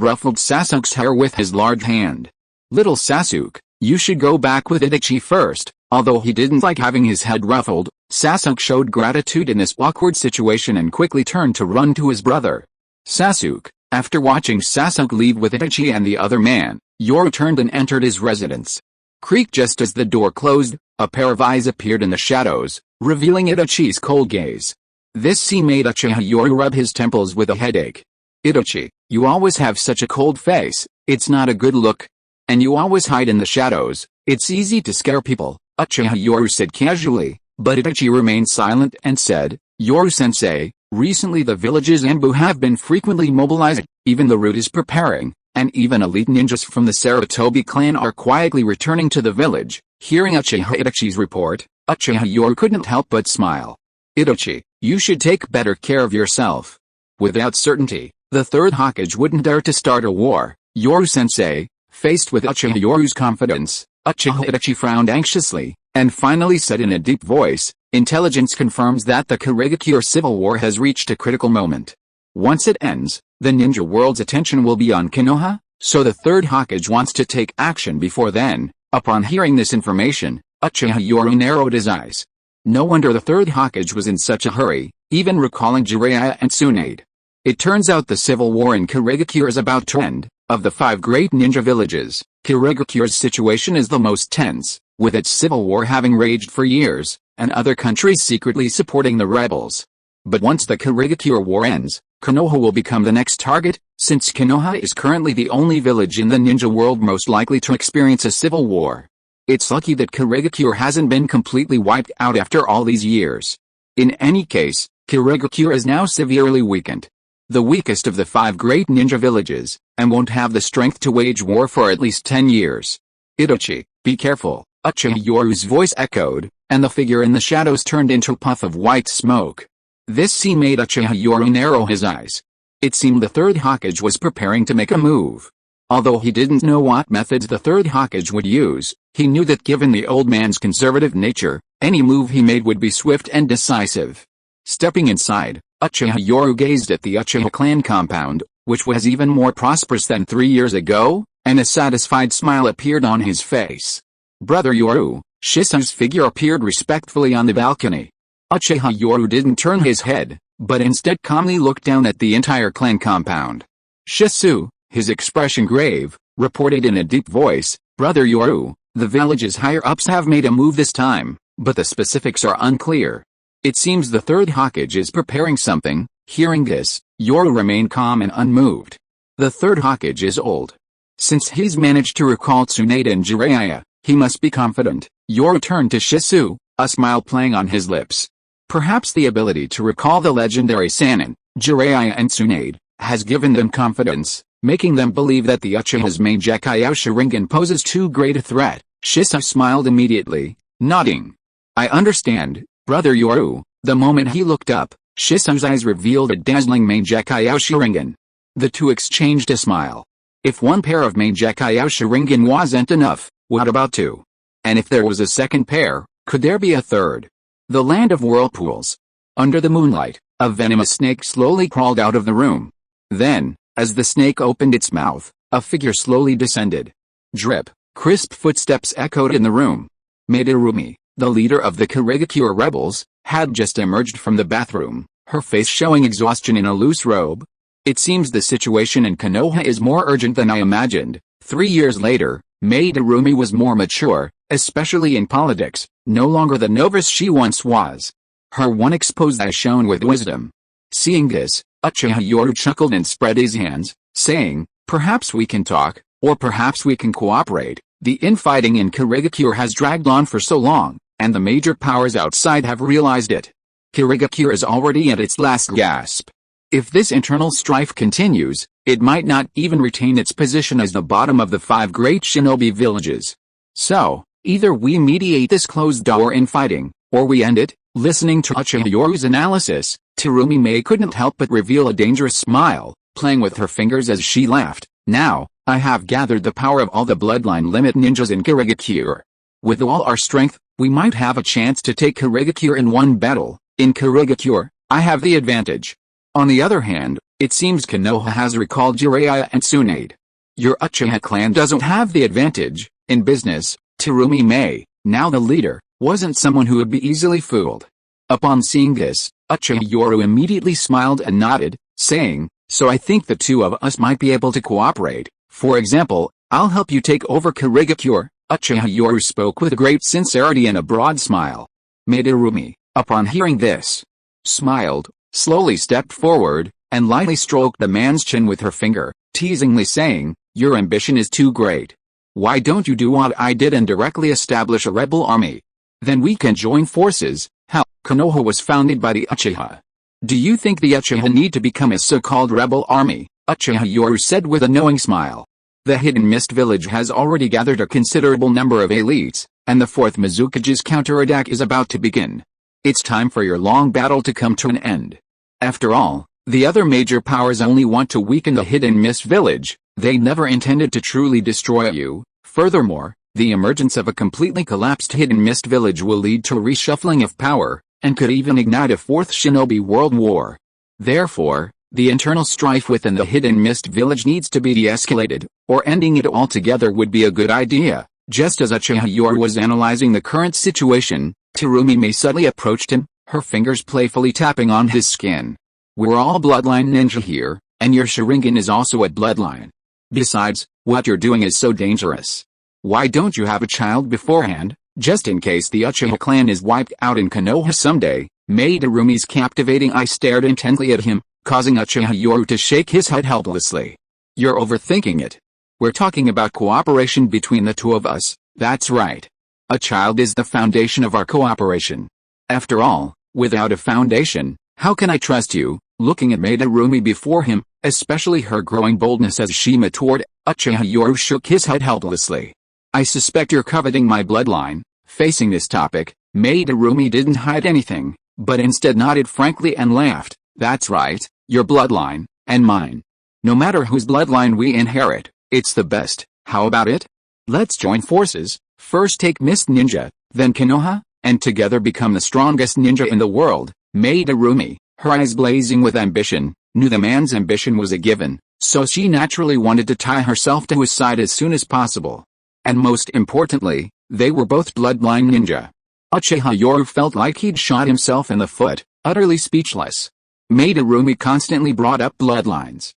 ruffled Sasuke's hair with his large hand. "Little Sasuke, you should go back with Itachi first." Although he didn't like having his head ruffled, Sasuke showed gratitude in this awkward situation and quickly turned to run to his brother. Sasuke, after watching Sasuke leave with Itachi and the other man, Yoru turned and entered his residence. Creak just as the door closed, a pair of eyes appeared in the shadows, revealing Itachi's cold gaze. This scene made Uchiha Yoru rub his temples with a headache. "Itachi, you always have such a cold face, it's not a good look. And you always hide in the shadows, it's easy to scare people," Uchiha Yoru said casually, but Itachi remained silent and said, "Yoru-sensei, recently the villages Anbu have been frequently mobilized, even the route is preparing, and even elite ninjas from the Sarutobi clan are quietly returning to the village." Hearing Itachi's report, Uchiha Yoru couldn't help but smile. "Itachi, you should take better care of yourself." Without certainty, the Third Hokage wouldn't dare to start a war. "Yoru-sensei," faced with Uchiha Yoru's confidence, Uchiha Itachi frowned anxiously, and finally said in a deep voice, "Intelligence confirms that the Kurigakure civil war has reached a critical moment. Once it ends, the ninja world's attention will be on Konoha, so the Third Hokage wants to take action before then." Upon hearing this information, Uchiha Yoru narrowed his eyes. No wonder the Third Hokage was in such a hurry, even recalling Jiraiya and Tsunade. It turns out the civil war in Kurigakure is about to end. Of the 5 great ninja villages, Kurigakure's situation is the most tense, with its civil war having raged for years, and other countries secretly supporting the rebels. But once the Kurigakure war ends, Konoha will become the next target, since Konoha is currently the only village in the ninja world most likely to experience a civil war. It's lucky that Kurigakure hasn't been completely wiped out after all these years. In any case, Kurigakure is now severely weakened. The weakest of the 5 great ninja villages, and won't have the strength to wage war for at least 10 years. "Itachi, be careful," Uchiha Yoru's voice echoed, and the figure in the shadows turned into a puff of white smoke. This scene made Uchiha Yoru narrow his eyes. It seemed the Third Hokage was preparing to make a move. Although he didn't know what methods the Third Hokage would use, he knew that given the old man's conservative nature, any move he made would be swift and decisive. Stepping inside, Uchiha Yoru gazed at the Uchiha clan compound, which was even more prosperous than 3 years ago, and a satisfied smile appeared on his face. "Brother Yoru," Shisui's figure appeared respectfully on the balcony. Uchiha Yoru didn't turn his head, but instead calmly looked down at the entire clan compound. Shisui, his expression grave, reported in a deep voice, "Brother Yoru, the village's higher-ups have made a move this time, but the specifics are unclear. It seems the Third Hokage is preparing something." Hearing this, Yoru remained calm and unmoved. The Third Hokage is old. Since he's managed to recall Tsunade and Jiraiya, he must be confident. Yoru turned to Shisui, a smile playing on his lips. Perhaps the ability to recall the legendary Sannin, Jiraiya and Tsunade, has given them confidence, making them believe that the Uchiha's main Decay Sharingan poses too great a threat. Shisui smiled immediately, nodding. "I understand, Brother Yoru." The moment he looked up, Shisui's eyes revealed a dazzling main Decay Sharingan. The two exchanged a smile. If one pair of main Decay Sharingan wasn't enough, what about 2? And if there was a second pair, could there be a third? The land of whirlpools. Under the moonlight, a venomous snake slowly crawled out of the room. Then, as the snake opened its mouth, a figure slowly descended. Drip, crisp footsteps echoed in the room. Midorumi, the leader of the Kurigakure rebels, had just emerged from the bathroom, her face showing exhaustion in a loose robe. "It seems the situation in Konoha is more urgent than I imagined." 3 years later, Midorumi was more mature, especially in politics, no longer the novice she once was. Her one exposed eye shone with wisdom. Seeing this, Uchiha Yoru chuckled and spread his hands, saying, "Perhaps we can talk, or perhaps we can cooperate. The infighting in Kurigakure has dragged on for so long, and the major powers outside have realized it. Kurigakure is already at its last gasp. If this internal strife continues, it might not even retain its position as the bottom of the 5 great shinobi villages. So, either we mediate this closed-door infighting, or we end it." Listening to Uchiha Yoru's analysis, Terumi Mei couldn't help but reveal a dangerous smile, playing with her fingers as she laughed. "Now, I have gathered the power of all the bloodline limit ninjas in Kurigakure. With all our strength, we might have a chance to take Kurigakure in one battle. In Kurigakure, I have the advantage. On the other hand, It seems Konoha has recalled Jiraiya and Tsunade. Your Uchiha clan doesn't have the advantage, in business. Terumi May, now the leader, wasn't someone who would be easily fooled. Upon seeing this, Uchiha Yoru immediately smiled and nodded, saying, so I think the two of us might be able to cooperate. For example, I'll help you take over Kurigakure. Uchiha Yoru spoke with great sincerity and a broad smile. Madarumi, upon hearing this, smiled, slowly stepped forward, and lightly stroked the man's chin with her finger, teasingly saying, your ambition is too great. Why don't you do what I did and directly establish a rebel army? Then we can join forces. How? Konoha was founded by the Uchiha. Do you think the Uchiha need to become a so-called rebel army? Uchiha Yoru said with a knowing smile. The Hidden Mist village has already gathered a considerable number of elites, and the 4th Mizukage's counterattack is about to begin. It's time for your long battle to come to an end. After all, the other major powers only want to weaken the Hidden Mist village. They never intended to truly destroy you. Furthermore, the emergence of a completely collapsed Hidden Mist village will lead to a reshuffling of power, and could even ignite a 4th Shinobi World War. Therefore, the internal strife within the Hidden Mist village needs to be de-escalated, or ending it altogether would be a good idea. Just as Uchiha Yoru was analyzing the current situation, Terumi May suddenly approached him, her fingers playfully tapping on his skin. We're all bloodline ninja here, and your Sharingan is also a bloodline. Besides, what you're doing is so dangerous. Why don't you have a child beforehand, just in case the Uchiha clan is wiped out in Konoha someday? Madarumi's captivating eye stared intently at him, causing Uchiha Yoru to shake his head helplessly. You're overthinking it. We're talking about cooperation between the two of us. That's right. A child is the foundation of our cooperation. After all, without a foundation, how can I trust you? Looking at Madarumi before him, especially her growing boldness as she matured, Uchiha Yoru shook his head helplessly. I suspect you're coveting my bloodline. Facing this topic, Madarumi didn't hide anything, but instead nodded frankly and laughed. That's right, your bloodline, and mine. No matter whose bloodline we inherit, it's the best. How about it? Let's join forces, first take Mist Ninja, then Konoha, and together become the strongest ninja in the world. Madarumi, her eyes blazing with ambition, knew the man's ambition was a given, so she naturally wanted to tie herself to his side as soon as possible. And most importantly, they were both bloodline ninja. Uchiha Yoru felt like he'd shot himself in the foot, utterly speechless. Madarumi constantly brought up bloodlines.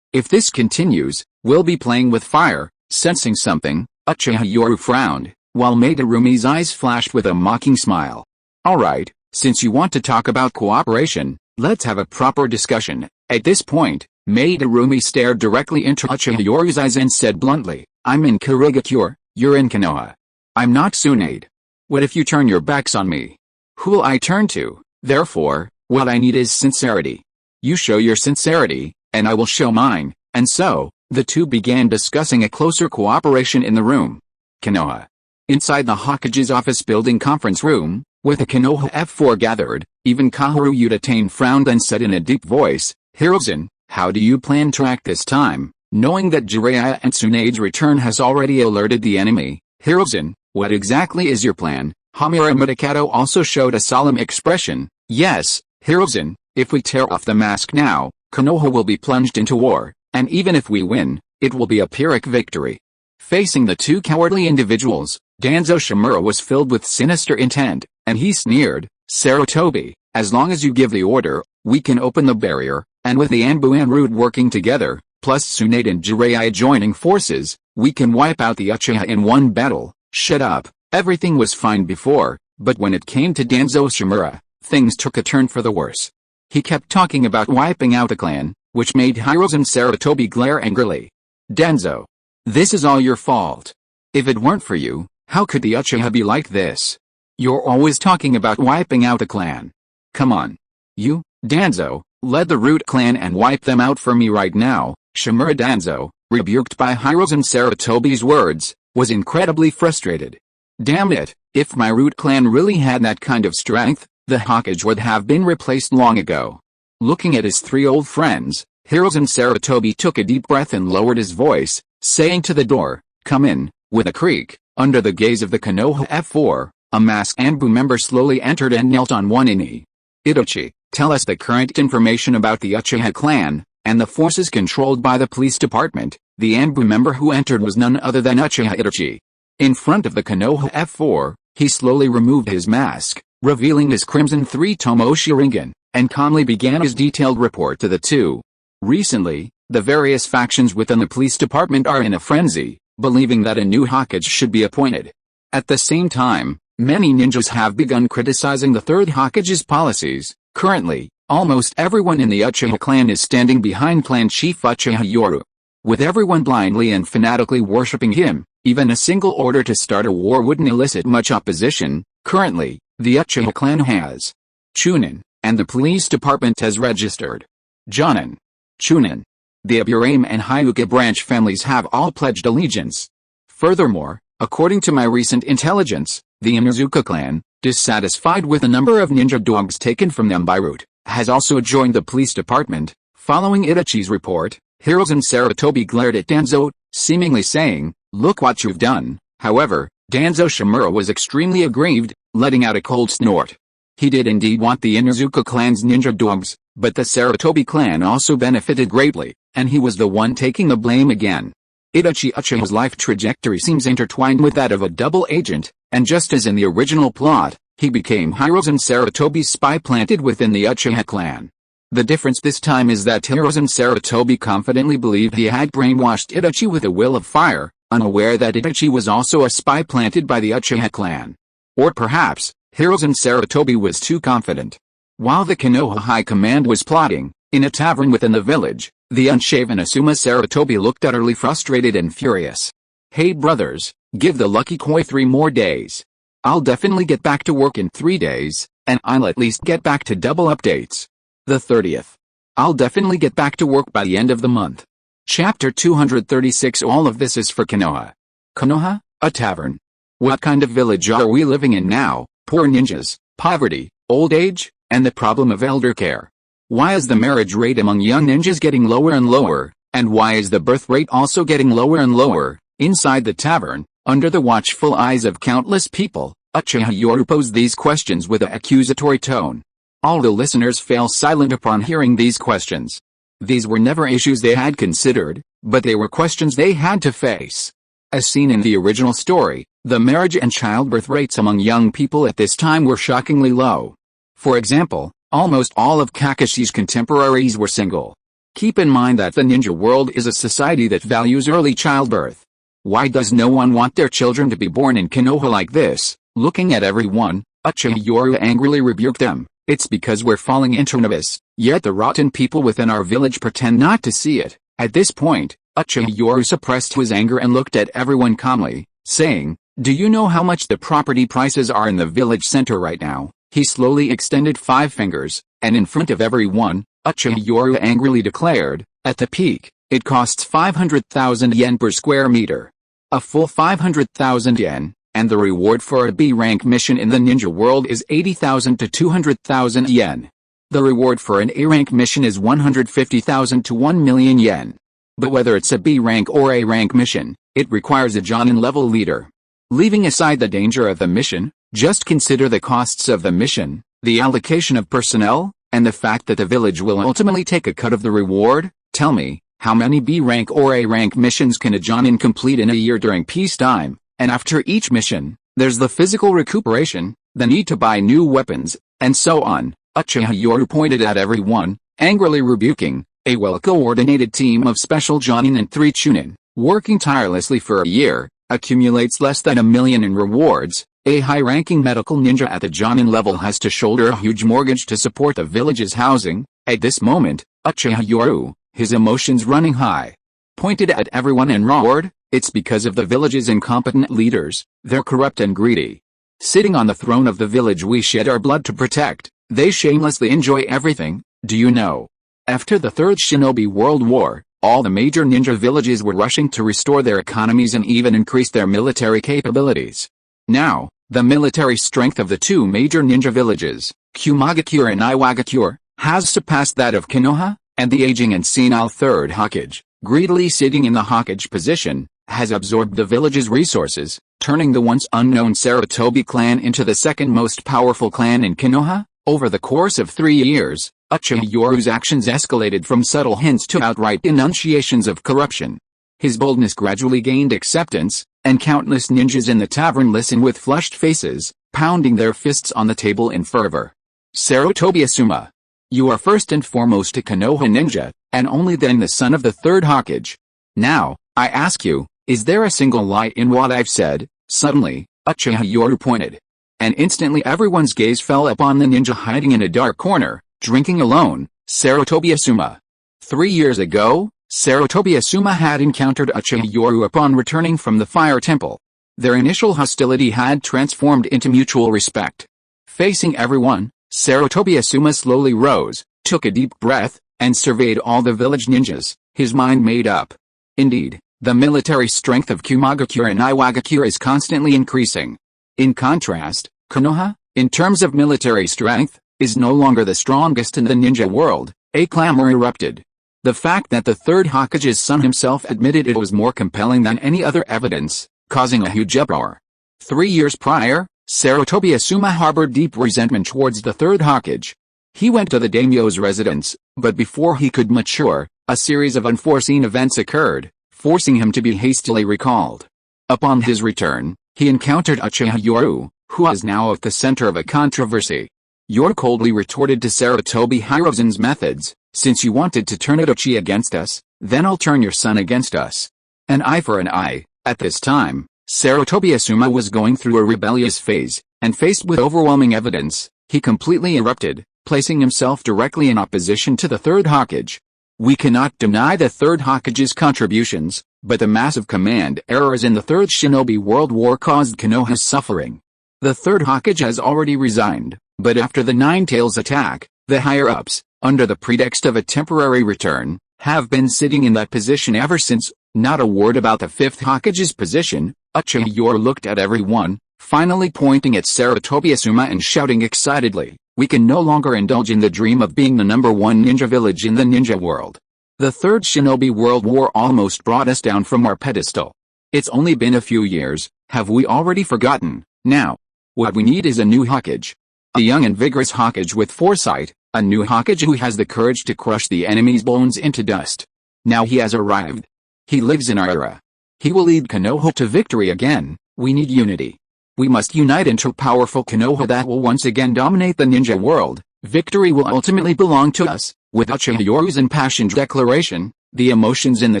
If this continues, we'll be playing with fire. Sensing something, Uchiha Yoru frowned, while Madarumi's eyes flashed with a mocking smile. Alright, since you want to talk about cooperation, let's have a proper discussion. At this point, Madarumi stared directly into Uchiha Yoru's eyes and said bluntly, I'm in Kurigakure, you're in Konoha. I'm not Tsunade. What if you turn your backs on me? Who'll I turn to? Therefore, what I need is sincerity. You show your sincerity, and I will show mine. And so, the two began discussing a closer cooperation in the room. Konoha. Inside the Hokage's office building conference room, with the Konoha F4 gathered, even Kaharu Utatane frowned and said in a deep voice, Hirozen, how do you plan to act this time, knowing that Jiraiya and Tsunade's return has already alerted the enemy? Hirozen, what exactly is your plan? Hamura Mutakato also showed a solemn expression. Yes, Hirozen, if we tear off the mask now, Konoha will be plunged into war, and even if we win, it will be a Pyrrhic victory. Facing the two cowardly individuals, Danzo Shimura was filled with sinister intent, and he sneered, Sarutobi, as long as you give the order, we can open the barrier, and with the Anbu and Rude working together, plus Tsunade and Jiraiya joining forces, we can wipe out the Uchiha in one battle. Shut up, everything was fine before, but when it came to Danzo Shimura, things took a turn for the worse. He kept talking about wiping out the clan, which made Hirozen Sarutobi glare angrily. Danzo. This is all your fault. If it weren't for you, how could the Uchiha be like this? You're always talking about wiping out a clan. Come on. You, Danzo, lead the Root clan and wipe them out for me right now. Shimura Danzo, rebuked by Hirozen Sarutobi's words, was incredibly frustrated. Damn it, if my Root clan really had that kind of strength, the Hokage would have been replaced long ago. Looking at his three old friends, Hirozen Sarutobi took a deep breath and lowered his voice, saying to the door, come in. With a creak, under the gaze of the Konoha F4, a masked Anbu member slowly entered and knelt on one knee. Itachi, tell us the current information about the Uchiha clan, and the forces controlled by the police department. The Anbu member who entered was none other than Uchiha Itachi. In front of the Konoha F4, he slowly removed his mask, revealing his Crimson 3-Tomo Sharingan, and calmly began his detailed report to the two. Recently, the various factions within the police department are in a frenzy, believing that a new Hokage should be appointed. At the same time, many ninjas have begun criticizing the Third Hokage's policies. Currently, almost everyone in the Uchiha clan is standing behind clan chief Uchiha Yoru. With everyone blindly and fanatically worshipping him, even a single order to start a war wouldn't elicit much opposition. Currently, the Uchiha clan has Chunin, and the police department has registered Jonin. Chunin. The Aburame and Hyuga branch families have all pledged allegiance. Furthermore, according to my recent intelligence, the Inuzuka clan, dissatisfied with the number of ninja dogs taken from them by route, has also joined the police department. Following Itachi's report, Hiruzen Sarutobi glared at Danzo, seemingly saying, "Look what you've done." However, Danzo Shimura was extremely aggrieved, letting out a cold snort. He did indeed want the Inuzuka clan's ninja dogs, but the Sarutobi clan also benefited greatly, and he was the one taking the blame again. Itachi Uchiha's life trajectory seems intertwined with that of a double agent, and just as in the original plot, he became Hiruzen Sarutobi's spy planted within the Uchiha clan. The difference this time is that Hiruzen Sarutobi confidently believed he had brainwashed Itachi with a will of fire, unaware that Itachi was also a spy planted by the Uchiha clan. Or perhaps, Hiruzen Sarutobi was too confident. While the Konoha High Command was plotting, in a tavern within the village, the unshaven Asuma Sarutobi looked utterly frustrated and furious. "Hey brothers, give the lucky koi 3 more days. I'll definitely get back to work in 3 days, and I'll at least get back to double updates. The 30th. I'll definitely get back to work by the end of the month." Chapter 236. All of this is for Konoha. Konoha, a tavern. What kind of village are we living in now? Poor ninjas, poverty, old age, and the problem of elder care. Why is the marriage rate among young ninjas getting lower and lower, and why is the birth rate also getting lower and lower? Inside the tavern, under the watchful eyes of countless people, Uchiha Yoru posed these questions with an accusatory tone. All the listeners fell silent upon hearing these questions. These were never issues they had considered, but they were questions they had to face. As seen in the original story, the marriage and childbirth rates among young people at this time were shockingly low. For example, almost all of Kakashi's contemporaries were single. Keep in mind that the ninja world is a society that values early childbirth. Why does no one want their children to be born in Konoha like this? Looking at everyone, Uchiha Yoru angrily rebuked them. "It's because we're falling into an abyss, yet the rotten people within our village pretend not to see it." At this point, Uchiha Yoru suppressed his anger and looked at everyone calmly, saying, "Do you know how much the property prices are in the village center right now?" He slowly extended 5 fingers, and in front of everyone, Uchiha Yoru angrily declared, "At the peak, it costs 500,000 yen per square meter. A full 500,000 yen, and the reward for a B-rank mission in the ninja world is 80,000 to 200,000 yen. The reward for an A-rank mission is 150,000 to 1 million yen. But whether it's a B-rank or A-rank mission, it requires a Jonin-level leader. Leaving aside the danger of the mission, just consider the costs of the mission, the allocation of personnel, and the fact that the village will ultimately take a cut of the reward. Tell me, how many B-rank or A-rank missions can a Jonin complete in a year during peacetime? And after each mission, there's the physical recuperation, the need to buy new weapons, and so on." Uchiha Yoru pointed at everyone, angrily rebuking, "A well-coordinated team of special Jonin and 3 Chunin, working tirelessly for a year, accumulates less than 1 million in rewards. A high-ranking medical ninja at the Jonin level has to shoulder a huge mortgage to support the village's housing." At this moment, Uchiha Yoru, his emotions running high, pointed at everyone and roared, "It's because of the village's incompetent leaders. They're corrupt and greedy. Sitting on the throne of the village we shed our blood to protect, they shamelessly enjoy everything. Do you know? After the Third Shinobi World War, all the major ninja villages were rushing to restore their economies and even increase their military capabilities. Now, the military strength of the 2 major ninja villages, Kumagakure and Iwagakure, has surpassed that of Konoha, and the aging and senile Third Hokage, greedily sitting in the Hokage position, has absorbed the village's resources, turning the once unknown Sarutobi clan into the second most powerful clan in Konoha. Over the course of 3 years, Uchiha Yoru's actions escalated from subtle hints to outright denunciations of corruption. His boldness gradually gained acceptance, and countless ninjas in the tavern listened with flushed faces, pounding their fists on the table in fervor. Sarutobi Asuma. You are first and foremost a Konoha ninja, and only then the son of the third Hokage. Now, I ask you, is there a single lie in what I've said? Suddenly, Uchiha Yoru pointed. And instantly everyone's gaze fell upon the ninja hiding in a dark corner, drinking alone, Sarutobi Asuma. 3 years ago, Sarutobi Asuma had encountered Uchiha Yoru upon returning from the Fire Temple. Their initial hostility had transformed into mutual respect. Facing everyone, Sarutobi Asuma slowly rose, took a deep breath, and surveyed all the village ninjas, his mind made up. Indeed, the military strength of Kumagakure and Iwagakure is constantly increasing. In contrast, Konoha, in terms of military strength, is no longer the strongest in the ninja world. A clamor erupted. The fact that the third Hokage's son himself admitted it was more compelling than any other evidence, causing a huge uproar. 3 years prior, Sarutobi Asuma harbored deep resentment towards the third Hokage. He went to the daimyo's residence, but before he could mature, a series of unforeseen events occurred, forcing him to be hastily recalled. Upon his return, he encountered Uchiha Yoru, who was now at the center of a controversy. Yoru coldly retorted to Sarutobi Hiruzen's methods, since you wanted to turn Itachi against us, then I'll turn your son against us. An eye for an eye. At this time, Sarutobi Asuma was going through a rebellious phase, and faced with overwhelming evidence, he completely erupted, placing himself directly in opposition to the third Hokage. We cannot deny the third Hokage's contributions, but the massive command errors in the Third Shinobi World War caused Konoha's suffering. The third Hokage has already resigned, but after the Nine Tails attack, the higher-ups, under the pretext of a temporary return, have been sitting in that position ever since. Not a word about the fifth Hokage's position. Uchiha Yoru looked at everyone, finally pointing at Sarutobi Asuma and shouting excitedly, we can no longer indulge in the dream of being the #1 ninja village in the ninja world. The Third Shinobi World War almost brought us down from our pedestal. It's only been a few years, have we already forgotten? Now, what we need is a new Hokage. A young and vigorous Hokage with foresight, a new Hokage who has the courage to crush the enemy's bones into dust. Now he has arrived. He lives in our era. He will lead Konoha to victory again. We need unity. We must unite into a powerful Konoha that will once again dominate the ninja world. Victory will ultimately belong to us. With Uchiha Yoru's impassioned declaration, the emotions in the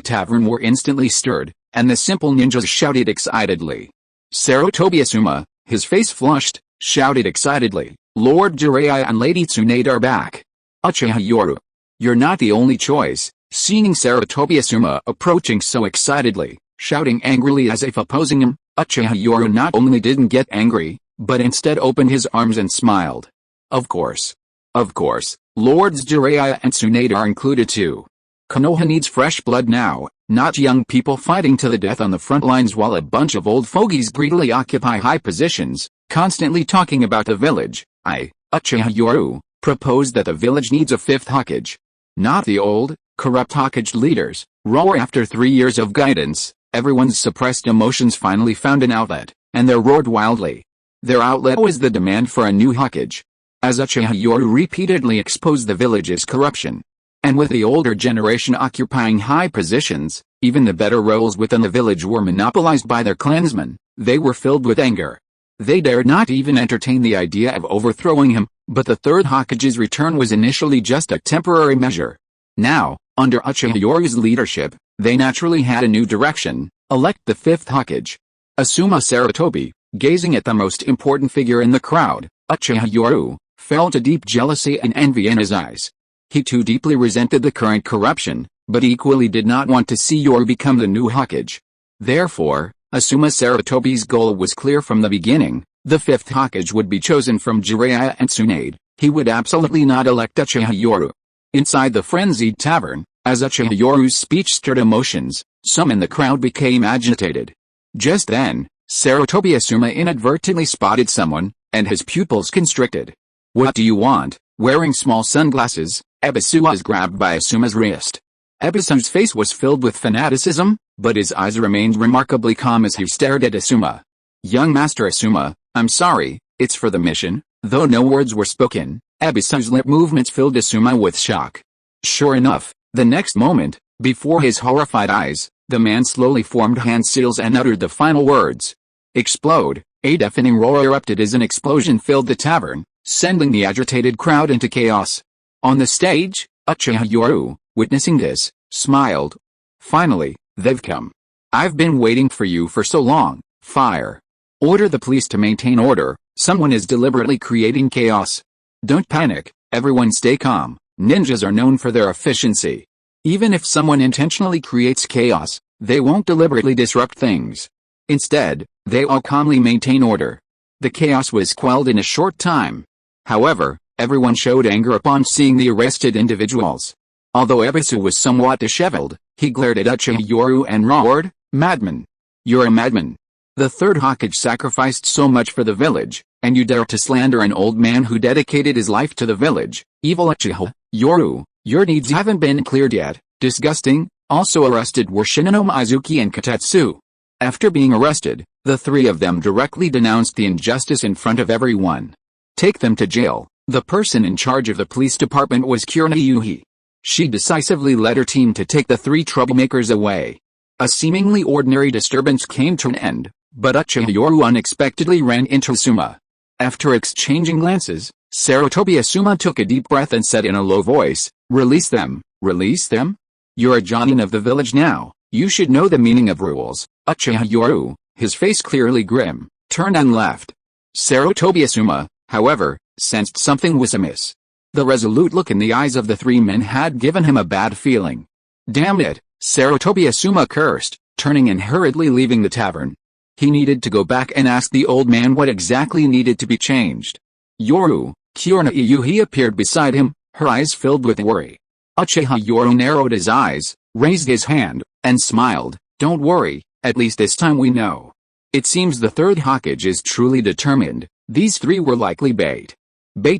tavern were instantly stirred, and the simple ninjas shouted excitedly. Sarutobi Asuma, his face flushed, shouted excitedly, Lord Jiraiya and Lady Tsunade are back. Uchiha Yoru. You're not the only choice. Seeing Sarutobi Asuma approaching so excitedly, shouting angrily as if opposing him, Uchiha Yoru not only didn't get angry, but instead opened his arms and smiled. Of course. Of course, Lords Jiraiya and Tsunade are included too. Konoha needs fresh blood now, not young people fighting to the death on the front lines while a bunch of old fogies greedily occupy high positions, constantly talking about the village. I, Uchiha Yoru, propose that the village needs a fifth Hokage. Not the old, corrupt Hokage leaders. Roar. After 3 years of guidance, everyone's suppressed emotions finally found an outlet, and they roared wildly. Their outlet was the demand for a new Hokage. As Uchiha Yoru repeatedly exposed the village's corruption, and with the older generation occupying high positions, even the better roles within the village were monopolized by their clansmen, they were filled with anger. They dared not even entertain the idea of overthrowing him, but the third Hokage's return was initially just a temporary measure. Now, under Uchiha Yoru's leadership, they naturally had a new direction: elect the fifth Hokage. Asuma Sarutobi, gazing at the most important figure in the crowd, Uchiha Yoru, felt a deep jealousy and envy in his eyes. He too deeply resented the current corruption, but equally did not want to see Yoru become the new Hokage. Therefore, Asuma Sarutobi's goal was clear from the beginning: the fifth Hokage would be chosen from Jiraiya and Tsunade. He would absolutely not elect Uchiha Yoru. Inside the frenzied tavern, as Uchiha Yoru's speech stirred emotions, some in the crowd became agitated. Just then, Sarutobi Asuma inadvertently spotted someone, and his pupils constricted. What do you want? Wearing small sunglasses, Ebisu was grabbed by Asuma's wrist. Ebisu's face was filled with fanaticism, but his eyes remained remarkably calm as he stared at Asuma. Young Master Asuma, I'm sorry, it's for the mission. Though no words were spoken, Ebisu's lip movements filled Asuma with shock. Sure enough, the next moment, before his horrified eyes, the man slowly formed hand seals and uttered the final words. Explode! A deafening roar erupted as an explosion filled the tavern, sending the agitated crowd into chaos. On the stage, Uchiha Yoru, witnessing this, smiled. Finally, they've come. I've been waiting for you for so long. Fire. Order the police to maintain order. Someone is deliberately creating chaos. Don't panic, everyone stay calm. Ninjas are known for their efficiency. Even if someone intentionally creates chaos, they won't deliberately disrupt things. Instead, they all calmly maintain order. The chaos was quelled in a short time. However, everyone showed anger upon seeing the arrested individuals. Although Ebisu was somewhat disheveled, he glared at Uchiha Yoru and roared, "Madman! You're a madman! The Third Hokage sacrificed so much for the village, and you dare to slander an old man who dedicated his life to the village. Evil Uchiha Yoru, your deeds haven't been cleared yet." Disgusting. Also arrested were Shinano Mizuki and Katetsu. After being arrested, the three of them directly denounced the injustice in front of everyone. Take them to jail. The person in charge of the police department was Kurina Yuhi. She decisively led her team to take the three troublemakers away. A seemingly ordinary disturbance came to an end, but Uchiha Yoru unexpectedly ran into Asuma. After exchanging glances, Sarutobi Asuma took a deep breath and said in a low voice, "Release them, release them? You're a Jonin of the village now, you should know the meaning of rules." Uchiha Yoru, his face clearly grim, turned and left. Sarutobi Asuma, however, sensed something was amiss. The resolute look in the eyes of the three men had given him a bad feeling. Damn it, Sarutobi Asuma cursed, turning and hurriedly leaving the tavern. He needed to go back and ask the old man what exactly needed to be changed. Yoru, Kurina Yuhi appeared beside him, her eyes filled with worry. Uchiha Yoru narrowed his eyes, raised his hand, and smiled. "Don't worry, at least this time we know. It seems the Third Hokage is truly determined. These three were likely bait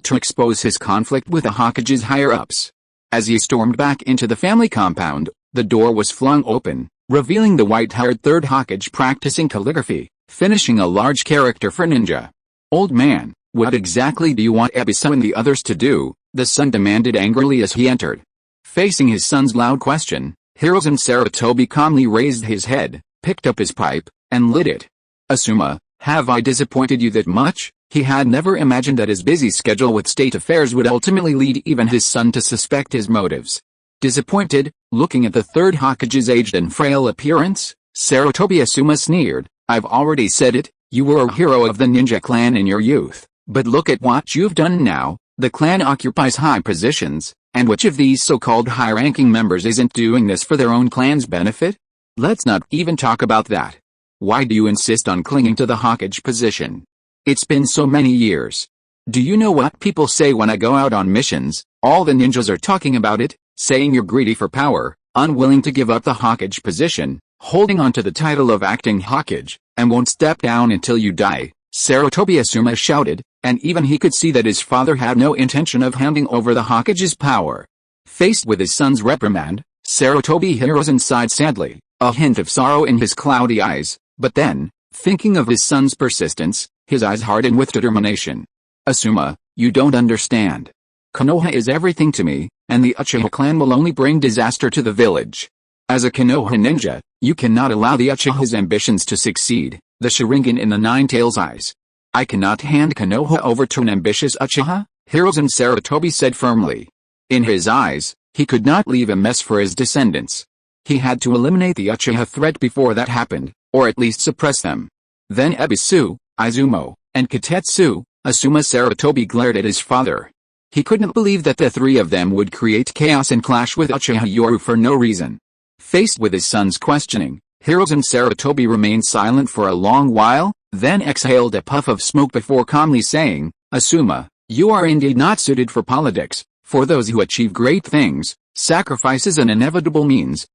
to expose his conflict with the Hokage's higher-ups." As he stormed back into the family compound, the door was flung open, revealing the white-haired Third Hokage practicing calligraphy, finishing a large character for ninja. "Old man, what exactly do you want Ebisu and the others to do?" the son demanded angrily as he entered. Facing his son's loud question, Hiruzen Sarutobi calmly raised his head, picked up his pipe, and lit it. "Asuma, have I disappointed you that much?" He had never imagined that his busy schedule with state affairs would ultimately lead even his son to suspect his motives. Disappointed, looking at the Third Hokage's aged and frail appearance, Sarutobi Asuma sneered, "I've already said it, you were a hero of the ninja clan in your youth, but look at what you've done now. The clan occupies high positions, and which of these so-called high-ranking members isn't doing this for their own clan's benefit? Let's not even talk about that. Why do you insist on clinging to the Hokage position? It's been so many years. Do you know what people say when I go out on missions? All the ninjas are talking about it, saying you're greedy for power, unwilling to give up the Hokage position, holding on to the title of acting Hokage, and won't step down until you die." Sarutobi Asuma shouted, and even he could see that his father had no intention of handing over the Hokage's power. Faced with his son's reprimand, Sarutobi Hiruzen sighed sadly, a hint of sorrow in his cloudy eyes, but then, thinking of his son's persistence, his eyes hardened with determination. "Asuma, you don't understand. Konoha is everything to me, and the Uchiha clan will only bring disaster to the village. As a Konoha ninja, you cannot allow the Uchiha's ambitions to succeed." The Sharingan in the Nine-Tails' eyes. "I cannot hand Konoha over to an ambitious Uchiha," Hiruzen Sarutobi said firmly. In his eyes, he could not leave a mess for his descendants. He had to eliminate the Uchiha threat before that happened, or at least suppress them. Then Ebisu, Izumo, and Katetsu, Asuma Sarutobi glared at his father. He couldn't believe that the three of them would create chaos and clash with Uchiha Yoru for no reason. Faced with his son's questioning, Hiruzen Sarutobi remained silent for a long while, then exhaled a puff of smoke before calmly saying, "Asuma, you are indeed not suited for politics. For those who achieve great things, sacrifice is an inevitable means."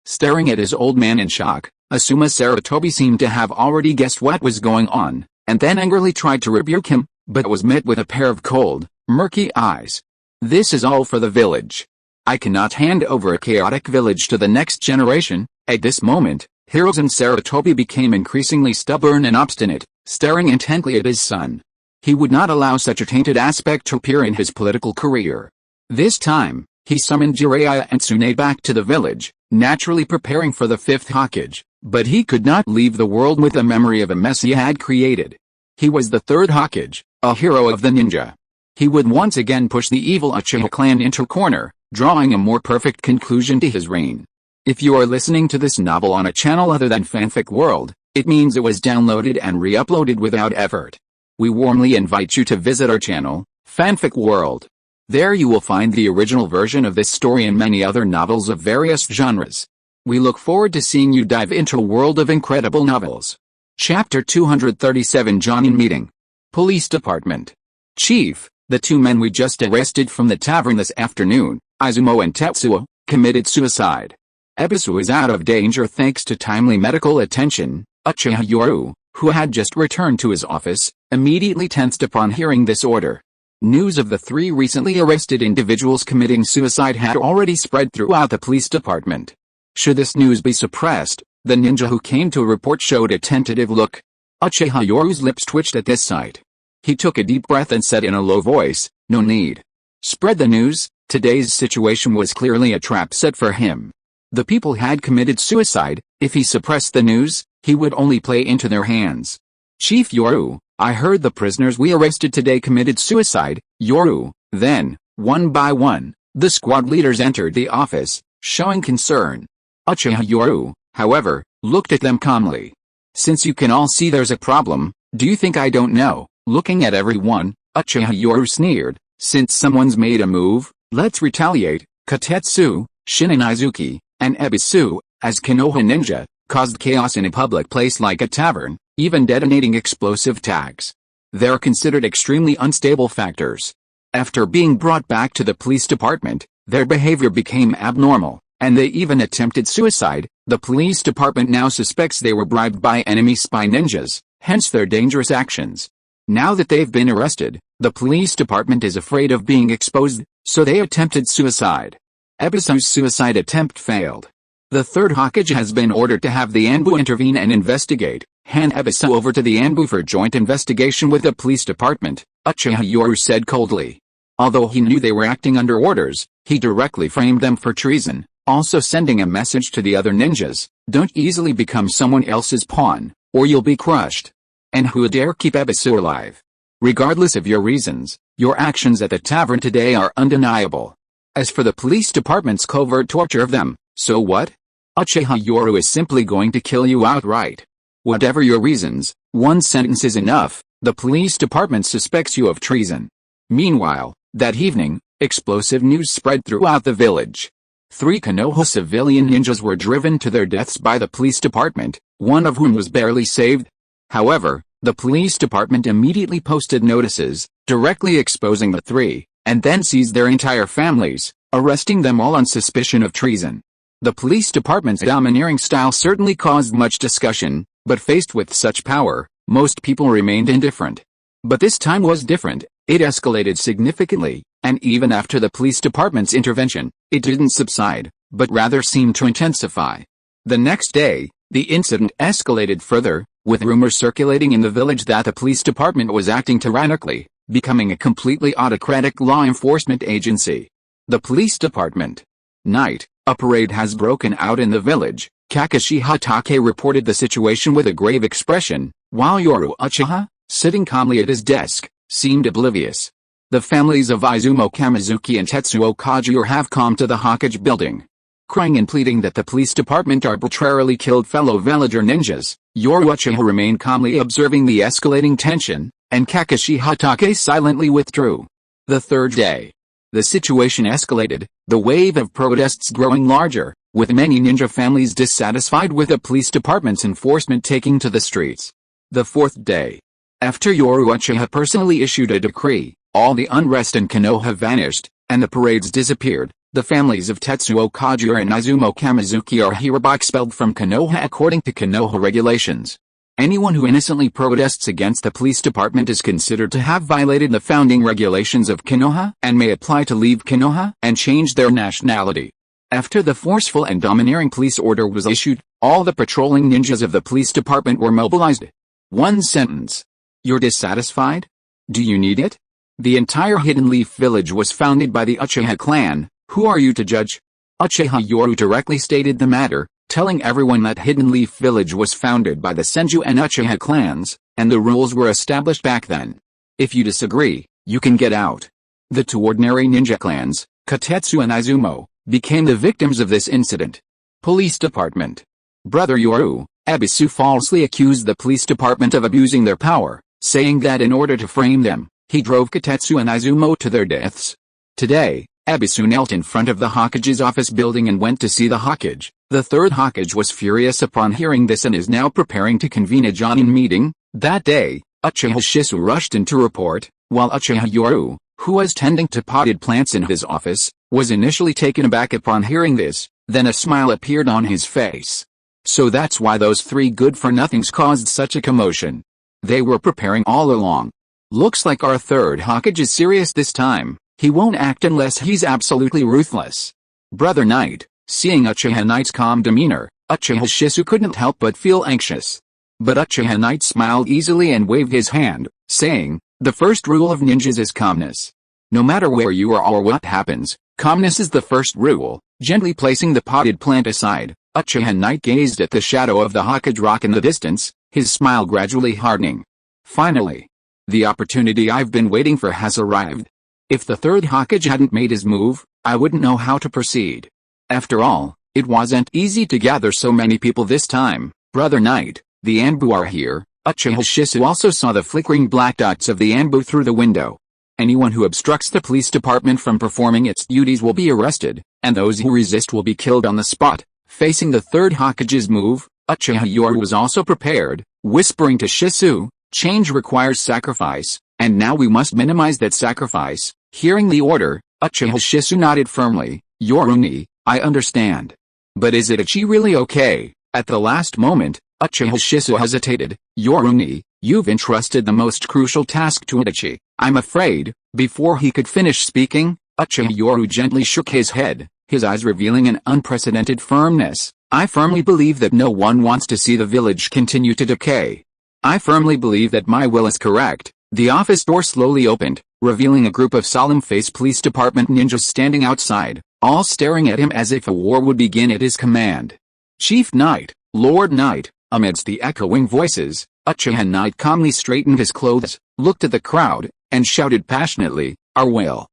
Staring at his old man in shock, Asuma Sarutobi seemed to have already guessed what was going on, and then angrily tried to rebuke him, but was met with a pair of cold, murky eyes. "This is all for the village. I cannot hand over a chaotic village to the next generation." At this moment, Hiruzen Sarutobi became increasingly stubborn and obstinate, staring intently at his son. He would not allow such a tainted aspect to appear in his political career. This time, he summoned Jiraiya and Tsunade back to the village, naturally preparing for the Fifth Hokage, but he could not leave the world with the memory of a mess he had created. He was the Third Hokage, a hero of the ninja. He would once again push the evil Uchiha clan into a corner, drawing a more perfect conclusion to his reign. If you are listening to this novel on a channel other than Fanfic World, it means it was downloaded and re-uploaded without effort. We warmly invite you to visit our channel, Fanfic World. There you will find the original version of this story and many other novels of various genres. We look forward to seeing you dive into a world of incredible novels. Chapter 237 Jonin Meeting. Police Department. Chief, the two men we just arrested from the tavern this afternoon, Izumo and Tetsuo, committed suicide. Ebisu is out of danger thanks to timely medical attention. Uchiha Yoru, who had just returned to his office, immediately tensed upon hearing this order. News of the three recently arrested individuals committing suicide had already spread throughout the police department. Should this news be suppressed, the ninja who came to report showed a tentative look. Uchiha Yoru's lips twitched at this sight. He took a deep breath and said in a low voice, "No need. Spread the news." Today's situation was clearly a trap set for him. The people had committed suicide. If he suppressed the news, he would only play into their hands. "Chief Yoru, I heard the prisoners we arrested today committed suicide." Yoru. Then, one by one, the squad leaders entered the office, showing concern. Uchiha Yoru, however, looked at them calmly. "Since you can all see there's a problem, do you think I don't know?" Looking at everyone, Uchiha Yoru sneered. "Since someone's made a move, let's retaliate." Katetsu, Shinanizuki, and Ebisu, as Konoha ninja, caused chaos in a public place like a tavern, even detonating explosive tags. They're considered extremely unstable factors. After being brought back to the police department, their behavior became abnormal, and they even attempted suicide. The police department now suspects they were bribed by enemy spy ninjas, hence their dangerous actions. Now that they've been arrested, the police department is afraid of being exposed, so they attempted suicide. Ebisu's suicide attempt failed. The Third Hokage has been ordered to have the Anbu intervene and investigate. Hand Ebisu over to the Anbu for joint investigation with the police department, Uchiha Yoru said coldly. Although he knew they were acting under orders, he directly framed them for treason, also sending a message to the other ninjas: don't easily become someone else's pawn, or you'll be crushed. And who dare keep Ebisu alive? Regardless of your reasons, your actions at the tavern today are undeniable. As for the police department's covert torture of them, so what? Uchiha Yoru is simply going to kill you outright. Whatever your reasons, one sentence is enough. The police department suspects you of treason. Meanwhile, that evening, explosive news spread throughout the village. 3 Konoha civilian ninjas were driven to their deaths by the police department, one of whom was barely saved. However, the police department immediately posted notices, directly exposing the 3, and then seized their entire families, arresting them all on suspicion of treason. The police department's domineering style certainly caused much discussion, but faced with such power, most people remained indifferent. But this time was different. It escalated significantly, and even after the police department's intervention, it didn't subside, but rather seemed to intensify. The next day, the incident escalated further, with rumors circulating in the village that the police department was acting tyrannically, becoming a completely autocratic law enforcement agency. The police department. Night. A parade has broken out in the village. Kakashi Hatake reported the situation with a grave expression, while Yoru Uchiha, sitting calmly at his desk, seemed oblivious. The families of Izumo Kamizuki and Tetsuo Kajiura have come to the Hokage building, crying and pleading that the police department arbitrarily killed fellow villager ninjas. Yoru Uchiha remained calmly observing the escalating tension, and Kakashi Hatake silently withdrew. The third day. The situation escalated, the wave of protests growing larger, with many ninja families dissatisfied with the police department's enforcement taking to the streets. The fourth day. After Yoru Uchiha personally issued a decree, all the unrest in Konoha vanished, and the parades disappeared. The families of Tetsuo Kajiura and Izumo Kamizuki are hereby expelled from Konoha according to Konoha regulations. Anyone who innocently protests against the police department is considered to have violated the founding regulations of Konoha and may apply to leave Konoha and change their nationality. After the forceful and domineering police order was issued, all the patrolling ninjas of the police department were mobilized. One sentence. You're dissatisfied? Do you need it? The entire Hidden Leaf village was founded by the Uchiha clan. Who are you to judge? Uchiha Yoru directly stated the matter, telling everyone that Hidden Leaf village was founded by the Senju and Uchiha clans, and the rules were established back then. If you disagree, you can get out. The two ordinary ninja clans, Katetsu and Izumo, became the victims of this incident. Police Department. Brother Yoru, Ebisu falsely accused the police department of abusing their power, saying that in order to frame them, he drove Katetsu and Izumo to their deaths. Today, Ebisu knelt in front of the Hokage's office building and went to see the Hokage. The third Hokage was furious upon hearing this and is now preparing to convene a Jonin meeting. That day, Uchiha Shisui rushed in to report, while Uchiha Yoru, who was tending to potted plants in his office, was initially taken aback upon hearing this, then a smile appeared on his face. So that's why those three good-for-nothings caused such a commotion. They were preparing all along. Looks like our third Hokage is serious this time. He won't act unless he's absolutely ruthless. Brother Knight, seeing Uchiha Knight's calm demeanor, Uchiha Shisui couldn't help but feel anxious. But Uchiha Knight smiled easily and waved his hand, saying, the first rule of ninjas is calmness. No matter where you are or what happens, calmness is the first rule. Gently placing the potted plant aside, Uchiha Knight gazed at the shadow of the Hokage rock in the distance, his smile gradually hardening. Finally, the opportunity I've been waiting for has arrived. If the third Hokage hadn't made his move, I wouldn't know how to proceed. After all, it wasn't easy to gather so many people this time. Brother Knight, the Anbu are here. Uchiha Shisui also saw the flickering black dots of the Anbu through the window. Anyone who obstructs the police department from performing its duties will be arrested, and those who resist will be killed on the spot. Facing the third Hokage's move, Uchiha Yoru was also prepared, whispering to Shisui, change requires sacrifice, and now we must minimize that sacrifice. Hearing the order, Uchiha Shisui nodded firmly. Yoruni, I understand. But is Itachi really okay? At the last moment, Uchiha Shisui hesitated. Yoruni, you've entrusted the most crucial task to Itachi. I'm afraid. Before he could finish speaking, Uchiha Yoru gently shook his head, his eyes revealing an unprecedented firmness. I firmly believe that no one wants to see the village continue to decay. I firmly believe that my will is correct. The office door slowly opened, revealing a group of solemn-faced police department ninjas standing outside, all staring at him as if a war would begin at his command. Chief Knight, Lord Knight. Amidst the echoing voices, Uchiha Knight calmly straightened his clothes, looked at the crowd, and shouted passionately, our will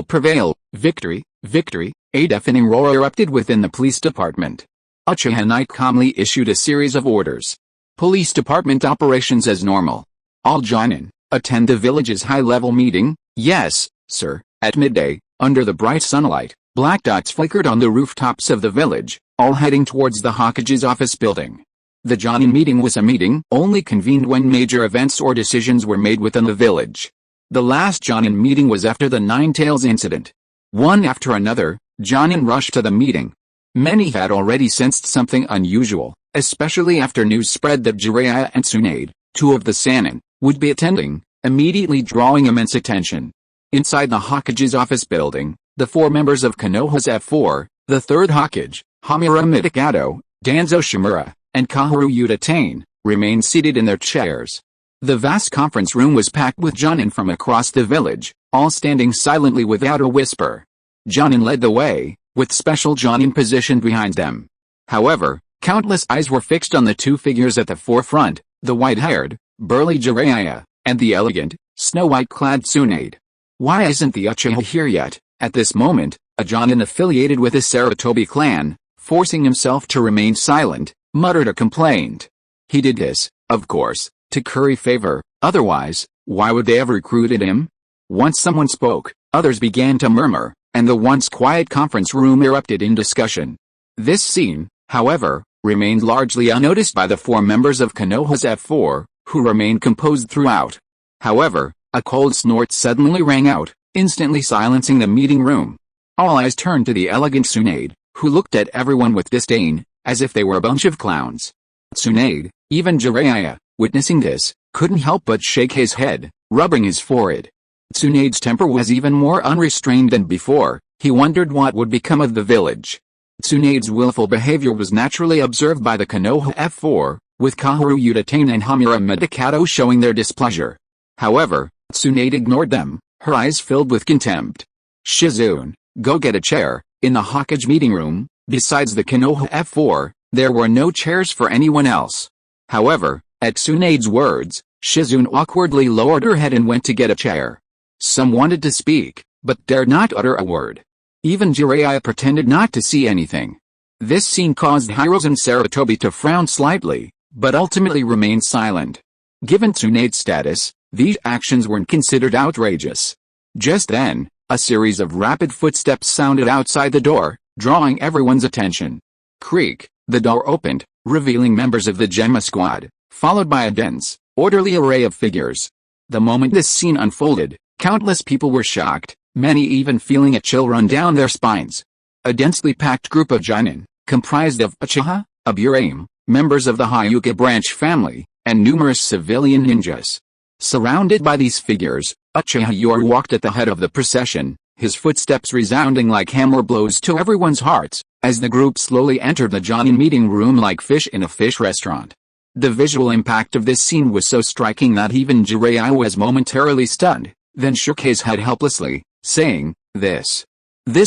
prevail, victory, victory. A deafening roar erupted within the police department. Uchiha Knight calmly issued a series of orders. Police department operations as normal. All Jonin, attend the village's high-level meeting. Yes, sir. At midday, under the bright sunlight, black dots flickered on the rooftops of the village, all heading towards the Hokage's office building. The Jonin meeting was a meeting only convened when major events or decisions were made within the village. The last Jonin meeting was after the Nine Tails incident. One after another, Jonin rushed to the meeting. Many had already sensed something unusual, especially after news spread that Jiraiya and Tsunade, two of the Sannin, would be attending, immediately drawing immense attention. Inside the Hokage's office building, the four members of Konoha's F4, the third Hokage, Hamura Mitakato, Danzo Shimura, and Kaoru Uchiha, remained seated in their chairs. The vast conference room was packed with Jonin from across the village, all standing silently without a whisper. Jonin led the way, with special Jonin positioned behind them. However, countless eyes were fixed on the two figures at the forefront, the white-haired, burly Jiraiya, and the elegant, snow-white-clad Tsunade. Why isn't the Uchiha here yet? At this moment, a Jonin affiliated with the Sarutobi clan, forcing himself to remain silent, muttered a complaint. He did this, of course, to curry favor, otherwise, why would they have recruited him? Once someone spoke, others began to murmur, and the once quiet conference room erupted in discussion. This scene, however, remained largely unnoticed by the four members of Konoha's F4, who remained composed throughout. However, a cold snort suddenly rang out, instantly silencing the meeting room. All eyes turned to the elegant Tsunade, who looked at everyone with disdain, as if they were a bunch of clowns. Tsunade, even Jiraiya, witnessing this, couldn't help but shake his head, rubbing his forehead. Tsunade's temper was even more unrestrained than before. He wondered what would become of the village. Tsunade's willful behavior was naturally observed by the Konoha F4, with Kaoru Uchiha and Hamura Mitakato showing their displeasure. However, Tsunade ignored them, her eyes filled with contempt. Shizune, go get a chair. In the Hokage meeting room, besides the Konoha F4, there were no chairs for anyone else. However, at Tsunade's words, Shizune awkwardly lowered her head and went to get a chair. Some wanted to speak, but dared not utter a word. Even Jiraiya pretended not to see anything. This scene caused Hiruzen Sarutobi to frown slightly, but ultimately remained silent. Given Tsunade's status, these actions weren't considered outrageous. Just then, a series of rapid footsteps sounded outside the door, drawing everyone's attention. Creak, the door opened, revealing members of the Gemma squad, followed by a dense, orderly array of figures. The moment this scene unfolded, countless people were shocked, many even feeling a chill run down their spines. A densely packed group of Jonin, comprised of Uchiha, Aburame, members of the Hyuga branch family, and numerous civilian ninjas. Surrounded by these figures, Uchiha Yoru walked at the head of the procession, his footsteps resounding like hammer blows to everyone's hearts, as the group slowly entered the Jonin meeting room like fish in a fish restaurant. The visual impact of this scene was so striking that even Jiraiya was momentarily stunned, then shook his head helplessly, saying, This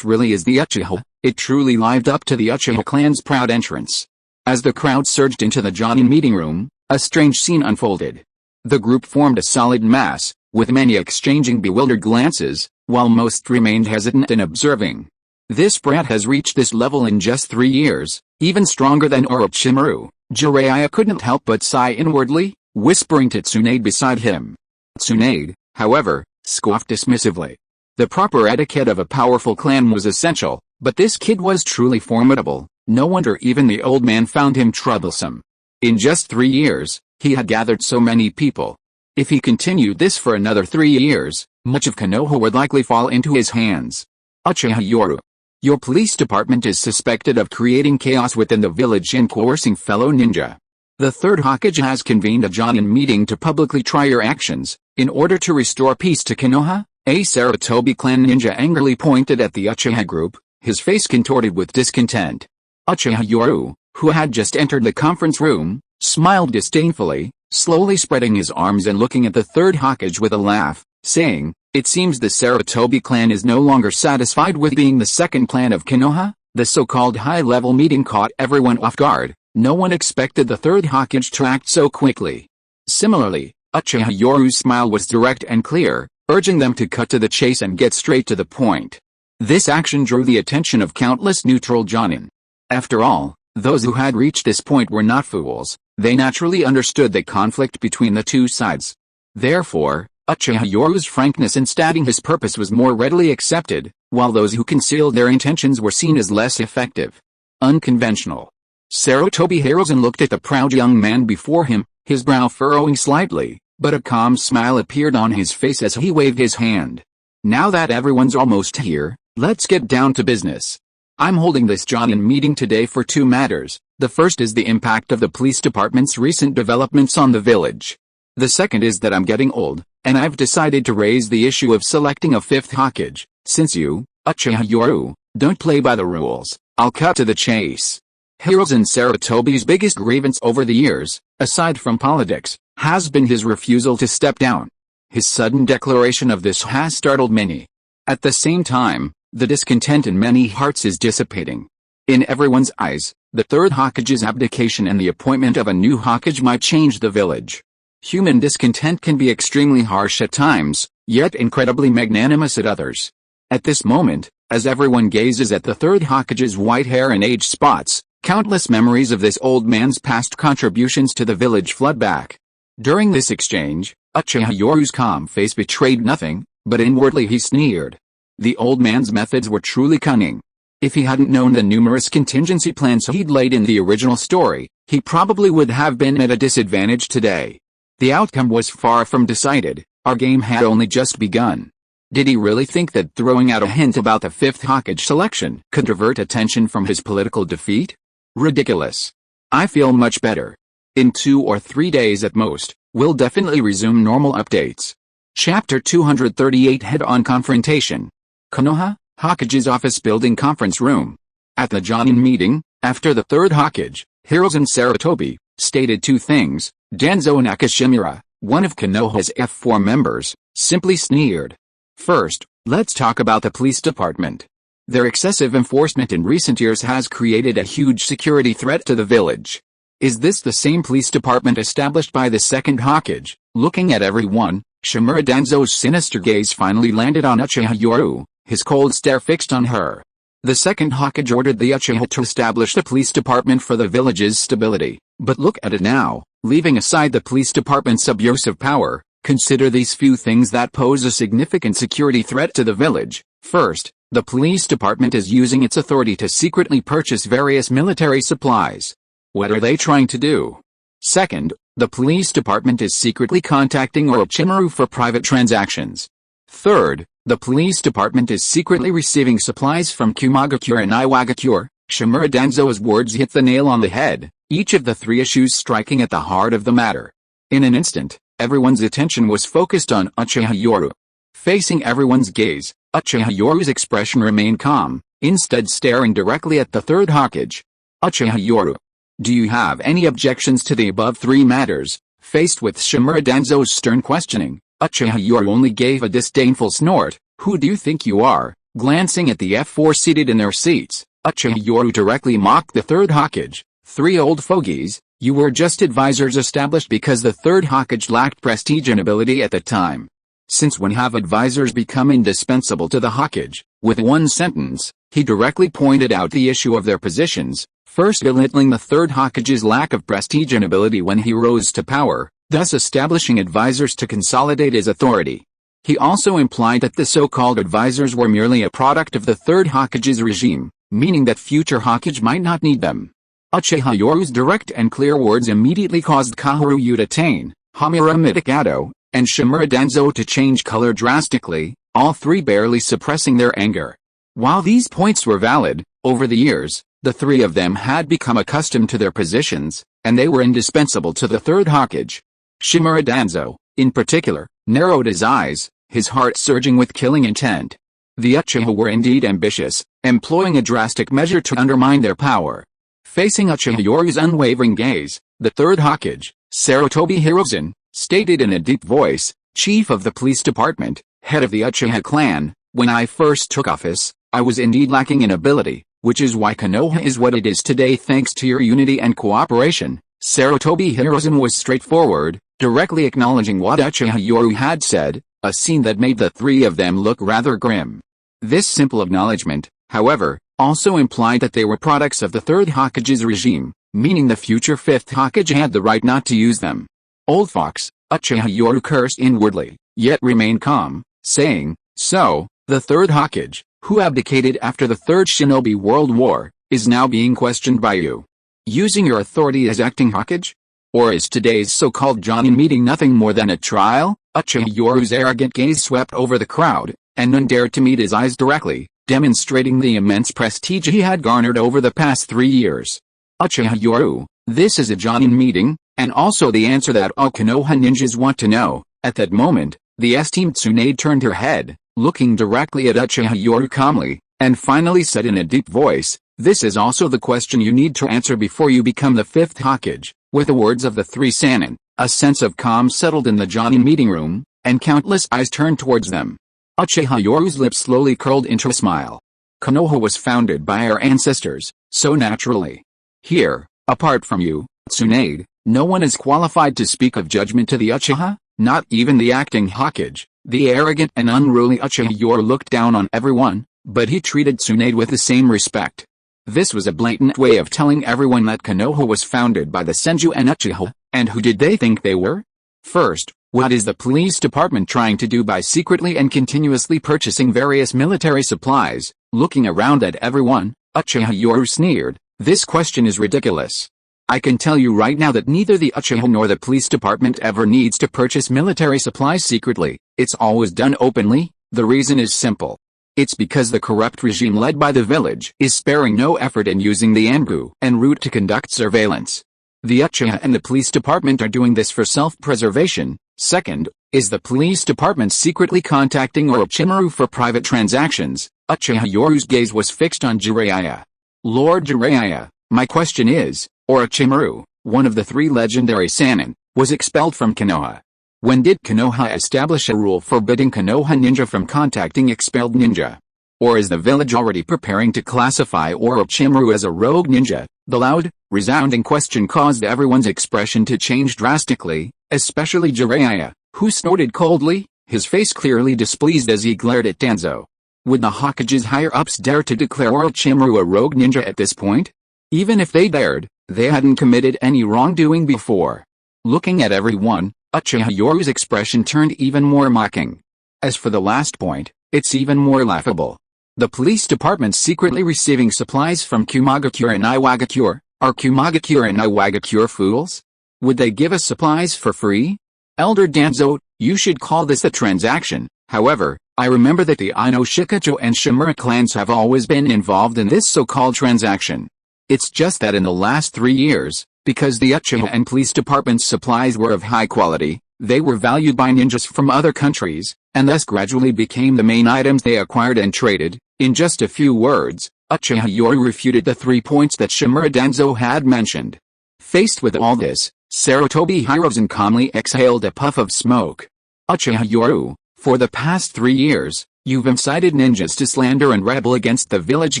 really is the Uchiha." It truly lived up to the Uchiha clan's proud entrance. As the crowd surged into the Jonin meeting room, a strange scene unfolded. The group formed a solid mass, with many exchanging bewildered glances, while most remained hesitant and observing. This brat has reached this level in just 3 years, even stronger than Orochimaru. Jiraiya couldn't help but sigh inwardly, whispering to Tsunade beside him. Tsunade, however, scoffed dismissively. The proper etiquette of a powerful clan was essential, but this kid was truly formidable. No wonder even the old man found him troublesome. In just 3 years, he had gathered so many people. If he continued this for another 3 years, much of Konoha would likely fall into his hands. Uchiha Yoru. Your police department is suspected of creating chaos within the village and coercing fellow ninja. The Third Hokage has convened a Jonin meeting to publicly try your actions, in order to restore peace to Konoha. A Sarutobi clan ninja angrily pointed at the Uchiha group, his face contorted with discontent. Uchiha Yoru, who had just entered the conference room, smiled disdainfully, slowly spreading his arms and looking at the Third Hokage with a laugh, saying, It seems the Sarutobi clan is no longer satisfied with being the second clan of Konoha. The so-called high-level meeting caught everyone off guard. No one expected the Third Hokage to act so quickly. Similarly, Uchiha Yoru's smile was direct and clear, urging them to cut to the chase and get straight to the point. This action drew the attention of countless neutral Jonin. After all, those who had reached this point were not fools. They naturally understood the conflict between the two sides. Therefore, Uchiha Yoru's frankness in stating his purpose was more readily accepted, while those who concealed their intentions were seen as less effective. Unconventional. Sarutobi Hiruzen looked at the proud young man before him, his brow furrowing slightly, but a calm smile appeared on his face as he waved his hand. Now that everyone's almost here, let's get down to business. I'm holding this Jonin meeting today for 2 matters. The first is the impact of the police department's recent developments on the village. The second is that I'm getting old, and I've decided to raise the issue of selecting a 5th Hokage. Since you, Uchiha Yoru, don't play by the rules, I'll cut to the chase. Hiruzen Sarutobi's biggest grievance over the years, aside from politics, has been his refusal to step down. His sudden declaration of this has startled many. At the same time, the discontent in many hearts is dissipating. In everyone's eyes, the Third Hokage's abdication and the appointment of a new Hokage might change the village. Human discontent can be extremely harsh at times, yet incredibly magnanimous at others. At this moment, as everyone gazes at the Third Hokage's white hair and age spots, countless memories of this old man's past contributions to the village flood back. During this exchange, Uchiha Yoru's calm face betrayed nothing, but inwardly he sneered. The old man's methods were truly cunning. If he hadn't known the numerous contingency plans he'd laid in the original story, he probably would have been at a disadvantage today. The outcome was far from decided. Our game had only just begun. Did he really think that throwing out a hint about the 5th Hokage selection could divert attention from his political defeat? Ridiculous. I feel much better. In 2 or 3 days at most, we'll definitely resume normal updates. Chapter 238 Head-on Confrontation. Konoha, Hokage's office building conference room. At the Jonin meeting, after the Third Hokage, Hiruzen Sarutobi, stated 2 things. Denzo Nakashimura, one of Konoha's F4 members, simply sneered. First, let's talk about the police department. Their excessive enforcement in recent years has created a huge security threat to the village. Is this the same police department established by the second Hokage? Looking at everyone, Shimura Danzo's sinister gaze finally landed on Uchiha Yoru, his cold stare fixed on her. The second Hokage ordered the Uchiha to establish the police department for the village's stability. But look at it now, leaving aside the police department's abuse of power, consider these few things that pose a significant security threat to the village. First, the police department is using its authority to secretly purchase various military supplies. What are they trying to do? Second, the police department is secretly contacting Orochimaru for private transactions. Third, the police department is secretly receiving supplies from Kumagakure and Iwagakure. Shimura Danzo's words hit the nail on the head, each of the three issues striking at the heart of the matter. In an instant, everyone's attention was focused on Uchiha Yoru. Facing everyone's gaze, Uchiha Yoru's expression remained calm, instead staring directly at the third Hokage. Uchiha Yoru, do you have any objections to the above three matters? Faced with Shimura Danzo's stern questioning, Uchiha Yoru only gave a disdainful snort. Who do you think you are? Glancing at the F4 seated in their seats, Uchiha Yoru directly mocked the third Hokage. Three old fogies, you were just advisors established because the third Hokage lacked prestige and ability at the time. Since when have advisors become indispensable to the Hokage? With one sentence, he directly pointed out the issue of their positions, first belittling the third Hokage's lack of prestige and ability when he rose to power, thus establishing advisors to consolidate his authority. He also implied that the so-called advisors were merely a product of the third Hokage's regime, meaning that future Hokage might not need them. Uchiha Yoru's direct and clear words immediately caused Kaoru Utatane, Hamura Mitakato, and Shimura Danzo to change color drastically, all three barely suppressing their anger. While these points were valid, over the years, the three of them had become accustomed to their positions, and they were indispensable to the third Hokage. Shimura Danzo, in particular, narrowed his eyes, his heart surging with killing intent. The Uchiha were indeed ambitious, employing a drastic measure to undermine their power. Facing Uchiha Yoru's unwavering gaze, the third Hokage, Sarutobi Hiruzen, stated in a deep voice, Chief of the Police Department, head of the Uchiha clan, when I first took office, I was indeed lacking in ability, which is why Konoha is what it is today thanks to your unity and cooperation. Sarutobi Hiruzen was straightforward, directly acknowledging what Uchiha Yoru had said, a scene that made the three of them look rather grim. This simple acknowledgement, however, also implied that they were products of the third Hokage's regime, meaning the future fifth Hokage had the right not to use them. Old fox, Uchiha Yoru cursed inwardly, yet remained calm, saying, so, the third Hokage, who abdicated after the Third Shinobi World War, is now being questioned by you. Using your authority as acting Hokage? Or is today's so-called Jonin meeting nothing more than a trial? Uchiha Yoru's arrogant gaze swept over the crowd, and none dared to meet his eyes directly, demonstrating the immense prestige he had garnered over the past 3 years. Uchiha Yoru, this is a Jonin meeting, and also the answer that all Konoha ninjas want to know. At that moment, the esteemed Tsunade turned her head, looking directly at Uchiha Yoru calmly, and finally said in a deep voice, this is also the question you need to answer before you become the fifth Hokage. With the words of the three Sannin, a sense of calm settled in the Jonin meeting room, and countless eyes turned towards them. Uchiha Yoru's lips slowly curled into a smile. Konoha was founded by our ancestors, so naturally. Here, apart from you, Tsunade, no one is qualified to speak of judgment to the Uchiha, not even the acting Hokage. The arrogant and unruly Uchiha Yoru looked down on everyone, but he treated Tsunade with the same respect. This was a blatant way of telling everyone that Konoha was founded by the Senju and Uchiha, and who did they think they were? First, what is the police department trying to do by secretly and continuously purchasing various military supplies? Looking around at everyone, Uchiha Yoru sneered, this question is ridiculous. I can tell you right now that neither the Uchiha nor the police department ever needs to purchase military supplies secretly, it's always done openly. The reason is simple. It's because the corrupt regime led by the village is sparing no effort in using the Anbu and route to conduct surveillance. The Uchiha and the police department are doing this for self-preservation. Second, is the police department secretly contacting Orochimaru for private transactions? Uchiha Yoru's gaze was fixed on Jiraiya. Lord Jiraiya, my question is, Orochimaru, one of the three legendary Sannin, was expelled from Konoha. When did Konoha establish a rule forbidding Konoha ninja from contacting expelled ninja? Or is the village already preparing to classify Orochimaru as a rogue ninja? The loud, resounding question caused everyone's expression to change drastically, especially Jiraiya, who snorted coldly, his face clearly displeased as he glared at Danzo. Would the Hokage's higher-ups dare to declare Orochimaru a rogue ninja at this point? Even if they dared, they hadn't committed any wrongdoing before. Looking at everyone, Uchiha Yoru's expression turned even more mocking. As for the last point, it's even more laughable. The police department's secretly receiving supplies from Kumagakure and Iwagakure. Are Kumagakure and Iwagakure fools? Would they give us supplies for free? Elder Danzo, you should call this a transaction. However, I remember that the Ino Shikacho and Shimura clans have always been involved in this so-called transaction. It's just that in the last 3 years, because the Uchiha and police department's supplies were of high quality, they were valued by ninjas from other countries, and thus gradually became the main items they acquired and traded. In just a few words, Uchiha Yoru refuted the 3 points that Shimura Danzo had mentioned. Faced with all this, Sarutobi Hiruzen calmly exhaled a puff of smoke. Uchiha Yoru, for the past 3 years, you've incited ninjas to slander and rebel against the village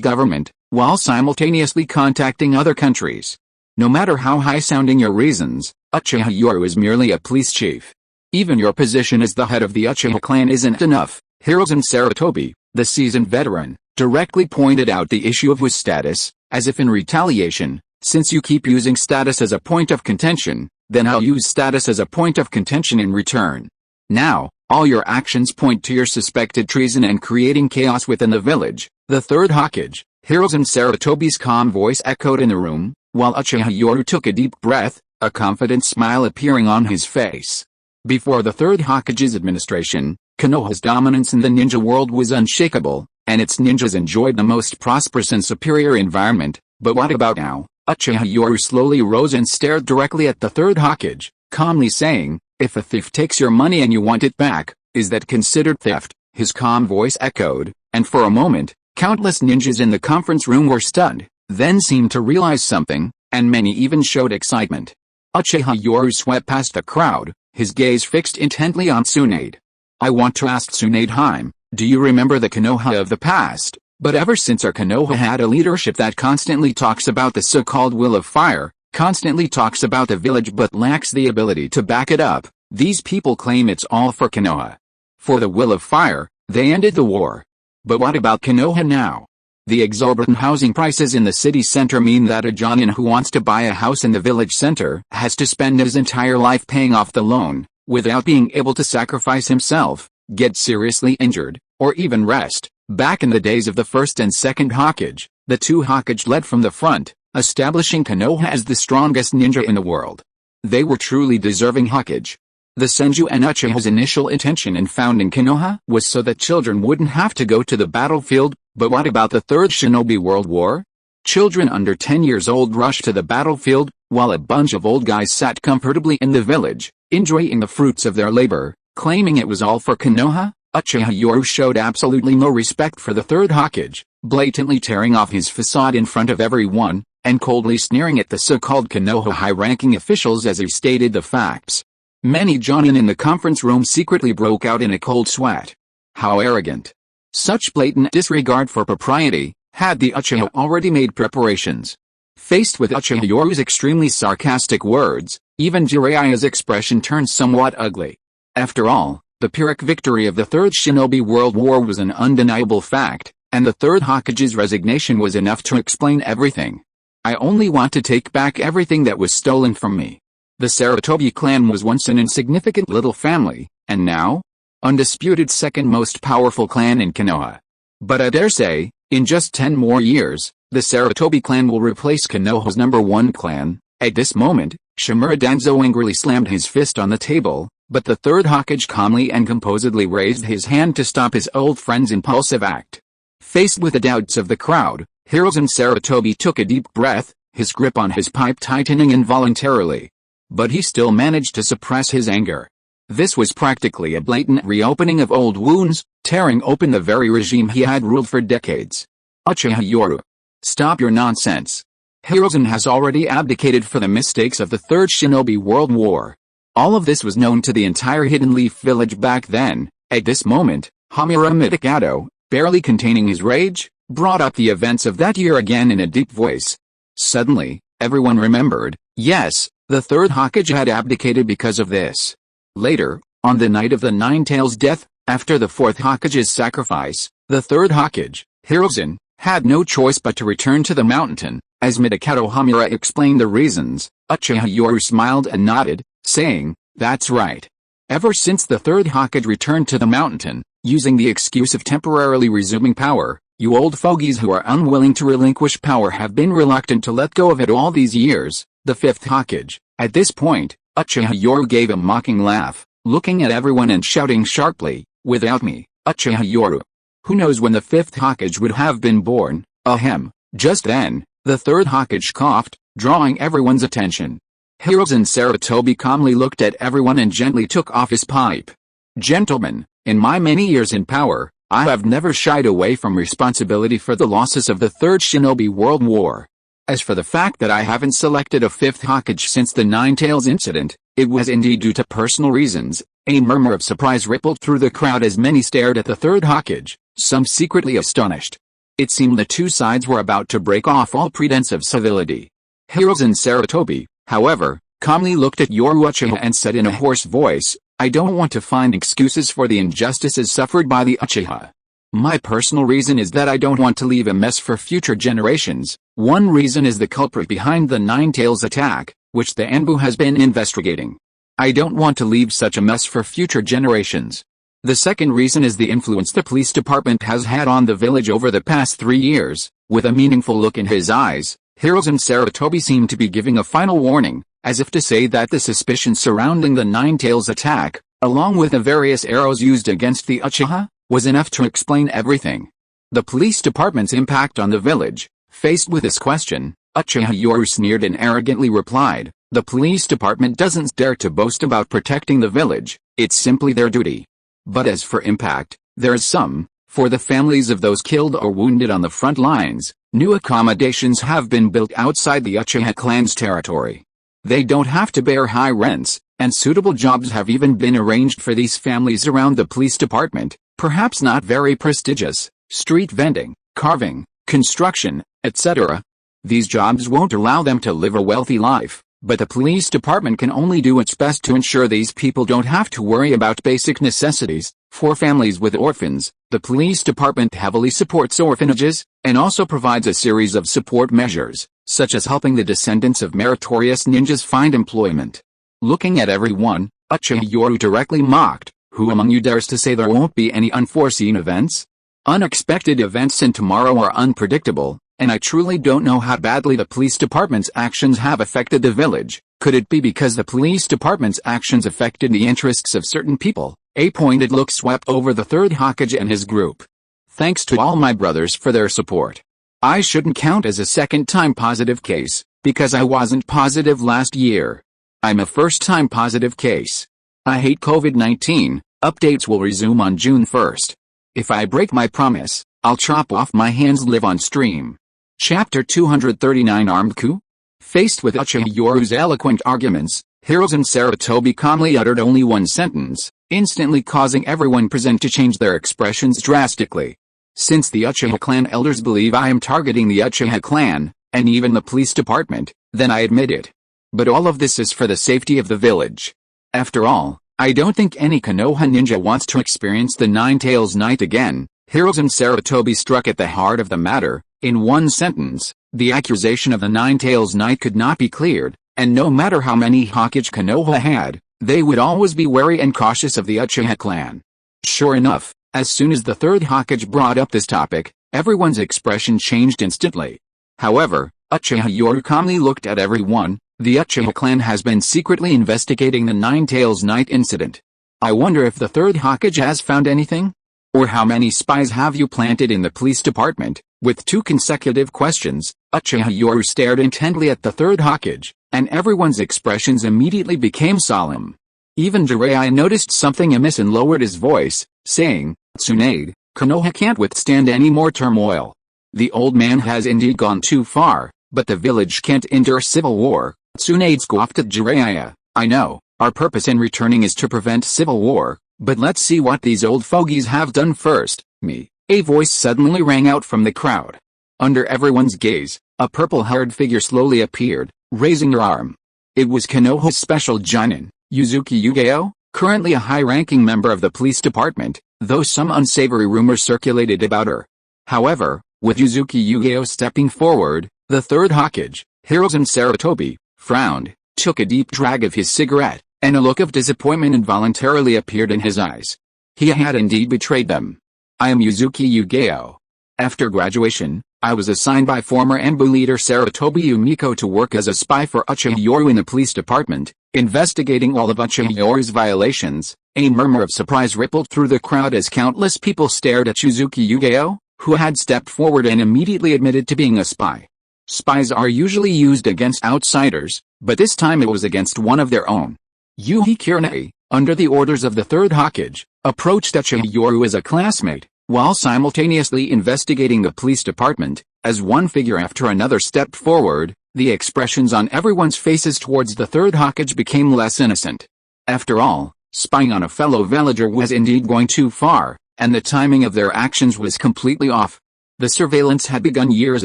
government, while simultaneously contacting other countries. No matter how high-sounding your reasons, Uchiha Yoru is merely a police chief. Even your position as the head of the Uchiha clan isn't enough. Hiruzen Sarutobi, the seasoned veteran, directly pointed out the issue of his status, as if in retaliation, since you keep using status as a point of contention, then I'll use status as a point of contention in return. Now, all your actions point to your suspected treason and creating chaos within the village. The third Hokage, Hiruzen Sarutobi's calm voice echoed in the room, while Uchiha Yoru took a deep breath, a confident smile appearing on his face. Before the third Hokage's administration, Konoha's dominance in the ninja world was unshakable, and its ninjas enjoyed the most prosperous and superior environment. But what about now? Uchiha Yoru slowly rose and stared directly at the third Hokage, calmly saying, if a thief takes your money and you want it back, is that considered theft? His calm voice echoed, and for a moment, countless ninjas in the conference room were stunned, then seemed to realize something, and many even showed excitement. Uchiha Yoru swept past the crowd, his gaze fixed intently on Tsunade. I want to ask Tsunade, do you remember the Konoha of the past? But ever since our Konoha had a leadership that constantly talks about the so-called will of fire, constantly talks about the village but lacks the ability to back it up, these people claim it's all for Konoha. For the will of fire, they ended the war. But what about Konoha now? The exorbitant housing prices in the city center mean that a Jonin who wants to buy a house in the village center has to spend his entire life paying off the loan, without being able to sacrifice himself, get seriously injured, or even rest. Back in the days of the first and second Hokage, the two Hokage led from the front, establishing Konoha as the strongest ninja in the world. They were truly deserving Hokage. The Senju and Uchiha's initial intention in founding Konoha was so that children wouldn't have to go to the battlefield. But what about the Third Shinobi World War? Children under 10 years old rushed to the battlefield, while a bunch of old guys sat comfortably in the village, enjoying the fruits of their labor, claiming it was all for Konoha. Uchiha Yoru showed absolutely no respect for the third Hokage, blatantly tearing off his facade in front of everyone, and coldly sneering at the so-called Konoha high-ranking officials as he stated the facts. Many Jonin in the conference room secretly broke out in a cold sweat. How arrogant! Such blatant disregard for propriety. Had the Uchiha already made preparations? Faced with Uchiha Yoru's extremely sarcastic words, even Jiraiya's expression turned somewhat ugly. After all, the Pyrrhic victory of the Third Shinobi World War was an undeniable fact, and the Third Hokage's resignation was enough to explain everything. I only want to take back everything that was stolen from me. The Sarutobi clan was once an insignificant little family, and now? Undisputed second most powerful clan in Konoha. But I dare say, in just 10 more years, the Sarutobi clan will replace Konoha's #1 clan. At this moment, Shimura Danzo angrily slammed his fist on the table, but the third Hokage calmly and composedly raised his hand to stop his old friend's impulsive act. Faced with the doubts of the crowd, Hiruzen Sarutobi took a deep breath, his grip on his pipe tightening involuntarily. But he still managed to suppress his anger. This was practically a blatant reopening of old wounds, tearing open the very regime he had ruled for decades. Uchiha Yoru. Stop your nonsense. Hiruzen has already abdicated for the mistakes of the Third Shinobi World War. All of this was known to the entire Hidden Leaf village back then. At this moment, Hamura Mitakato, barely containing his rage, brought up the events of that year again in a deep voice. Suddenly, everyone remembered, yes, the Third Hokage had abdicated because of this. Later, on the night of the Nine-Tails' death, after the Fourth Hokage's sacrifice, the Third Hokage, Hiruzen, had no choice but to return to the mountain. As Mitakato Hamura explained the reasons, Uchiha Yoru smiled and nodded, saying, "That's right. Ever since the Third Hokage returned to the mountain, using the excuse of temporarily resuming power, you old fogies who are unwilling to relinquish power have been reluctant to let go of it all these years." The Fifth Hokage. At this point, Uchiha Yoru gave a mocking laugh, looking at everyone and shouting sharply, "Without me, Uchiha Yoru. Who knows when the Fifth Hokage would have been born?" Ahem. Just then, the Third Hokage coughed, drawing everyone's attention. Hiruzen Sarutobi calmly looked at everyone and gently took off his pipe. "Gentlemen, in my many years in power, I have never shied away from responsibility for the losses of the Third Shinobi World War. As for the fact that I haven't selected a Fifth Hokage since the Nine-Tails incident, it was indeed due to personal reasons." A murmur of surprise rippled through the crowd as many stared at the Third Hokage, some secretly astonished. It seemed the two sides were about to break off all pretense of civility. Hiruzen Sarutobi, however, calmly looked at Yoru Uchiha and said in a hoarse voice, "I don't want to find excuses for the injustices suffered by the Uchiha. My personal reason is that I don't want to leave a mess for future generations. One reason is the culprit behind the Nine-Tails attack, which the Anbu has been investigating. I don't want to leave such a mess for future generations. The second reason is the influence the police department has had on the village over the past 3 years." With a meaningful look in his eyes, Hiruzen Sarutobi seemed to be giving a final warning, as if to say that the suspicion surrounding the Nine-Tails attack, along with the various arrows used against the Uchiha, was enough to explain everything. The police department's impact on the village. Faced with this question, Uchiha Yoru sneered and arrogantly replied, "The police department doesn't dare to boast about protecting the village, it's simply their duty. But as for impact, there is some. For the families of those killed or wounded on the front lines, new accommodations have been built outside the Uchiha clan's territory. They don't have to bear high rents, and suitable jobs have even been arranged for these families around the police department, perhaps not very prestigious, street vending, carving, construction, etc. These jobs won't allow them to live a wealthy life, but the police department can only do its best to ensure these people don't have to worry about basic necessities. For families with orphans, the police department heavily supports orphanages, and also provides a series of support measures, such as helping the descendants of meritorious ninjas find employment." Looking at everyone, Uchiha Yoru directly mocked, "Who among you dares to say there won't be any unforeseen events? Unexpected events in tomorrow are unpredictable, and I truly don't know how badly the police department's actions have affected the village. Could it be because the police department's actions affected the interests of certain people?" A pointed look swept over the Third Hokage and his group. "Thanks to all my brothers for their support. I shouldn't count as a second-time positive case, because I wasn't positive last year. I'm a first-time positive case. I hate COVID-19, updates will resume on June 1st. If I break my promise, I'll chop off my hands live on stream." Chapter 239 Armed Coup? Faced with Uchiha Yoru's eloquent arguments, Hiruzen Sarutobi calmly uttered only one sentence, instantly causing everyone present to change their expressions drastically. "Since the Uchiha clan elders believe I am targeting the Uchiha clan, and even the police department, then I admit it. But all of this is for the safety of the village. After all, I don't think any Konoha ninja wants to experience the Nine-Tails night again." Hiruzen Sarutobi struck at the heart of the matter. In one sentence, the accusation of the Nine-Tails night could not be cleared, and no matter how many Hokage Konoha had, they would always be wary and cautious of the Uchiha clan. Sure enough, as soon as the Third Hokage brought up this topic, everyone's expression changed instantly. However, Uchiha Yoru calmly looked at everyone. "The Uchiha clan has been secretly investigating the Nine-Tails night incident. I wonder if the Third Hokage has found anything? Or how many spies have you planted in the police department?" With two consecutive questions, Uchiha Yoru stared intently at the Third Hokage, and everyone's expressions immediately became solemn. Even Jiraiya noticed something amiss and lowered his voice, saying, "Tsunade, Konoha can't withstand any more turmoil. The old man has indeed gone too far, but the village can't endure civil war." Tsunade scoffed at Jiraiya. "I know, Our purpose in returning is to prevent civil war, but let's see what these old fogies have done first. Me. A voice suddenly rang out from the crowd. Under everyone's gaze, a purple-haired figure slowly appeared, raising her arm. It was Konoha's special Jonin, Yuzuki Yugeo, currently a high-ranking member of the police department, though some unsavory rumors circulated about her. However, with Yuzuki Yugeo stepping forward, the third Hokage, Hirozen Sarutobi, frowned, took a deep drag of his cigarette, and a look of disappointment involuntarily appeared in his eyes. He had indeed betrayed them. I am Yuzuki Yugeo. After graduation, I was assigned by former Anbu leader Sarutobi Umiko to work as a spy for Uchiha Yoru in the police department, investigating all of Uchiha Yoru's violations. A murmur of surprise rippled through the crowd as countless people stared at Yuzuki Yugeo, who had stepped forward and immediately admitted to being a spy. Spies are usually used against outsiders, but this time it was against one of their own. Yuhi Kirine, under the orders of the third Hokage, approached Uchiha Yoru as a classmate, while simultaneously investigating the police department. As one figure after another stepped forward, the expressions on everyone's faces towards the third Hokage became less innocent. After all, spying on a fellow villager was indeed going too far, and the timing of their actions was completely off. The surveillance had begun years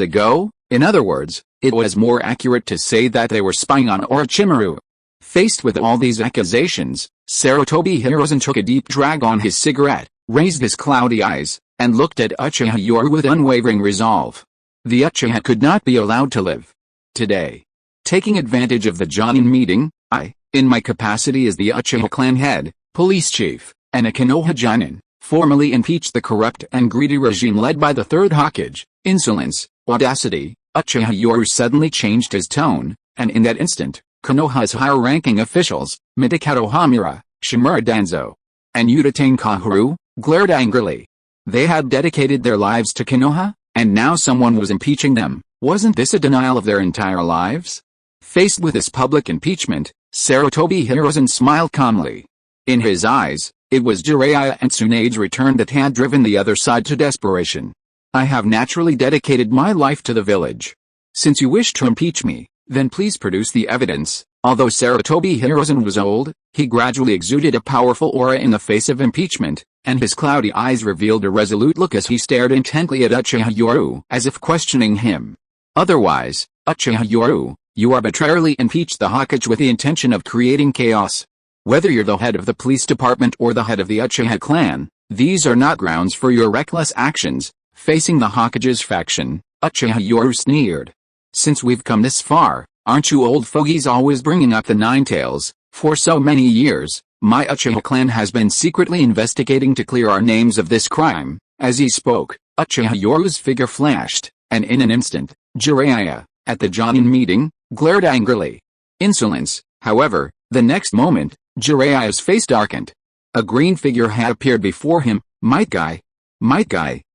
ago. In other words, it was more accurate to say that they were spying on Orochimaru. Faced with all these accusations, Sarutobi Hirozen took a deep drag on his cigarette, raised his cloudy eyes, and looked at Uchiha Yoru with unwavering resolve. The Uchiha could not be allowed to live. Today, taking advantage of the Jonin meeting, I, in my capacity as the Uchiha clan head, police chief, and a Konoha Jonin, formally impeached the corrupt and greedy regime led by the third Hokage. Insolence, audacity. Uchiha Yoru suddenly changed his tone, and in that instant, Konoha's higher-ranking officials, Midakato Hamura, Shimura Danzo, and Udatane Kaharu, glared angrily. They had dedicated their lives to Konoha, and now someone was impeaching them. Wasn't this a denial of their entire lives? Faced with this public impeachment, Sarutobi Hirozen smiled calmly. In his eyes, it was Jiraiya and Tsunade's return that had driven the other side to desperation. I have naturally dedicated my life to the village. Since you wish to impeach me, then please produce the evidence. Although Sarutobi Hirozen was old, he gradually exuded a powerful aura in the face of impeachment, and his cloudy eyes revealed a resolute look as he stared intently at Uchiha Yoru as if questioning him. Otherwise, Uchiha Yoru, you arbitrarily impeached the Hokage with the intention of creating chaos. Whether you're the head of the police department or the head of the Uchiha clan, these are not grounds for your reckless actions. Facing the Hokage's faction, Uchiha Yoru sneered. Since we've come this far, aren't you old fogies always bringing up the nine tails? For so many years, my Uchiha clan has been secretly investigating to clear our names of this crime. As he spoke, Uchiha Yoru's figure flashed, and in an instant, Jiraiya, at the Jonin meeting, glared angrily. Insolence, however, the next moment, Jiraiya's face darkened. A green figure had appeared before him. Might Guy,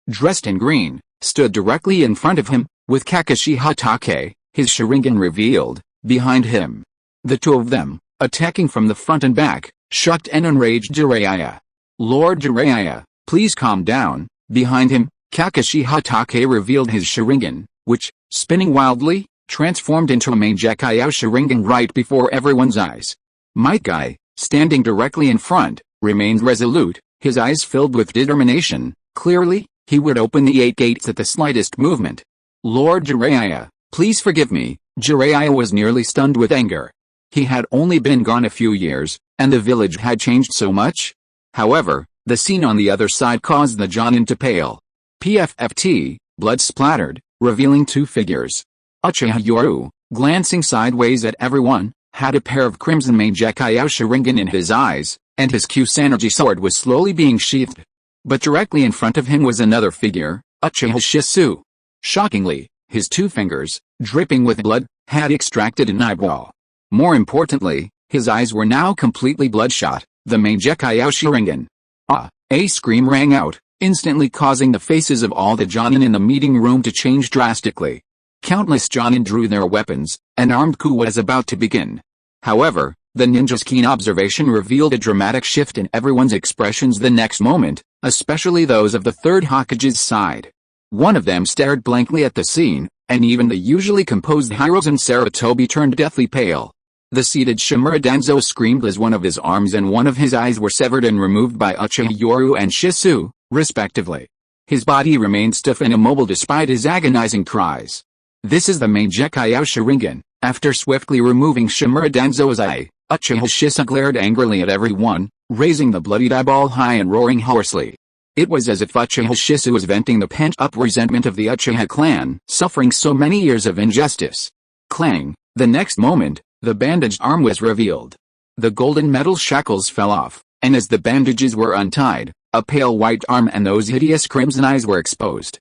dressed in green, stood directly in front of him, with Kakashi Hatake, his Sharingan revealed, behind him. The two of them, attacking from the front and back, shocked and enraged Jiraiya. Lord Jiraiya, please calm down. Behind him, Kakashi Hatake revealed his Sharingan, which, spinning wildly, transformed into a Mangekyo Sharingan right before everyone's eyes. Might Guy, standing directly in front, remained resolute, his eyes filled with determination. Clearly, he would open the 8 gates at the slightest movement. Lord Jiraiya, please forgive me. Jiraiya was nearly stunned with anger. He had only been gone a few years, and the village had changed so much. However, the scene on the other side caused the Jonin to pale. PFFT, blood splattered, revealing two figures. Uchiha Yoru, glancing sideways at everyone, had a pair of crimson Mangekyo Sharingan in his eyes, and his Kusanagi sword was slowly being sheathed. But directly in front of him was another figure, Uchiha Shisui. Shockingly, his two fingers, dripping with blood, had extracted an eyeball. More importantly, his eyes were now completely bloodshot, the Mangekyo Sharingan. Ah! A scream rang out, instantly causing the faces of all the Jonin in the meeting room to change drastically. Countless Jonin drew their weapons, an armed coup was about to begin. However, the ninja's keen observation revealed a dramatic shift in everyone's expressions the next moment, especially those of the third Hokage's side. One of them stared blankly at the scene, and even the usually composed Hirozen Sarutobi turned deathly pale. The seated Shimura Danzo screamed as one of his arms and one of his eyes were severed and removed by Uchiha Yoru and Shisui, respectively. His body remained stiff and immobile despite his agonizing cries. This is the main decay of Sharingan. After swiftly removing Shimura Danzo's eye, Uchiha Shisui glared angrily at everyone, raising the bloodied eyeball high and roaring hoarsely. It was as if Uchiha Shisui was venting the pent-up resentment of the Uchiha clan, suffering so many years of injustice. Clang! The next moment, the bandaged arm was revealed. The golden metal shackles fell off, and as the bandages were untied, a pale white arm and those hideous crimson eyes were exposed.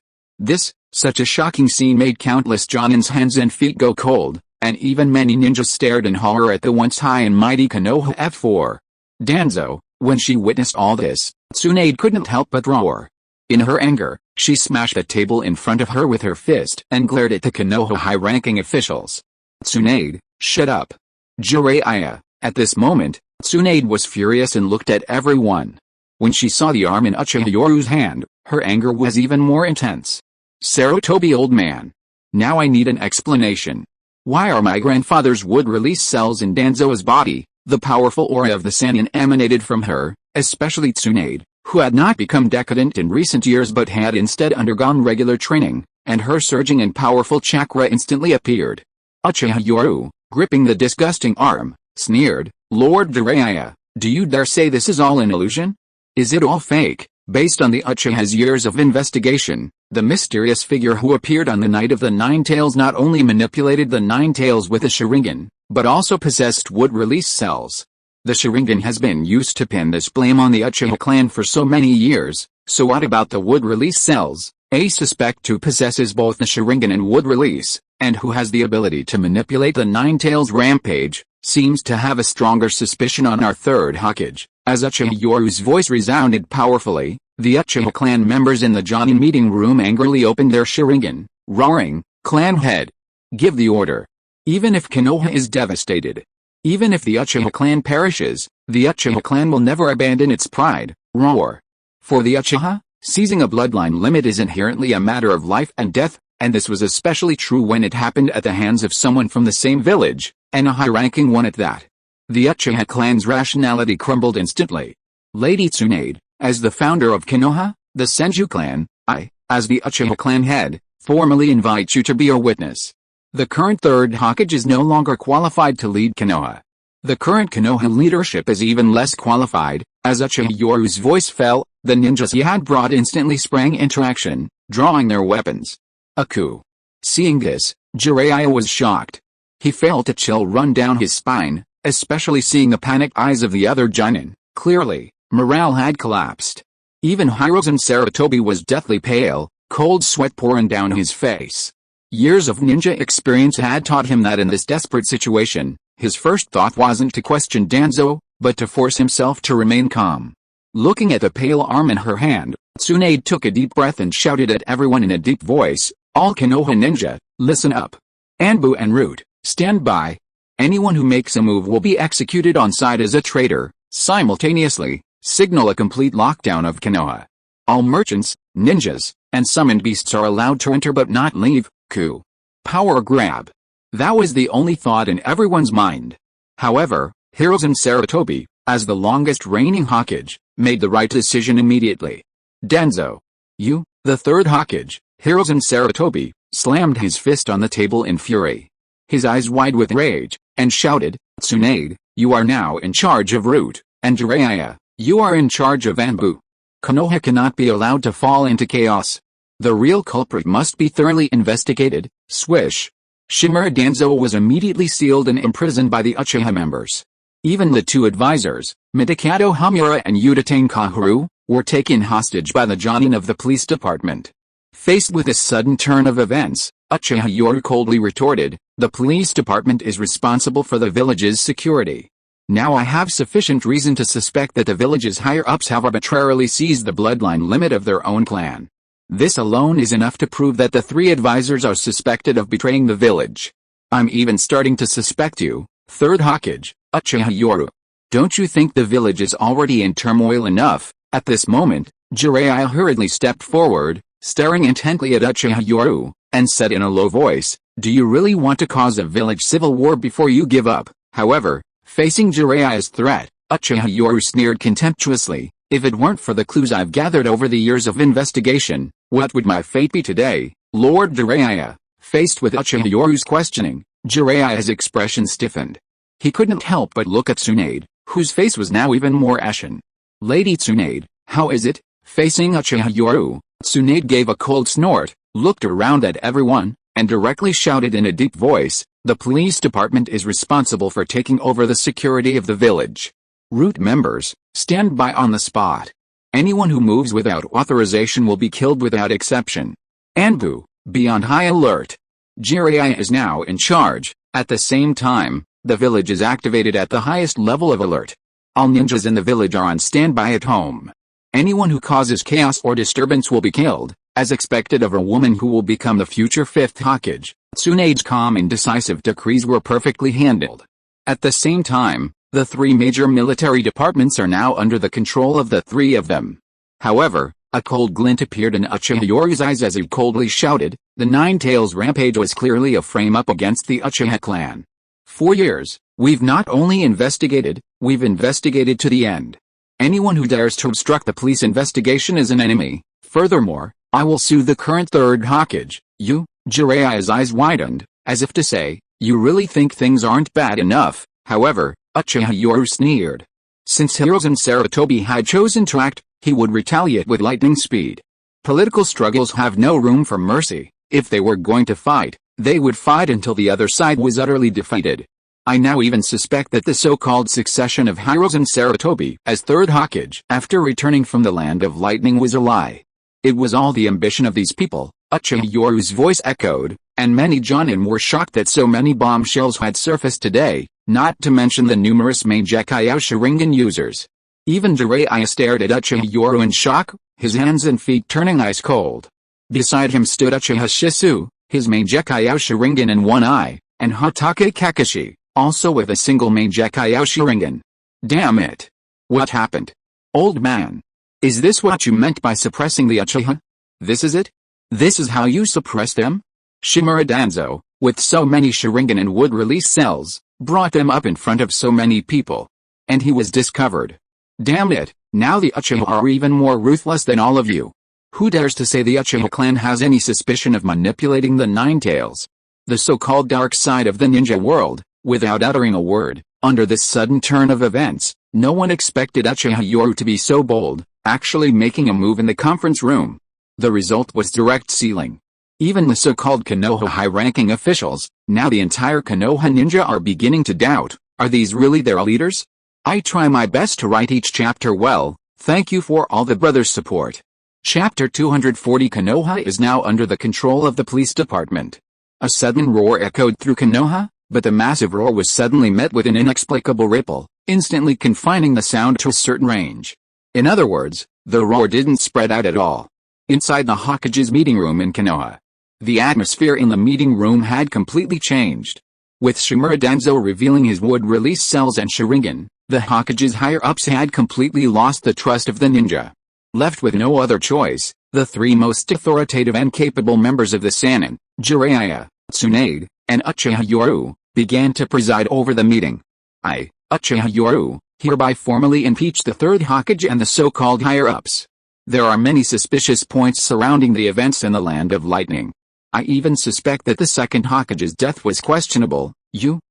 Such a shocking scene made countless Jonin's hands and feet go cold, and even many ninjas stared in horror at the once high and mighty Konoha F4. Danzo, when she witnessed all this, Tsunade couldn't help but roar. In her anger, she smashed the table in front of her with her fist and glared at the Konoha high-ranking officials. Tsunade, shut up. Jiraiya. At this moment, Tsunade was furious and looked at everyone. When she saw the arm in Uchiha Yoru's hand, her anger was even more intense. Sarutobi, old man. Now I need an explanation. Why are my grandfather's wood release cells in Danzo's body? The powerful aura of the Sannin emanated from her, especially Tsunade, who had not become decadent in recent years but had instead undergone regular training, and her surging and powerful chakra instantly appeared. Uchiha Yoru, gripping the disgusting arm, sneered, Lord Jiraiya, do you dare say this is all an illusion? Is it all fake? Based on the Uchiha's years of investigation, the mysterious figure who appeared on the night of the Nine Tails not only manipulated the Nine Tails with a Sharingan, but also possessed wood release cells. The Sharingan has been used to pin this blame on the Uchiha clan for so many years, so what about the wood release cells? A suspect who possesses both the Sharingan and wood release, and who has the ability to manipulate the Nine Tails rampage, seems to have a stronger suspicion on our Third Hokage. As Uchiha Yoru's voice resounded powerfully, the Uchiha clan members in the Jonin meeting room angrily opened their Sharingan, roaring, Clan head! Give the order! Even if Konoha is devastated, even if the Uchiha clan perishes, the Uchiha clan will never abandon its pride, roar. For the Uchiha, seizing a bloodline limit is inherently a matter of life and death, and this was especially true when it happened at the hands of someone from the same village, and a high-ranking one at that. The Uchiha clan's rationality crumbled instantly. Lady Tsunade, as the founder of Konoha, the Senju clan, I, as the Uchiha clan head, formally invite you to be a witness. The current Third Hokage is no longer qualified to lead Konoha. The current Konoha leadership is even less qualified. As Uchiha Yoru's voice fell, the ninjas he had brought instantly sprang into action, drawing their weapons. A coup. Seeing this, Jiraiya was shocked. He felt a chill run down his spine, especially seeing the panicked eyes of the other Jonin. Clearly, morale had collapsed. Even Hiruzen Sarutobi was deathly pale, cold sweat pouring down his face. Years of ninja experience had taught him that in this desperate situation, his first thought wasn't to question Danzo, but to force himself to remain calm. Looking at the pale arm in her hand, Tsunade took a deep breath and shouted at everyone in a deep voice, All Konoha ninja, listen up. Anbu and Root, stand by. Anyone who makes a move will be executed on sight as a traitor. Simultaneously, signal a complete lockdown of Konoha. All merchants, ninjas, and summoned beasts are allowed to enter but not leave. Coup. Power grab. That was the only thought in everyone's mind. However, Hiruzen Sarutobi, as the longest reigning Hokage, made the right decision immediately. Danzo. You, the Third Hokage, Hiruzen Sarutobi, slammed his fist on the table in fury. His eyes wide with rage, and shouted, Tsunade, you are now in charge of Root, and Jiraiya, you are in charge of Anbu. Konoha cannot be allowed to fall into chaos. The real culprit must be thoroughly investigated. Swish. Shimura Danzo was immediately sealed and imprisoned by the Uchiha members. Even the two advisors, Midakato Hamura and Udatane Kaharu, were taken hostage by the Jonin of the police department. Faced with this sudden turn of events, Uchiha Yoru coldly retorted, the police department is responsible for the village's security. Now I have sufficient reason to suspect that the village's higher-ups have arbitrarily seized the bloodline limit of their own clan. This alone is enough to prove that the three advisors are suspected of betraying the village. I'm even starting to suspect you, Third Hokage, Uchiha Yoru. Don't you think the village is already in turmoil enough? At this moment, Jiraiya hurriedly stepped forward, staring intently at Uchiha Yoru, and said in a low voice, do you really want to cause a village civil war before you give up? However, facing Jiraiya's threat, Uchiha Yoru sneered contemptuously, "If it weren't for the clues I've gathered over the years of investigation, what would my fate be today, Lord Jiraiya?" Faced with Uchiha Yoru's questioning, Jiraiya's expression stiffened. He couldn't help but look at Tsunade, whose face was now even more ashen. "Lady Tsunade, how is it?" Facing Uchiha Yoru, Tsunade gave a cold snort, looked around at everyone, and directly shouted in a deep voice, "The police department is responsible for taking over the security of the village. Root members, stand by on the spot. Anyone who moves without authorization will be killed without exception. Anbu, be on high alert. Jiraiya is now in charge." At the same time, the village is activated at the highest level of alert. All ninjas in the village are on standby at home. Anyone who causes chaos or disturbance will be killed, as expected of a woman who will become the future fifth Hokage. Tsunade's calm and decisive decrees were perfectly handled. At the same time, the three major military departments are now under the control of the three of them. However, a cold glint appeared in Uchiha Yoru's eyes as he coldly shouted, "The Nine Tails rampage was clearly a frame-up against the Uchiha clan. 4 years, we've not only investigated, we've investigated to the end. Anyone who dares to obstruct the police investigation is an enemy. Furthermore, I will sue the current third Hokage." "You?" Jiraiya's eyes widened, as if to say, "You really think things aren't bad enough?" However, Uchiha Yoru sneered. Since Hiruzen Sarutobi had chosen to act, he would retaliate with lightning speed. Political struggles have no room for mercy. If they were going to fight, they would fight until the other side was utterly defeated. I now even suspect that the so-called succession of Hiruzen Sarutobi as third Hokage after returning from the Land of Lightning was a lie. It was all the ambition of these people, Uchiha Yoru's voice echoed, and many Jonin were shocked that so many bombshells had surfaced today, not to mention the numerous Mangekyou Sharingan users. Even Jiraiya stared at Uchiha Yoru in shock, his hands and feet turning ice cold. Beside him stood Uchiha Shisui, his Mangekyou Sharingan in one eye, and Hatake Kakashi, also with a single Mangekyou Sharingan. "Damn it! What happened? Old man. Is this what you meant by suppressing the Uchiha? This is it? This is how you suppress them?" Shimura Danzo, with so many Sharingan and wood release cells, brought them up in front of so many people. And he was discovered. "Damn it, now the Uchiha are even more ruthless than all of you. Who dares to say the Uchiha clan has any suspicion of manipulating the Nine Tails? The so-called dark side of the ninja world." Without uttering a word, under this sudden turn of events, no one expected Uchiha Yoru to be so bold, actually making a move in the conference room. The result was direct sealing. Even the so-called Konoha high-ranking officials, now the entire Konoha ninja, are beginning to doubt, are these really their leaders? I try my best to write each chapter well, thank you for all the brothers' support. Chapter 240. Konoha is now under the control of the police department. A sudden roar echoed through Konoha, but the massive roar was suddenly met with an inexplicable ripple, instantly confining the sound to a certain range. In other words, the roar didn't spread out at all. Inside the Hokage's meeting room in Konoha, the atmosphere in the meeting room had completely changed. With Shimura Danzo revealing his wood release cells and Sharingan, the Hokage's higher-ups had completely lost the trust of the ninja. Left with no other choice, the three most authoritative and capable members of the Sannin, Jiraiya, Tsunade, and Uchiha Yoru, began to preside over the meeting. I, Uchiha Yoru, hereby formally impeach the third Hokage and the so-called higher-ups. There are many suspicious points surrounding the events in the Land of Lightning. I even suspect that the second Hokage's death was questionable.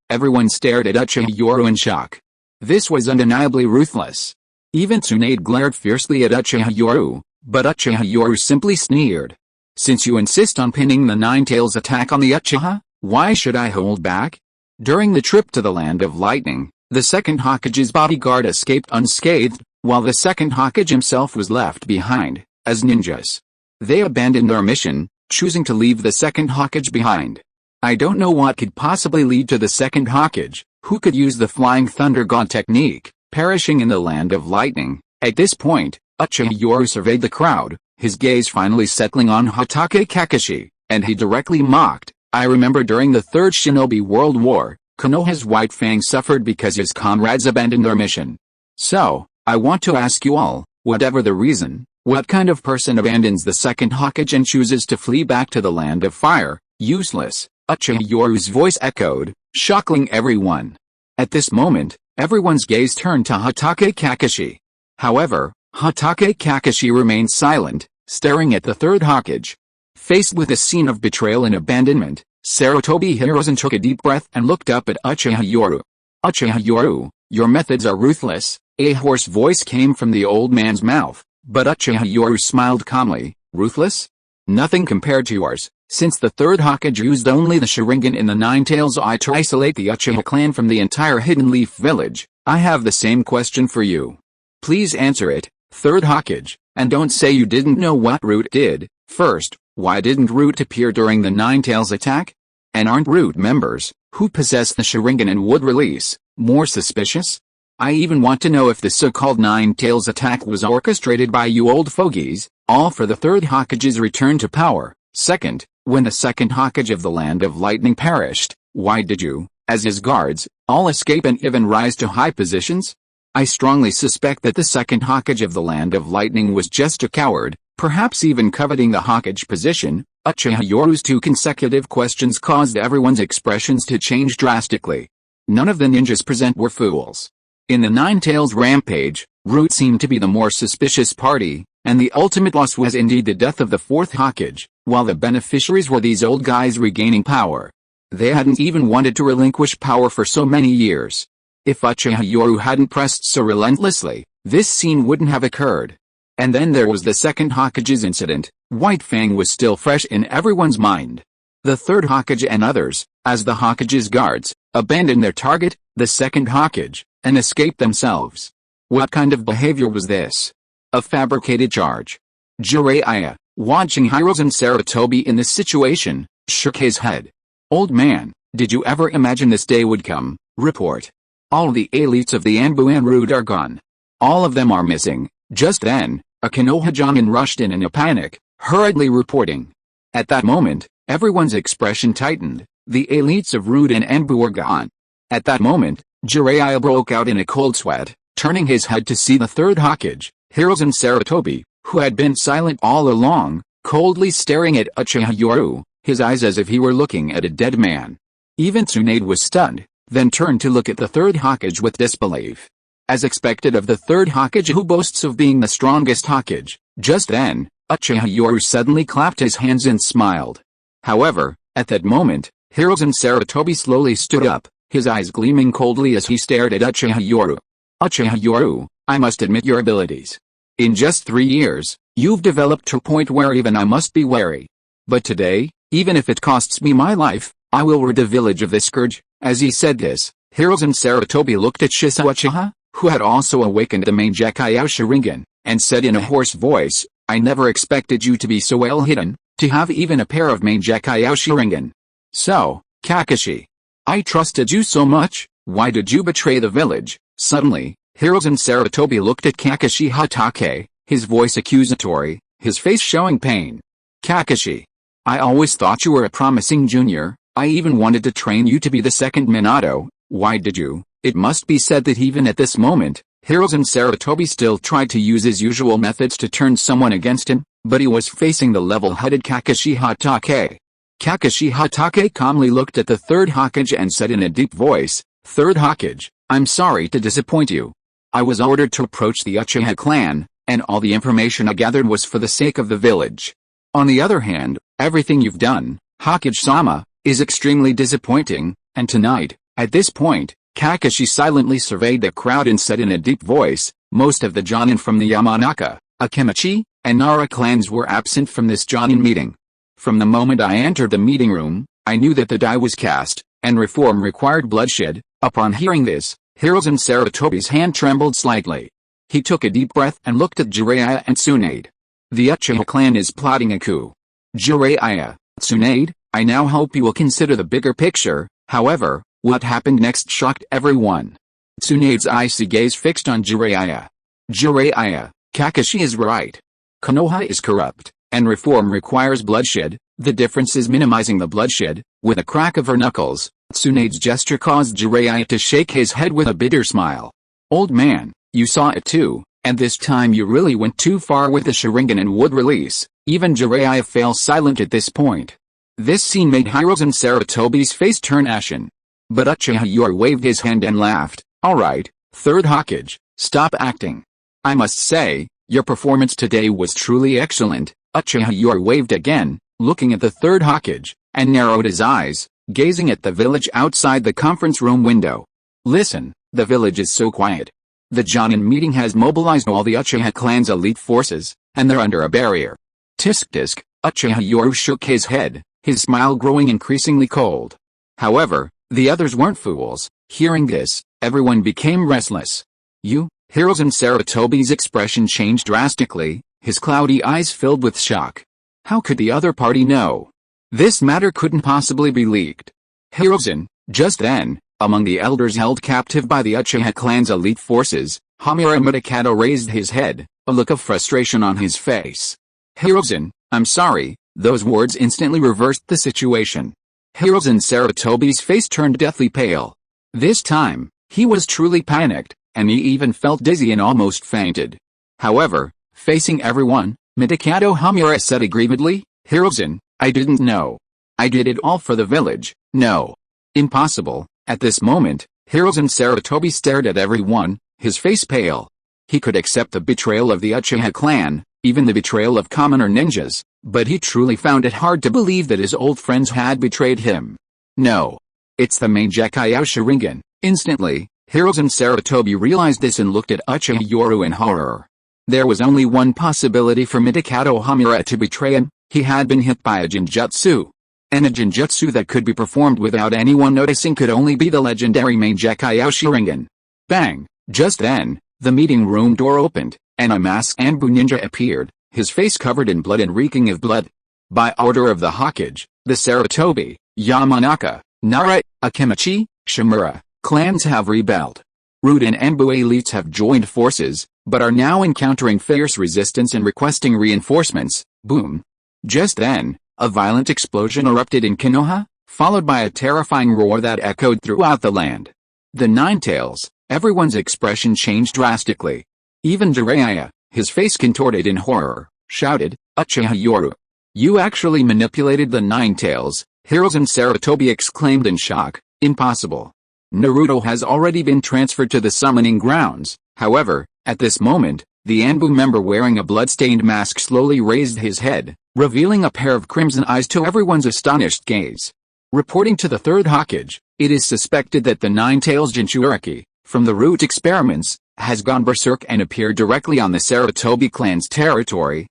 Everyone stared at Uchiha Yoru in shock. This was undeniably ruthless. Even Tsunade glared fiercely at Uchiha Yoru, but Uchiha Yoru simply sneered. Since you insist on pinning the Nine Tails attack on the Uchiha, why should I hold back? During the trip to the Land of Lightning, the second Hokage's bodyguard escaped unscathed, while the second Hokage himself was left behind, as ninjas. They abandoned their mission, choosing to leave the second Hokage behind. I don't know what could possibly lead to the second Hokage, who could use the Flying Thunder God technique, perishing in the Land of Lightning. At this point, Uchiha Yoru surveyed the crowd, his gaze finally settling on Hatake Kakashi, and he directly mocked. I remember during the Third Shinobi World War, Konoha's White Fang suffered because his comrades abandoned their mission. So, I want to ask you all, whatever the reason, what kind of person abandons the second Hokage and chooses to flee back to the Land of Fire? Useless, Uchiha Yoru's voice echoed, shocking everyone. At this moment, everyone's gaze turned to Hatake Kakashi. However, Hatake Kakashi remained silent, staring at the third Hokage. Faced with a scene of betrayal and abandonment, Sarutobi Hiruzen took a deep breath and looked up at Uchiha Yoru. Uchiha Yoru, your methods are ruthless, a hoarse voice came from the old man's mouth, but Uchiha Yoru smiled calmly. Ruthless? Nothing compared to yours. Since the third Hokage used only the Sharingan in the Nine Tails Eye to isolate the Uchiha clan from the entire Hidden Leaf village, I have the same question for you. Please answer it, third Hokage, and don't say you didn't know what Root did. First, why didn't Root appear during the Nine Tails attack? And aren't Root members, who possess the Sharingan and would release, more suspicious? I even want to know if the so-called Nine Tails attack was orchestrated by you old fogies, all for the third Hokage's return to power. Second, when the second Hokage of the Land of Lightning perished, why did you, as his guards, all escape and even rise to high positions? I strongly suspect that the second Hokage of the Land of Lightning was just a coward, perhaps even coveting the Hokage position. Uchiha Yoru's two consecutive questions caused everyone's expressions to change drastically. None of the ninjas present were fools. In the Nine Tails rampage, Root seemed to be the more suspicious party, and the ultimate loss was indeed the death of the fourth Hokage, while the beneficiaries were these old guys regaining power. They hadn't even wanted to relinquish power for so many years. If Uchiha Yoru hadn't pressed so relentlessly, this scene wouldn't have occurred. And then there was the second Hokage's incident. White Fang was still fresh in everyone's mind. The third Hokage and others, as the Hokage's guards, abandoned their target, the second Hokage, and escaped themselves. What kind of behavior was this? A fabricated charge. Jiraiya, watching Hiruzen Sarutobi in this situation, shook his head. Old man, did you ever imagine this day would come? Report. All the elites of the Anbu and Root are gone. All of them are missing. Just then, a Konoha Jonin rushed in a panic, hurriedly reporting. At that moment, everyone's expression tightened. The elites of Root and Anbu were gone. At that moment, Jiraiya broke out in a cold sweat, turning his head to see the third Hokage, Hiruzen Sarutobi, who had been silent all along, coldly staring at Uchiha Yoru, his eyes as if he were looking at a dead man. Even Tsunade was stunned, then turned to look at the third Hokage with disbelief. As expected of the third Hokage who boasts of being the strongest Hokage, just then, Uchiha Yoru suddenly clapped his hands and smiled. However, at that moment, Hiruzen Sarutobi slowly stood up, his eyes gleaming coldly as he stared at Uchiha Yoru. Uchiha Yoru, I must admit your abilities. In just 3 years, you've developed to a point where even I must be wary. But today, even if it costs me my life, I will rid the village of this scourge. As he said this, Hiruzen Sarutobi looked at Shisui Uchiha, who had also awakened the main Decay Sharingan, and said in a hoarse voice, I never expected you to be so well hidden, to have even a pair of main Decay Sharingan. So, Kakashi. I trusted you so much, why did you betray the village? Suddenly, Hiruzen Sarutobi looked at Kakashi Hatake, his voice accusatory, his face showing pain. Kakashi. I always thought you were a promising junior, I even wanted to train you to be the second Minato, why did you? It must be said that even at this moment, Hiruzen Sarutobi still tried to use his usual methods to turn someone against him, but he was facing the level-headed Kakashi Hatake. Kakashi Hatake calmly looked at the third Hokage and said in a deep voice, Third Hokage, I'm sorry to disappoint you. I was ordered to approach the Uchiha clan, and all the information I gathered was for the sake of the village. On the other hand, everything you've done, Hokage-sama, is extremely disappointing, and tonight, at this point, Kakashi silently surveyed the crowd and said in a deep voice, most of the Jonin from the Yamanaka, Akimichi, and Nara clans were absent from this Jonin meeting. From the moment I entered the meeting room, I knew that the die was cast, and reform required bloodshed. Upon hearing this, Hiruzen Sarutobi's hand trembled slightly. He took a deep breath and looked at Jiraiya and Tsunade. The Uchiha clan is plotting a coup. Jiraiya, Tsunade, I now hope you will consider the bigger picture. However, what happened next shocked everyone. Tsunade's icy gaze fixed on Jiraiya. Jiraiya, Kakashi is right. Konoha is corrupt, and reform requires bloodshed. The difference is minimizing the bloodshed. With a crack of her knuckles, Tsunade's gesture caused Jiraiya to shake his head with a bitter smile. Old man, you saw it too, and this time you really went too far with the Sharingan and would release. Even Jiraiya fell silent at this point. This scene made Hiruzen Sarutobi's face turn ashen. But Uchiha Yoru waved his hand and laughed. Alright, Third Hokage, stop acting. I must say, your performance today was truly excellent. Uchiha Yoru waved again, looking at the Third Hokage, and narrowed his eyes, gazing at the village outside the conference room window. Listen, the village is so quiet. The Jonin meeting has mobilized all the Uchiha clan's elite forces, and they're under a barrier. Tisk tisk, Uchiha Yoru shook his head, his smile growing increasingly cold. However, the others weren't fools. Hearing this, everyone became restless. Hiruzen Sarutobi's expression changed drastically, his cloudy eyes filled with shock. How could the other party know? This matter couldn't possibly be leaked. Hiruzen, just then, among the elders held captive by the Uchiha clan's elite forces, Hamura Midokado raised his head, a look of frustration on his face. Hiruzen, I'm sorry, those words instantly reversed the situation. Hiruzen Sarutobi's face turned deathly pale. This time, he was truly panicked, and he even felt dizzy and almost fainted. However, facing everyone, Midokado Hamura said aggrievedly, Hiruzen, I didn't know. I did it all for the village. No. Impossible. At this moment, Hiruzen Sarutobi stared at everyone, his face pale. He could accept the betrayal of the Uchiha clan, even the betrayal of commoner ninjas, but he truly found it hard to believe that his old friends had betrayed him. No. It's the Mangekyou Sharingan. Instantly, Hiruzen Sarutobi realized this and looked at Uchiha Yoru in horror. There was only one possibility for Midokado Hamura to betray him. He had been hit by a genjutsu. And a genjutsu that could be performed without anyone noticing could only be the legendary Mangekyou Sharingan. Bang! Just then, the meeting room door opened, and a masked Anbu ninja appeared, his face covered in blood and reeking of blood. By order of the Hokage, the Sarutobi, Yamanaka, Nara, Akimichi, Shimura, clans have rebelled. Root and Anbu elites have joined forces, but are now encountering fierce resistance and requesting reinforcements. Boom! Just then, a violent explosion erupted in Konoha, followed by a terrifying roar that echoed throughout the land. The Nine Tails, everyone's expression changed drastically. Even Jiraiya, his face contorted in horror, shouted, Uchiha Yoru. You actually manipulated the Nine Tails, Hiruzen Sarutobi exclaimed in shock. Impossible. Naruto has already been transferred to the summoning grounds. However, at this moment, the Anbu member wearing a blood-stained mask slowly raised his head, revealing a pair of crimson eyes to everyone's astonished gaze. Reporting to the Third Hokage, it is suspected that the Nine-Tails Jinchuriki, from the root experiments, has gone berserk and appeared directly on the Sarutobi clan's territory.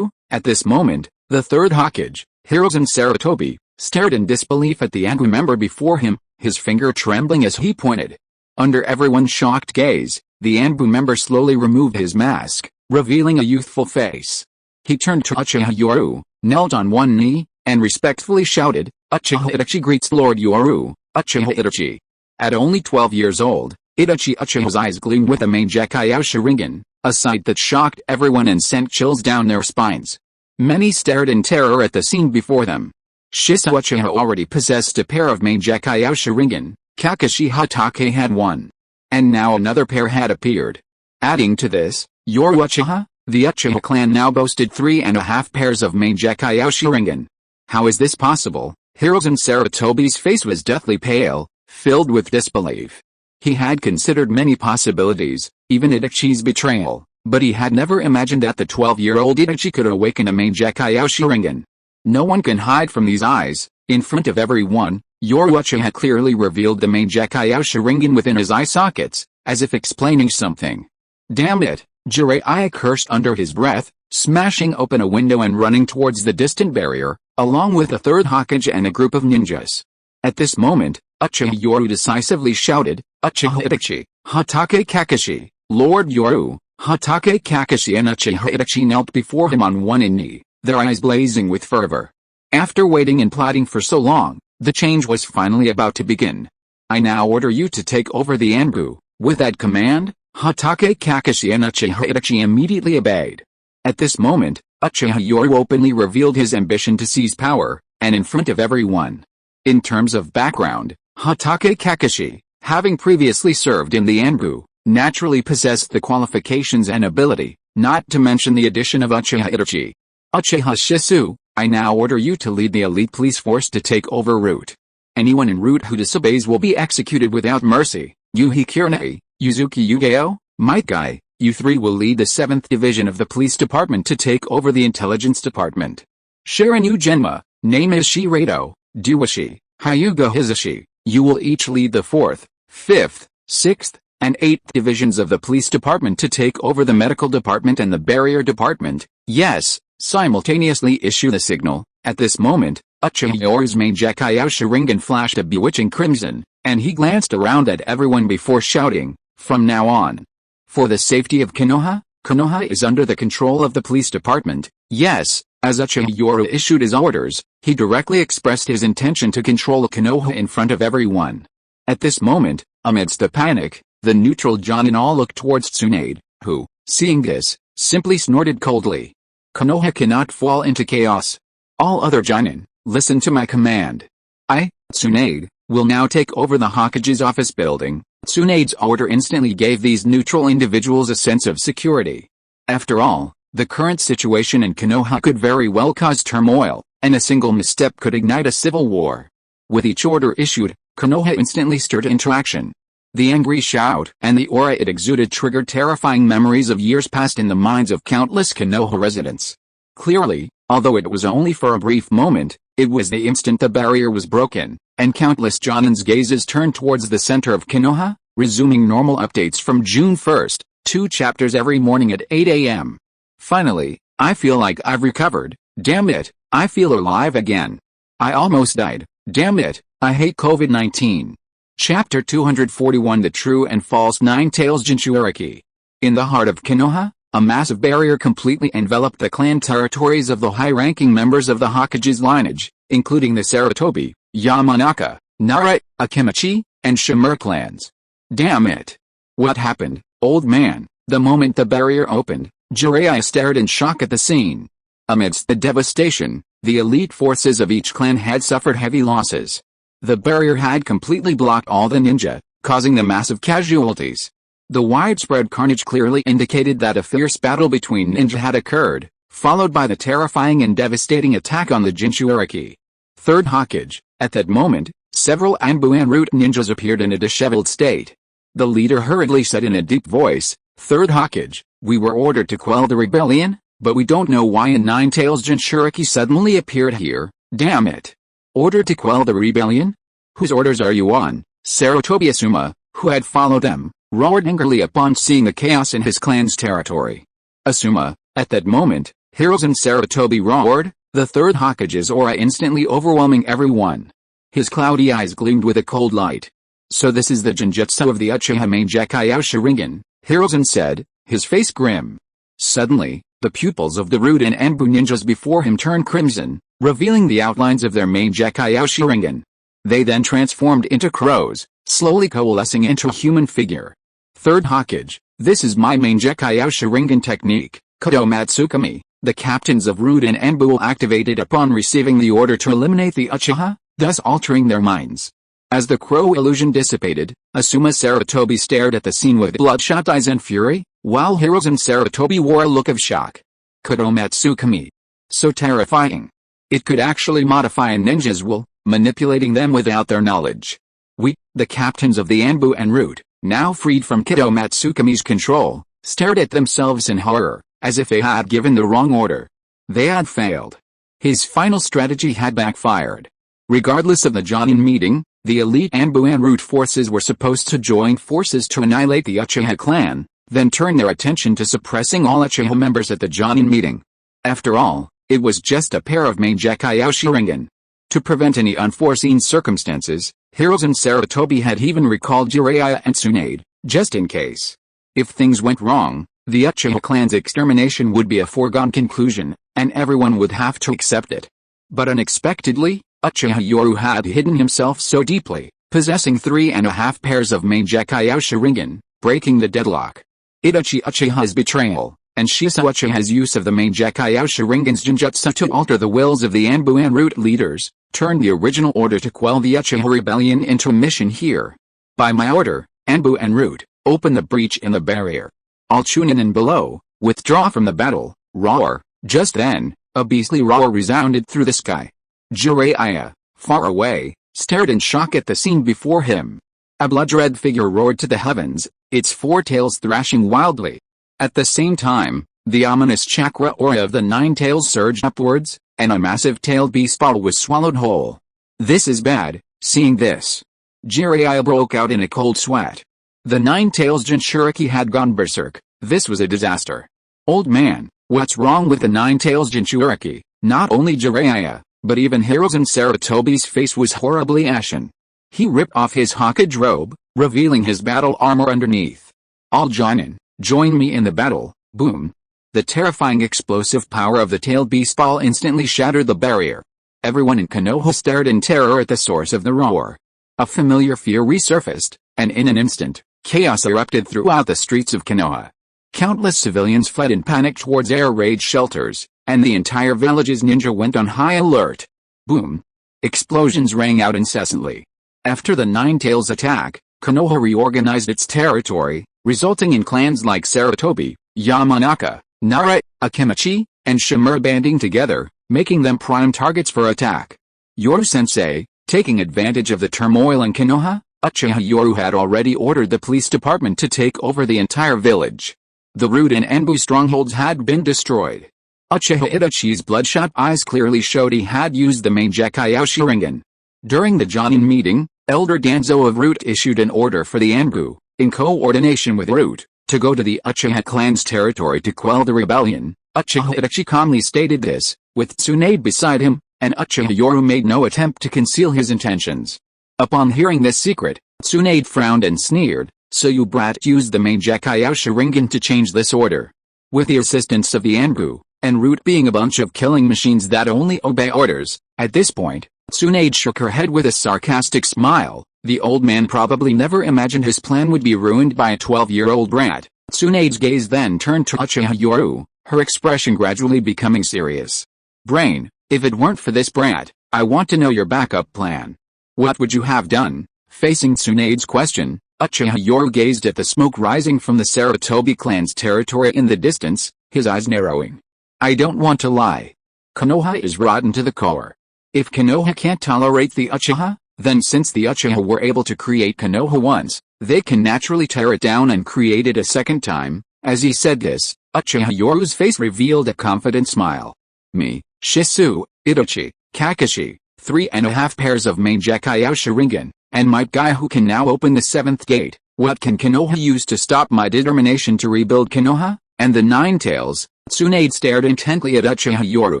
At this moment, the Third Hokage, Hiruzen Sarutobi, stared in disbelief at the Anbu member before him, his finger trembling as he pointed. Under everyone's shocked gaze, the Anbu member slowly removed his mask, revealing a youthful face. He turned to Uchiha Yoru, knelt on one knee, and respectfully shouted, Uchiha Itachi greets Lord Yoru, Uchiha Itachi. At only 12 years old, Uchiha's eyes gleamed with a Mangekyou Sharingan, a sight that shocked everyone and sent chills down their spines. Many stared in terror at the scene before them. Shisui Uchiha already possessed a pair of Mangekyou Sharingan, Kakashi Hatake had one. And now another pair had appeared. Adding to this, Yoru Uchiha, the Uchiha clan now boasted 3.5 pairs of Mangekyou Sharingan. How is this possible? Hiruzen Sarutobi's face was deathly pale, filled with disbelief. He had considered many possibilities, even Itachi's betrayal, but he had never imagined that the 12-year-old Itachi could awaken a Mangekyou Sharingan. No one can hide from these eyes. In front of everyone, Yoru Uchiha clearly revealed the Mangekyou Sharingan within his eye sockets, as if explaining something. Damn it! Jiraiya cursed under his breath, smashing open a window and running towards the distant barrier, along with the Third Hokage and a group of ninjas. At this moment, Uchiha Yoru decisively shouted, Uchiha Itachi, Hatake Kakashi, Lord Yoru, Hatake Kakashi, and Uchiha Itachi knelt before him on one knee, their eyes blazing with fervor. After waiting and plotting for so long, the change was finally about to begin. I now order you to take over the Anbu. With that command, Hatake Kakashi and Uchiha Itachi immediately obeyed. At this moment, Uchiha Yoru openly revealed his ambition to seize power, and in front of everyone. In terms of background, Hatake Kakashi, having previously served in the Anbu, naturally possessed the qualifications and ability, not to mention the addition of Uchiha Itachi. Uchiha Shisui, I now order you to lead the elite police force to take over route. Anyone en route who disobeys will be executed without mercy. Yuhi Kirnei, Yuzuki Yugeo, Might Guy, you three will lead the 7th Division of the Police Department to take over the Intelligence Department. Shiranyu Genma, name is Shirado, Duwashi, Hyuga Hizashi, you will each lead the 4th, 5th, 6th, and 8th Divisions of the Police Department to take over the Medical Department and the Barrier Department. Yes, simultaneously issue the signal. At this moment, Uchiha Yoru's main Gekkai Sharingan flashed a bewitching crimson, and he glanced around at everyone before shouting, from now on. For the safety of Konoha, Konoha is under the control of the police department. Yes, as Uchiha Yoru issued his orders, he directly expressed his intention to control Konoha in front of everyone. At this moment, amidst the panic, the neutral Jonin all looked towards Tsunade, who, seeing this, simply snorted coldly. Konoha cannot fall into chaos. All other Jonin, listen to my command. I, Tsunade, will now take over the Hokage's office building. Tsunade's order instantly gave these neutral individuals a sense of security. After all, the current situation in Konoha could very well cause turmoil, and a single misstep could ignite a civil war. With each order issued, Konoha instantly stirred into action. The angry shout and the aura it exuded triggered terrifying memories of years past in the minds of countless Konoha residents. Clearly, although it was only for a brief moment, it was the instant the barrier was broken, and countless Jonin's gazes turned towards the center of Konoha, resuming normal updates from June 1st, 2 chapters every morning at 8 a.m. Finally, I feel like I've recovered. Damn it, I feel alive again. I almost died. Damn it, I hate COVID-19. Chapter 241 The True and False Nine-Tails Jinchuuriki. In the heart of Konoha, a massive barrier completely enveloped the clan territories of the high-ranking members of the Hokage's lineage, including the Sarutobi, Yamanaka, Nara, Akimichi, and Shimura clans. Damn it. What happened, old man? The moment the barrier opened, Jiraiya stared in shock at the scene. Amidst the devastation, the elite forces of each clan had suffered heavy losses. The barrier had completely blocked all the ninja, causing the massive casualties. The widespread carnage clearly indicated that a fierce battle between ninja had occurred, followed by the terrifying and devastating attack on the Jinchuuriki. Third Hokage. At that moment, several Anbu en route ninjas appeared in a disheveled state. The leader hurriedly said in a deep voice, Third Hokage, we were ordered to quell the rebellion, but we don't know why a Nine-Tails Jinchuuriki suddenly appeared here. Damn it. Ordered to quell the rebellion? Whose orders are you on? Sarutobi Asuma, who had followed them, roared angrily upon seeing the chaos in his clan's territory. Asuma, at that moment, Hiruzen Sarutobi roared, the Third Hokage's aura instantly overwhelming everyone. His cloudy eyes gleamed with a cold light. So this is the Jinjutsu of the Uchiha main Gekkai Sharingan, Hiruzen said, his face grim. Suddenly, the pupils of the Rude and Anbu ninjas before him turned crimson, revealing the outlines of their main Gekkai Sharingan. They then transformed into crows, slowly coalescing into a human figure. Third Hokage, this is my main Gekkai Sharingan technique, Kodo Matsukami. The captains of Rude and Anbu activated upon receiving the order to eliminate the Uchiha, thus altering their minds. As the crow illusion dissipated, Asuma Sarutobi stared at the scene with bloodshot eyes and fury, while Hiruzen Sarutobi wore a look of shock. Kodo Matsukami. So terrifying. It could actually modify a ninja's will, manipulating them without their knowledge. We, the captains of the Anbu and Rude, now freed from Kodo Matsukami's control, stared at themselves in horror, as if they had given the wrong order. They had failed. His final strategy had backfired. Regardless of the Jonin meeting, the elite Anbu and Rude forces were supposed to join forces to annihilate the Uchiha clan, then turn their attention to suppressing all Uchiha members at the Jonin meeting. After all, it was just a pair of main Gekkai Sharingan. To prevent any unforeseen circumstances, Hiruzen Sarutobi had even recalled Jiraiya and Tsunade, just in case. If things went wrong, the Uchiha clan's extermination would be a foregone conclusion, and everyone would have to accept it. But unexpectedly, Uchiha Yoru had hidden himself so deeply, possessing 3.5 pairs of main Gekkai Sharingan, breaking the deadlock. Itachi Uchiha's betrayal, and Shisui Uchiha's use of the main Gekkai Sharingan's Jinjutsu to alter the wills of the Anbu and Root leaders, turned the original order to quell the Uchiha rebellion into a mission here. By my order, Anbu and Root, open the breach in the barrier. All Chunin below, withdraw from the battle, roar. Just then, a beastly roar resounded through the sky. Jiraiya, far away, stared in shock at the scene before him. A blood-red figure roared to the heavens, its four tails thrashing wildly. At the same time, the ominous chakra aura of the nine tails surged upwards, and a massive tailed beast ball was swallowed whole. This is bad. Seeing this, Jiraiya broke out in a cold sweat. The nine tails Jinchuriki had gone berserk. This was a disaster. Old man, what's wrong with the nine tails Jinchuriki? Not only Jiraiya, but even Hiruzen Sarutobi's face was horribly ashen. He ripped off his Hokage robe, revealing his battle armor underneath. All join me in the battle. Boom. The terrifying explosive power of the tailed beast ball instantly shattered the barrier. Everyone in Konoha stared in terror at the source of the roar. A familiar fear resurfaced, and in an instant, chaos erupted throughout the streets of Konoha. Countless civilians fled in panic towards air raid shelters, and the entire village's ninja went on high alert. Boom. Explosions rang out incessantly. After the Nine Tails attack, Konoha reorganized its territory, resulting in clans like Sarutobi, Yamanaka, Nara, Akimichi, and Shimura banding together, making them prime targets for attack. Yoru-sensei, taking advantage of the turmoil in Konoha, Uchiha Yoru had already ordered the police department to take over the entire village. The Root and Enbu strongholds had been destroyed. Uchiha Itachi's bloodshot eyes clearly showed he had used the main Decay Sharingan. During the Jonin meeting, Elder Danzo of Root issued an order for the Enbu, in coordination with Root, to go to the Uchiha clan's territory to quell the rebellion. Uchiha Itachi calmly stated this, with Tsunade beside him, and Uchiha Yoru made no attempt to conceal his intentions. Upon hearing this secret, Tsunade frowned and sneered, "So you brat used the main Decay Sharingan to change this order?" With the assistance of the Enbu, and Root being a bunch of killing machines that only obey orders, at this point, Tsunade shook her head with a sarcastic smile. The old man probably never imagined his plan would be ruined by a 12-year-old brat. Tsunade's gaze then turned to Uchiha Yoru, her expression gradually becoming serious. "Brain, if it weren't for this brat, I want to know your backup plan. What would you have done?" Facing Tsunade's question, Uchiha Yoru gazed at the smoke rising from the Sarutobi clan's territory in the distance, his eyes narrowing. "I don't want to lie. Konoha is rotten to the core. If Konoha can't tolerate the Uchiha, then since the Uchiha were able to create Konoha once, they can naturally tear it down and create it a second time." As he said this, Uchiha Yoru's face revealed a confident smile. "Me, Shisui, Itachi, Kakashi, 3.5 pairs of main Decay Sharingan, and my guy who can now open the 7th gate. What can Konoha use to stop my determination to rebuild Konoha?" And the Nine Tails? Tsunade stared intently at Uchiha Yoru.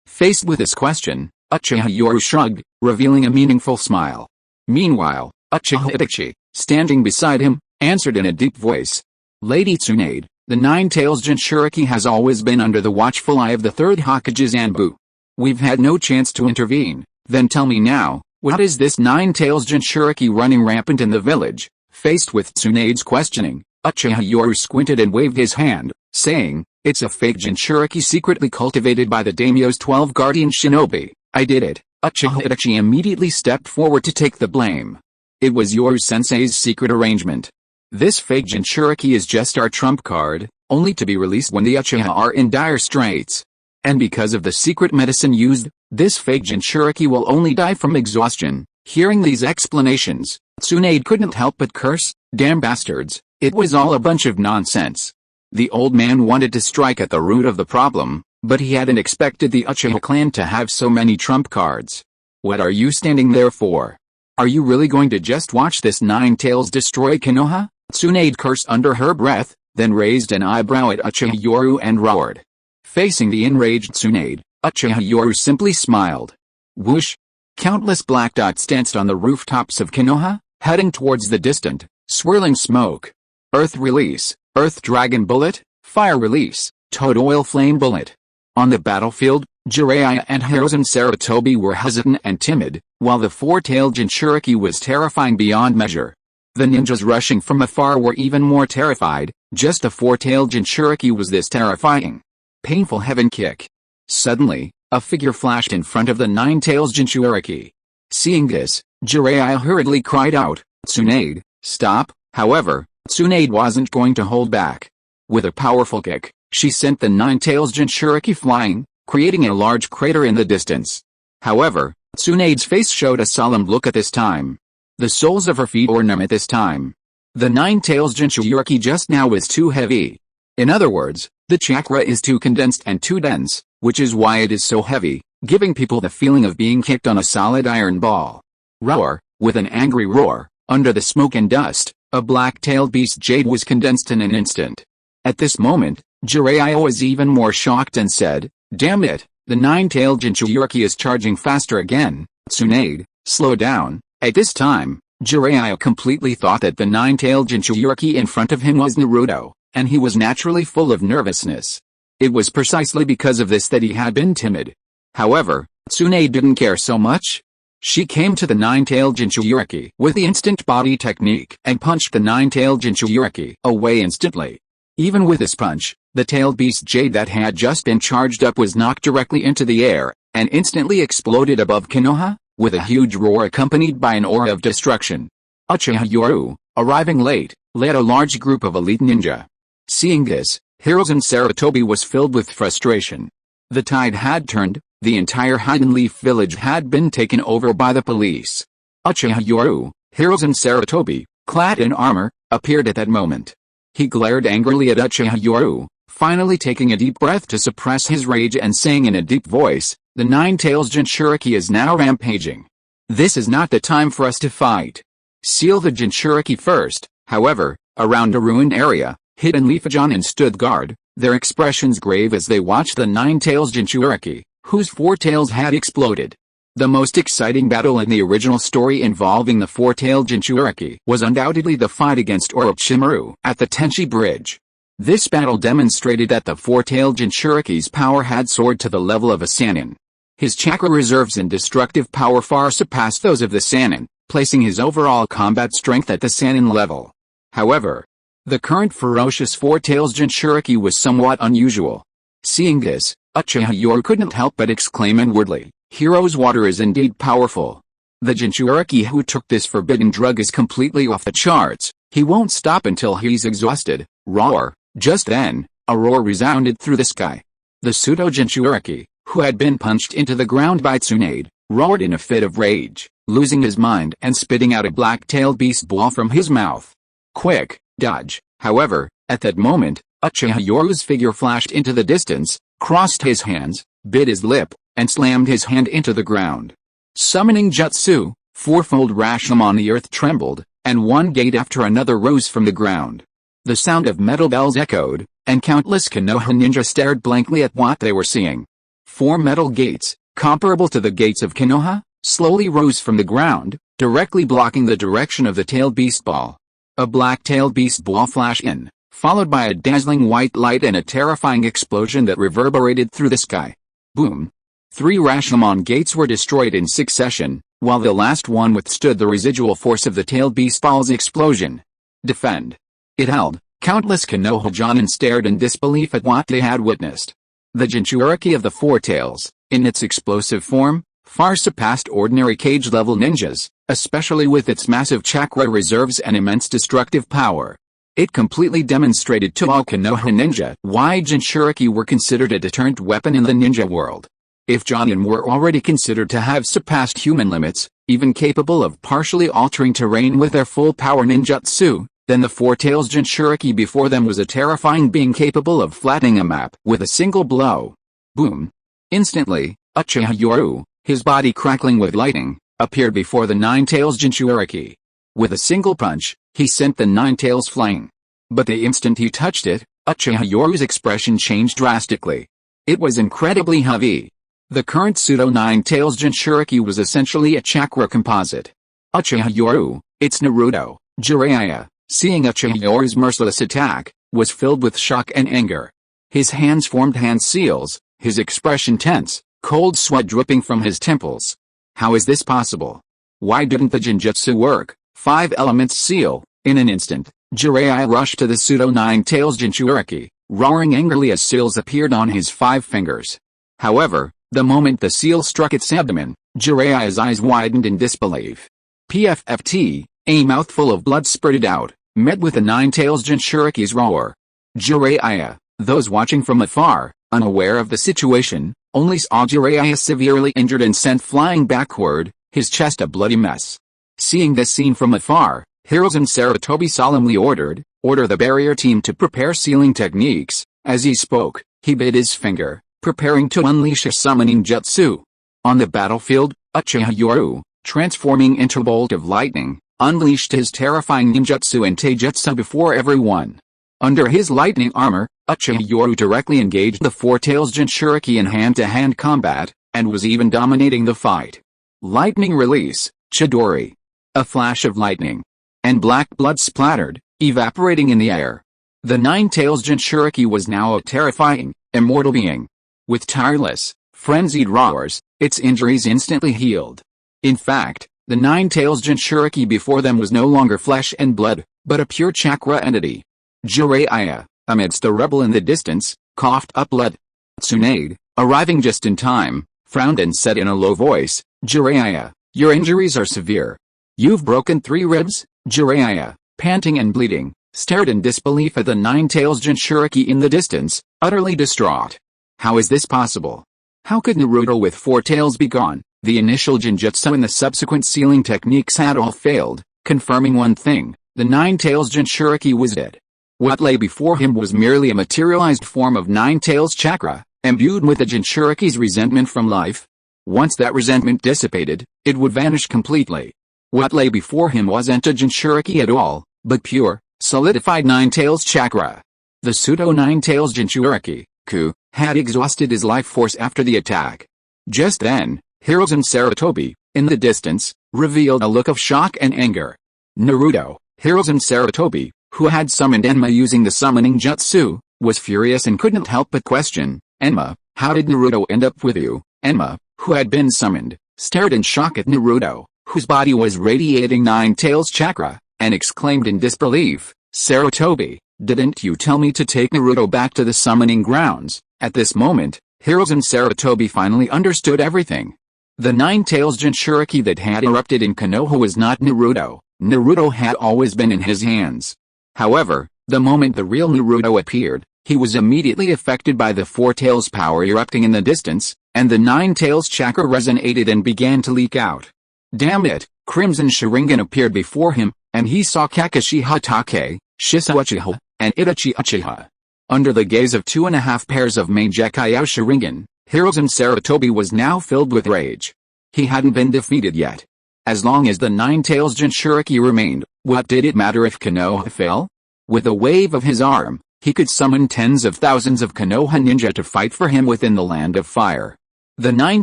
Faced with this question, Uchiha Yoru shrugged, revealing a meaningful smile. Meanwhile, Uchiha Itachi, standing beside him, answered in a deep voice. "Lady Tsunade, the Nine Tails Jinchuriki has always been under the watchful eye of the Third Hokage's Anbu. We've had no chance to intervene. Then tell me now, what is this Nine Tails Jinchuriki running rampant in the village?" Faced with Tsunade's questioning, Uchiha Yoru squinted and waved his hand, saying, "It's a fake Jinchuriki secretly cultivated by the daimyo's 12 guardian shinobi. I did it." Uchiha Itachi immediately stepped forward to take the blame. "It was Yoru-sensei's secret arrangement. This fake Jinchuriki is just our trump card, only to be released when the Uchiha are in dire straits. And because of the secret medicine used, this fake Jinchuriki will only die from exhaustion." Hearing these explanations, Tsunade couldn't help but curse, "Damn bastards, it was all a bunch of nonsense." The old man wanted to strike at the root of the problem, but he hadn't expected the Uchiha clan to have so many trump cards. "What are you standing there for? Are you really going to just watch this Nine Tails destroy Konoha?" Tsunade cursed under her breath, then raised an eyebrow at Uchiha Yoru and roared. Facing the enraged Tsunade, Uchiha Yoru simply smiled. Whoosh! Countless black dots danced on the rooftops of Konoha, heading towards the distant, swirling smoke. Earth release, Earth Dragon Bullet, Fire release, Toad Oil Flame Bullet. On the battlefield, Jiraiya and Hiruzen Sarutobi were hesitant and timid, while the four-tailed Jinchuriki was terrifying beyond measure. The ninjas rushing from afar were even more terrified. Just the four-tailed Jinchuriki was this terrifying. Painful heaven kick. Suddenly, a figure flashed in front of the Nine Tails Jinchuriki. Seeing this, Jiraiya hurriedly cried out, "Tsunade, stop!" However, Tsunade wasn't going to hold back. With a powerful kick, she sent the Nine Tails Jinchuriki flying, creating a large crater in the distance. However, Tsunade's face showed a solemn look at this time. The soles of her feet were numb at this time. The nine-tails Jinchuriki just now is too heavy. In other words, the chakra is too condensed and too dense, which is why it is so heavy, giving people the feeling of being kicked on a solid iron ball. Roar, with an angry roar, under the smoke and dust, a black-tailed beast jade was condensed in an instant. At this moment, Jiraiya was even more shocked and said, "Damn it, the nine-tailed Jinchuriki is charging faster again, Tsunade, slow down." At this time, Jiraiya completely thought that the nine-tailed Jinchuriki in front of him was Naruto, and he was naturally full of nervousness. It was precisely because of this that he had been timid. However, Tsunade didn't care so much. She came to the nine-tailed Jinchuriki with the instant body technique and punched the nine-tailed Jinchuriki away instantly. Even with this punch, the tailed beast jade that had just been charged up was knocked directly into the air, and instantly exploded above Konoha, with a huge roar accompanied by an aura of destruction. Uchiha Yoru, arriving late, led a large group of elite ninja. Seeing this, Hiruzen Sarutobi was filled with frustration. The tide had turned, the entire Hidden Leaf village had been taken over by the police. Uchiha Yoru, Hiruzen Sarutobi, clad in armor, appeared at that moment. He glared angrily at Uchiha Yoru, finally taking a deep breath to suppress his rage and saying in a deep voice, "The nine-tails Jinchuriki is now rampaging. This is not the time for us to fight. Seal the Jinchuriki first." However, around a ruined area, Hidden Leaf Jonin stood guard, their expressions grave as they watched the nine-tails Jinchuriki, whose four tails had exploded. The most exciting battle in the original story involving the four-tailed Jinchuriki was undoubtedly the fight against Orochimaru at the Tenchi Bridge. This battle demonstrated that the four-tailed Jinchuriki's power had soared to the level of a Sannin. His chakra reserves and destructive power far surpassed those of the Sannin, placing his overall combat strength at the Sannin level. However, the current ferocious four-tails Jinchuriki was somewhat unusual. Seeing this, Uchiha Yoru couldn't help but exclaim inwardly, "Hero's water is indeed powerful. The Jinchuriki who took this forbidden drug is completely off the charts. He won't stop until he's exhausted." Roar! Just then, a roar resounded through the sky. The pseudo-Jinchuriki, who had been punched into the ground by Tsunade, roared in a fit of rage, losing his mind and spitting out a black-tailed beast ball from his mouth. Quick, dodge! However, at that moment, Uchiha Yoru's figure flashed into the distance, crossed his hands, bit his lip, and slammed his hand into the ground. Summoning Jutsu, fourfold Rashomon, the earth trembled, and one gate after another rose from the ground. The sound of metal bells echoed, and countless Konoha ninja stared blankly at what they were seeing. Four metal gates, comparable to the gates of Konoha, slowly rose from the ground, directly blocking the direction of the tailed beast ball. A black-tailed beast ball flashed in, followed by a dazzling white light and a terrifying explosion that reverberated through the sky. Boom! 3 Rashomon gates were destroyed in succession, while the last one withstood the residual force of the tailed beast ball's explosion. Defend! It held. Countless Konoha Jonin stared in disbelief at what they had witnessed. The Jinchuriki of the Four Tails, in its explosive form, far surpassed ordinary cage-level ninjas, especially with its massive chakra reserves and immense destructive power. It completely demonstrated to all Konoha ninja why Jinchuriki were considered a deterrent weapon in the ninja world. If Jonin were already considered to have surpassed human limits, even capable of partially altering terrain with their full-power ninjutsu, then the Four Tails Jinchuriki before them was a terrifying being capable of flattening a map with a single blow. Boom! Instantly, Uchiha Yoru, his body crackling with lightning, appeared before the Nine Tails Jinchuriki. With a single punch, he sent the Nine Tails flying. But the instant he touched it, Uchiha Yoru's expression changed drastically. It was incredibly heavy. The current pseudo-Nine Tails Jinchuriki was essentially a chakra composite. Uchiha Yoru, it's Naruto. Jiraiya, seeing Uchiha Yoru's merciless attack, was filled with shock and anger. His hands formed hand seals, his expression tense, cold sweat dripping from his temples. How is this possible? Why didn't the Jinjutsu work? 5 elements seal. In an instant, Jiraiya rushed to the pseudo-Nine Tails Jinchuriki, roaring angrily as seals appeared on his 5 fingers. However, the moment the seal struck its abdomen, Jiraiya's eyes widened in disbelief. PFFT, a mouthful of blood spurted out, met with the Nine Tails Jinchuriki's roar. Jiraiya, those watching from afar, unaware of the situation, only saw Jiraiya severely injured and sent flying backward, his chest a bloody mess. Seeing this scene from afar, Hiruzen Sarutobi solemnly order the barrier team to prepare sealing techniques. As he spoke, he bit his finger, preparing to unleash a summoning jutsu. On the battlefield, Uchiha Yoru, transforming into a bolt of lightning, unleashed his terrifying ninjutsu and taijutsu before everyone. Under his lightning armor, Uchiha Yoru directly engaged the Four Tails Jinchuriki in hand-to-hand combat, and was even dominating the fight. Lightning release, Chidori. A flash of lightning. And black blood splattered, evaporating in the air. The Nine Tails Jinchuriki was now a terrifying, immortal being. With tireless, frenzied roars, its injuries instantly healed. In fact, the Nine Tails Jinchuriki before them was no longer flesh and blood, but a pure chakra entity. Jiraiya, amidst a rebel in the distance, coughed up blood. Tsunade, arriving just in time, frowned and said in a low voice, "Jiraiya, your injuries are severe. You've broken 3 ribs?" Jiraiya, panting and bleeding, stared in disbelief at the Nine Tails Jinchuriki in the distance, utterly distraught. How is this possible? How could Naruto with 4 tails be gone? The initial Jinjutsu and the subsequent sealing techniques had all failed, confirming one thing: the Nine Tails Jinchuriki was dead. What lay before him was merely a materialized form of Nine Tails chakra, imbued with the Jinchuriki's resentment from life. Once that resentment dissipated, it would vanish completely. What lay before him wasn't a Jinchuriki at all, but pure, solidified Nine Tails chakra. The pseudo Nine Tails Jinchuriki, Ku, had exhausted his life force after the attack. Just then, Hiruzen Sarutobi, in the distance, revealed a look of shock and anger. Naruto, Hiruzen Sarutobi, who had summoned Enma using the summoning jutsu, was furious and couldn't help but question, "Enma, how did Naruto end up with you?" Enma, who had been summoned, stared in shock at Naruto, whose body was radiating Nine Tails chakra, and exclaimed in disbelief, "Sarutobi, didn't you tell me to take Naruto back to the summoning grounds?" At this moment, Hiruzen Sarutobi finally understood everything. The Nine Tails Jinchuriki that had erupted in Konoha was not Naruto. Naruto had always been in his hands. However, the moment the real Naruto appeared, he was immediately affected by the Four Tails power erupting in the distance, and the Nine Tails chakra resonated and began to leak out. Damn it, Crimson Sharingan appeared before him, and he saw Kakashi Hatake, Shisui Uchiha, and Itachi Uchiha. Under the gaze of 2.5 pairs of Mangekyou Sharingan, Hiruzen Sarutobi was now filled with rage. He hadn't been defeated yet. As long as the Nine Tails Jinchuriki remained, what did it matter if Konoha fell? With a wave of his arm, he could summon tens of thousands of Konoha ninja to fight for him within the Land of Fire. The Nine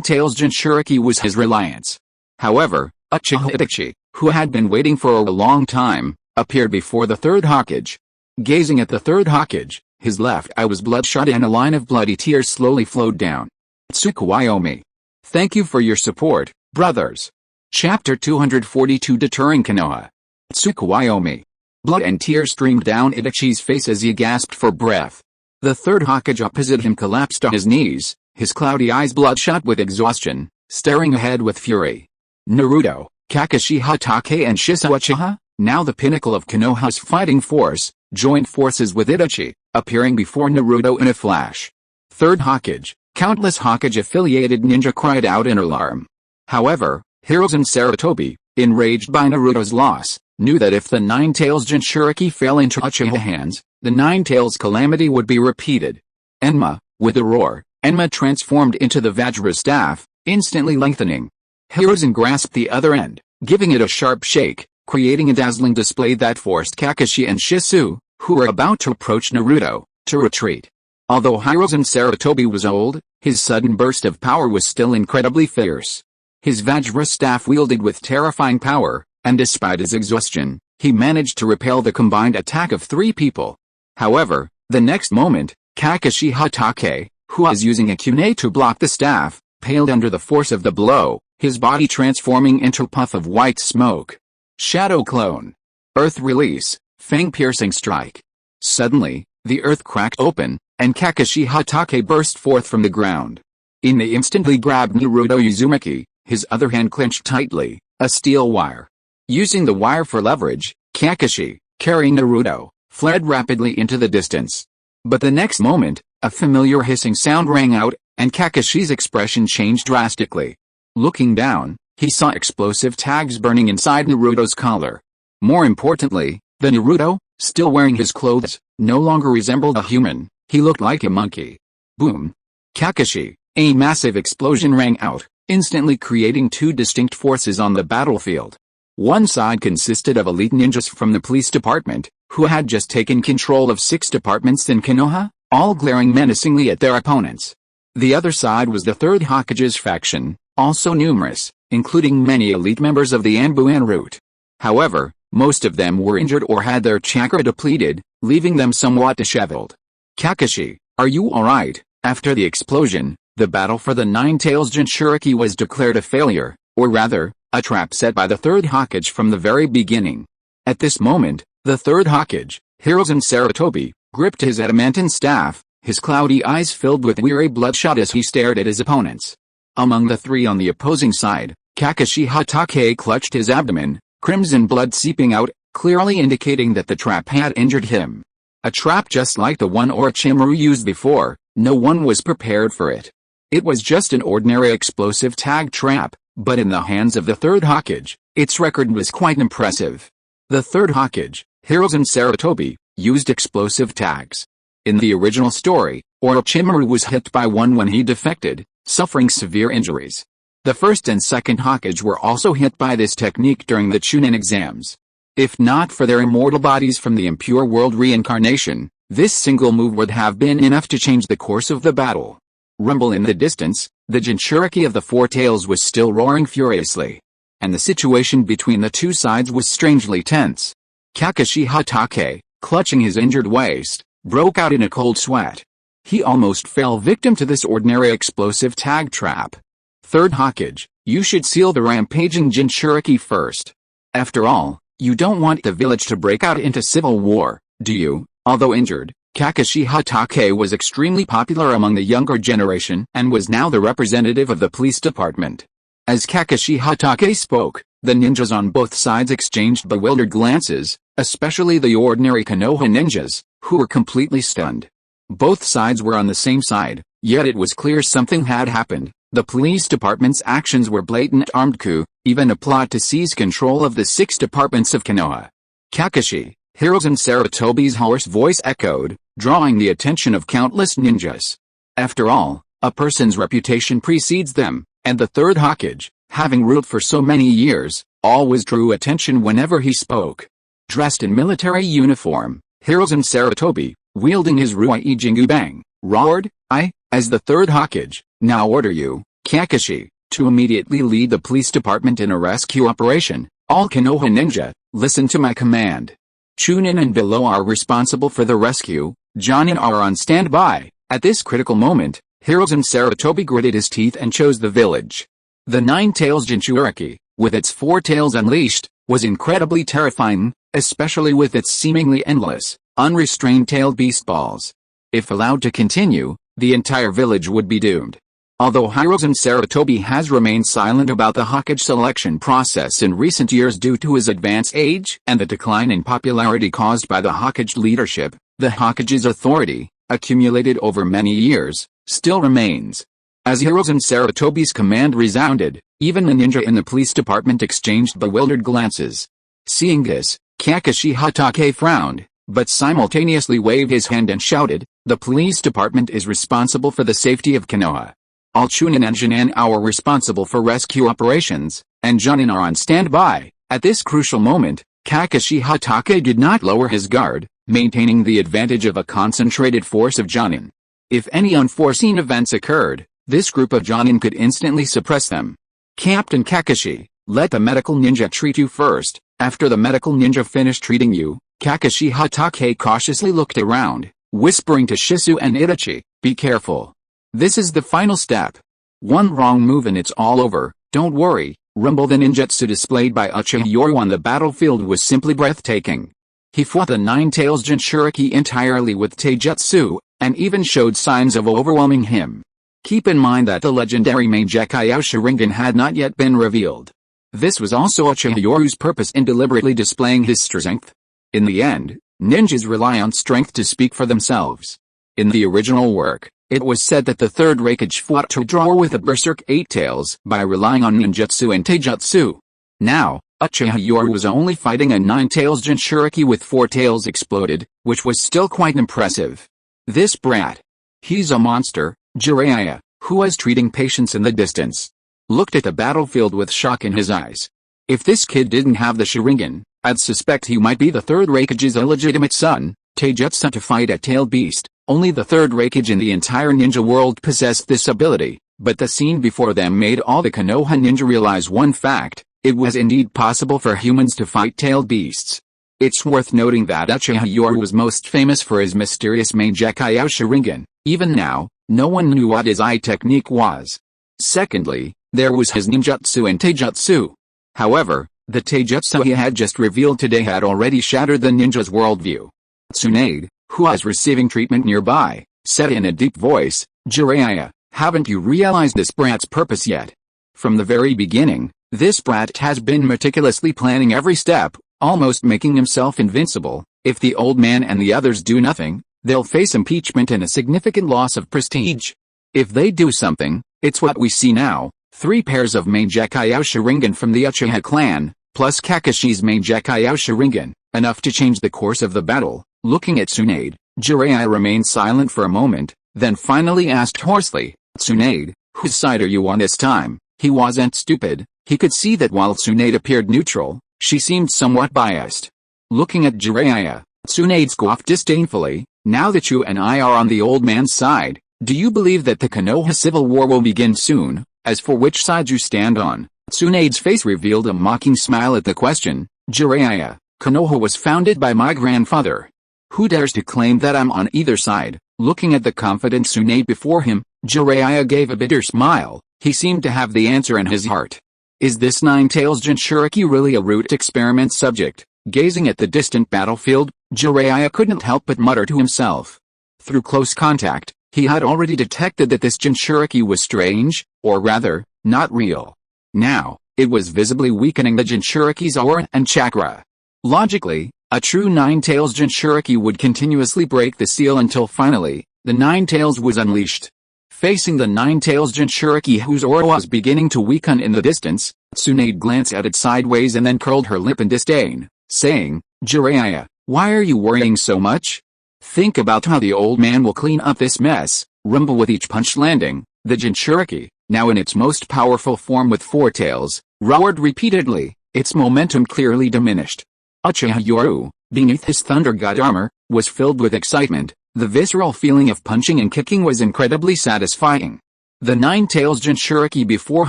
Tails Jinchuriki was his reliance. However, Uchiha Itachi, who had been waiting for a long time, appeared before the Third Hokage. Gazing at the Third Hokage, his left eye was bloodshot and a line of bloody tears slowly flowed down. Tsukuyomi. Thank you for your support, brothers. Chapter 242 Deterring Konoha. Tsukuyomi. Blood and tears streamed down Itachi's face as he gasped for breath. The Third Hokage opposite him collapsed on his knees, his cloudy eyes bloodshot with exhaustion, staring ahead with fury. Naruto, Kakashi Hatake and Shisui Uchiha, now the pinnacle of Konoha's fighting force, joined forces with Itachi, appearing before Naruto in a flash. Third Hokage, countless Hokage-affiliated ninja cried out in alarm. However, Hiruzen Sarutobi, enraged by Naruto's loss, knew that if the Nine Tails Jinchuriki fell into Uchiha hands, the Nine Tails calamity would be repeated. Enma, with a roar, Enma transformed into the Vajra staff, instantly lengthening. Hiruzen grasped the other end, giving it a sharp shake, creating a dazzling display that forced Kakashi and Shisui, who were about to approach Naruto, to retreat. Although Hiruzen Sarutobi was old, his sudden burst of power was still incredibly fierce. His Vajra staff wielded with terrifying power, and despite his exhaustion, he managed to repel the combined attack of 3 people. However, the next moment, Kakashi Hatake, who was using a kunai to block the staff, paled under the force of the blow, his body transforming into a puff of white smoke. Shadow Clone. Earth Release, Fang-Piercing Strike. Suddenly, the earth cracked open, and Kakashi Hatake burst forth from the ground. In the instant he grabbed Naruto Uzumaki, his other hand clenched tightly, a steel wire. Using the wire for leverage, Kakashi, carrying Naruto, fled rapidly into the distance. But the next moment, a familiar hissing sound rang out, and Kakashi's expression changed drastically. Looking down, he saw explosive tags burning inside Naruto's collar. More importantly, the Naruto, still wearing his clothes, no longer resembled a human, he looked like a monkey. Boom! Kakashi, a massive explosion rang out, instantly creating two distinct forces on the battlefield. One side consisted of elite ninjas from the police department, who had just taken control of 6 departments in Konoha, all glaring menacingly at their opponents. The other side was the Third Hokage's faction, also numerous, including many elite members of the Anbuan route. However, most of them were injured or had their chakra depleted, leaving them somewhat disheveled. Kakashi, are you alright? After the explosion, the battle for the Nine-Tails Jinchuriki was declared a failure, or rather, a trap set by the Third Hokage from the very beginning. At this moment, the Third Hokage, Hiruzen Sarutobi, gripped his adamantine staff, his cloudy eyes filled with weary bloodshot as he stared at his opponents. Among the 3 on the opposing side, Kakashi Hatake clutched his abdomen, crimson blood seeping out, clearly indicating that the trap had injured him. A trap just like the one Orochimaru used before, no one was prepared for it. It was just an ordinary explosive tag trap, but in the hands of the Third Hokage, its record was quite impressive. The Third Hokage, Hiruzen Sarutobi, used explosive tags. In the original story, Orochimaru was hit by one when he defected, suffering severe injuries. The first and second Hokage were also hit by this technique during the Chunin exams. If not for their immortal bodies from the impure world reincarnation, this single move would have been enough to change the course of the battle. Rumble in the distance, the Jinchuriki of the Four Tails was still roaring furiously. And the situation between the two sides was strangely tense. Kakashi Hatake, clutching his injured waist, broke out in a cold sweat. He almost fell victim to this ordinary explosive tag trap. Third Hokage, you should seal the rampaging Jinchuriki first. After all, you don't want the village to break out into civil war, do you? Although injured, Kakashi Hatake was extremely popular among the younger generation and was now the representative of the police department. As Kakashi Hatake spoke, the ninjas on both sides exchanged bewildered glances, especially the ordinary Konoha ninjas, who were completely stunned. Both sides were on the same side, yet it was clear something had happened. The police department's actions were blatant armed coup, even a plot to seize control of the 6 departments of Konoha. Kakashi, Hiruzen Sarutobi's hoarse voice echoed, drawing the attention of countless ninjas. After all, a person's reputation precedes them, and the Third Hokage, having ruled for so many years, always drew attention whenever he spoke. Dressed in military uniform, Hiruzen Sarutobi, wielding his Ruai Jingubang, roared, "I, as the Third Hokage, now order you, Kakashi, to immediately lead the police department in a rescue operation. All Konoha ninja, listen to my command. Chunin and below are responsible for the rescue, Jonin are on standby." At this critical moment, Hiruzen Sarutobi gritted his teeth and chose the village. The Nine-Tails Jinchuriki, with its 4 tails unleashed, was incredibly terrifying, especially with its seemingly endless, unrestrained tailed beast balls. If allowed to continue, the entire village would be doomed. Although Hiruzen Sarutobi has remained silent about the Hokage selection process in recent years due to his advanced age and the decline in popularity caused by the Hokage leadership, the Hokage's authority, accumulated over many years, still remains. As Hiruzen Sarutobi's command resounded, even the ninja in the police department exchanged bewildered glances. Seeing this, Kakashi Hatake frowned, but simultaneously waved his hand and shouted, "The police department is responsible for the safety of Konoha. All Chunin and Jonin are responsible for rescue operations, and Jonin are on standby." At this crucial moment, Kakashi Hatake did not lower his guard, maintaining the advantage of a concentrated force of Jonin. If any unforeseen events occurred, this group of Jonin could instantly suppress them. "Captain Kakashi, let the medical ninja treat you first." After the medical ninja finished treating you, Kakashi Hatake cautiously looked around, whispering to Shisui and Itachi, "Be careful. This is the final step. One wrong move and it's all over." "Don't worry," rumbled the ninjutsu displayed by Uchiha Yoru on the battlefield was simply breathtaking. He fought the Nine-Tails Jinchuriki entirely with taijutsu, and even showed signs of overwhelming him. Keep in mind that the legendary main Decay Sharingan had not yet been revealed. This was also Uchiha Yoru's purpose in deliberately displaying his strength. In the end, ninjas rely on strength to speak for themselves. In the original work, It was said that the Third Hokage fought to draw with a berserk 8 tails by relying on ninjutsu and taijutsu. Now, Uchiha Yoru was only fighting a 9 tails Jinchuriki with 4 tails exploded, which was still quite impressive. This brat. He's a monster, Jiraiya, who was treating patients in the distance, looked at the battlefield with shock in his eyes. If this kid didn't have the Sharingan, I'd suspect he might be the Third Hokage's illegitimate son, taijutsu to fight a tailed beast. Only the Third Hokage in the entire ninja world possessed this ability, but the scene before them made all the Konoha ninja realize one fact: it was indeed possible for humans to fight tailed beasts. It's worth noting that Uchiha Yoru was most famous for his mysterious Mangekyou Sharingan. Even now, no one knew what his eye technique was. Secondly, there was his ninjutsu and taijutsu. However, the taijutsu he had just revealed today had already shattered the ninja's worldview. Tsunade, who was receiving treatment nearby, said in a deep voice, "Jiraiya, haven't you realized this brat's purpose yet? From the very beginning, this brat has been meticulously planning every step, almost making himself invincible. If the old man and the others do nothing, they'll face impeachment and a significant loss of prestige. If they do something, it's what we see now, 3 pairs of Mangekyou Sharingan from the Uchiha clan, plus Kakashi's Mangekyou Sharingan, enough to change the course of the battle." Looking at Tsunade, Jiraiya remained silent for a moment, then finally asked hoarsely, "Tsunade, whose side are you on this time?" He wasn't stupid. He could see that while Tsunade appeared neutral, she seemed somewhat biased. Looking at Jiraiya, Tsunade scoffed disdainfully, "Now that you and I are on the old man's side, do you believe that the Konoha civil war will begin soon? As for which side you stand on?" Tsunade's face revealed a mocking smile at the question. "Jiraiya, Konoha was founded by my grandfather. Who dares to claim that I'm on either side?" Looking at the confident Tsunade before him, Jiraiya gave a bitter smile. He seemed to have the answer in his heart. Is this 9 tails Jinchuriki really a root experiment subject? Gazing at the distant battlefield, Jiraiya couldn't help but mutter to himself. Through close contact, he had already detected that this Jinchuriki was strange, or rather, not real. Now, it was visibly weakening the Jinchuriki's aura and chakra. Logically, a true 9 tails Jinchuriki would continuously break the seal until finally, the 9 tails was unleashed. Facing the 9 tails Jinchuriki whose aura was beginning to weaken in the distance, Tsunade glanced at it sideways and then curled her lip in disdain, saying, "Jiraiya, why are you worrying so much? Think about how the old man will clean up this mess." Rumble with each punch landing, the Jinchuriki, now in its most powerful form with 4 tails, roared repeatedly, its momentum clearly diminished. Uchiha Yoru, beneath his Thunder God armor, was filled with excitement. The visceral feeling of punching and kicking was incredibly satisfying. The 9 tails Jinchuriki before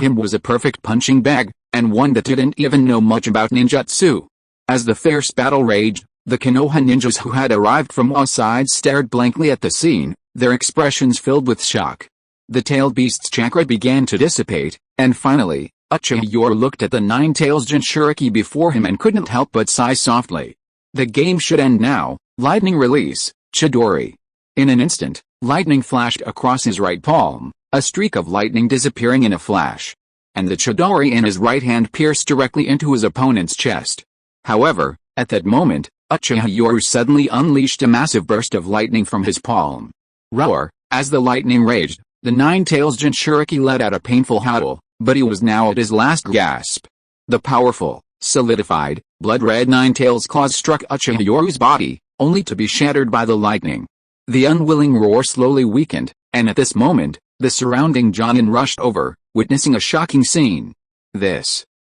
him was a perfect punching bag, and one that didn't even know much about ninjutsu. As the fierce battle raged, the Konoha ninjas who had arrived from all sides stared blankly at the scene, their expressions filled with shock. The tailed beast's chakra began to dissipate, and finally, Uchiha Yoru looked at the 9 tails Jinchuriki before him and couldn't help but sigh softly. The game should end now. Lightning release, Chidori. In an instant, lightning flashed across his right palm, a streak of lightning disappearing in a flash. And the Chidori in his right hand pierced directly into his opponent's chest. However, at that moment, Uchiha Yoru suddenly unleashed a massive burst of lightning from his palm. Roar! As the lightning raged, the 9 tails Jinchuriki let out a painful howl, but he was now at his last gasp. The powerful, solidified, blood-red 9 tails claws struck Uchiha Yoru's body, only to be shattered by the lightning. The unwilling roar slowly weakened, and at this moment, the surrounding Jonin rushed over, witnessing a shocking scene.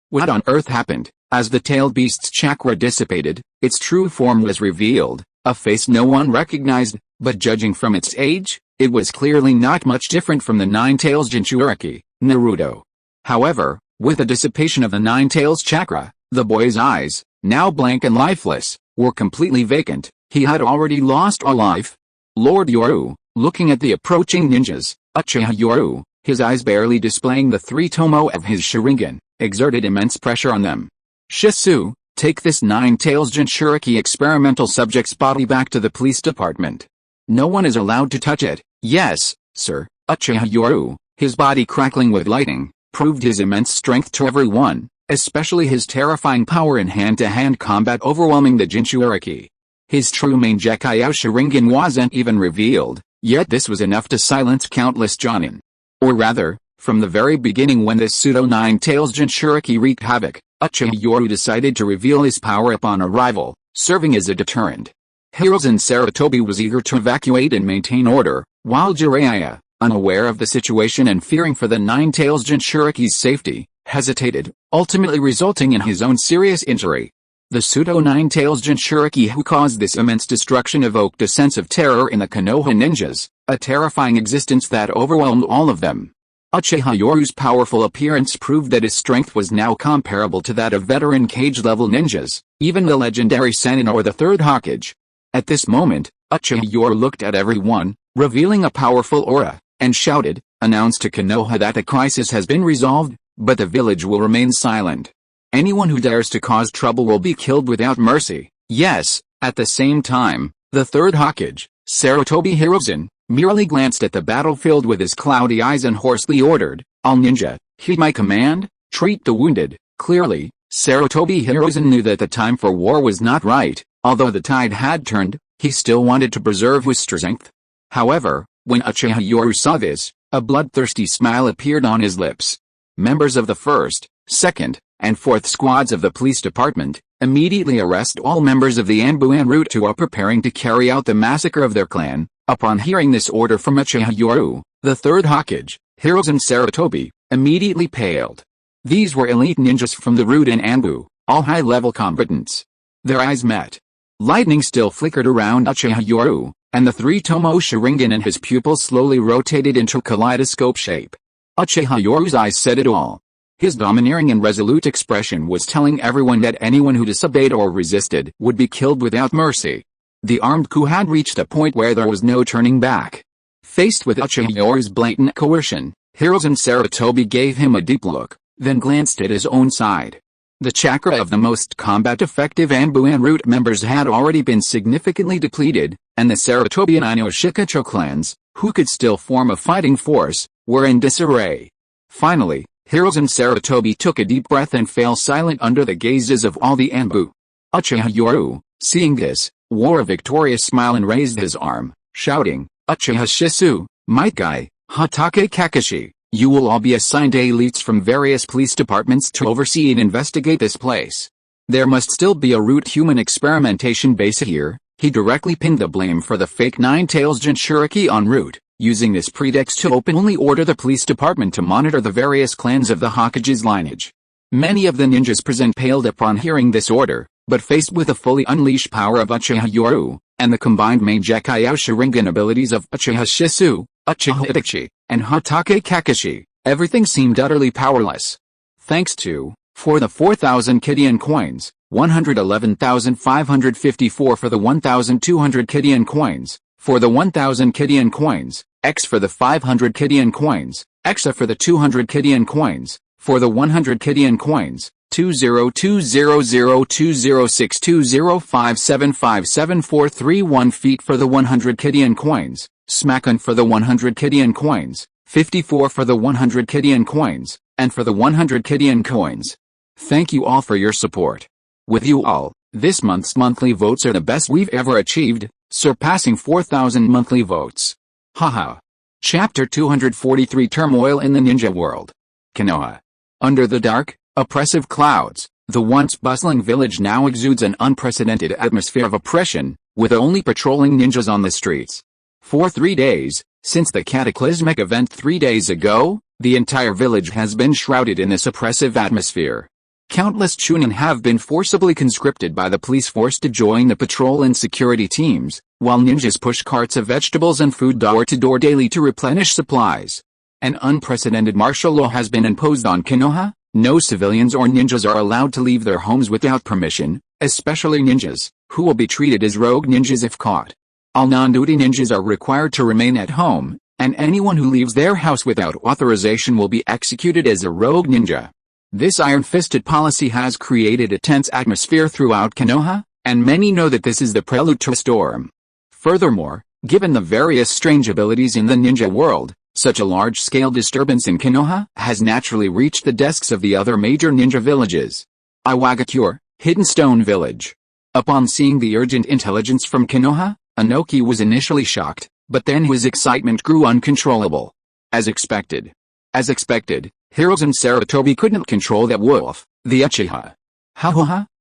What on earth happened? As the tailed beast's chakra dissipated, its true form was revealed, a face no one recognized, but judging from its age, it was clearly not much different from the 9 tails Jinchuriki, Naruto. However, with the dissipation of the 9 tails chakra, the boy's eyes, now blank and lifeless, were completely vacant. He had already lost all life. Lord Yoru, looking at the approaching ninjas, Uchiha Yoru, his eyes barely displaying the 3 tomo of his Sharingan, exerted immense pressure on them. "Shisui, take this 9 tails Jinchuriki experimental subject's body back to the police department. No one is allowed to touch it." "Yes, sir." Uchiha Yoru, his body crackling with lightning, proved his immense strength to everyone, especially his terrifying power in hand-to-hand combat overwhelming the Jinchuriki. His true Mangekyou Sharingan wasn't even revealed, Yet this was enough to silence countless jonin. Or rather, from the very beginning when this pseudo-nine-tails Jinchuriki wreaked havoc, Uchiha Yoru decided to reveal his power upon arrival, serving as a deterrent. Hiruzen Sarutobi was eager to evacuate and maintain order, while Jiraiya, unaware of the situation and fearing for the nine-tails Jinchuriki's safety, hesitated, ultimately resulting in his own serious injury. The pseudo-nine-tails Jinchuriki who caused this immense destruction evoked a sense of terror in the Konoha ninjas, a terrifying existence that overwhelmed all of them. Uchiha Yoru's powerful appearance proved that his strength was now comparable to that of veteran cage-level ninjas, even the legendary Sannin or the Third Hokage. At this moment, Uchiha Yoru looked at everyone, revealing a powerful aura, and shouted, announced to Konoha that the crisis has been resolved, but the village will remain silent. Anyone who dares to cause trouble will be killed without mercy. Yes, at the same time, the Third Hokage, Sarutobi Hiruzen, merely glanced at the battlefield with his cloudy eyes and hoarsely ordered, "All ninja, heed my command, treat the wounded." Clearly, Sarutobi Hiruzen knew that the time for war was not right. Although the tide had turned, he still wanted to preserve his strength. However, when Uchiha Yoru saw this, a bloodthirsty smile appeared on his lips. Members of the 1st, 2nd, and 4th squads of the police department immediately arrest all members of the Anbu en route who are preparing to carry out the massacre of their clan. Upon hearing this order from Uchiha Yoru, the Third Hokage, Hiruzen Sarutobi, immediately paled. These were elite ninjas from the root in Anbu, all high-level combatants. Their eyes met. Lightning still flickered around Uchiha Yoru, and the three-tomo Sharingan in his pupils slowly rotated into kaleidoscope shape. Uchiha Yoru's eyes said it all. His domineering and resolute expression was telling everyone that anyone who disobeyed or resisted would be killed without mercy. The armed coup had reached a point where there was no turning back. Faced with Uchiha Yoru's blatant coercion, Hiruzen Sarutobi gave him a deep look, then glanced at his own side. The chakra of the most combat-effective Anbu en route members had already been significantly depleted, and the Sarutobi and Inoshikacho clans, who could still form a fighting force, were in disarray. Finally, Hiruzen Sarutobi took a deep breath and fell silent under the gazes of all the Anbu. Uchiha Yoru, seeing this, wore a victorious smile and raised his arm, shouting, "Uchiha Shisui, Might Guy, Hatake Kakashi, you will all be assigned elites from various police departments to oversee and investigate this place. There must still be a root human experimentation base here." He directly pinned the blame for the fake nine-tails Jinchuriki on route, using this pretext to openly order the police department to monitor the various clans of the Hokage's lineage. Many of the ninjas present paled upon hearing this order, but faced with the fully unleashed power of Uchiha Yoru, and the combined Meijekyo Sharingan abilities of Uchiha Shisui, Uchiha Itachi, and Hatake Kakashi, everything seemed utterly powerless. Thanks to, for the 4,000 Kidian coins, 111,554 for the 1,200 Kidian coins, for the 1,000 Kidian coins, X for the 500 Kidian coins, Xa for the 200 Kidian coins, for the 100 Kidian coins, 20200206205757431 feet for the 100 Kidian coins, Smackon for the 100 Kidian coins, 54 for the 100 Kidian coins, and for the 100 Kidian coins. Thank you all for your support. With you all, this month's monthly votes are the best we've ever achieved, surpassing 4,000 monthly votes. Haha. Chapter 243 Turmoil in the Ninja World. Konoha. Under the dark, oppressive clouds, the once bustling village now exudes an unprecedented atmosphere of oppression, with only patrolling ninjas on the streets. For 3 days, since the cataclysmic event 3 days ago, the entire village has been shrouded in this oppressive atmosphere. Countless chunin have been forcibly conscripted by the police force to join the patrol and security teams, while ninjas push carts of vegetables and food door to door daily to replenish supplies. An unprecedented martial law has been imposed on Konoha. No civilians or ninjas are allowed to leave their homes without permission, especially ninjas, who will be treated as rogue ninjas if caught. All non-duty ninjas are required to remain at home, and anyone who leaves their house without authorization will be executed as a rogue ninja. This iron-fisted policy has created a tense atmosphere throughout Konoha, and many know that this is the prelude to a storm. Furthermore, given the various strange abilities in the ninja world, such a large-scale disturbance in Konoha has naturally reached the desks of the other major ninja villages. Iwagakure, Hidden Stone Village. Upon seeing the urgent intelligence from Konoha, Anoki was initially shocked, But then his excitement grew uncontrollable. As expected, Hiruzen Sarutobi couldn't control that wolf, the Uchiha.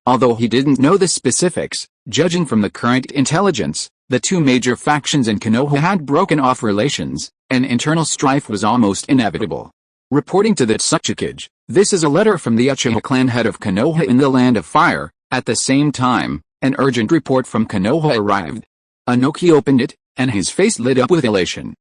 Although he didn't know the specifics, judging from the current intelligence, the two major factions in Konoha had broken off relations, and internal strife was almost inevitable. Reporting to the Tsuchikage, this is a letter from the Uchiha clan head of Konoha in the Land of Fire. At the same time, an urgent report from Konoha arrived. Anoki opened it, and his face lit up with elation.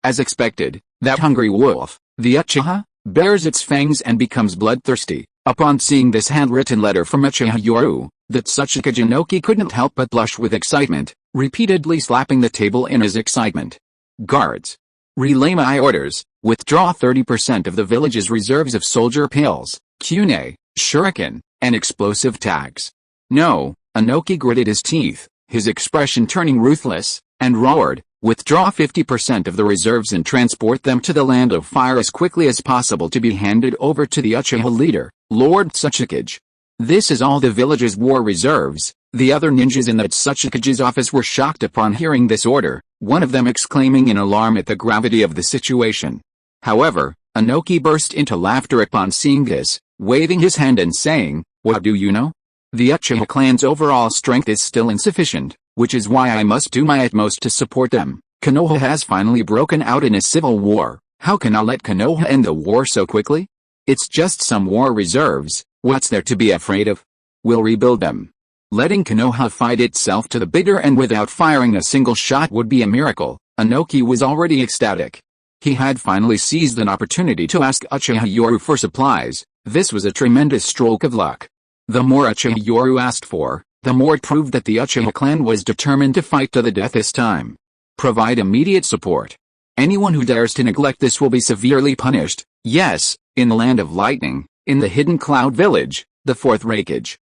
As expected, that hungry wolf, the Uchiha, bares its fangs and becomes bloodthirsty. Upon seeing this handwritten letter from Uchiha Yoru, the Tsuchikage Anoki couldn't help but blush with excitement, repeatedly slapping the table in his excitement. Guards! Relay my orders, withdraw 30% of the village's reserves of soldier pills, kunai, shuriken, and explosive tags. No, Anoki gritted his teeth, his expression turning ruthless, and roared, withdraw 50% of the reserves and transport them to the Land of Fire as quickly as possible to be handed over to the Uchiha leader, Lord Tsuchikage. This is all the village's war reserves. The other ninjas in the Tsuchikage's office were shocked upon hearing this order, one of them exclaiming in alarm at the gravity of the situation. However, Anoki burst into laughter upon seeing this, waving his hand and saying, "What do you know? The Uchiha clan's overall strength is still insufficient, which is why I must do my utmost to support them. Konoha has finally broken out in a civil war. How can I let Konoha end the war so quickly? It's just some war reserves, what's there to be afraid of? We'll rebuild them." Letting Konoha fight itself to the bitter end without firing a single shot would be a miracle. Anoki was already ecstatic. He had finally seized an opportunity to ask Uchiha Yoru for supplies. This was a tremendous stroke of luck. The more Uchiha Yoru asked for, the more it proved that the Uchiha clan was determined to fight to the death this time. Provide immediate support. Anyone who dares to neglect this will be severely punished. Yes, in the Land of Lightning, in the Hidden Cloud Village, the Fourth Hokage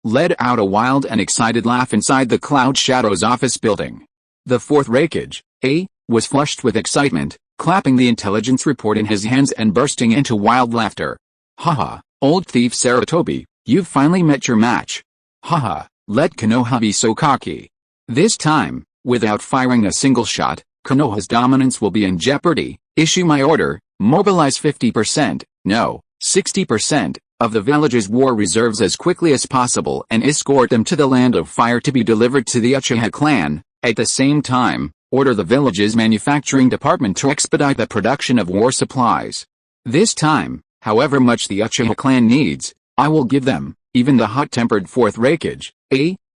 let out a wild and excited laugh inside the Cloud Shadow's office building. The Fourth Hokage was flushed with excitement, clapping the intelligence report in his hands and bursting into wild laughter. Haha, old thief Sarutobi, you've finally met your match. Haha, let Konoha be so cocky. This time, without firing a single shot, Konoha's dominance will be in jeopardy. Issue my order, mobilize 50%, no, 60%, of the village's war reserves as quickly as possible and escort them to the Land of Fire to be delivered to the Uchiha clan. At the same time, order the village's manufacturing department to expedite the production of war supplies. This time, however much the Uchiha clan needs, I will give them. Even the hot-tempered Fourth Hokage,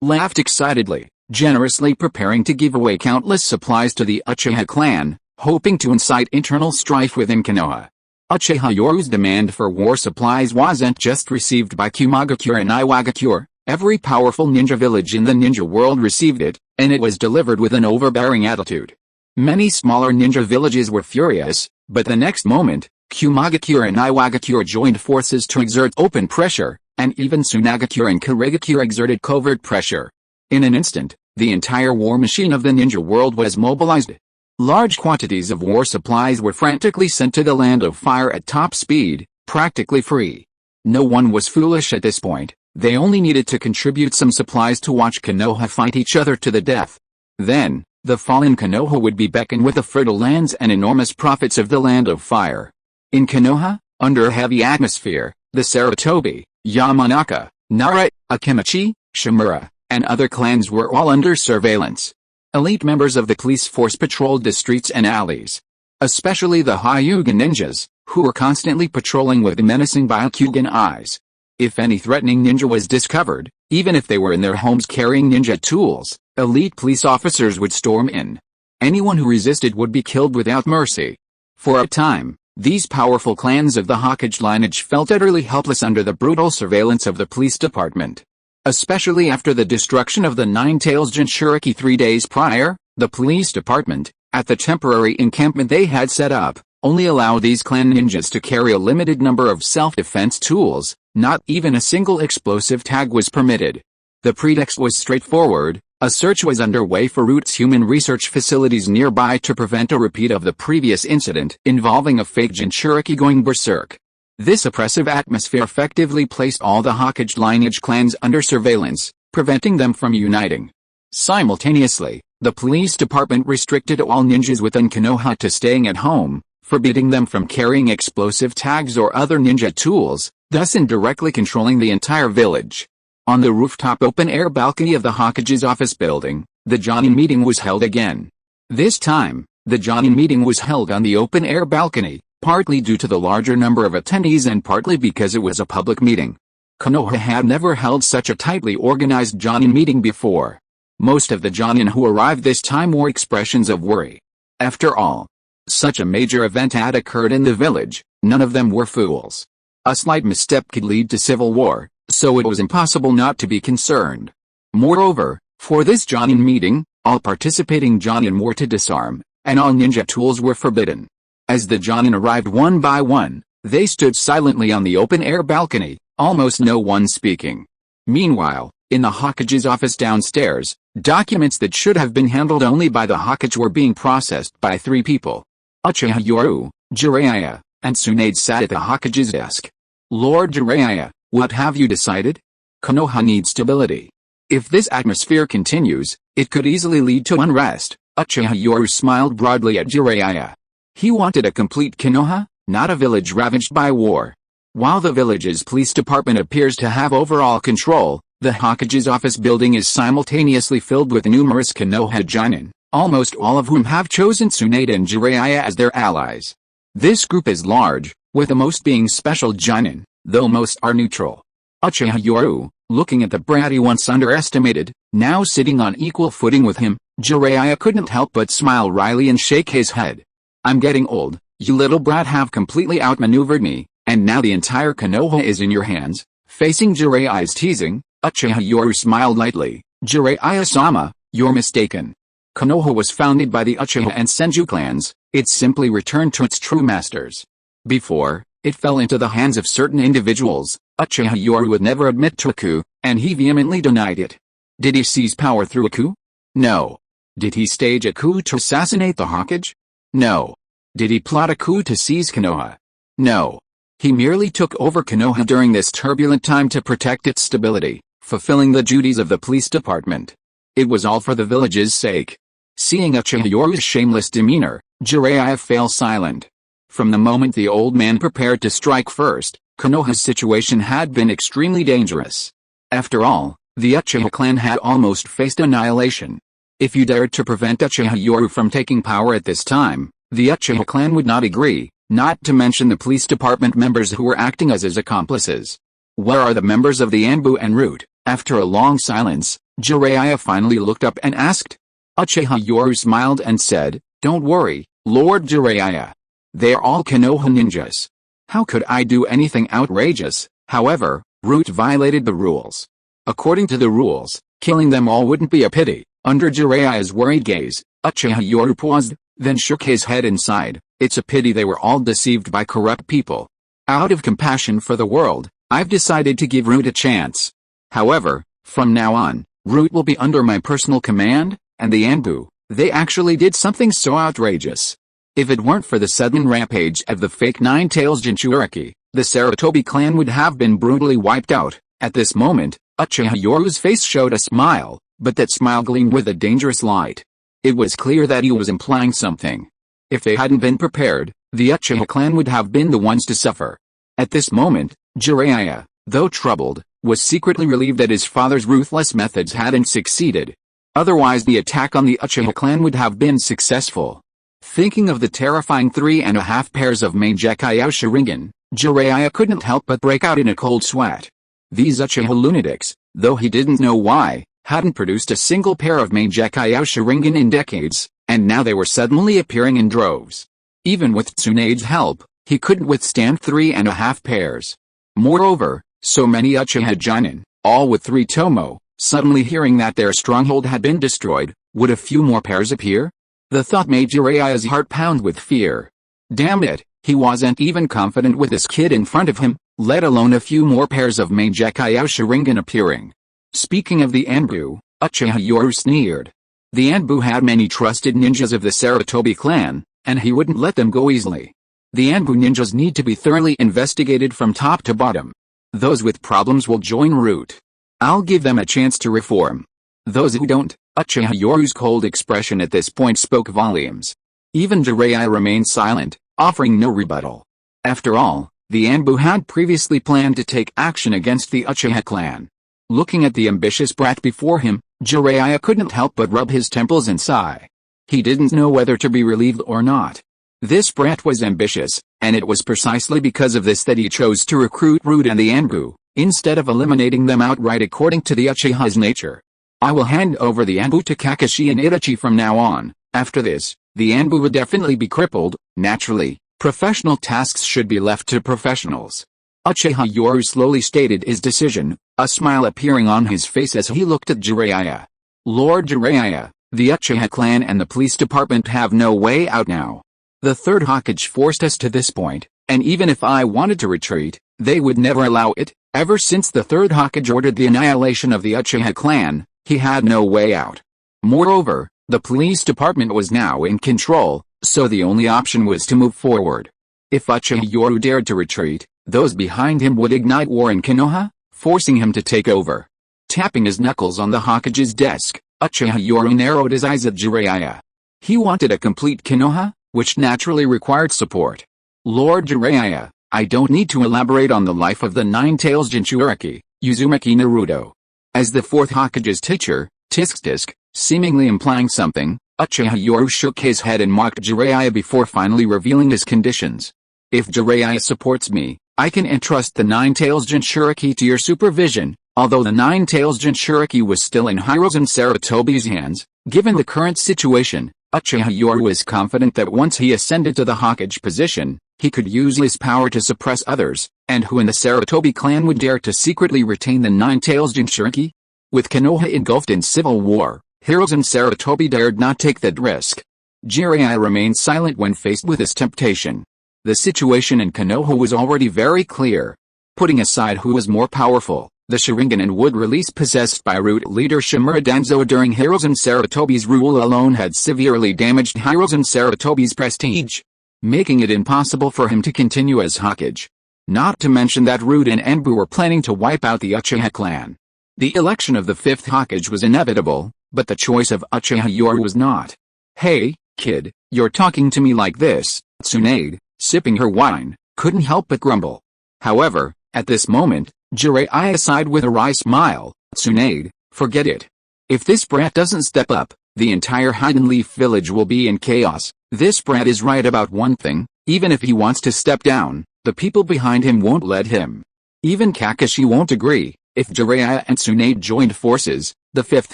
laughed excitedly, generously preparing to give away countless supplies to the Uchiha clan, hoping to incite internal strife within Konoha. Uchiha Yoru's demand for war supplies wasn't just received by Kumagakure and Iwagakure. Every powerful ninja village in the ninja world received it, and it was delivered with an overbearing attitude. Many smaller ninja villages were furious, but the next moment, Kumagakure and Iwagakure joined forces to exert open pressure, and even Tsunagakure and Kurigakure exerted covert pressure. In an instant, the entire war machine of the ninja world was mobilized. Large quantities of war supplies were frantically sent to the Land of Fire at top speed, practically free. No one was foolish at this point. They only needed to contribute some supplies to watch Konoha fight each other to the death. Then, the fallen Konoha would be beckoned with the fertile lands and enormous profits of the Land of Fire. In Konoha, under a heavy atmosphere, the Sarutobi, Yamanaka, Nara, Akimichi, Shimura, and other clans were all under surveillance. Elite members of the police force patrolled the streets and alleys. Especially the Hyuga ninjas, who were constantly patrolling with menacing Byakugan eyes. If any threatening ninja was discovered, even if they were in their homes carrying ninja tools, elite police officers would storm in. Anyone who resisted would be killed without mercy. For a time, these powerful clans of the Hokage lineage felt utterly helpless under the brutal surveillance of the police department. Especially after the destruction of the Nine-Tails Jinchuriki 3 days prior, the police department, at the temporary encampment they had set up, only allowed these clan ninjas to carry a limited number of self-defense tools. Not even a single explosive tag was permitted. The pretext was straightforward. A search was underway for Root's human research facilities nearby to prevent a repeat of the previous incident involving a fake Jinchuriki going berserk. This oppressive atmosphere effectively placed all the Hokage lineage clans under surveillance, preventing them from uniting. Simultaneously, The police department restricted all ninjas within Konoha to staying at home, forbidding them from carrying explosive tags or other ninja tools, thus indirectly controlling the entire village. On the rooftop open-air balcony of the Hokage's office building, the Jonin meeting was held again. This time, the Jonin meeting was held on the open-air balcony, partly due to the larger number of attendees and partly because it was a public meeting. Konoha had never held such a tightly organized Jonin meeting before. Most of the Jonin who arrived this time wore expressions of worry. After all, such a major event had occurred in the village, none of them were fools. A slight misstep could lead to civil war, so it was impossible not to be concerned. Moreover, for this Jonin meeting, all participating Jonin were to disarm, and all ninja tools were forbidden. As the Jonin arrived one by one, they stood silently on the open-air balcony, almost no one speaking. Meanwhile, in the Hokage's office downstairs, documents that should have been handled only by the Hokage were being processed by 3 people. Uchiha Yoru, Jiraiya, and Tsunade sat at the Hokage's desk. Lord Jiraiya, what have you decided? Konoha needs stability. If this atmosphere continues, it could easily lead to unrest. Uchiha Yoru smiled broadly at Jiraiya. He wanted a complete Konoha, not a village ravaged by war. While the village's police department appears to have overall control, the Hokage's office building is simultaneously filled with numerous Konoha Jonin, almost all of whom have chosen Tsunade and Jiraiya as their allies. This group is large, with the most being special Jonin, though most are neutral. Uchiha Yoru, looking at the brat he once underestimated, now sitting on equal footing with him, Jiraiya couldn't help but smile wryly and shake his head. I'm getting old, you little brat have completely outmaneuvered me, and now the entire Konoha is in your hands. Facing Jiraiya's teasing, Uchiha Yoru smiled lightly. Jiraiya-sama, you're mistaken. Konoha was founded by the Uchiha and Senju clans, it simply returned to its true masters. Before, it fell into the hands of certain individuals. Uchiha Yoru would never admit to a coup, and he vehemently denied it. Did he seize power through a coup? No. Did he stage a coup to assassinate the Hokage? No. Did he plot a coup to seize Konoha? No. He merely took over Konoha during this turbulent time to protect its stability, fulfilling the duties of the police department. It was all for the village's sake. Seeing Uchiha Yoru's shameless demeanor, Jiraiya fell silent. From the moment the old man prepared to strike first, Konoha's situation had been extremely dangerous. After all, the Uchiha clan had almost faced annihilation. If you dared to prevent Uchiha Yoru from taking power at this time, the Uchiha clan would not agree, not to mention the police department members who were acting as his accomplices. Where are the members of the Anbu en route? After a long silence, Jiraiya finally looked up and asked. Uchiha Yoru smiled and said, Don't worry, Lord Jiraiya. They're all Konoha ninjas. How could I do anything outrageous? However, Root violated the rules. According to the rules, killing them all wouldn't be a pity. Under Jiraiya's worried gaze, Uchiha Yoru paused, then shook his head and sighed. It's a pity they were all deceived by corrupt people. Out of compassion for the world, I've decided to give Root a chance. However, from now on, Root will be under my personal command, and the Anbu, they actually did something so outrageous. If it weren't for the sudden rampage of the fake Nine-Tails Jinchuriki, the Sarutobi clan would have been brutally wiped out. At this moment, Uchiha Yoru's face showed a smile, but that smile gleamed with a dangerous light. It was clear that he was implying something. If they hadn't been prepared, the Uchiha clan would have been the ones to suffer. At this moment, Jiraiya, though troubled, was secretly relieved that his father's ruthless methods hadn't succeeded. Otherwise the attack on the Uchiha clan would have been successful. Thinking of the terrifying 3.5 pairs of Mangekyou Sharingan, Jiraiya couldn't help but break out in a cold sweat. These Uchiha lunatics, though he didn't know why, hadn't produced a single pair of Mangekyou Sharingan in decades, and now they were suddenly appearing in droves. Even with Tsunade's help, he couldn't withstand 3.5 pairs. Moreover, so many Uchiha Jonin, all with 3 Tomo, suddenly hearing that their stronghold had been destroyed, would a few more pairs appear? The thought made Jiraiya's heart pound with fear. Damn it, he wasn't even confident with this kid in front of him, let alone a few more pairs of Mangekyou Sharingan appearing. Speaking of the Anbu, Uchiha Yoru sneered. The Anbu had many trusted ninjas of the Sarutobi clan, and he wouldn't let them go easily. The Anbu ninjas need to be thoroughly investigated from top to bottom. Those with problems will join Root. I'll give them a chance to reform. Those who don't, Uchiha Yoru's cold expression at this point spoke volumes. Even Jiraiya remained silent, offering no rebuttal. After all, the Anbu had previously planned to take action against the Uchiha clan. Looking at the ambitious brat before him, Jiraiya couldn't help but rub his temples and sigh. He didn't know whether to be relieved or not. This brat was ambitious, and it was precisely because of this that he chose to recruit Rude and the Anbu, instead of eliminating them outright according to the Uchiha's nature. I will hand over the Anbu to Kakashi and Itachi from now on. After this, the Anbu would definitely be crippled. Naturally, professional tasks should be left to professionals. Uchiha Yoru slowly stated his decision, a smile appearing on his face as he looked at Jiraiya. Lord Jiraiya, the Uchiha clan and the police department have no way out now. The Third Hokage forced us to this point, and even if I wanted to retreat, they would never allow it. Ever since the Third Hokage ordered the annihilation of the Uchiha clan, he had no way out. Moreover, the police department was now in control, so the only option was to move forward. If Uchiha Yoru dared to retreat, those behind him would ignite war in Konoha, forcing him to take over. Tapping his knuckles on the Hokage's desk, Uchiha Yoru narrowed his eyes at Jiraiya. He wanted a complete Konoha, which naturally required support. Lord Jiraiya, I don't need to elaborate on the life of the Nine-Tails Jinchuriki, Uzumaki Naruto. As the Fourth Hokage's teacher, tisk, seemingly implying something, Uchiha Yoru shook his head and mocked Jiraiya before finally revealing his conditions. If Jiraiya supports me, I can entrust the Nine-Tails Jinchuriki to your supervision. Although the Nine-Tails Jinchuriki was still in Hirozen Sarutobi's hands, given the current situation, Uchiha Yoru was confident that once he ascended to the Hokage position, he could use his power to suppress others, and who in the Sarutobi clan would dare to secretly retain the Nine-Tails Jinchuriki? With Konoha engulfed in civil war, Hirozen Sarutobi dared not take that risk. Jiraiya remained silent when faced with this temptation. The situation in Konoha was already very clear. Putting aside who was more powerful, the Sharingan and wood release possessed by root leader Shimura Danzo during Hirozen Sarutobi's rule alone had severely damaged Hirozen Sarutobi's prestige, making it impossible for him to continue as Hokage. Not to mention that Rude and Anbu were planning to wipe out the Uchiha clan. The election of the fifth Hokage was inevitable, but the choice of Uchiha Yoru was not. Hey, kid, you're talking to me like this, Tsunade, sipping her wine, couldn't help but grumble. However, at this moment, Jiraiya sighed with a wry smile. Tsunade, forget it. If this brat doesn't step up, the entire Hidden Leaf village will be in chaos. This brat is right about one thing, even if he wants to step down, the people behind him won't let him. Even Kakashi won't agree. If Jiraiya and Tsunade joined forces, the fifth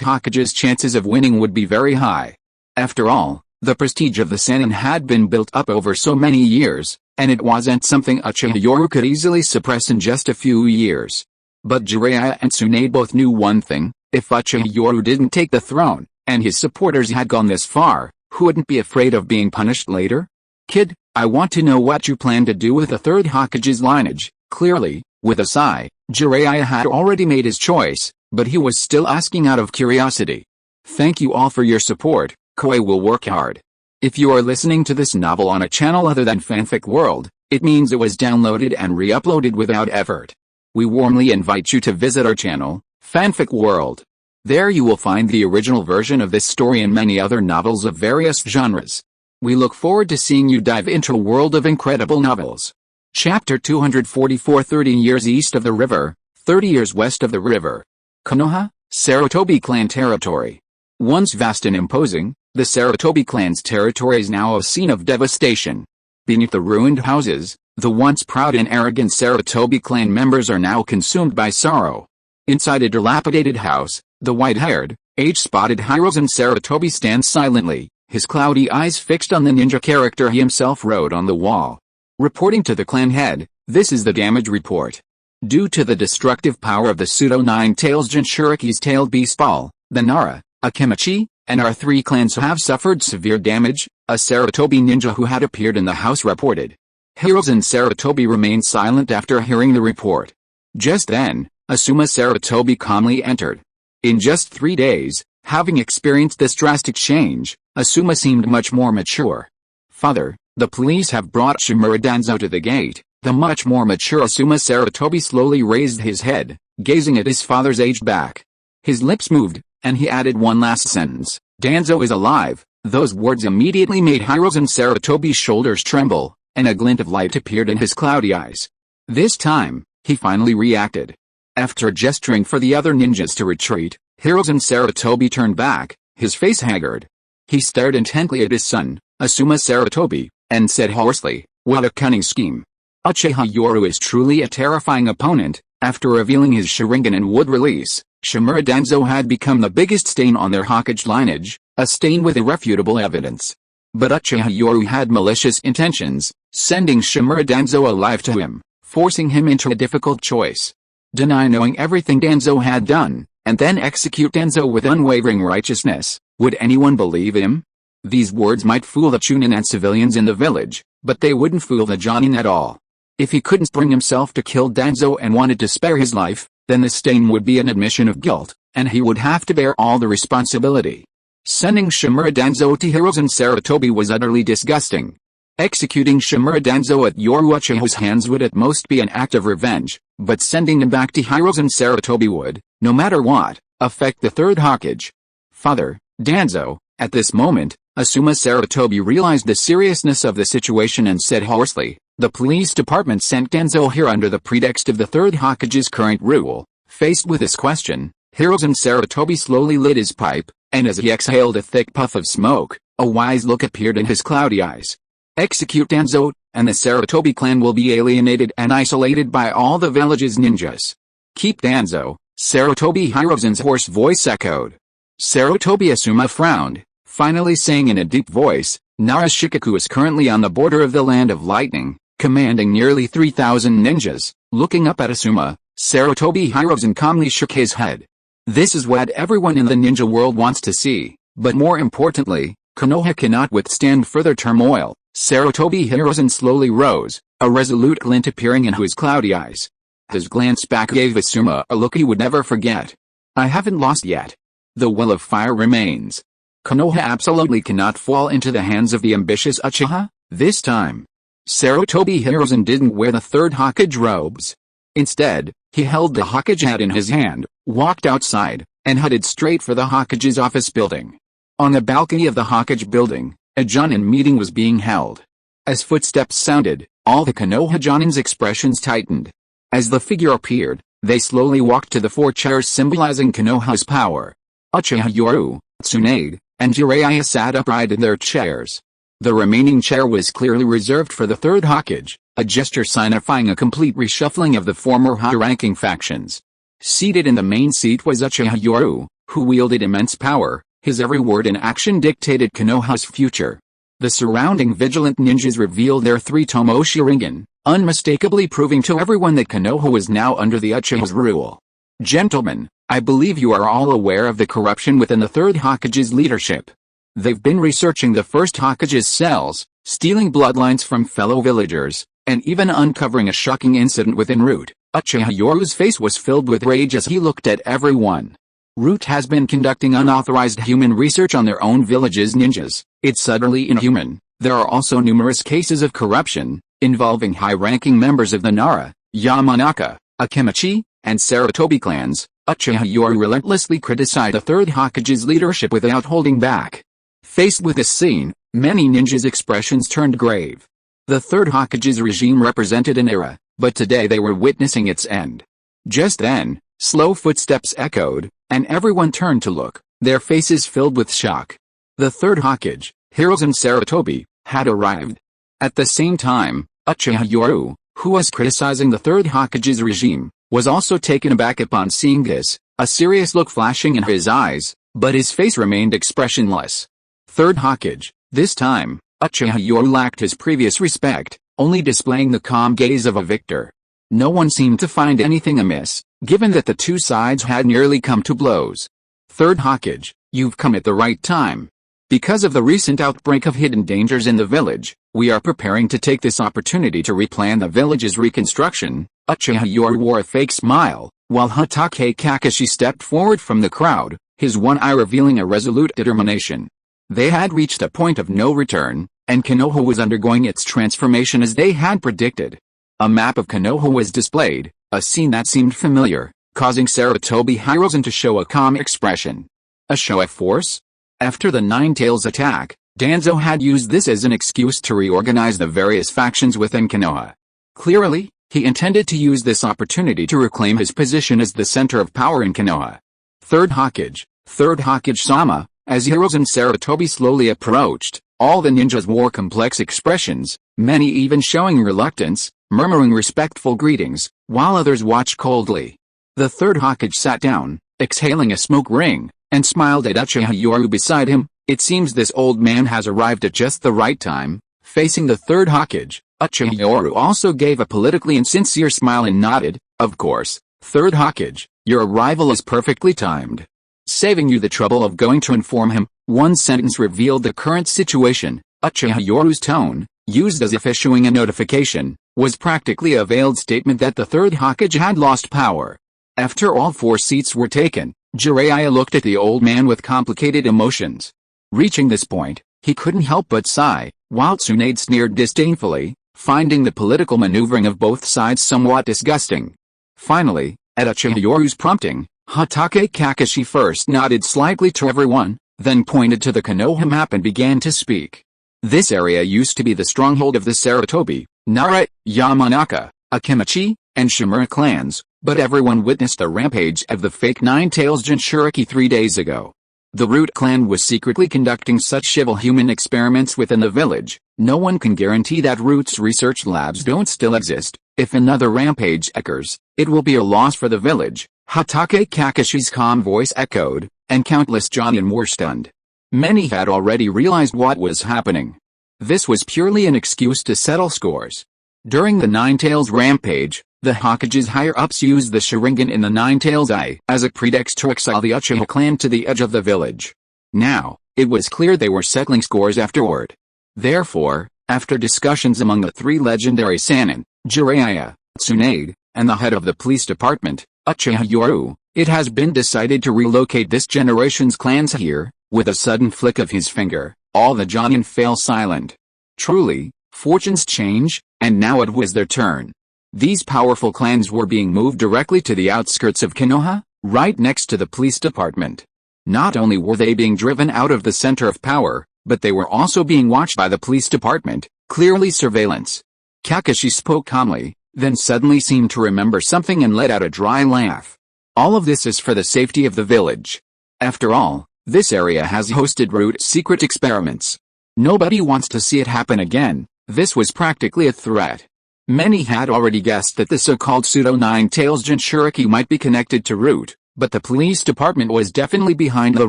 Hokage's chances of winning would be very high. After all, the prestige of the Sannin had been built up over so many years, and it wasn't something Uchiha Yoru could easily suppress in just a few years. But Jiraiya and Tsunade both knew one thing: if Uchiha Yoru didn't take the throne, and his supporters had gone this far, who wouldn't be afraid of being punished later? Kid, I want to know what you plan to do with the third Hokage's lineage. Clearly, with a sigh, Jiraiya had already made his choice, but he was still asking out of curiosity. Thank you all for your support. Koei will work hard. If you are listening to this novel on a channel other than Fanfic World, it means it was downloaded and re-uploaded without effort. We warmly invite you to visit our channel, Fanfic World. There you will find the original version of this story and many other novels of various genres. We look forward to seeing you dive into a world of incredible novels. Chapter 244 30 years east of the river, 30 years west of the river. Konoha, Sarutobi clan territory. Once vast and imposing, the Sarutobi clan's territory is now a scene of devastation. Beneath the ruined houses, the once proud and arrogant Sarutobi clan members are now consumed by sorrow. Inside a dilapidated house, the white-haired, age-spotted Hirozen Sarutobi stands silently, his cloudy eyes fixed on the ninja character he himself wrote on the wall. Reporting to the clan head, this is the damage report. Due to the destructive power of the pseudo-Nine-Tails Jinchuriki's tailed beast ball, the Nara, Akimichi, and our three clans have suffered severe damage, a Sarutobi ninja who had appeared in the house reported. Hirozen Sarutobi remained silent after hearing the report. Just then, Asuma Sarutobi calmly entered. In just 3 days, having experienced this drastic change, Asuma seemed much more mature. Father, the police have brought Shimura Danzo to the gate. The much more mature Asuma Sarutobi slowly raised his head, gazing at his father's aged back. His lips moved, and he added one last sentence, "Danzo is alive." Those words immediately made Hiruzen Sarutobi's shoulders tremble, and a glint of light appeared in his cloudy eyes. This time, he finally reacted. After gesturing for the other ninjas to retreat, Hiruzen Sarutobi turned back, his face haggard. He stared intently at his son, Asuma Sarutobi, and said hoarsely, "What a cunning scheme. Uchiha Yoru is truly a terrifying opponent." After revealing his Sharingan and wood release, Shimura Danzo had become the biggest stain on their Hokage lineage, a stain with irrefutable evidence. But Uchiha Yoru had malicious intentions, sending Shimura Danzo alive to him, forcing him into a difficult choice. Deny knowing everything Danzo had done, and then execute Danzo with unwavering righteousness. Would anyone believe him? These words might fool the Chunin and civilians in the village, but they wouldn't fool the Jonin at all. If he couldn't bring himself to kill Danzo and wanted to spare his life, then the stain would be an admission of guilt, and he would have to bear all the responsibility. Sending Shimura Danzo to Hiruzen Sarutobi was utterly disgusting. Executing Shimura Danzo at Yoru Uchiha's hands would at most be an act of revenge, but sending him back to Hiruzen Sarutobi would, no matter what, affect the third Hokage. Father, Danzo. At this moment, Asuma Sarutobi realized the seriousness of the situation and said hoarsely, "The police department sent Danzo here under the pretext of the third Hokage's current rule." Faced with this question, Hiruzen Sarutobi slowly lit his pipe, and as he exhaled a thick puff of smoke, a wise look appeared in his cloudy eyes. "Execute Danzo, and the Sarutobi clan will be alienated and isolated by all the village's ninjas. Keep Danzo." Sarutobi Hiruzen's hoarse voice echoed. Sarutobi Asuma frowned, finally saying in a deep voice, "Nara Shikaku is currently on the border of the Land of Lightning, commanding nearly 3,000 ninjas." Looking up at Asuma, Sarutobi Hiruzen calmly shook his head. "This is what everyone in the ninja world wants to see, but more importantly, Konoha cannot withstand further turmoil." Sarutobi Hiruzen slowly rose, a resolute glint appearing in his cloudy eyes. His glance back gave Asuma a look he would never forget. "I haven't lost yet. The will of fire remains. Konoha absolutely cannot fall into the hands of the ambitious Uchiha, this time." Sarutobi Hiruzen didn't wear the third Hokage robes. Instead, he held the Hokage hat in his hand, walked outside, and headed straight for the Hokage's office building. On the balcony of the Hokage building, a Jonin meeting was being held. As footsteps sounded, all the Konoha Jonin's expressions tightened. As the figure appeared, they slowly walked to the four chairs symbolizing Konoha's power. Uchiha Yoru, Tsunade, and Jiraiya sat upright in their chairs. The remaining chair was clearly reserved for the third Hokage, a gesture signifying a complete reshuffling of the former high-ranking factions. Seated in the main seat was Uchiha Yoru, who wielded immense power. His every word and action dictated Konoha's future. The surrounding vigilant ninjas revealed their three-tomo Sharingan, unmistakably proving to everyone that Konoha was now under the Uchiha's rule. "Gentlemen, I believe you are all aware of the corruption within the third Hokage's leadership. They've been researching the first Hokage's cells, stealing bloodlines from fellow villagers, and even uncovering a shocking incident within Root." Uchiha Yoru's face was filled with rage as he looked at everyone. Root has been conducting unauthorized human research on their own village's ninjas. It's utterly inhuman. There are also numerous cases of corruption, involving high-ranking members of the Nara, Yamanaka, Akimichi, and Sarutobi clans. Uchiha Yoru relentlessly criticized the third Hokage's leadership without holding back. Faced with this scene, many ninjas' expressions turned grave. The third Hokage's regime represented an era, but today they were witnessing its end. Just then, slow footsteps echoed, and everyone turned to look, their faces filled with shock. The third Hokage, Hiruzen Sarutobi, had arrived. At the same time, Uchiha Yoru, who was criticizing the third Hokage's regime, was also taken aback upon seeing this, a serious look flashing in his eyes, but his face remained expressionless. Third Hokage, this time, Uchiha Yoru lacked his previous respect, only displaying the calm gaze of a victor. No one seemed to find anything amiss, given that the two sides had nearly come to blows. "Third Hokage, you've come at the right time. Because of the recent outbreak of hidden dangers in the village, we are preparing to take this opportunity to replan the village's reconstruction." Uchiha Yoru wore a fake smile, while Hatake Kakashi stepped forward from the crowd, his one eye revealing a resolute determination. They had reached a point of no return, and Konoha was undergoing its transformation as they had predicted. A map of Konoha was displayed, a scene that seemed familiar, causing Sarutobi Hiruzen to show a calm expression. A show of force? After the Nine Tails attack, Danzo had used this as an excuse to reorganize the various factions within Konoha. Clearly, he intended to use this opportunity to reclaim his position as the center of power in Konoha. Third Hokage-sama, as Hiruzen Sarutobi slowly approached, all the ninjas wore complex expressions, many even showing reluctance, murmuring respectful greetings, while others watched coldly. The third Hokage sat down, exhaling a smoke ring, and smiled at Uchiha Yoru beside him. It seems this old man has arrived at just the right time. Facing the third Hokage, Uchiha Yoru also gave a politically insincere smile and nodded. Of course, third Hokage, your arrival is perfectly timed. Saving you the trouble of going to inform him. One sentence revealed the current situation. Uchiha Yoru's tone, used as if issuing a notification, was practically a veiled statement that the third Hokage had lost power. After all 4 seats were taken, Jiraiya looked at the old man with complicated emotions. Reaching this point, he couldn't help but sigh, while Tsunade sneered disdainfully, finding the political maneuvering of both sides somewhat disgusting. Finally, at Uchiha Yoru's prompting, Hatake Kakashi first nodded slightly to everyone, then pointed to the Konoha map and began to speak. This area used to be the stronghold of the Sarutobi, Nara, Yamanaka, Akimichi, and Shimura clans, but everyone witnessed the rampage of the fake Nine Tails Jinchuriki 3 days ago. The Root clan was secretly conducting such evil human experiments within the village. No one can guarantee that Root's research labs don't still exist. If another rampage occurs, it will be a loss for the village. Hatake Kakashi's calm voice echoed, and countless Jonin were stunned. Many had already realized what was happening. This was purely an excuse to settle scores. During the Nine Tails rampage, the Hokage's higher-ups used the Sharingan in the Nine Tails Eye as a pretext to exile the Uchiha clan to the edge of the village. Now, it was clear they were settling scores afterward. Therefore, after discussions among the 3 legendary Sannin, Jiraiya, Tsunade, and the head of the police department, Uchiha Yoru, it has been decided to relocate this generation's clans here. With a sudden flick of his finger, all the Jonin fell silent. Truly, fortunes change, and now it was their turn. These powerful clans were being moved directly to the outskirts of Konoha, right next to the police department. Not only were they being driven out of the center of power, but they were also being watched by the police department, clearly surveillance. Kakashi spoke calmly, then suddenly seemed to remember something and let out a dry laugh. All of this is for the safety of the village. After all, this area has hosted Root secret experiments. Nobody wants to see it happen again. This was practically a threat. Many had already guessed that the so-called pseudo-Nine Tails Jinchuriki might be connected to Root, but the police department was definitely behind the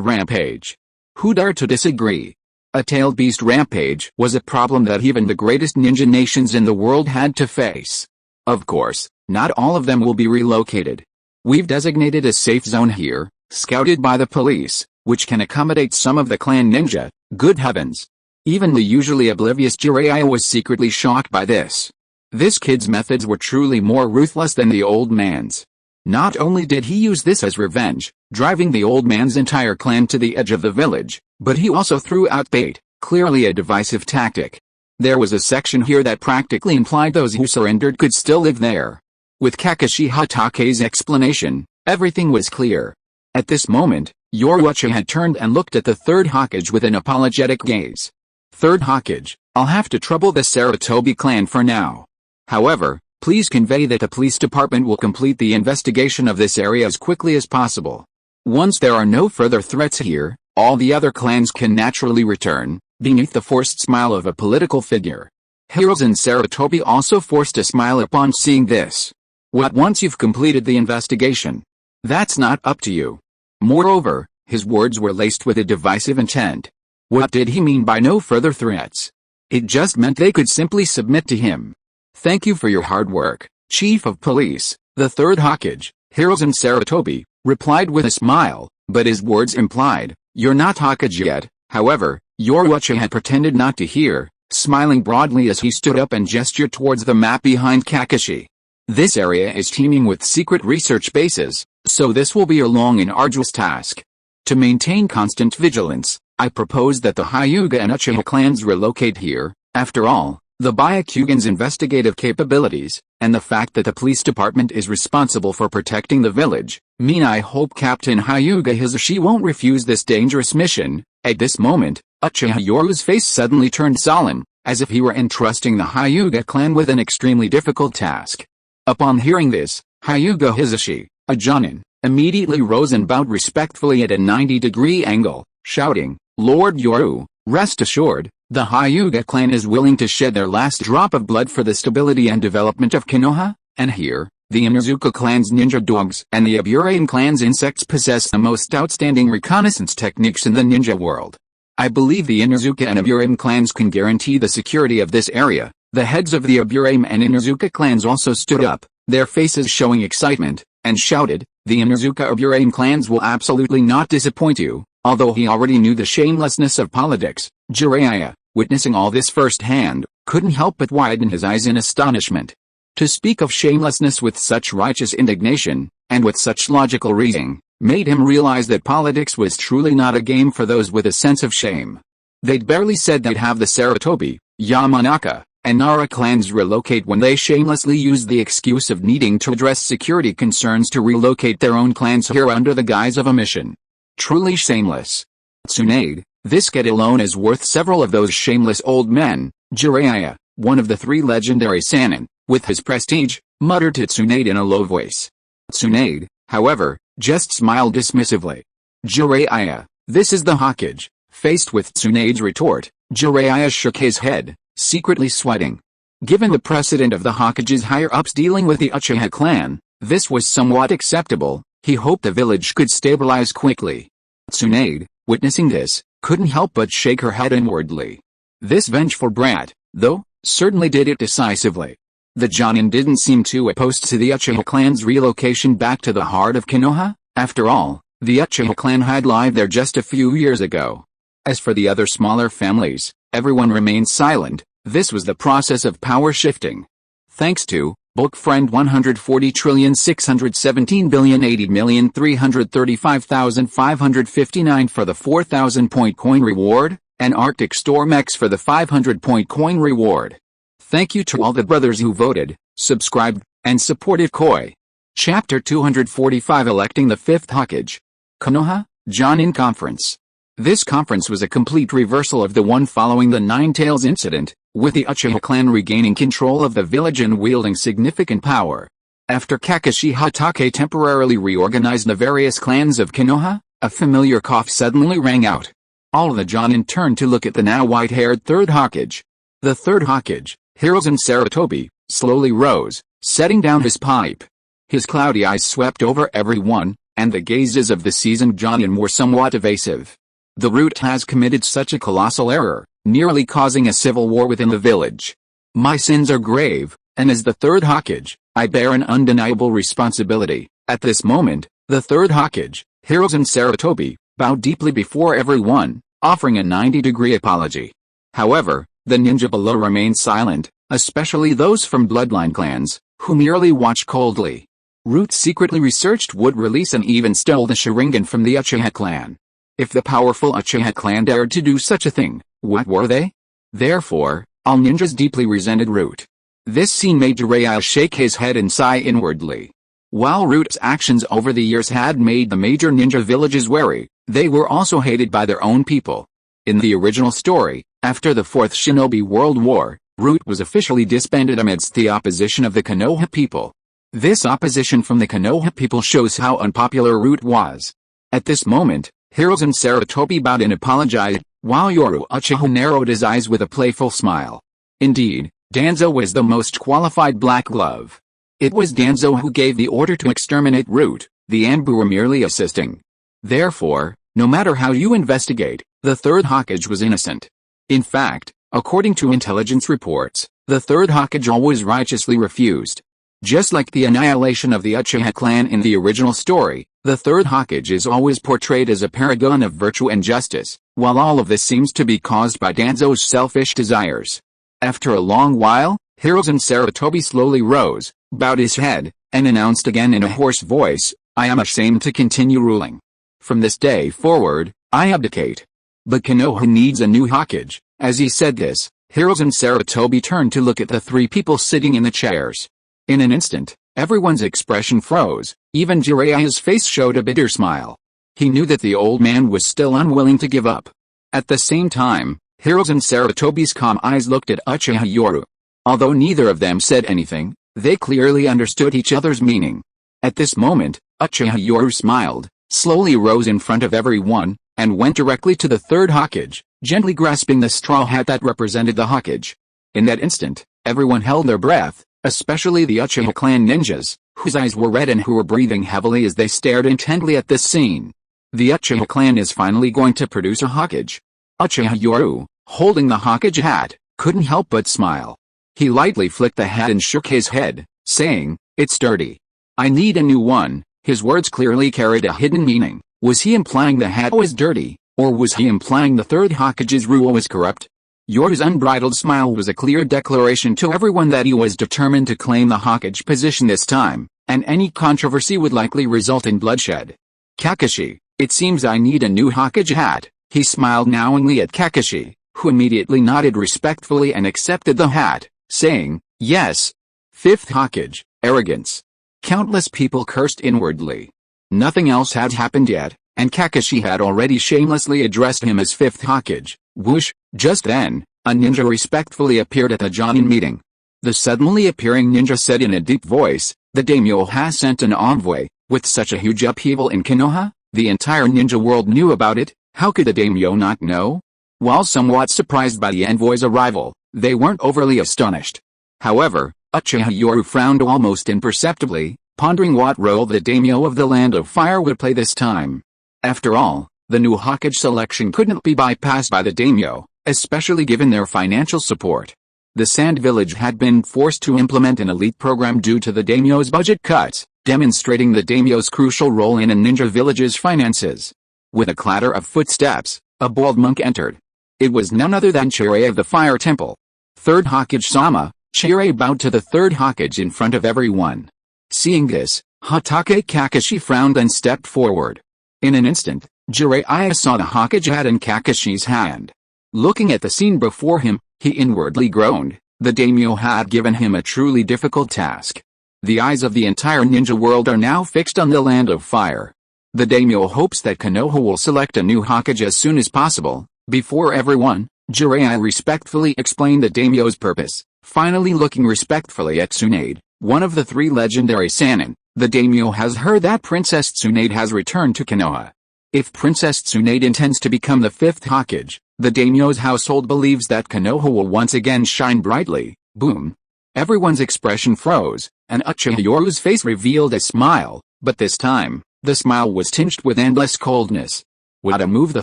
rampage. Who dared to disagree? A tailed beast rampage was a problem that even the greatest ninja nations in the world had to face. Of course, not all of them will be relocated. We've designated a safe zone here, scouted by the police, which can accommodate some of the clan ninja. Good heavens! Even the usually oblivious Jiraiya was secretly shocked by this. This kid's methods were truly more ruthless than the old man's. Not only did he use this as revenge, driving the old man's entire clan to the edge of the village, but he also threw out bait, clearly a divisive tactic. There was a section here that practically implied those who surrendered could still live there. With Kakashi Hatake's explanation, everything was clear. At this moment, Yoru had turned and looked at the third Hokage with an apologetic gaze. Third Hokage, I'll have to trouble the Sarutobi clan for now. However, please convey that the police department will complete the investigation of this area as quickly as possible. Once there are no further threats here, all the other clans can naturally return, beneath the forced smile of a political figure. Hiruzen Sarutobi also forced a smile upon seeing this. What once you've completed the investigation? That's not up to you. Moreover, his words were laced with a divisive intent. What did he mean by no further threats? It just meant they could simply submit to him. Thank you for your hard work, Chief of Police. The third Hokage, Hiruzen Sarutobi, replied with a smile, but his words implied, you're not Hokage yet. However, Yoru had pretended not to hear, smiling broadly as he stood up and gestured towards the map behind Kakashi. This area is teeming with secret research bases, so this will be a long and arduous task. To maintain constant vigilance, I propose that the Hyuga and Uchiha clans relocate here. After all, The Byakugan's investigative capabilities, and the fact that the police department is responsible for protecting the village, mean I hope Captain Hyuga Hisashi won't refuse this dangerous mission. At this moment, Uchiha Yoru's face suddenly turned solemn, as if he were entrusting the Hyuga clan with an extremely difficult task. Upon hearing this, Hyuga Hisashi, a Jonin, immediately rose and bowed respectfully at a 90-degree angle, shouting, "Lord Yoru, rest assured, the Hyuga clan is willing to shed their last drop of blood for the stability and development of Konoha, and here, the Inuzuka clan's ninja dogs and the Aburame clan's insects possess the most outstanding reconnaissance techniques in the ninja world. I believe the Inuzuka and Aburame clans can guarantee the security of this area." The heads of the Aburame and Inuzuka clans also stood up, their faces showing excitement, and shouted, "The Inuzuka Aburame clans will absolutely not disappoint you." Although he already knew the shamelessness of politics, Jiraiya, witnessing all this firsthand, couldn't help but widen his eyes in astonishment. To speak of shamelessness with such righteous indignation, and with such logical reasoning, made him realize that politics was truly not a game for those with a sense of shame. They'd barely said they'd have the Sarutobi, Yamanaka, and Nara clans relocate when they shamelessly used the excuse of needing to address security concerns to relocate their own clans here under the guise of a mission. Truly shameless. Tsunade, this get alone is worth several of those shameless old men. Jiraiya, one of the three legendary Sannin, with his prestige, muttered to Tsunade in a low voice. Tsunade, however, just smiled dismissively. Jiraiya, this is the Hokage. Faced with Tsunade's retort, Jiraiya shook his head, secretly sweating. Given the precedent of the Hokage's higher-ups dealing with the Uchiha clan, this was somewhat acceptable. He hoped the village could stabilize quickly. Tsunade, witnessing this, couldn't help but shake her head inwardly. This vengeful brat, though, certainly did it decisively. The Jonin didn't seem too opposed to the Uchiha clan's relocation back to the heart of Konoha. After all, the Uchiha clan had lived there just a few years ago. As for the other smaller families, everyone remained silent. This was the process of power shifting. Thanks to Book Friend 140,617,080,335,559 for the 4,000-point coin reward, and Arctic Storm X for the 500-point coin reward. Thank you to all the brothers who voted, subscribed, and supported Koi. Chapter 245 Electing the Fifth Hokage. Konoha, Jonin Conference. This conference was a complete reversal of the one following the Nine Tails incident, with the Uchiha clan regaining control of the village and wielding significant power. After Kakashi Hatake temporarily reorganized the various clans of Konoha, a familiar cough suddenly rang out. All the Jonin turned to look at the now white-haired Third Hokage. The Third Hokage, Hiruzen Sarutobi, slowly rose, setting down his pipe. His cloudy eyes swept over everyone, and the gazes of the seasoned Jonin were somewhat evasive. The root has committed such a colossal error, nearly causing a civil war within the village. My sins are grave, and as the Third Hokage, I bear an undeniable responsibility. At this moment, the Third Hokage, Hiruzen Sarutobi, bowed deeply before everyone, offering a 90-degree apology. However, the ninja below remained silent, especially those from bloodline clans, who merely watched coldly. Root secretly researched would release and even stole the Sharingan from the Uchiha clan. If the powerful Uchiha clan dared to do such a thing, what were they? Therefore, all ninjas deeply resented Root. This scene made Jiraiya shake his head and sigh inwardly. While Root's actions over the years had made the major ninja villages wary, they were also hated by their own people. In the original story, after the Fourth Shinobi World War, Root was officially disbanded amidst the opposition of the Konoha people. This opposition from the Konoha people shows how unpopular Root was. At this moment, Hiruzen Sarutobi bowed and apologized, while Yoru Uchiha narrowed his eyes with a playful smile. Indeed, Danzo was the most qualified black glove. It was Danzo who gave the order to exterminate Root, the Anbu were merely assisting. Therefore, no matter how you investigate, the Third Hokage was innocent. In fact, according to intelligence reports, the Third Hokage always righteously refused. Just like the annihilation of the Uchiha clan in the original story, the Third Hokage is always portrayed as a paragon of virtue and justice, while all of this seems to be caused by Danzo's selfish desires. After a long while, Hiruzen Sarutobi slowly rose, bowed his head, and announced again in a hoarse voice, I am ashamed to continue ruling. From this day forward, I abdicate. But Konoha needs a new Hokage. As he said this, Hiruzen and Sarutobi turned to look at the three people sitting in the chairs. In an instant, everyone's expression froze, even Jiraiya's face showed a bitter smile. He knew that the old man was still unwilling to give up. At the same time, Hiruzen and Sarutobi's calm eyes looked at Uchiha Yoru. Although neither of them said anything, they clearly understood each other's meaning. At this moment, Uchiha Yoru smiled, slowly rose in front of everyone, and went directly to the third Hokage, gently grasping the straw hat that represented the Hokage. In that instant, everyone held their breath, especially the Uchiha clan ninjas, whose eyes were red and who were breathing heavily as they stared intently at this scene. The Uchiha clan is finally going to produce a Hokage. Uchiha Yoru, holding the Hokage hat, couldn't help but smile. He lightly flicked the hat and shook his head, saying, "It's dirty. I need a new one." His words clearly carried a hidden meaning. Was he implying the hat was dirty, or was he implying the third Hokage's rule was corrupt? Yoru's unbridled smile was a clear declaration to everyone that he was determined to claim the Hokage position this time, and any controversy would likely result in bloodshed. "Kakashi, it seems I need a new Hokage hat." He smiled knowingly at Kakashi, who immediately nodded respectfully and accepted the hat, saying, "Yes." Fifth Hokage, arrogance. Countless people cursed inwardly. Nothing else had happened yet, and Kakashi had already shamelessly addressed him as fifth Hokage. Whoosh! Just then, a ninja respectfully appeared at the Jonin meeting. The suddenly appearing ninja said in a deep voice, "The daimyo has sent an envoy. With such a huge upheaval in Konoha, the entire ninja world knew about it. How could the daimyo not know?" While somewhat surprised by the envoy's arrival, they weren't overly astonished. However, Uchiha Yoru frowned almost imperceptibly, pondering what role the daimyo of the Land of Fire would play this time. After all, the new Hokage selection couldn't be bypassed by the daimyo, especially given their financial support. The Sand Village had been forced to implement an elite program due to the daimyo's budget cuts, demonstrating the daimyo's crucial role in a ninja village's finances. With a clatter of footsteps, a bald monk entered. It was none other than Chirei of the Fire Temple. "Third Hokage-sama." Chirei bowed to the third Hokage in front of everyone. Seeing this, Hatake Kakashi frowned and stepped forward. In an instant, Jiraiya saw the Hokage hat in Kakashi's hand. Looking at the scene before him, he inwardly groaned. The daimyo had given him a truly difficult task. The eyes of the entire ninja world are now fixed on the Land of Fire. The daimyo hopes that Konoha will select a new Hokage as soon as possible. Before everyone, Jiraiya respectfully explained the daimyo's purpose, finally looking respectfully at Tsunade, one of the three legendary Sannin. "The daimyo has heard that Princess Tsunade has returned to Konoha. If Princess Tsunade intends to become the fifth Hokage, the daimyo's household believes that Konoha will once again shine brightly." Boom. Everyone's expression froze, and Uchiha Yoru's face revealed a smile, but this time, the smile was tinged with endless coldness. What a move the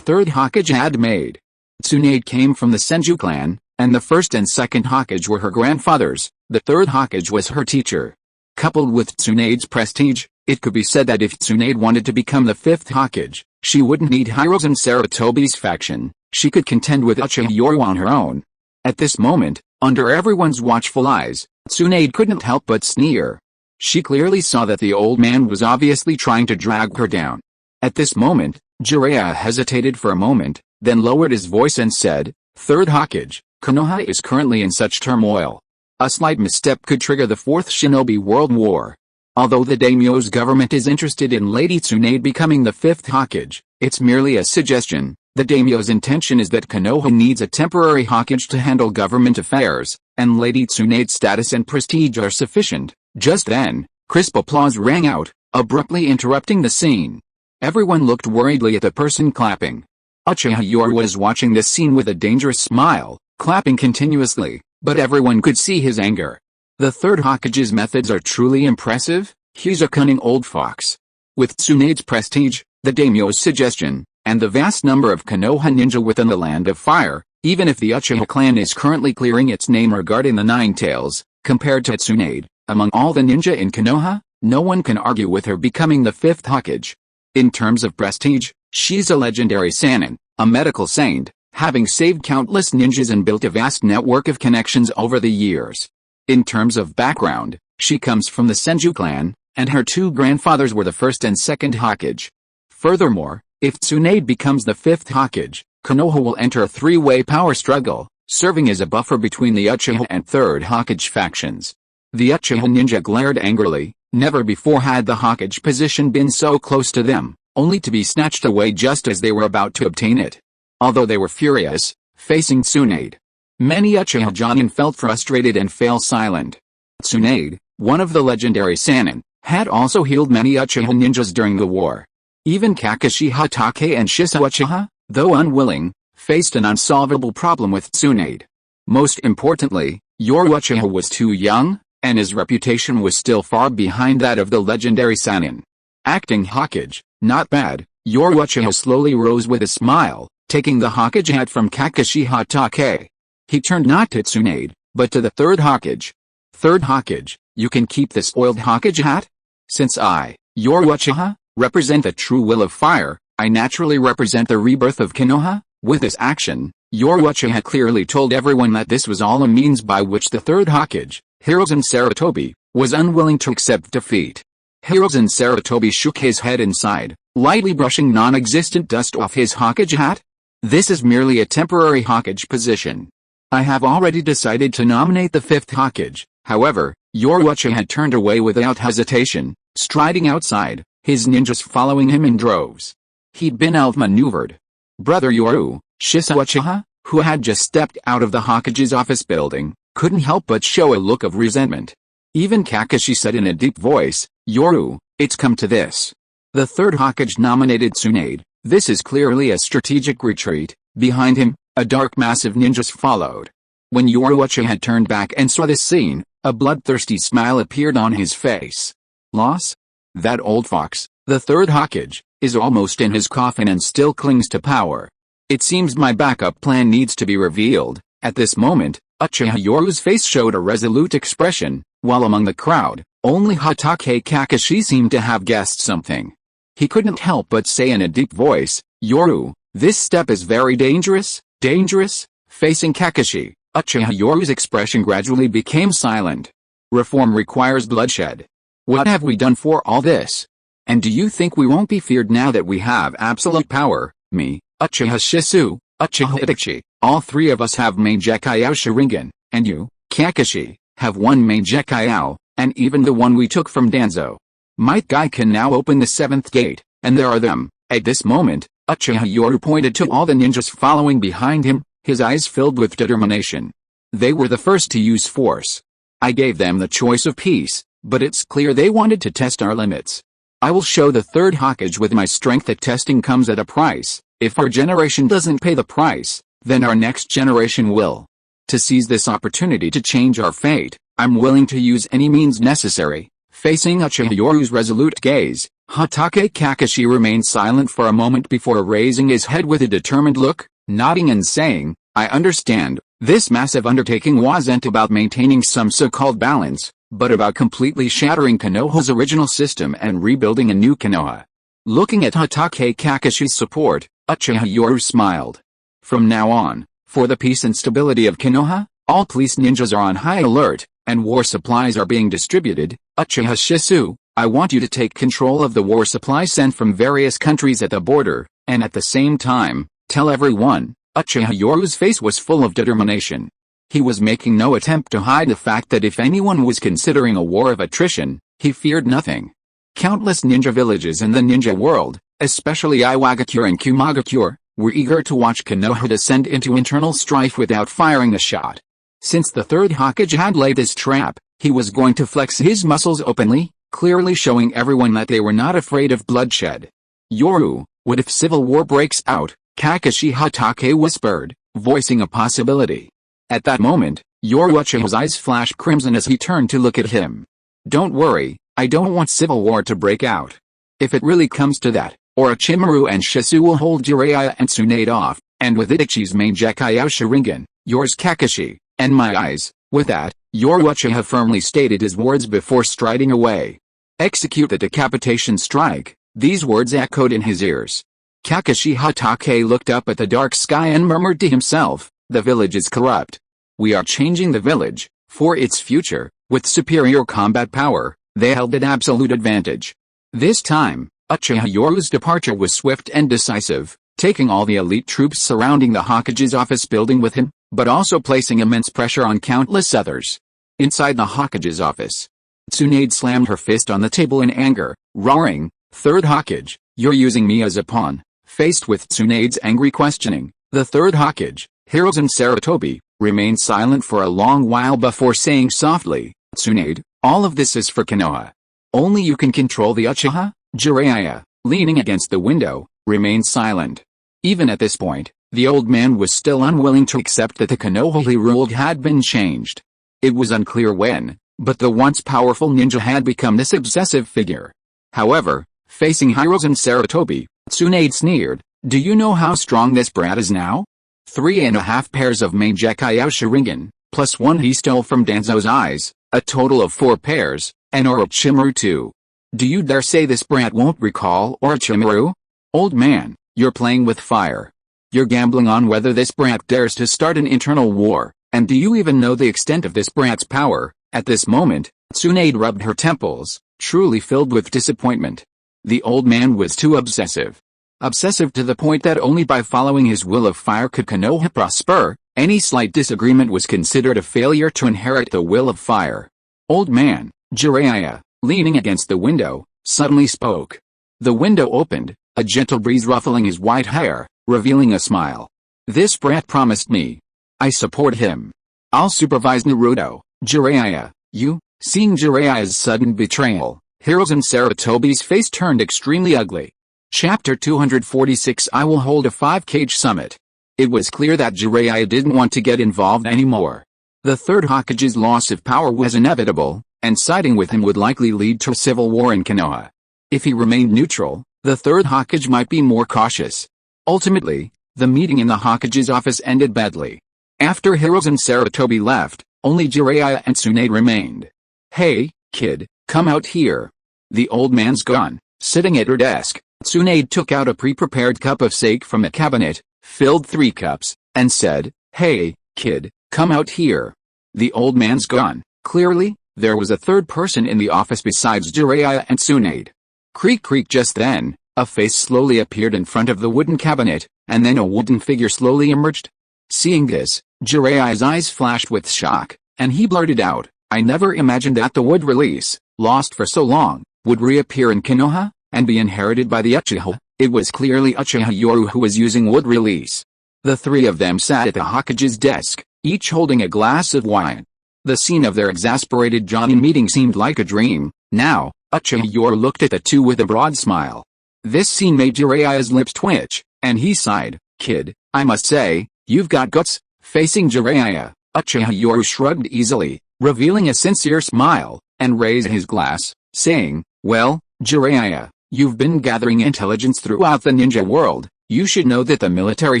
third Hokage had made. Tsunade came from the Senju clan, and the first and second Hokage were her grandfathers. The third Hokage was her teacher. Coupled with Tsunade's prestige, it could be said that if Tsunade wanted to become the fifth Hokage, she wouldn't need Hiruzen and Sarutobi's faction. She could contend with Uchiha Yoru on her own. At this moment, under everyone's watchful eyes, Tsunade couldn't help but sneer. She clearly saw that the old man was obviously trying to drag her down. At this moment, Jiraiya hesitated for a moment, then lowered his voice and said, "Third Hokage, Konoha is currently in such turmoil. A slight misstep could trigger the Fourth Shinobi World War. Although the daimyo's government is interested in Lady Tsunade becoming the fifth Hokage, it's merely a suggestion. The daimyo's intention is that Konoha needs a temporary Hokage to handle government affairs, and Lady Tsunade's status and prestige are sufficient." Just then, crisp applause rang out, abruptly interrupting the scene. Everyone looked worriedly at the person clapping. Uchiha Yoru was watching this scene with a dangerous smile, clapping continuously, but everyone could see his anger. The third Hokage's methods are truly impressive. He's a cunning old fox. With Tsunade's prestige, the daimyo's suggestion, and the vast number of Konoha ninja within the Land of Fire, even if the Uchiha clan is currently clearing its name regarding the Nine Tails, compared to Tsunade, among all the ninja in Konoha, no one can argue with her becoming the fifth Hokage. In terms of prestige, she's a legendary Sannin, a medical saint, having saved countless ninjas and built a vast network of connections over the years. In terms of background, she comes from the Senju clan, and her two grandfathers were the first and second Hokage. Furthermore, if Tsunade becomes the fifth Hokage, Konoha will enter a three-way power struggle, serving as a buffer between the Uchiha and Third Hokage factions. The Uchiha ninja glared angrily. Never before had the Hokage position been so close to them, only to be snatched away just as they were about to obtain it. Although they were furious, facing Tsunade, many Uchiha Jonin felt frustrated and fell silent. Tsunade, one of the legendary Sannin, had also healed many Uchiha ninjas during the war. Even Kakashi Hatake and Shisui Uchiha, though unwilling, faced an unsolvable problem with Tsunade. Most importantly, Yoru Uchiha was too young, and his reputation was still far behind that of the legendary Sannin. Acting Hokage, not bad, Yoru Uchiha slowly rose with a smile, taking the Hokage hat from Kakashi Hatake. He turned not to Tsunade, but to the Third Hokage. Third Hokage, you can keep this oiled Hokage hat? Since I, Yoru Uchiha, represent the true will of fire, I naturally represent the rebirth of Konoha. With this action, Yoru Uchiha clearly told everyone that this was all a means by which the Third Hokage, Hiruzen Sarutobi, was unwilling to accept defeat. Hiruzen Sarutobi shook his head and sighed, lightly brushing non-existent dust off his Hokage hat. This is merely a temporary Hokage position. I have already decided to nominate the 5th Hokage. However, Yoru Uchiha had turned away without hesitation, striding outside, his ninjas following him in droves. He'd been outmaneuvered. Brother Yoru, Shisui Uchiha, who had just stepped out of the Hokage's office building, couldn't help but show a look of resentment. Even Kakashi said in a deep voice, Yoru, it's come to this. The Third Hokage nominated Tsunade. This is clearly a strategic retreat. Behind him, a dark mass of ninjas followed. When Yoru Uchiha had turned back and saw this scene, a bloodthirsty smile appeared on his face. Loss? That old fox, the Third Hokage, is almost in his coffin and still clings to power. It seems my backup plan needs to be revealed. At this moment, Uchiha Yoru's face showed a resolute expression, while among the crowd, only Hatake Kakashi seemed to have guessed something. He couldn't help but say in a deep voice, Yoru, this step is very dangerous. Dangerous? Facing Kakashi, Uchiha Yoru's expression gradually became silent. Reform requires bloodshed. What have we done for all this? And do you think we won't be feared now that we have absolute power? Me, Uchiha Shisui, Uchiha Itachi, all three of us have main Decay Sharingan, and you, Kakashi, have one main Decay, and even the one we took from Danzo. Might Guy can now open the 7th gate, and there are them. At this moment, Uchiha Yoru pointed to all the ninjas following behind him, his eyes filled with determination. They were the first to use force. I gave them the choice of peace, but it's clear they wanted to test our limits. I will show the Third Hokage with my strength that testing comes at a price. If our generation doesn't pay the price, then our next generation will. To seize this opportunity to change our fate, I'm willing to use any means necessary. Facing Uchiha Yoru's resolute gaze, Hatake Kakashi remained silent for a moment before raising his head with a determined look, nodding and saying, I understand, this massive undertaking wasn't about maintaining some so-called balance, but about completely shattering Konoha's original system and rebuilding a new Konoha. Looking at Hatake Kakashi's support, Uchiha Yoru smiled. From now on, for the peace and stability of Konoha, all police ninjas are on high alert, and war supplies are being distributed. Uchiha Shisui, I want you to take control of the war supply sent from various countries at the border, and at the same time, tell everyone. Uchiha Yoru's face was full of determination. He was making no attempt to hide the fact that if anyone was considering a war of attrition, he feared nothing. Countless ninja villages in the ninja world, especially Iwagakure and Kumagakure, were eager to watch Konoha descend into internal strife without firing a shot. Since the Third Hokage had laid this trap, he was going to flex his muscles openly, clearly showing everyone that they were not afraid of bloodshed. Yoru, what if civil war breaks out? Kakashi Hatake whispered, voicing a possibility. At that moment, Yoru Uchiha's eyes flashed crimson as he turned to look at him. Don't worry, I don't want civil war to break out. If it really comes to that, Orochimaru and Shisui will hold Jiraiya and Tsunade off, and with Itachi's main Decay Sharingan, yours Kakashi, and my eyes. With that, Yoru Uchiha firmly stated his words before striding away. Execute the decapitation strike. These words echoed in his ears. Kakashi Hatake looked up at the dark sky and murmured to himself, the village is corrupt. We are changing the village, for its future. With superior combat power, they held an absolute advantage. This time, Uchiha Yoru's departure was swift and decisive, taking all the elite troops surrounding the Hokage's office building with him. but also placing immense pressure on countless others. Inside the Hokage's office, Tsunade slammed her fist on the table in anger, roaring, "Third Hokage, you're using me as a pawn." Faced with Tsunade's angry questioning, the Third Hokage, Hiruzen Sarutobi, remained silent for a long while before saying softly, "Tsunade, all of this is for Konoha. Only you can control the Uchiha." Jiraiya, leaning against the window, remained silent. Even at this point, the old man was still unwilling to accept that the Konoha he ruled had been changed. It was unclear when, but the once powerful ninja had become this obsessive figure. However, facing Hiruzen Sarutobi, Tsunade sneered, "Do you know how strong this brat is now? 3.5 pairs of main Gekkai Sharingan, plus one he stole from Danzo's eyes, a total of 4 pairs, and Orochimaru too. Do you dare say this brat won't recall Orochimaru? Old man, you're playing with fire. You're gambling on whether this brat dares to start an internal war, and do you even know the extent of this brat's power?" At this moment, Tsunade rubbed her temples, truly filled with disappointment. The old man was too obsessive. Obsessive to the point that only by following his will of fire could Konoha prosper. Any slight disagreement was considered a failure to inherit the will of fire. "Old man," Jiraiya, leaning against the window, suddenly spoke. The window opened, a gentle breeze ruffling his white hair, revealing a smile. "This brat promised me. I support him. I'll supervise Naruto." Jiraiya, you? Seeing Jiraiya's sudden betrayal, Hiruzen Sarutobi's face turned extremely ugly. Chapter 246 I will hold a 5-cage summit. It was clear that Jiraiya didn't want to get involved anymore. The Third Hokage's loss of power was inevitable, and siding with him would likely lead to a civil war in Konoha. If he remained neutral, the Third Hokage might be more cautious. Ultimately, the meeting in the Hokage's office ended badly. After Hiruzen Sarutobi left, only Jiraiya and Tsunade remained. "Hey, kid, come out here." The old man's gone. Sitting at her desk, Tsunade took out a pre-prepared cup of sake from a cabinet, filled 3 cups, and said, "Hey, kid, come out here." The old man's gone. Clearly, there was a third person in the office besides Jiraiya and Tsunade. Creak creak. Just then, a face slowly appeared in front of the wooden cabinet, and then a wooden figure slowly emerged. Seeing this, Jiraiya's eyes flashed with shock, and he blurted out, "I never imagined that the wood release, lost for so long, would reappear in Konoha, and be inherited by the Uchiha." It was clearly Uchiha Yoru who was using wood release. The 3 of them sat at the Hokage's desk, each holding a glass of wine. The scene of their exasperated Jonin meeting seemed like a dream. Now, Uchiha Yoru looked at the 2 with a broad smile. This scene made Jiraiya's lips twitch, and he sighed, "Kid, I must say, you've got guts." Facing Jiraiya, Uchiha Yoru shrugged easily, revealing a sincere smile, and raised his glass, saying, "Well, Jiraiya, you've been gathering intelligence throughout the ninja world. You should know that the military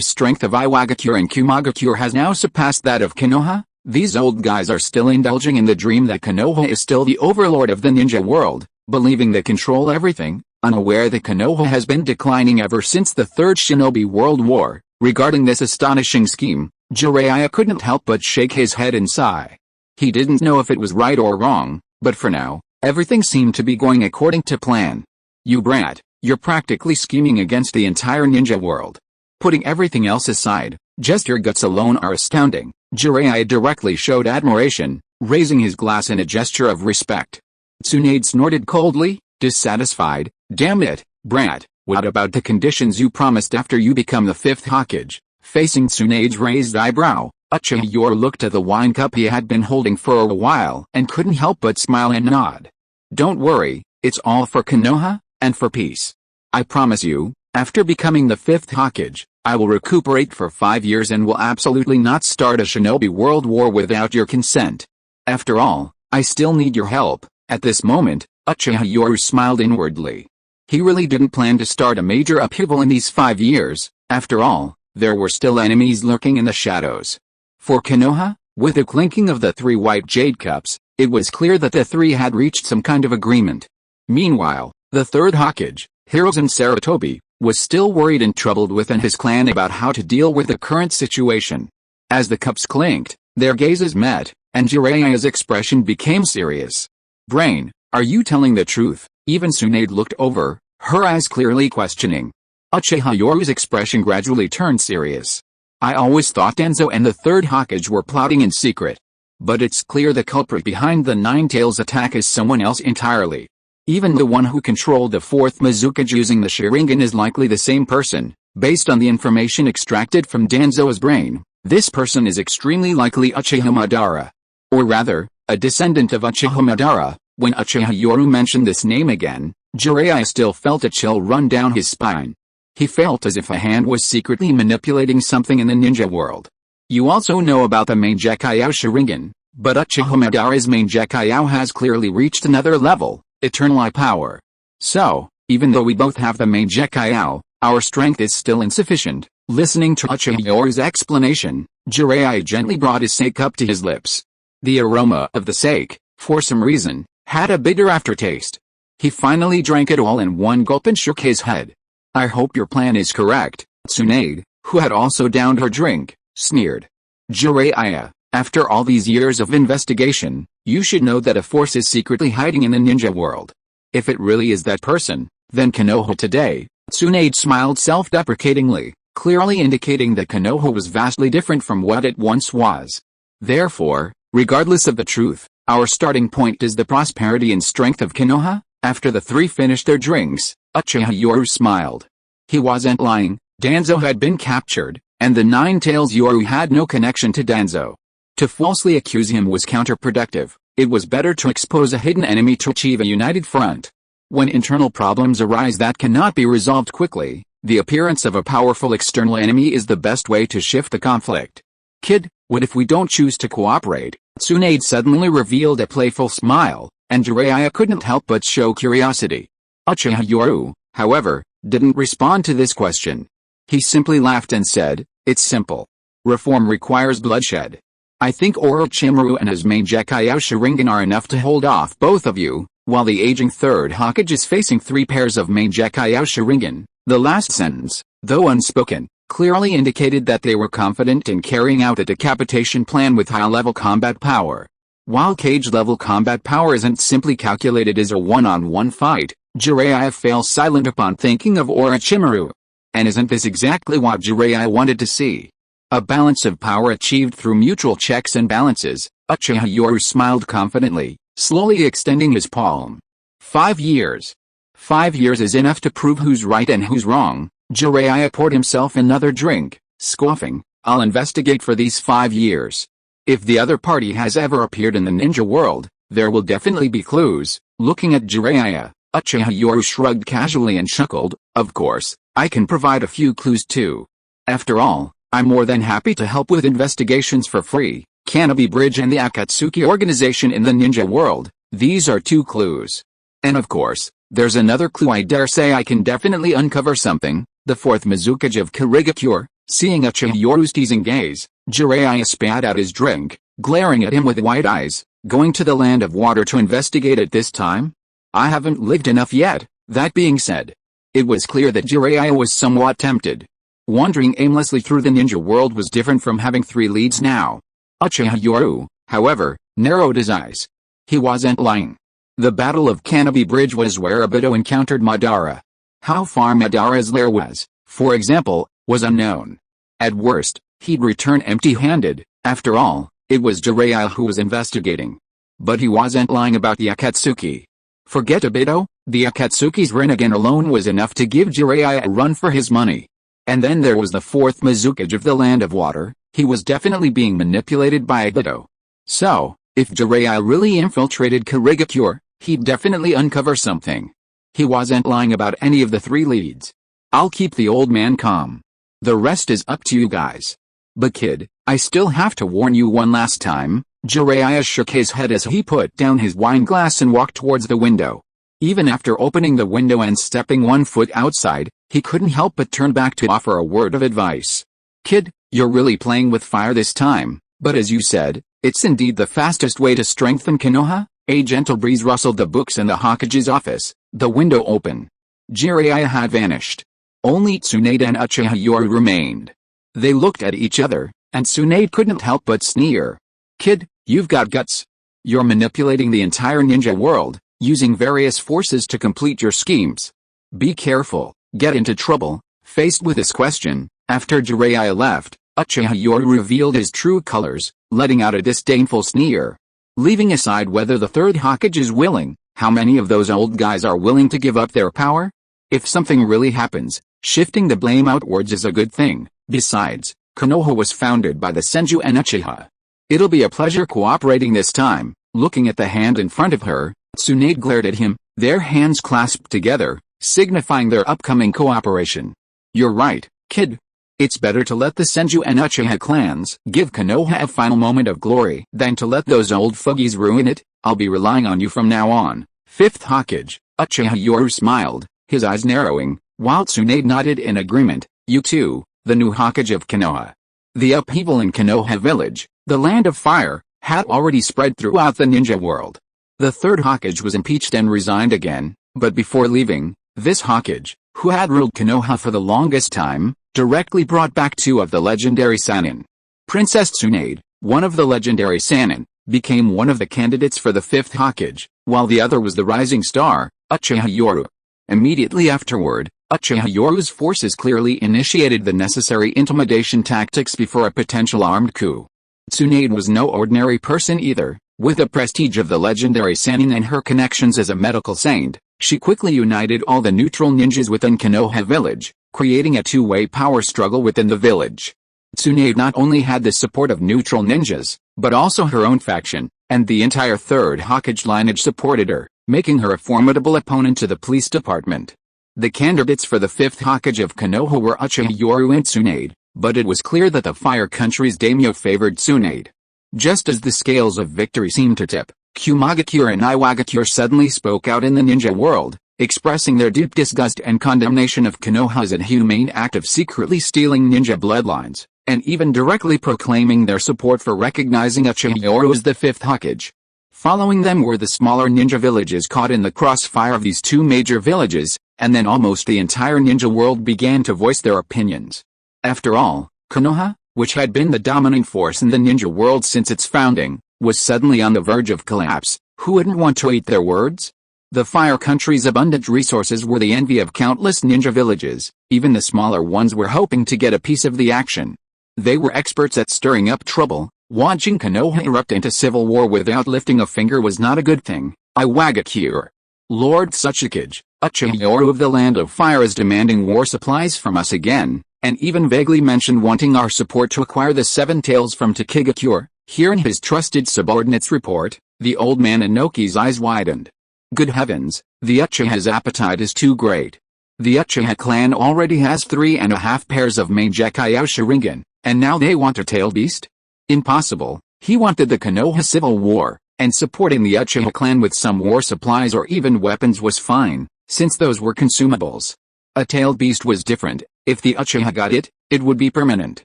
strength of Iwagakure and Kumagakure has now surpassed that of Konoha. These old guys are still indulging in the dream that Konoha is still the overlord of the ninja world, believing they control everything, unaware that Konoha has been declining ever since the Third Shinobi World War." Regarding this astonishing scheme, Jiraiya couldn't help but shake his head and sigh. He didn't know if it was right or wrong, but for now, everything seemed to be going according to plan. "You brat, you're practically scheming against the entire ninja world. Putting everything else aside, just your guts alone are astounding." Jiraiya directly showed admiration, raising his glass in a gesture of respect. Tsunade snorted coldly, dissatisfied, "Damn it, brat, what about the conditions you promised after you become the 5th Hokage?" Facing Tsunade's raised eyebrow, Uchiha Yoru looked at the wine cup he had been holding for a while and couldn't help but smile and nod. "Don't worry, it's all for Konoha, and for peace. I promise you, after becoming the 5th Hokage, I will recuperate for 5 years and will absolutely not start a shinobi world war without your consent. After all, I still need your help." At this moment, Uchiha Yoru smiled inwardly. He really didn't plan to start a major upheaval in these 5 years. After all, there were still enemies lurking in the shadows. For Konoha, with the clinking of the 3 white jade cups, it was clear that the 3 had reached some kind of agreement. Meanwhile, the Third Hokage, Hiruzen Sarutobi, was still worried and troubled within his clan about how to deal with the current situation. As the cups clinked, their gazes met, and Jiraiya's expression became serious. "Brain, are you telling the truth?" Even Tsunade looked over, her eyes clearly questioning. Uchiha Yoru's expression gradually turned serious. I always thought Danzo and the Third Hokage were plotting in secret. But it's clear the culprit behind the Nine Tails attack is someone else entirely. Even the one who controlled the fourth Mizukage using the Sharingan is likely the same person. Based on the information extracted from Danzo's brain, this person is extremely likely Uchiha Madara. Or rather, a descendant of Uchiha Madara. When Uchiha Yoru mentioned this name again, Jiraiya still felt a chill run down his spine. He felt as if a hand was secretly manipulating something in the ninja world. You also know about the main Gekkyou Sharingan, but Uchiha Madara's main Gekkyou has clearly reached another level, Eternal Eye Power. So, even though we both have the main Gekkyou, our strength is still insufficient. Listening to Uchiha Yoru's explanation, Jiraiya gently brought his sake up to his lips. The aroma of the sake, for some reason, had a bitter aftertaste. He finally drank it all in one gulp and shook his head. I hope your plan is correct, Tsunade, who had also downed her drink, sneered. Jiraiya, after all these years of investigation, you should know that a force is secretly hiding in the ninja world. If it really is that person, then Konoha today. Tsunade smiled self-deprecatingly, clearly indicating that Konoha was vastly different from what it once was. Therefore, regardless of the truth, our starting point is the prosperity and strength of Konoha. After the three finished their drinks, Uchiha Yoru smiled. He wasn't lying. Danzo had been captured, and the Nine Tails Yoru had no connection to Danzo. To falsely accuse him was counterproductive. It was better to expose a hidden enemy to achieve a united front. When internal problems arise that cannot be resolved quickly, the appearance of a powerful external enemy is the best way to shift the conflict. Kid, what if we don't choose to cooperate? Tsunade suddenly revealed a playful smile, and Jiraiya couldn't help but show curiosity. Uchiha Yoru, however, didn't respond to this question. He simply laughed and said, it's simple. Reform requires bloodshed. I think Orochimaru and his main Gekkyou Sharingan are enough to hold off both of you, while the aging Third Hokage is facing 3 pairs of main Gekkyou Sharingan. The last sentence, though unspoken, clearly indicated that they were confident in carrying out a decapitation plan with high-level combat power. While cage-level combat power isn't simply calculated as a one-on-one fight, Jiraiya fell silent upon thinking of Orochimaru. And isn't this exactly what Jiraiya wanted to see? A balance of power achieved through mutual checks and balances. Uchiha Yoru smiled confidently, slowly extending his palm. 5 years. 5 years is enough to prove who's right and who's wrong. Jiraiya poured himself another drink, scoffing, I'll investigate for these 5 years. If the other party has ever appeared in the ninja world, there will definitely be clues. Looking at Jiraiya, Uchiha Yoru shrugged casually and chuckled, of course, I can provide a few clues too. After all, I'm more than happy to help with investigations for free. Canopy Bridge and the Akatsuki organization in the ninja world, these are 2 clues. And of course, there's another clue. I dare say I can definitely uncover something. The 4th Mizukage of Kirigakure. Seeing Uchiha Yoru's teasing gaze, Jiraiya spat out his drink, glaring at him with wide eyes. Going to the land of water to investigate it this time? I haven't lived enough yet. That being said, it was clear that Jiraiya was somewhat tempted. Wandering aimlessly through the ninja world was different from having 3 leads now. Uchiha Yoru, however, narrowed his eyes. He wasn't lying. The Battle of Canopy Bridge was where Obito encountered Madara. How far Madara's lair was, for example, was unknown. At worst, he'd return empty-handed. After all, it was Jiraiya who was investigating. But he wasn't lying about the Akatsuki. Forget Obito, the Akatsuki's Rinnegan alone was enough to give Jiraiya a run for his money. And then there was the 4th Mizukage of the Land of Water. He was definitely being manipulated by Obito. So, if Jiraiya really infiltrated Kirigakure, he'd definitely uncover something. He wasn't lying about any of the 3 leads. I'll keep the old man calm. The rest is up to you guys. But kid, I still have to warn you one last time. Jiraiya shook his head as he put down his wine glass and walked towards the window. Even after opening the window and stepping 1 foot outside, he couldn't help but turn back to offer a word of advice. Kid, you're really playing with fire this time, but as you said, it's indeed the fastest way to strengthen Konoha. A gentle breeze rustled the books in the Hokage's office, the window open. Jiraiya had vanished. Only Tsunade and Uchiha Yoru remained. They looked at each other, and Tsunade couldn't help but sneer. Kid, you've got guts. You're manipulating the entire ninja world, using various forces to complete your schemes. Be careful, get into trouble. Faced with this question, after Jiraiya left, Uchiha Yoru revealed his true colors, letting out a disdainful sneer. Leaving aside whether the Third Hokage is willing, how many of those old guys are willing to give up their power? If something really happens, shifting the blame outwards is a good thing. Besides, Konoha was founded by the Senju and Uchiha. It'll be a pleasure cooperating this time. Looking at the hand in front of her, Tsunade glared at him, their hands clasped together, signifying their upcoming cooperation. You're right, kid. It's better to let the Senju and Uchiha clans give Konoha a final moment of glory than to let those old fogies ruin it. I'll be relying on you from now on. Fifth Hokage, Uchiha Yoru smiled, his eyes narrowing, while Tsunade nodded in agreement. You too, the new Hokage of Konoha. The upheaval in Konoha village, the land of fire, had already spread throughout the ninja world. The Third Hokage was impeached and resigned again, but before leaving, this Hokage, who had ruled Konoha for the longest time, directly brought back two of the legendary Sannin. Princess Tsunade, one of the legendary Sannin, became one of the candidates for the fifth Hokage, while the other was the rising star, Uchiha Yoru. Immediately afterward, Uchiha Yoru's forces clearly initiated the necessary intimidation tactics before a potential armed coup. Tsunade was no ordinary person either. With the prestige of the legendary Sannin and her connections as a medical saint, she quickly united all the neutral ninjas within Konoha village, creating a two-way power struggle within the village. Tsunade not only had the support of neutral ninjas, but also her own faction, and the entire Third Hokage lineage supported her, making her a formidable opponent to the police department. The candidates for the fifth Hokage of Konoha were Uchiha Yoru and Tsunade, but it was clear that the Fire Country's daimyo favored Tsunade. Just as the scales of victory seemed to tip, Kumagakure and Iwagakure suddenly spoke out in the ninja world, expressing their deep disgust and condemnation of Konoha's inhumane act of secretly stealing ninja bloodlines, and even directly proclaiming their support for recognizing Uchiha Yoru as the fifth Hokage. Following them were the smaller ninja villages caught in the crossfire of these two major villages, and then almost the entire ninja world began to voice their opinions. After all, Konoha, which had been the dominant force in the ninja world since its founding, was suddenly on the verge of collapse. Who wouldn't want to eat their words? The Fire Country's abundant resources were the envy of countless ninja villages. Even the smaller ones were hoping to get a piece of the action. They were experts at stirring up trouble. Watching Konoha erupt into civil war without lifting a finger was not a good thing. Iwagakure, Lord Tsuchikage, Uchiha Yoru of the Land of Fire is demanding war supplies from us again, and even vaguely mentioned wanting our support to acquire the Seven Tails from Takigakure. Hearing his trusted subordinate's report, the old man Inoki's eyes widened. Good heavens, the Uchiha's appetite is too great. The Uchiha clan already has 3.5 pairs of Mangekyou Sharingan, and now they want a tail beast? Impossible. He wanted the Konoha civil war, and supporting the Uchiha clan with some war supplies or even weapons was fine, since those were consumables. A tailed beast was different. If the Uchiha got it, it would be permanent.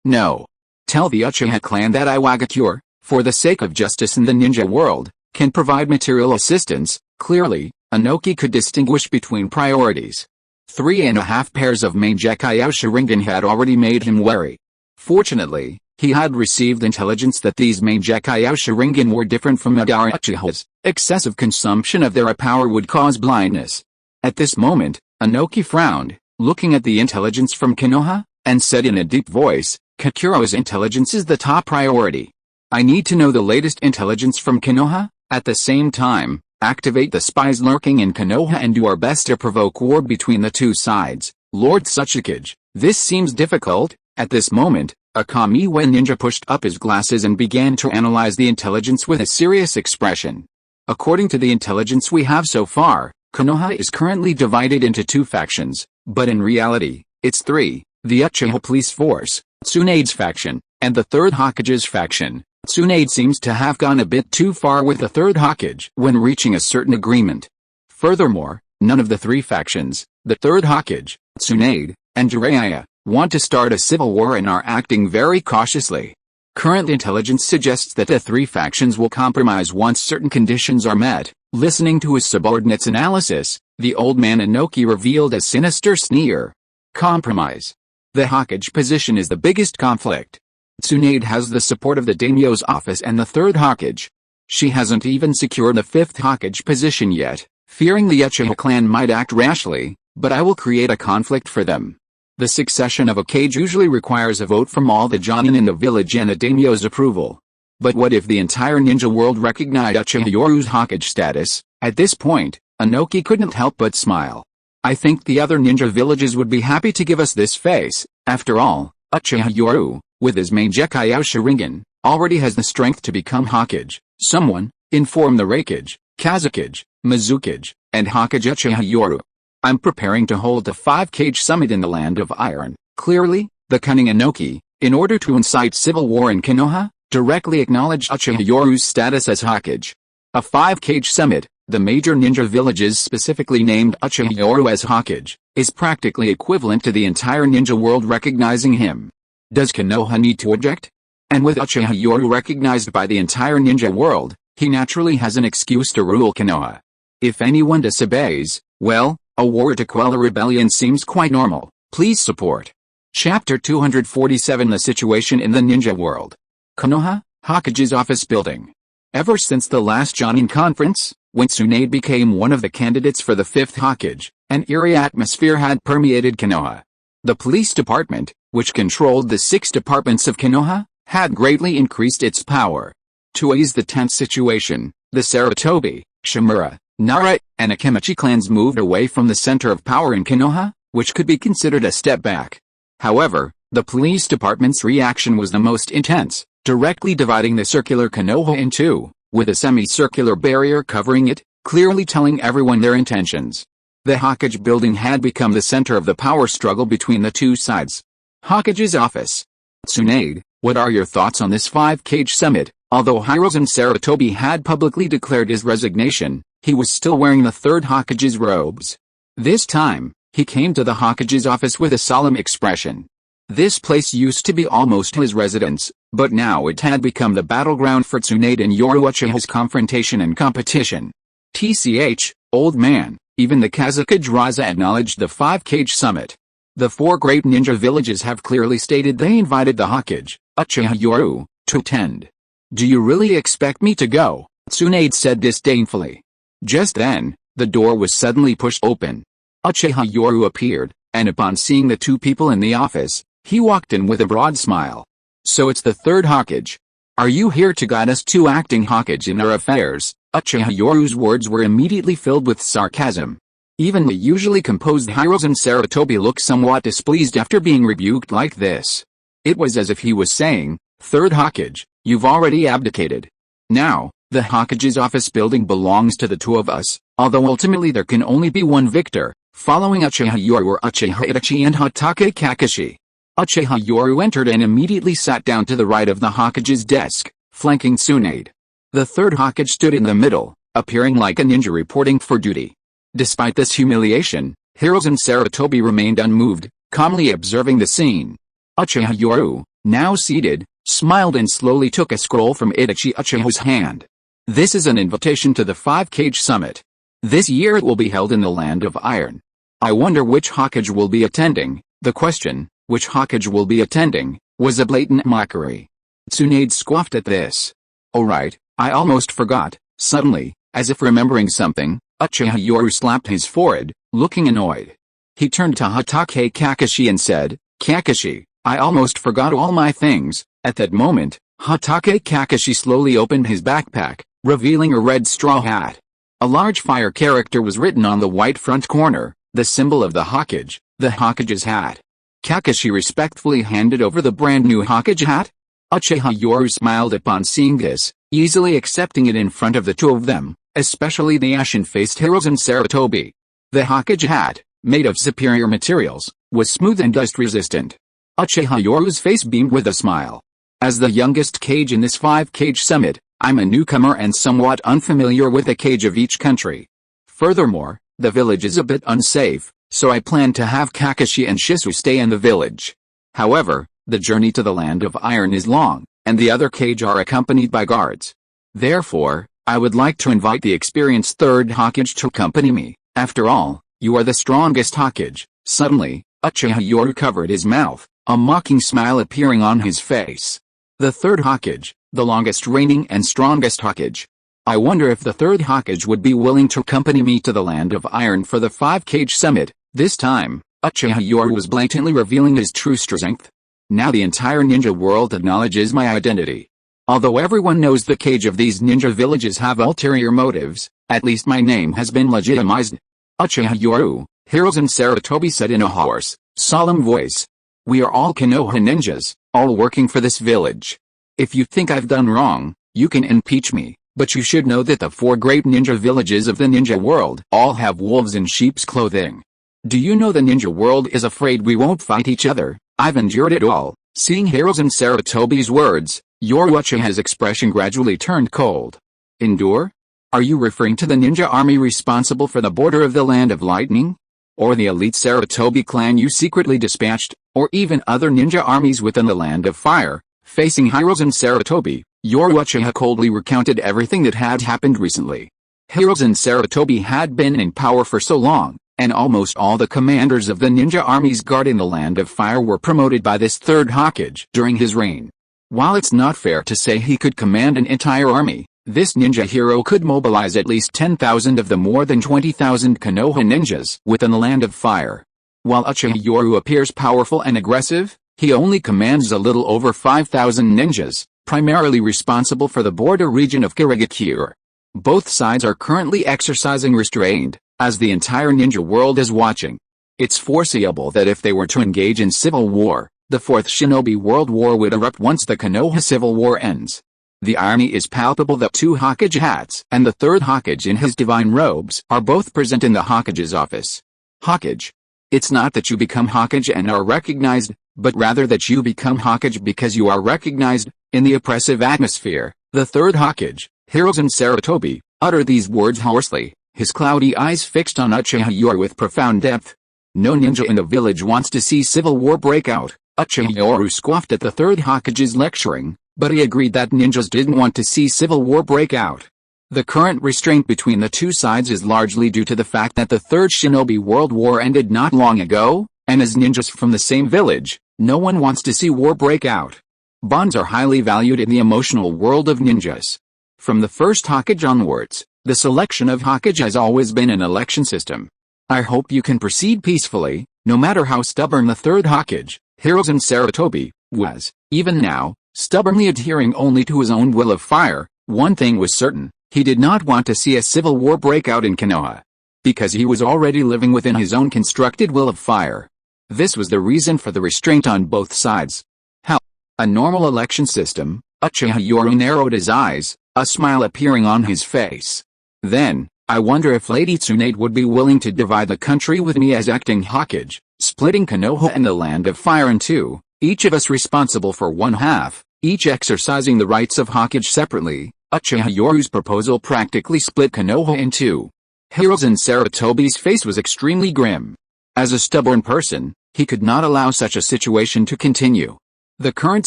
No. Tell the Uchiha clan that Iwagakure, for the sake of justice in the ninja world, can provide material assistance. Clearly, Inoki could distinguish between priorities. 3.5 pairs of Mangekyou Sharingan had already made him wary. Fortunately, he had received intelligence that these Mangekyou Sharingan were different from Madara Uchiha's. Excessive consumption of their power would cause blindness. At this moment, Inoki frowned, looking at the intelligence from Konoha, and said in a deep voice, Kakuro's intelligence is the top priority. I need to know the latest intelligence from Konoha. At the same time, activate the spies lurking in Konoha and do our best to provoke war between the two sides. Lord Tsuchikage, this seems difficult. At this moment, a Kamiwa ninja pushed up his glasses and began to analyze the intelligence with a serious expression. According to the intelligence we have so far, Konoha is currently divided into two factions, but in reality, it's three: the Uchiha police force, Tsunade's faction, and the Third Hokage's faction. Tsunade seems to have gone a bit too far with the Third Hokage when reaching a certain agreement. Furthermore, none of the three factions, the Third Hokage, Tsunade, and Jiraiya, want to start a civil war and are acting very cautiously. Current intelligence suggests that the three factions will compromise once certain conditions are met. Listening to his subordinate's analysis, the old man Inoki revealed a sinister sneer. Compromise. The Hokage position is the biggest conflict. Tsunade has the support of the daimyo's office and the Third Hokage. She hasn't even secured the fifth Hokage position yet, fearing the Uchiha clan might act rashly, but I will create a conflict for them. The succession of a Hokage usually requires a vote from all the Jonin in the village and a daimyo's approval. But what if the entire ninja world recognized Uchiha Yoru's Hokage status? At this point, Inoki couldn't help but smile. I think the other ninja villages would be happy to give us this face. After all, Uchiha Yoru, with his main Decay Sharingan, already has the strength to become Hokage. Someone, inform the Raikage, Kazekage, Mizukage, and Hokage Uchiha Yoru. I'm preparing to hold a 5-Hokage summit in the land of Iron. Clearly, the cunning Inoki, in order to incite civil war in Konoha, directly acknowledged Uchiha Yoru's status as Hokage. A 5-Hokage summit, the major ninja villages specifically named Uchiha Yoru as Hokage, is practically equivalent to the entire ninja world recognizing him. Does Konoha need to object? And with Uchiha Yoru recognized by the entire ninja world, he naturally has an excuse to rule Konoha. If anyone disobeys, well, a war to quell a rebellion seems quite normal. Please support. Chapter 247 The Situation in the Ninja World. Konoha, Hokage's office building. Ever since the last Jonin conference, when Tsunade became one of the candidates for the 5th Hokage, an eerie atmosphere had permeated Konoha. The police department, which controlled the 6 departments of Konoha, had greatly increased its power. To ease the tense situation, the Sarutobi, Shimura, Nara, and Akimichi clans moved away from the center of power in Konoha, which could be considered a step back. However, the police department's reaction was the most intense, directly dividing the circular Konoha in two, with a semicircular barrier covering it, clearly telling everyone their intentions. The Hokage building had become the center of the power struggle between the two sides. Hokage's office. Tsunade, what are your thoughts on this 5-Hokage summit? Although Hirozen Sarutobi had publicly declared his resignation, he was still wearing the 3rd Hokage's robes. This time, he came to the Hokage's office with a solemn expression. This place used to be almost his residence, but now it had become the battleground for Tsunade and Yoru Uchiha's confrontation and competition. TCH, old man, even the Kazekage Raza acknowledged the 5-Hokage summit. The 4 great ninja villages have clearly stated they invited the Hokage, Uchiha Yoru, to attend. Do you really expect me to go? Tsunade said disdainfully. Just then, the door was suddenly pushed open. Uchiha Yoru appeared, and upon seeing the 2 people in the office, he walked in with a broad smile. So it's the 3rd Hokage. Are you here to guide us 2 acting Hokage in our affairs? Uchiha Yoru's words were immediately filled with sarcasm. Even the usually composed Hirozen Sarutobi looked somewhat displeased after being rebuked like this. It was as if he was saying, 3rd Hokage, you've already abdicated. Now, the Hokage's office building belongs to the 2 of us, although ultimately there can only be one victor. Following Uchiha Yoru were Uchiha Itachi and Hatake Kakashi. Uchiha Yoru entered and immediately sat down to the right of the Hokage's desk, flanking Tsunade. The 3rd Hokage stood in the middle, appearing like a ninja reporting for duty. Despite this humiliation, Hirozen Sarutobi remained unmoved, calmly observing the scene. Uchiha Yoru, now seated, smiled and slowly took a scroll from Itachi Uchiha's hand. This is an invitation to the 5-Hokage summit. This year it will be held in the land of Iron. I wonder which Hokage will be attending. The question, which Hokage will be attending, was a blatant mockery. Tsunade scoffed at this. Oh right, I almost forgot. Suddenly, as if remembering something, Uchiha Yoru slapped his forehead, looking annoyed. He turned to Hatake Kakashi and said, Kakashi, I almost forgot all my things. At that moment, Hatake Kakashi slowly opened his backpack, revealing a red straw hat. A large fire character was written on the white front corner, the symbol of the Hokage, the Hokage's hat. Kakashi respectfully handed over the brand new Hokage hat. Uchiha Yoru smiled upon seeing this, easily accepting it in front of the 2 of them, especially the ashen-faced Hirozen Sarutobi. The Hokage hat, made of superior materials, was smooth and dust-resistant. Uchiha Yoru's face beamed with a smile. As the youngest Hokage in this 5-Hokage summit, I'm a newcomer and somewhat unfamiliar with the Hokage of each country. Furthermore, the village is a bit unsafe, so I plan to have Kakashi and Shisui stay in the village. However, the journey to the land of Iron is long, and the other Hokage are accompanied by guards. Therefore, I would like to invite the experienced 3rd Hokage to accompany me. After all, you are the strongest Hokage. Suddenly, Uchiha Yoru covered his mouth, a mocking smile appearing on his face. The 3rd Hokage, the longest reigning and strongest Hokage. I wonder if the 3rd Hokage would be willing to accompany me to the land of Iron for the 5-Hokage summit. This time, Uchiha Yoru was blatantly revealing his true strength. Now the entire ninja world acknowledges my identity. Although everyone knows the cage of these ninja villages have ulterior motives, at least my name has been legitimized. Uchiha Yoru, Hiruzen Sarutobi said in a hoarse, solemn voice. We are all Konoha ninjas, all working for this village. If you think I've done wrong, you can impeach me, but you should know that the 4 great ninja villages of the ninja world all have wolves in sheep's clothing. Do you know the ninja world is afraid we won't fight each other? I've endured it all. Seeing Hiruzen Sarutobi's words, Yoru Uchiha's expression gradually turned cold. Endure? Are you referring to the ninja army responsible for the border of the Land of Lightning? Or the elite Sarutobi clan you secretly dispatched, or even other ninja armies within the Land of Fire? Facing Hiruzen Sarutobi, Yoru Uchiha coldly recounted everything that had happened recently. Hiruzen Sarutobi had been in power for so long, and almost all the commanders of the ninja armies guarding the Land of Fire were promoted by this Third Hokage during his reign. While it's not fair to say he could command an entire army, this ninja hero could mobilize at least 10,000 of the more than 20,000 Konoha ninjas within the Land of Fire. While Uchiha Yoru appears powerful and aggressive, he only commands a little over 5,000 ninjas, primarily responsible for the border region of Kirigakure. Both sides are currently exercising restraint, as the entire ninja world is watching. It's foreseeable that if they were to engage in civil war, the Fourth Shinobi World War would erupt once the Konoha Civil War ends. The irony is palpable that 2 Hokage hats and the 3rd Hokage in his divine robes are both present in the Hokage's office. Hokage. It's not that you become Hokage and are recognized, but rather that you become Hokage because you are recognized. In the oppressive atmosphere, the 3rd Hokage, Hiruzen Sarutobi, uttered these words hoarsely, his cloudy eyes fixed on Uchiha Yoru with profound depth. No ninja in the village wants to see civil war break out. Uchiha Yoru scoffed at the 3rd Hokage's lecturing, but he agreed that ninjas didn't want to see civil war break out. The current restraint between the two sides is largely due to the fact that the 3rd Shinobi World War ended not long ago, and as ninjas from the same village, no one wants to see war break out. Bonds are highly valued in the emotional world of ninjas. From the 1st Hokage onwards, the selection of Hokage has always been an election system. I hope you can proceed peacefully, no matter how stubborn the 3rd Hokage, Hiruzen Sarutobi, was. Even now, stubbornly adhering only to his own will of fire, one thing was certain, he did not want to see a civil war break out in Konoha. Because he was already living within his own constructed will of fire. This was the reason for the restraint on both sides. How? A normal election system? Uchiha Yoru narrowed his eyes, a smile appearing on his face. Then, I wonder if Lady Tsunade would be willing to divide the country with me as acting Hokage, splitting Konoha and the Land of Fire in 2, each of us responsible for 1/2, each exercising the rights of Hokage separately. Uchiha Yoru's proposal practically split Konoha in 2. Hiruzen Sarutobi's face was extremely grim. As a stubborn person, he could not allow such a situation to continue. The current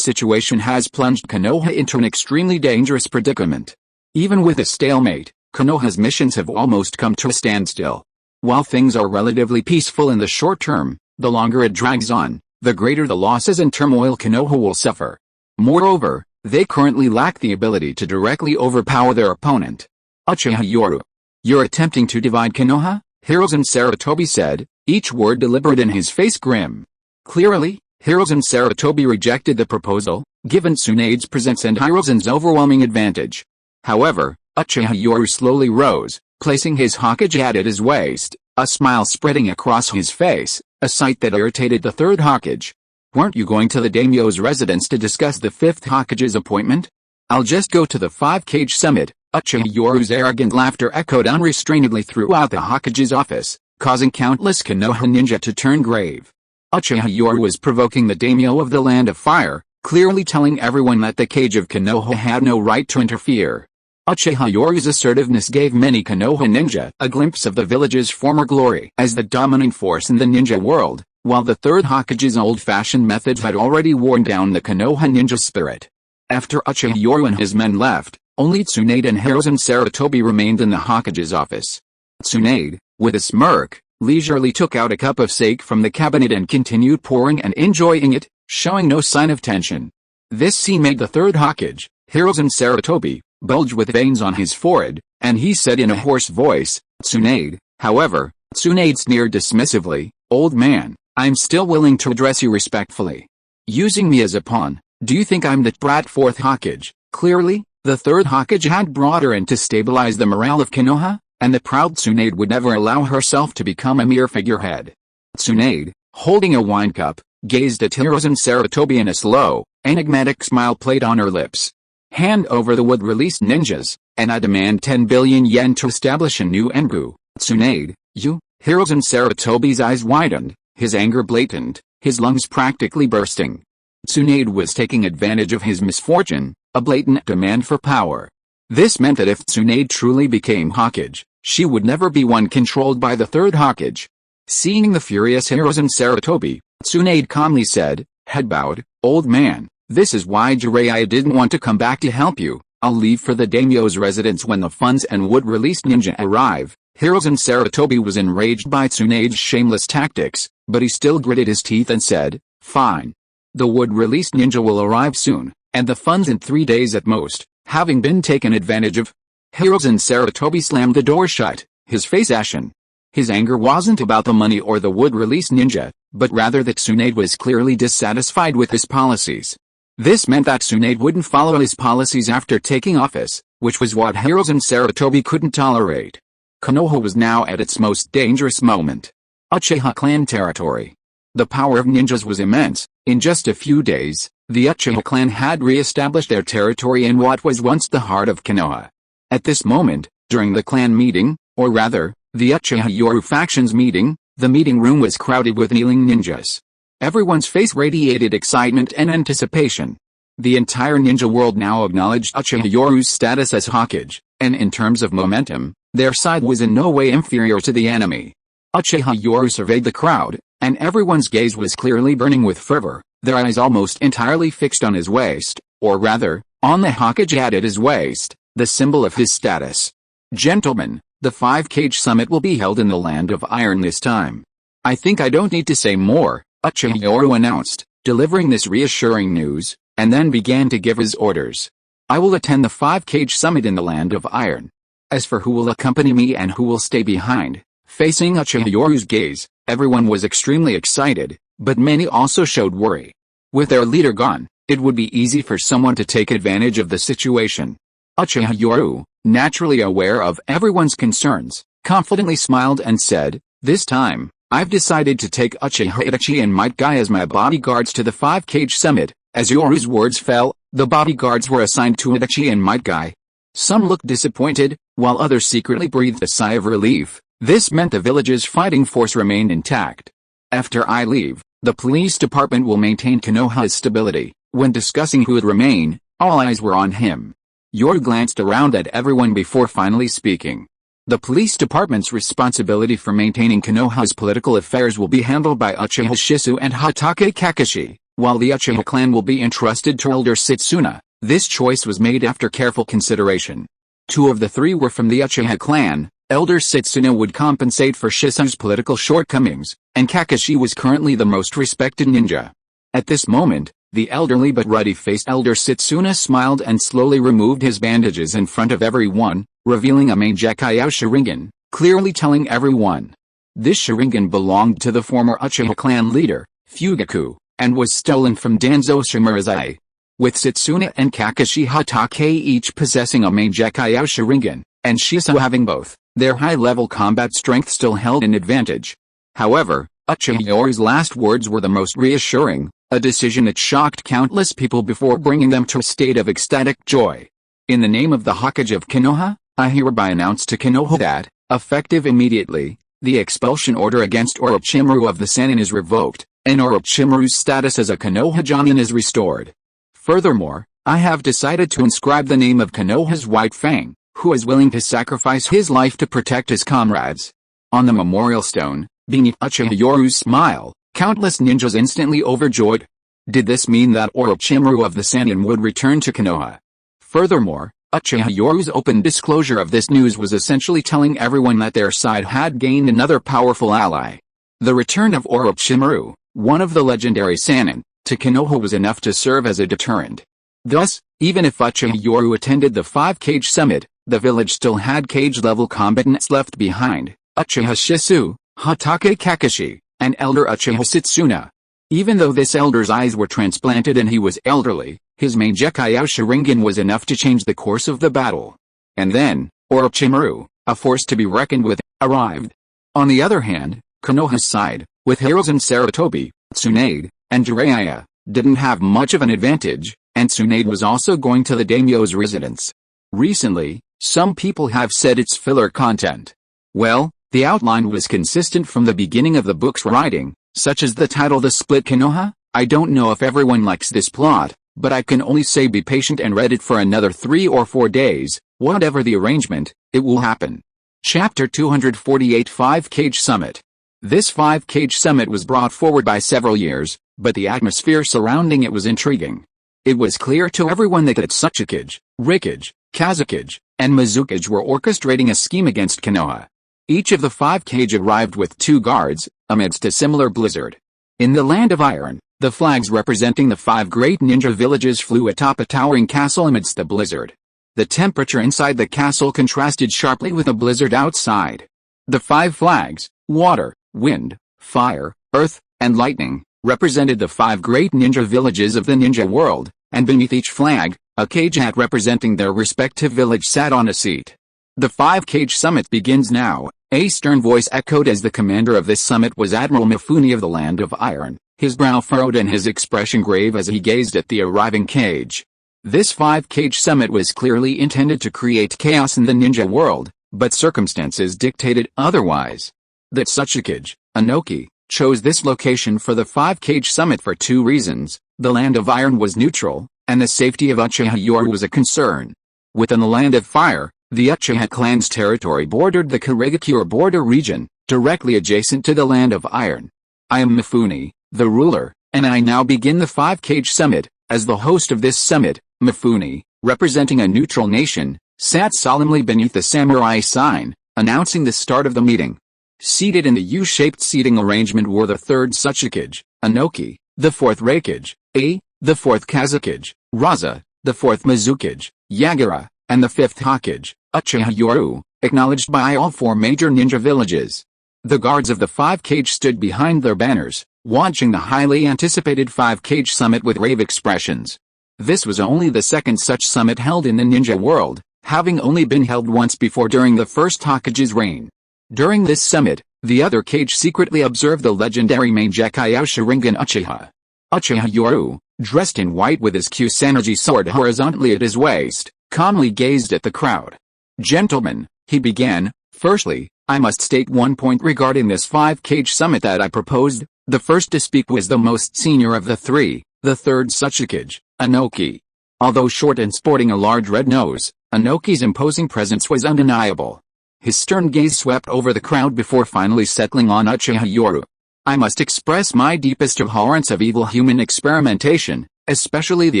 situation has plunged Konoha into an extremely dangerous predicament. Even with a stalemate, Konoha's missions have almost come to a standstill. While things are relatively peaceful in the short term, the longer it drags on, the greater the losses and turmoil Konoha will suffer. Moreover, they currently lack the ability to directly overpower their opponent. Uchiha Yoru. You're attempting to divide Konoha? Hiruzen Sarutobi said, each word deliberate and his face grim. Clearly, Hiruzen Sarutobi rejected the proposal, given Tsunade's presence and Hiruzen's overwhelming advantage. However, Uchiha Yoru slowly rose, placing his Hokage hat at his waist, a smile spreading across his face, a sight that irritated the 3rd Hokage. Weren't you going to the daimyo's residence to discuss the 5th Hokage's appointment? I'll just go to the 5-Cage summit. Uchiha Yoru's arrogant laughter echoed unrestrainedly throughout the Hokage's office, causing countless Konoha ninja to turn grave. Uchiha Yoru was provoking the daimyo of the Land of Fire, clearly telling everyone that the cage of Konoha had no right to interfere. Uchiha Yoru's assertiveness gave many Konoha ninja a glimpse of the village's former glory as the dominant force in the ninja world, while the 3rd Hokage's old-fashioned methods had already worn down the Konoha ninja spirit. After Uchiha Yoru and his men left, only Tsunade and Hiruzen Sarutobi remained in the Hokage's office. Tsunade, with a smirk, leisurely took out a cup of sake from the cabinet and continued pouring and enjoying it, showing no sign of tension. This scene made the 3rd Hokage, Hiruzen Sarutobi, bulge with veins on his forehead, and he said in a hoarse voice, Tsunade. However, Tsunade sneered dismissively, old man, I'm still willing to address you respectfully. Using me as a pawn, do you think I'm the brat fourth Hokage? Clearly, the third Hokage had brought her in to stabilize the morale of Konoha, and the proud Tsunade would never allow herself to become a mere figurehead. Tsunade, holding a wine cup, gazed at Hiruzen Sarutobi and a slow, enigmatic smile played on her lips. Hand over the wood-released ninjas, and I demand 10 billion yen to establish a new Enbu. Tsunade, you? Hiruzen Sarutobi's eyes widened, his anger blatant, his lungs practically bursting. Tsunade was taking advantage of his misfortune, a blatant demand for power. This meant that if Tsunade truly became Hokage, she would never be one controlled by the third Hokage. Seeing the furious Hiruzen Sarutobi, Tsunade calmly said, head bowed, old man, this is why Jiraiya didn't want to come back to help you. I'll leave for the daimyo's residence when the funds and wood-released ninja arrive. Hiruzen Sarutobi was enraged by Tsunade's shameless tactics, but he still gritted his teeth and said, fine. The wood-released ninja will arrive soon, and the funds in 3 days at most, having been taken advantage of. Hiruzen Sarutobi slammed the door shut, his face ashen. His anger wasn't about the money or the wood-released ninja, but rather that Tsunade was clearly dissatisfied with his policies. This meant that Tsunade wouldn't follow his policies after taking office, which was what Hiruzen Sarutobi couldn't tolerate. Konoha was now at its most dangerous moment. Uchiha clan territory. The power of ninjas was immense. In just a few days, the Uchiha clan had re-established their territory in what was once the heart of Konoha. At this moment, during the clan meeting, or rather, the Uchiha Yoru faction's meeting, the meeting room was crowded with kneeling ninjas. Everyone's face radiated excitement and anticipation. The entire ninja world now acknowledged Uchiha Yoru's status as Hokage, and in terms of momentum, their side was in no way inferior to the enemy. Uchiha Yoru surveyed the crowd, and everyone's gaze was clearly burning with fervor, their eyes almost entirely fixed on his waist, or rather, on the Hokage at his waist, the symbol of his status. Gentlemen, the 5-Cage Summit will be held in the Land of Iron this time. I think I don't need to say more, Uchiha Yoru announced, delivering this reassuring news, and then began to give his orders. I will attend the 5-Cage Summit in the Land of Iron. As for who will accompany me and who will stay behind, facing Uchiha Yoru's gaze, everyone was extremely excited, but many also showed worry. With their leader gone, it would be easy for someone to take advantage of the situation. Uchiha Yoru, naturally aware of everyone's concerns, confidently smiled and said, this time, I've decided to take Uchiha Itachi and Might Guy as my bodyguards to the 5-Cage Summit. As Yoru's words fell, the bodyguards were assigned to Itachi and Might Guy. Some looked disappointed, while others secretly breathed a sigh of relief. This meant the village's fighting force remained intact. After I leave, the police department will maintain Konoha's stability. When discussing who would remain, all eyes were on him. Yoru glanced around at everyone before finally speaking. The police department's responsibility for maintaining Konoha's political affairs will be handled by Uchiha Shisui and Hatake Kakashi, while the Uchiha clan will be entrusted to Elder Setsuna. This choice was made after careful consideration. 2 of the 3 were from the Uchiha clan. Elder Setsuna would compensate for Shisui's political shortcomings, and Kakashi was currently the most respected ninja. At this moment, the elderly but ruddy-faced Elder Setsuna smiled and slowly removed his bandages in front of everyone, revealing a Mangekyo Sharingan, clearly telling everyone. This Sharingan belonged to the former Uchiha clan leader, Fugaku, and was stolen from Danzo Shimuraze. With Setsuna and Kakashi Hatake each possessing a Mangekyo Sharingan, and Shisui having both, their high-level combat strength still held an advantage. However, Uchiha Yoru's last words were the most reassuring, a decision that shocked countless people before bringing them to a state of ecstatic joy. In the name of the Hokage of Konoha, I hereby announce to Konoha that, effective immediately, the expulsion order against Orochimaru of the Sannin is revoked, and Orochimaru's status as a Konoha Jonin is restored. Furthermore, I have decided to inscribe the name of Konoha's White Fang, who is willing to sacrifice his life to protect his comrades. On the memorial stone, beneath Uchiha Yoru's smile, countless ninjas instantly overjoyed. Did this mean that Orochimaru of the Sannin would return to Konoha? Furthermore, Uchiha Yoru's open disclosure of this news was essentially telling everyone that their side had gained another powerful ally. The return of Orochimaru, one of the legendary Sannin, to Konoha was enough to serve as a deterrent. Thus, even if Uchiha Yoru attended the 5-Cage Summit, the village still had cage-level combatants left behind. Uchiha Shisui, Hatake Kakashi, and elder Uchiha Setsuna. Even though this elder's eyes were transplanted and he was elderly, his main Decay Sharingan was enough to change the course of the battle. And then, Orochimaru, a force to be reckoned with, arrived. On the other hand, Konoha's side, with Hiruzen Sarutobi, Tsunade, and Jiraiya, didn't have much of an advantage, and Tsunade was also going to the daimyo's residence. Recently, some people have said it's filler content. Well, the outline was consistent from the beginning of the book's writing, such as the title The Split Konoha. I don't know if everyone likes this plot, but I can only say be patient and read it for another 3 or 4 days, whatever the arrangement, it will happen. Chapter 248 5-Cage Summit. This 5-Cage Summit was brought forward by several years, but the atmosphere surrounding it was intriguing. It was clear to everyone that Itachi, Rikage, Kazekage, and Mizukage were orchestrating a scheme against Konoha. Each of the 5-Cage arrived with 2 guards, amidst a similar blizzard. In the Land of Iron, the flags representing the 5 great ninja villages flew atop a towering castle amidst the blizzard. The temperature inside the castle contrasted sharply with the blizzard outside. The 5 flags, water, wind, fire, earth, and lightning, represented the 5 great ninja villages of the ninja world, and beneath each flag, a cage hat representing their respective village sat on a seat. The 5-Cage Summit begins now, a stern voice echoed as the commander of this summit was Admiral Mifune of the Land of Iron, his brow furrowed and his expression grave as he gazed at the arriving cage. This 5-Cage Summit was clearly intended to create chaos in the ninja world, but circumstances dictated otherwise. The Tsuchikage, Inoki, chose this location for the 5-Cage Summit for 2 reasons. The Land of Iron was neutral, and the safety of Uchiha Yoru was a concern. Within the Land of Fire, the Uchiha clan's territory bordered the Kurigakure border region, directly adjacent to the Land of Iron. I am Mifune, the ruler, and I now begin the 5-Cage Summit. As the host of this summit, Mifune, representing a neutral nation, sat solemnly beneath the samurai sign, announcing the start of the meeting. Seated in the U-shaped seating arrangement were the 3rd Tsuchikage, Inoki, the 4th Rikage, the 4th Kazekage, Raza, the 4th Mizukage, Yagura, and the 5th Hokage, Uchiha Yoru, acknowledged by all 4 major ninja villages. The guards of the 5-Cage stood behind their banners, watching the highly anticipated 5-Cage Summit with grave expressions. This was only the 2nd such summit held in the ninja world, having only been held once before during the 1st Hokage's reign. During this summit, the other cage secretly observed the legendary main Decay Sharingan Uchiha. Uchiha Yoru, dressed in white with his Kusanagi sword horizontally at his waist, calmly gazed at the crowd. Gentlemen, he began, firstly, I must state one point regarding this 5-Cage Summit that I proposed. The first to speak was the most senior of the 3, the 3rd Tsuchikage, Inoki. Although short and sporting a large red nose, Inoki's imposing presence was undeniable. His stern gaze swept over the crowd before finally settling on Uchiha Yoru. I must express my deepest abhorrence of evil human experimentation, especially the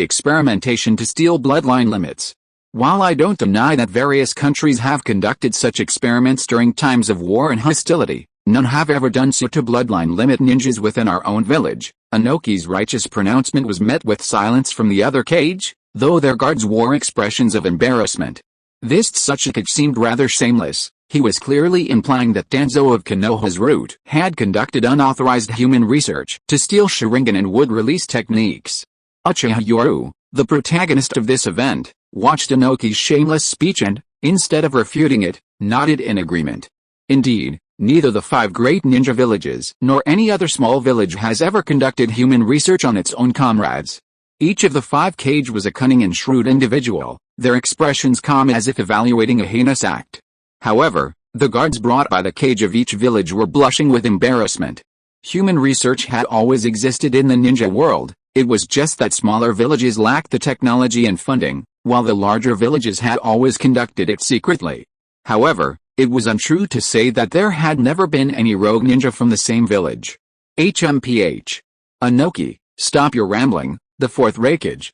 experimentation to steal bloodline limits. While I don't deny that various countries have conducted such experiments during times of war and hostility, none have ever done so to bloodline limit ninjas within our own village. Inoki's righteous pronouncement was met with silence from the other cage, though their guards wore expressions of embarrassment. This Tsuchikage seemed rather shameless. He was clearly implying that Danzo of Konoha's root had conducted unauthorized human research to steal Sharingan and wood release techniques. Uchiha Yoru, the protagonist of this event, watched Inoki's shameless speech and, instead of refuting it, nodded in agreement. Indeed, neither the 5 great ninja villages nor any other small village has ever conducted human research on its own comrades. Each of the 5-Cage was a cunning and shrewd individual, their expressions calm as if evaluating a heinous act. However, the guards brought by the cage of each village were blushing with embarrassment. Human research had always existed in the ninja world, it was just that smaller villages lacked the technology and funding, while the larger villages had always conducted it secretly. However, it was untrue to say that there had never been any rogue ninja from the same village. HMPH. Inoki, stop your rambling. The 4th Rikage,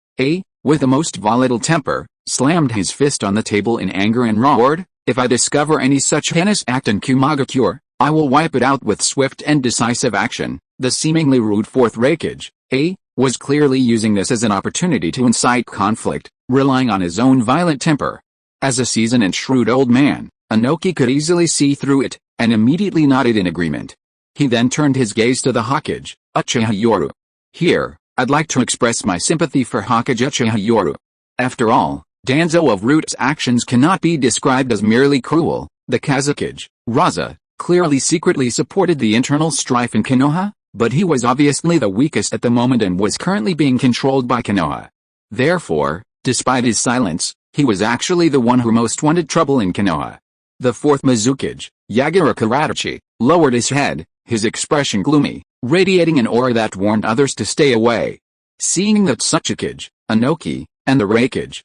with a most volatile temper, slammed his fist on the table in anger and roared, if I discover any such heinous act in Kumagakure, I will wipe it out with swift and decisive action. The seemingly rude 4th Rikage, was clearly using this as an opportunity to incite conflict, relying on his own violent temper. As a seasoned and shrewd old man, Inoki could easily see through it, and immediately nodded in agreement. He then turned his gaze to the Hokage, Uchiha Yoru. Here, I'd like to express my sympathy for Hokage Uchiha Yoru. After all, Danzo of Root's actions cannot be described as merely cruel. The Kazekage, Raza, clearly secretly supported the internal strife in Konoha, but he was obviously the weakest at the moment and was currently being controlled by Konoha. Therefore, despite his silence, he was actually the one who most wanted trouble in Konoha. The fourth Mizukage, Yagura Karachi, lowered his head, his expression gloomy, radiating an aura that warned others to stay away. Seeing that Tsuchikage, Anoki, and the Reikage,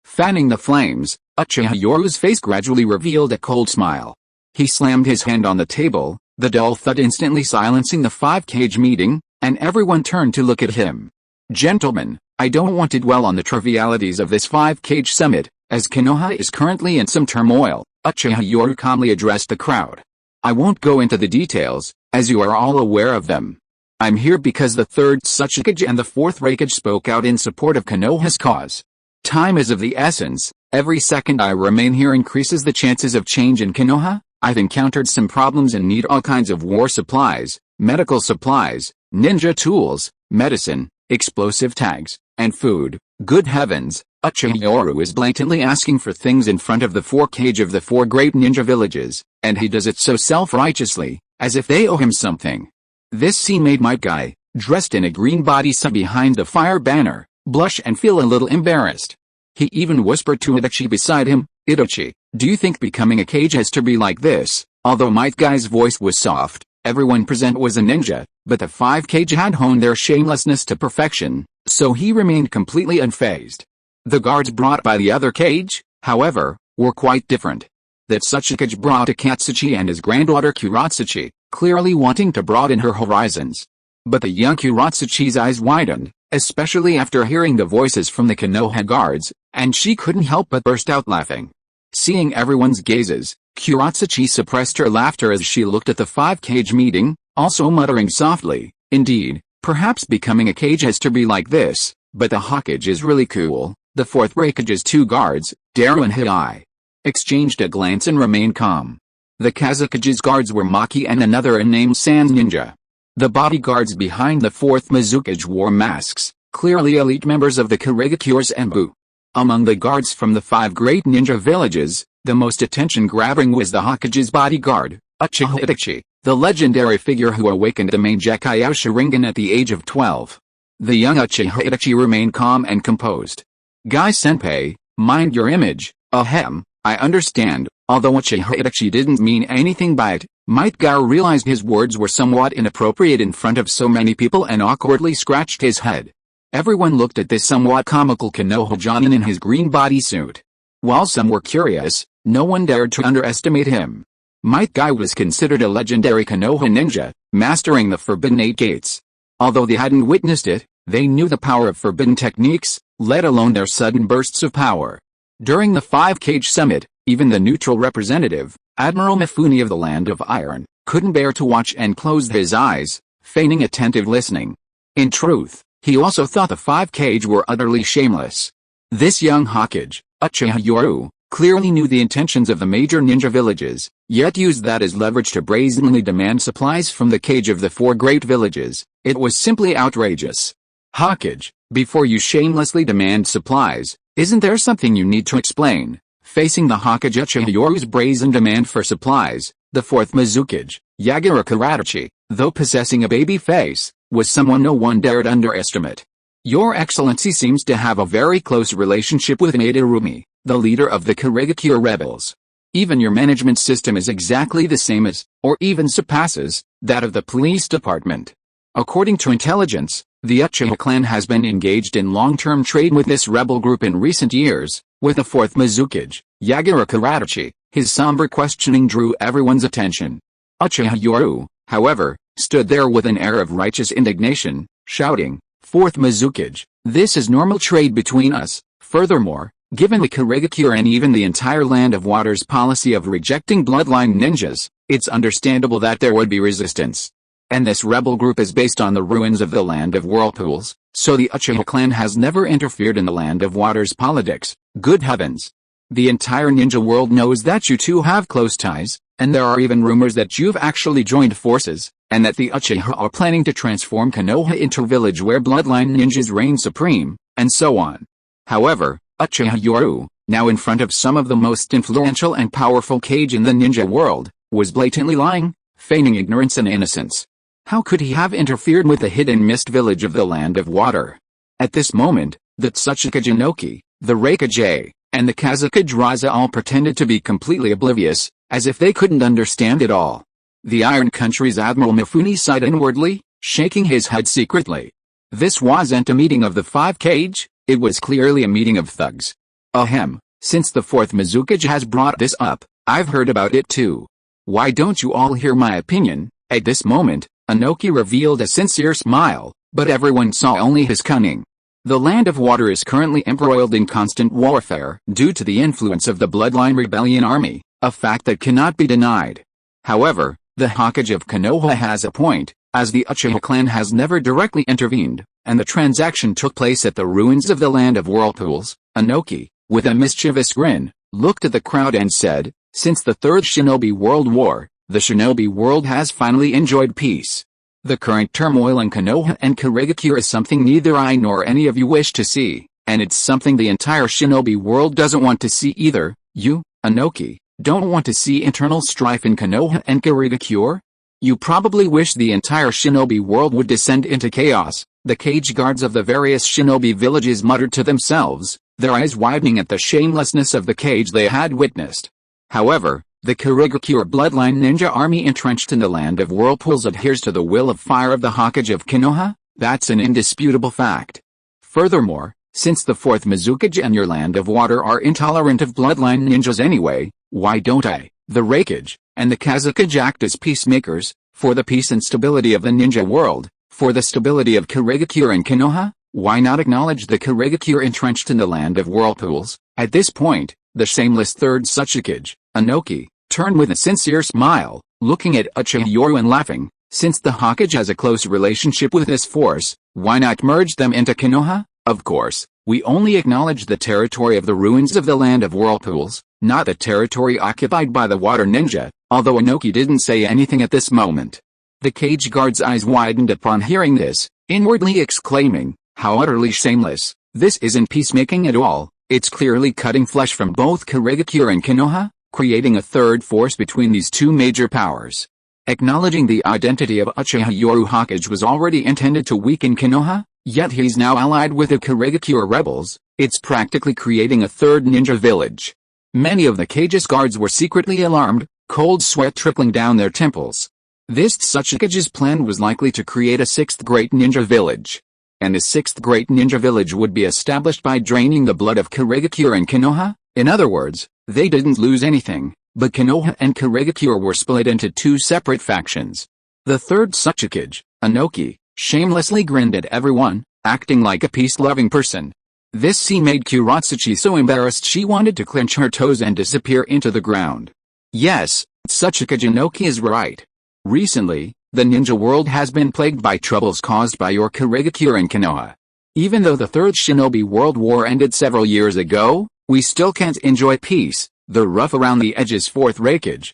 fanning the flames, Uchiha Yoru's face gradually revealed a cold smile. He slammed his hand on the table, the dull thud instantly silencing the 5-cage meeting, and everyone turned to look at him. Gentlemen, I don't want to dwell on the trivialities of this 5-cage summit, as Konoha is currently in some turmoil, Uchiha Yoru calmly addressed the crowd. I won't go into the details, as you are all aware of them. I'm here because the third Tsuchikage and the fourth Reikage spoke out in support of Konoha's cause. Time is of the essence. Every second I remain here increases the chances of change in Konoha. I've encountered some problems and need all kinds of war supplies, medical supplies, ninja tools, medicine, explosive tags, and food. Good heavens, Uchiha Yoru is blatantly asking for things in front of the 4-cage of the 4 great ninja villages, and he does it so self-righteously, as if they owe him something. This scene made Might Guy, dressed in a green bodysuit behind the fire banner, blush and feel a little embarrassed. He even whispered to Itachi beside him, Itachi, do you think becoming a cage has to be like this? Although Might Guy's voice was soft, everyone present was a ninja, but the 5-cage had honed their shamelessness to perfection, so he remained completely unfazed. The guards brought by the other cage, however, were quite different. That Tsuchikage brought Akatsuchi and his granddaughter Kuratsuchi, clearly wanting to broaden her horizons. But the young Kuratsuchi's eyes widened, especially after hearing the voices from the Konoha guards, and she couldn't help but burst out laughing. Seeing everyone's gazes, Kuratsuchi suppressed her laughter as she looked at the 5-cage meeting, also muttering softly, indeed, perhaps becoming a cage has to be like this, but the Hokage is really cool. The fourth Reikage's 2 guards, Daru and Hiei, exchanged a glance and remained calm. The Kazekage's guards were Maki and another unnamed Sans ninja. The bodyguards behind the 4th Mizukage wore masks, clearly elite members of the Kirigakure's Embu. Among the guards from the 5 great ninja villages, the most attention-grabbing was the Hokage's bodyguard, Uchiha Itachi, the legendary figure who awakened the main Decay Sharingan at the age of 12. The young Uchiha Itachi remained calm and composed. Guy-senpai, mind your image, ahem, I understand. Although Uchiha Itachi didn't mean anything by it, Might Guy realized his words were somewhat inappropriate in front of so many people and awkwardly scratched his head. Everyone looked at this somewhat comical Konoha Jonin in his green bodysuit. While some were curious, no one dared to underestimate him. Might Guy was considered a legendary Konoha ninja, mastering the Forbidden 8 Gates. Although they hadn't witnessed it, they knew the power of forbidden techniques, let alone their sudden bursts of power. During the 5-cage summit, even the neutral representative, Admiral Mifune of the Land of Iron, couldn't bear to watch and closed his eyes, feigning attentive listening. In truth, he also thought the 5-cage were utterly shameless. This young Hokage, Uchiha Yoru, clearly knew the intentions of the major ninja villages, yet used that as leverage to brazenly demand supplies from the cage of the 4 great villages. It was simply outrageous. Hokage, before you shamelessly demand supplies, isn't there something you need to explain? Facing the Hokage Uchiha Yoru's brazen demand for supplies, the 4th Mizukage, Yagura Karachi, though possessing a baby face, was someone no one dared underestimate. Your Excellency seems to have a very close relationship with Madarumi, the leader of the Kirigakure rebels. Even your management system is exactly the same as, or even surpasses, that of the police department. According to intelligence, the Uchiha clan has been engaged in long-term trade with this rebel group in recent years, with the 4th Mizukage, Yagura Karachi. His somber questioning drew everyone's attention. Uchiha Yoru, however, stood there with an air of righteous indignation, shouting, 4th Mizukage, this is normal trade between us. Furthermore, given the Kirigakure and even the entire Land of Water's policy of rejecting bloodline ninjas, it's understandable that there would be resistance. And this rebel group is based on the ruins of the Land of Whirlpools, so the Uchiha clan has never interfered in the Land of Water's politics. Good heavens! The entire ninja world knows that you two have close ties, and there are even rumors that you've actually joined forces. and that the Uchiha are planning to transform Konoha into a village where bloodline ninjas reign supreme, and so on. However, Uchiha Yoru, now in front of some of the most influential and powerful Kage in the ninja world, was blatantly lying, feigning ignorance and innocence. How could he have interfered with the hidden mist village of the Land of Water? At this moment, the Tsuchikage Inoki, the Raikage, and the Kazakage Raza all pretended to be completely oblivious, as if they couldn't understand it all. The Iron Country's Admiral Mifune sighed inwardly, shaking his head secretly. This wasn't a meeting of the five Kage, it was clearly a meeting of thugs. Ahem, since the fourth Mizukage has brought this up, I've heard about it too. Why don't you all hear my opinion? At this moment, Inoki revealed a sincere smile, but everyone saw only his cunning. The Land of Water is currently embroiled in constant warfare due to the influence of the Bloodline Rebellion Army, a fact that cannot be denied. However, the Hokage of Konoha has a point, as the Uchiha clan has never directly intervened, and the transaction took place at the ruins of the Land of Whirlpools. Inoki, with a mischievous grin, looked at the crowd and said, "Since the Third Shinobi World War, the Shinobi world has finally enjoyed peace. The current turmoil in Konoha and Kirigakure is something neither I nor any of you wish to see, and it's something the entire Shinobi world doesn't want to see either. You, Inoki, don't want to see internal strife in Konoha and Kirigakure? You probably wish the entire Shinobi world would descend into chaos." The Kage guards of the various Shinobi villages muttered to themselves, their eyes widening at the shamelessness of the Kage they had witnessed. However, the Kirigakure bloodline ninja army entrenched in the Land of Whirlpools adheres to the will of fire of the Hokage of Konoha, that's an indisputable fact. Furthermore, since the fourth Mizukage and your Land of Water are intolerant of bloodline ninjas anyway, why don't I, the Raikage, and the Kazakage act as peacemakers, for the peace and stability of the ninja world, for the stability of Kirigakure and Konoha? Why not acknowledge the Kirigakure entrenched in the Land of Whirlpools? At this point, the shameless third Tsuchikage, Inoki, turned with a sincere smile, looking at Uchiha Yoru and laughing. Since the Hokage has a close relationship with this force, why not merge them into Konoha? Of course, we only acknowledge the territory of the ruins of the Land of Whirlpools, not the territory occupied by the Water Ninja, although Inoki didn't say anything at this moment. The Kage guard's eyes widened upon hearing this, inwardly exclaiming, "How utterly shameless, this isn't peacemaking at all, it's clearly cutting flesh from both Kirigakure and Konoha, creating a third force between these two major powers." Acknowledging the identity of Uchiha Yoru Hokage was already intended to weaken Konoha, yet he's now allied with the Kirigakure rebels, it's practically creating a third ninja village. Many of the Kage's guards were secretly alarmed, cold sweat trickling down their temples. This Tsuchikage's plan was likely to create a sixth great ninja village. And the sixth great ninja village would be established by draining the blood of Kirigakure and Konoha. In other words, they didn't lose anything, but Konoha and Kirigakure were split into two separate factions. The third Tsuchikage, Inoki, shamelessly grinned at everyone, acting like a peace-loving person. This scene made Kuratsuchi so embarrassed she wanted to clench her toes and disappear into the ground. Yes, Tsuchikage Inoki is right. Recently, the ninja world has been plagued by troubles caused by your Kirigakure and Konoha. Even though the Third Shinobi World War ended several years ago, we still can't enjoy peace. The rough around the edges fourth Raikage,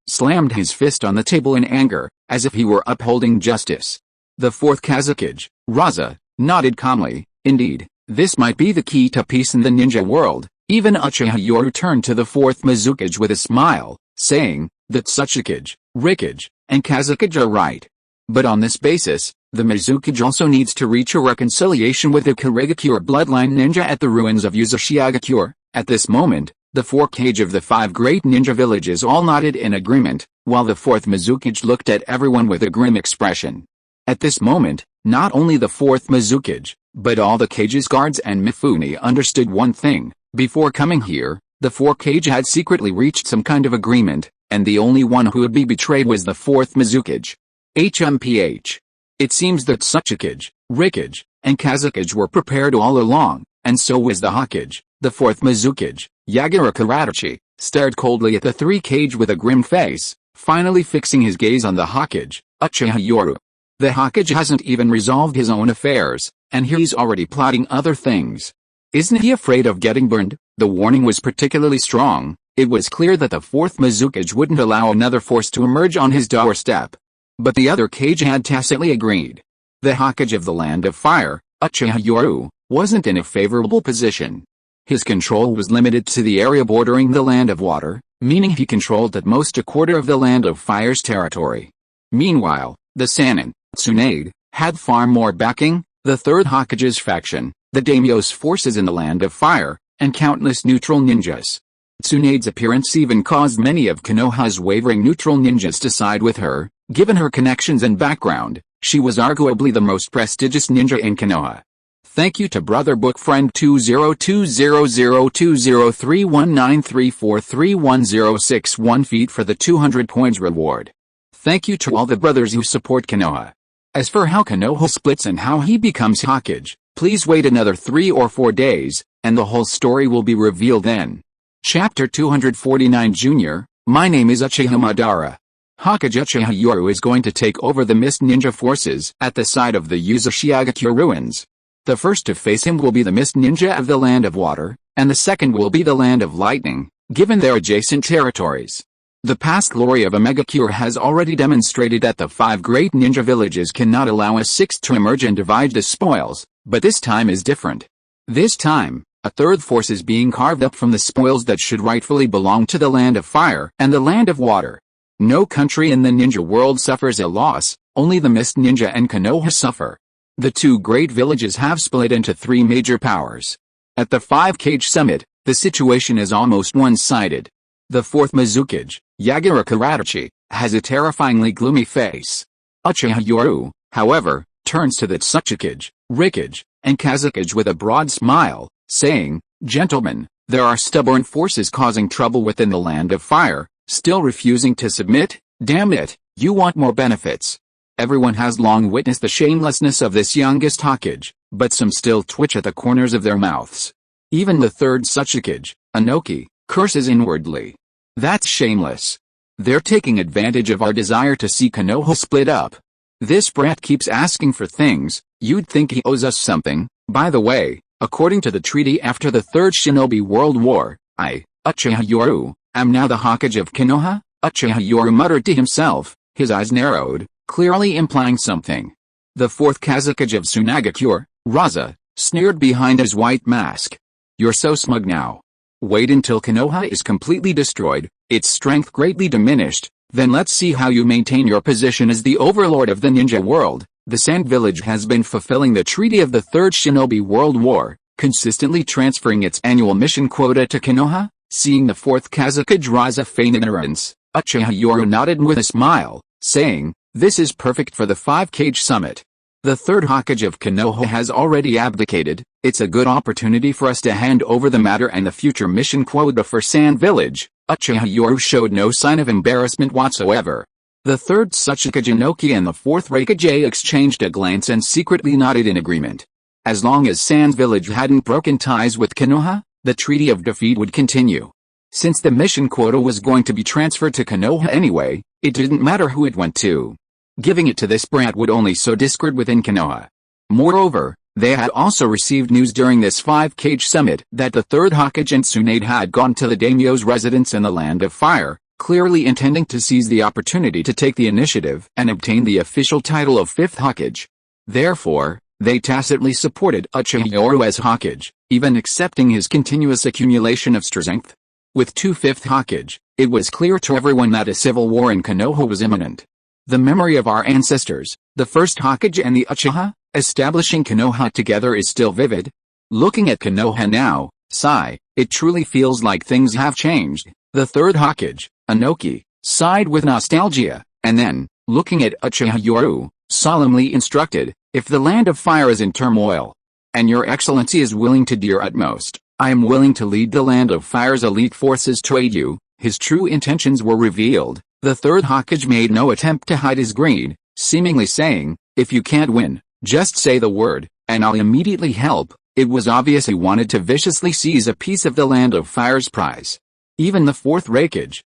slammed his fist on the table in anger, as if he were upholding justice. The fourth Kazakage, Raza, nodded calmly. Indeed, this might be the key to peace in the ninja world. Even Uchiha Yoru turned to the fourth Mizukage with a smile, saying, that Tsuchikage, Raikage, and Kazakage are right. But on this basis, the Mizukage also needs to reach a reconciliation with the Kirigakure bloodline ninja at the ruins of Uzushiagakure. At this moment, the four Kage of the five great ninja villages all nodded in agreement, while the fourth Mizukage looked at everyone with a grim expression. At this moment, not only the fourth Mizukage, but all the Kage's guards and Mifune understood one thing. Before coming here, the four Kage had secretly reached some kind of agreement, and the only one who would be betrayed was the fourth Mizukage. HMPH. It seems that Tsuchikage, Raikage, and Kazakage were prepared all along, and so was the Hokage. The fourth Mizukage, Yagura Karachi, stared coldly at the three Kage with a grim face, finally fixing his gaze on the Hokage, Uchiha Yoru. The Hokage hasn't even resolved his own affairs, and he's already plotting other things. Isn't he afraid of getting burned? The warning was particularly strong. It was clear that the fourth Mizukage wouldn't allow another force to emerge on his doorstep. but the other Kage had tacitly agreed. The Hokage of the Land of Fire, Uchiha Yoru, wasn't in a favorable position. His control was limited to the area bordering the Land of Water, meaning he controlled at most a quarter of the Land of Fire's territory. Meanwhile, the Sannin, Tsunade, had far more backing, the Third Hokage's faction, the daimyo's forces in the Land of Fire, and countless neutral ninjas. Tsunade's appearance even caused many of Konoha's wavering neutral ninjas to side with her. Given her connections and background, she was arguably the most prestigious ninja in Konoha. Thank you to Brother Book Friend 20200200319343161 feet for the 200 coins reward. Thank you to all the brothers who support Konoha. As for how Konoha splits and how he becomes Hokage, please wait another 3 or 4 days, and the whole story will be revealed then. Chapter 249 Junior, my name is Uchiha Madara. Hokage Uchiha Yoru is going to take over the Mist Ninja forces at the site of the Uzushiagakure ruins. The first to face him will be the Mist Ninja of the Land of Water, and the second will be the Land of Lightning, given their adjacent territories. The past glory of Omegakure has already demonstrated that the 5 great ninja villages cannot allow a 6th to emerge and divide the spoils, but this time is different. This time, a third force is being carved up from the spoils that should rightfully belong to the Land of Fire and the Land of Water. No country in the ninja world suffers a loss, only the Mist Ninja and Konoha suffer. The 2 great villages have split into 3 major powers. At the 5-Kage summit, the situation is almost one-sided. The 4th Mizukage, Yagura Karachi, has a terrifyingly gloomy face. Uchiha Yoru, however, turns to the Tsuchikage, Rikage, and Kazakage with a broad smile, saying, "Gentlemen, there are stubborn forces causing trouble within the Land of Fire, still refusing to submit. Damn it, you want more benefits." Everyone has long witnessed the shamelessness of this youngest Hokage, but some still twitch at the corners of their mouths. Even the 3rd Tsuchikage, Inoki, curses inwardly. That's shameless. They're taking advantage of our desire to see Konoha split up. This brat keeps asking for things, you'd think he owes us something. By the way, according to the treaty after the 3rd Shinobi World War, I, Uchiha Yoru, am now the Hokage of Konoha. Uchiha Yoru muttered to himself, his eyes narrowed, clearly implying something. The 4th Kazakage of Tsunagakure, Raza, sneered behind his white mask. You're so smug now. Wait until Konoha is completely destroyed, its strength greatly diminished, then let's see how you maintain your position as the overlord of the ninja world. The Sand Village has been fulfilling the treaty of the 3rd Shinobi World War, consistently transferring its annual mission quota to Konoha. Seeing the 4th Kazakage Raza feign ignorance, Uchiha Yoru nodded with a smile, saying, "This is perfect for the 5-Kage summit. The 3rd Hokage of Konoha has already abdicated. It's a good opportunity for us to hand over the matter and the future mission quota for Sand Village." Uchiha Yoru showed no sign of embarrassment whatsoever. The 3rd Tsuchikage Inoki and the 4th Raikage exchanged a glance and secretly nodded in agreement. As long as Sand Village hadn't broken ties with Konoha, the Treaty of Defeat would continue. Since the mission quota was going to be transferred to Konoha anyway, it didn't matter who it went to. Giving it to this brat would only sow discord within Konoha. Moreover, they had also received news during this 5-Kage summit that the 3rd Hokage and Tsunade had gone to the daimyo's residence in the Land of Fire, clearly intending to seize the opportunity to take the initiative and obtain the official title of 5th Hokage. Therefore, they tacitly supported Uchiha Yoru as Hokage, even accepting his continuous accumulation of strength. With 2 5th Hokage, it was clear to everyone that a civil war in Konoha was imminent. The memory of our ancestors, the 1st Hokage and the Uchiha, establishing Konoha together is still vivid. Looking at Konoha now, sigh, it truly feels like things have changed. The 3rd Hokage, Inoki, sighed with nostalgia, and then, looking at Uchiha Yoru, solemnly instructed, "If the Land of Fire is in turmoil, and your excellency is willing to do your utmost, I am willing to lead the Land of Fire's elite forces to aid you." His true intentions were revealed. The 3rd Hokage made no attempt to hide his greed, seemingly saying, "If you can't win, just say the word, and I'll immediately help." It was obvious he wanted to viciously seize a piece of the Land of Fire's prize. Even the 4th Raikage,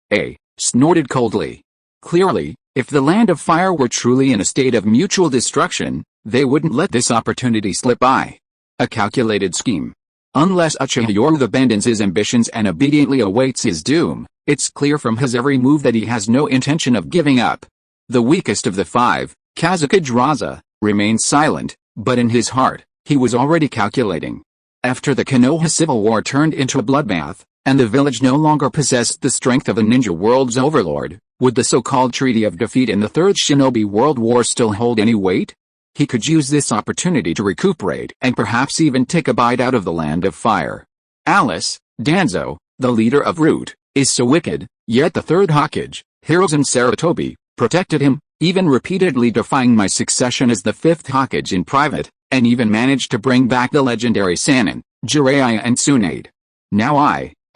snorted coldly. Clearly, if the Land of Fire were truly in a state of mutual destruction, they wouldn't let this opportunity slip by. A calculated scheme. Unless Uchiha Yoru abandons his ambitions and obediently awaits his doom, it's clear from his every move that he has no intention of giving up. The weakest of the five, Kazukage remained silent, but in his heart, he was already calculating. After the Konoha Civil War turned into a bloodbath, and the village no longer possessed the strength of a ninja world's overlord, would the so-called Treaty of Defeat in the Third Shinobi World War still hold any weight? He could use this opportunity to recuperate and perhaps even take a bite out of the Land of Fire. Alice, Danzo, the leader of Root, is so wicked, yet the Third Hokage, Hiruzen Sarutobi, protected him, even repeatedly defying my succession as the Fifth Hokage in private, and even managed to bring back the legendary Sannin, Jiraiya and Tsunade. Now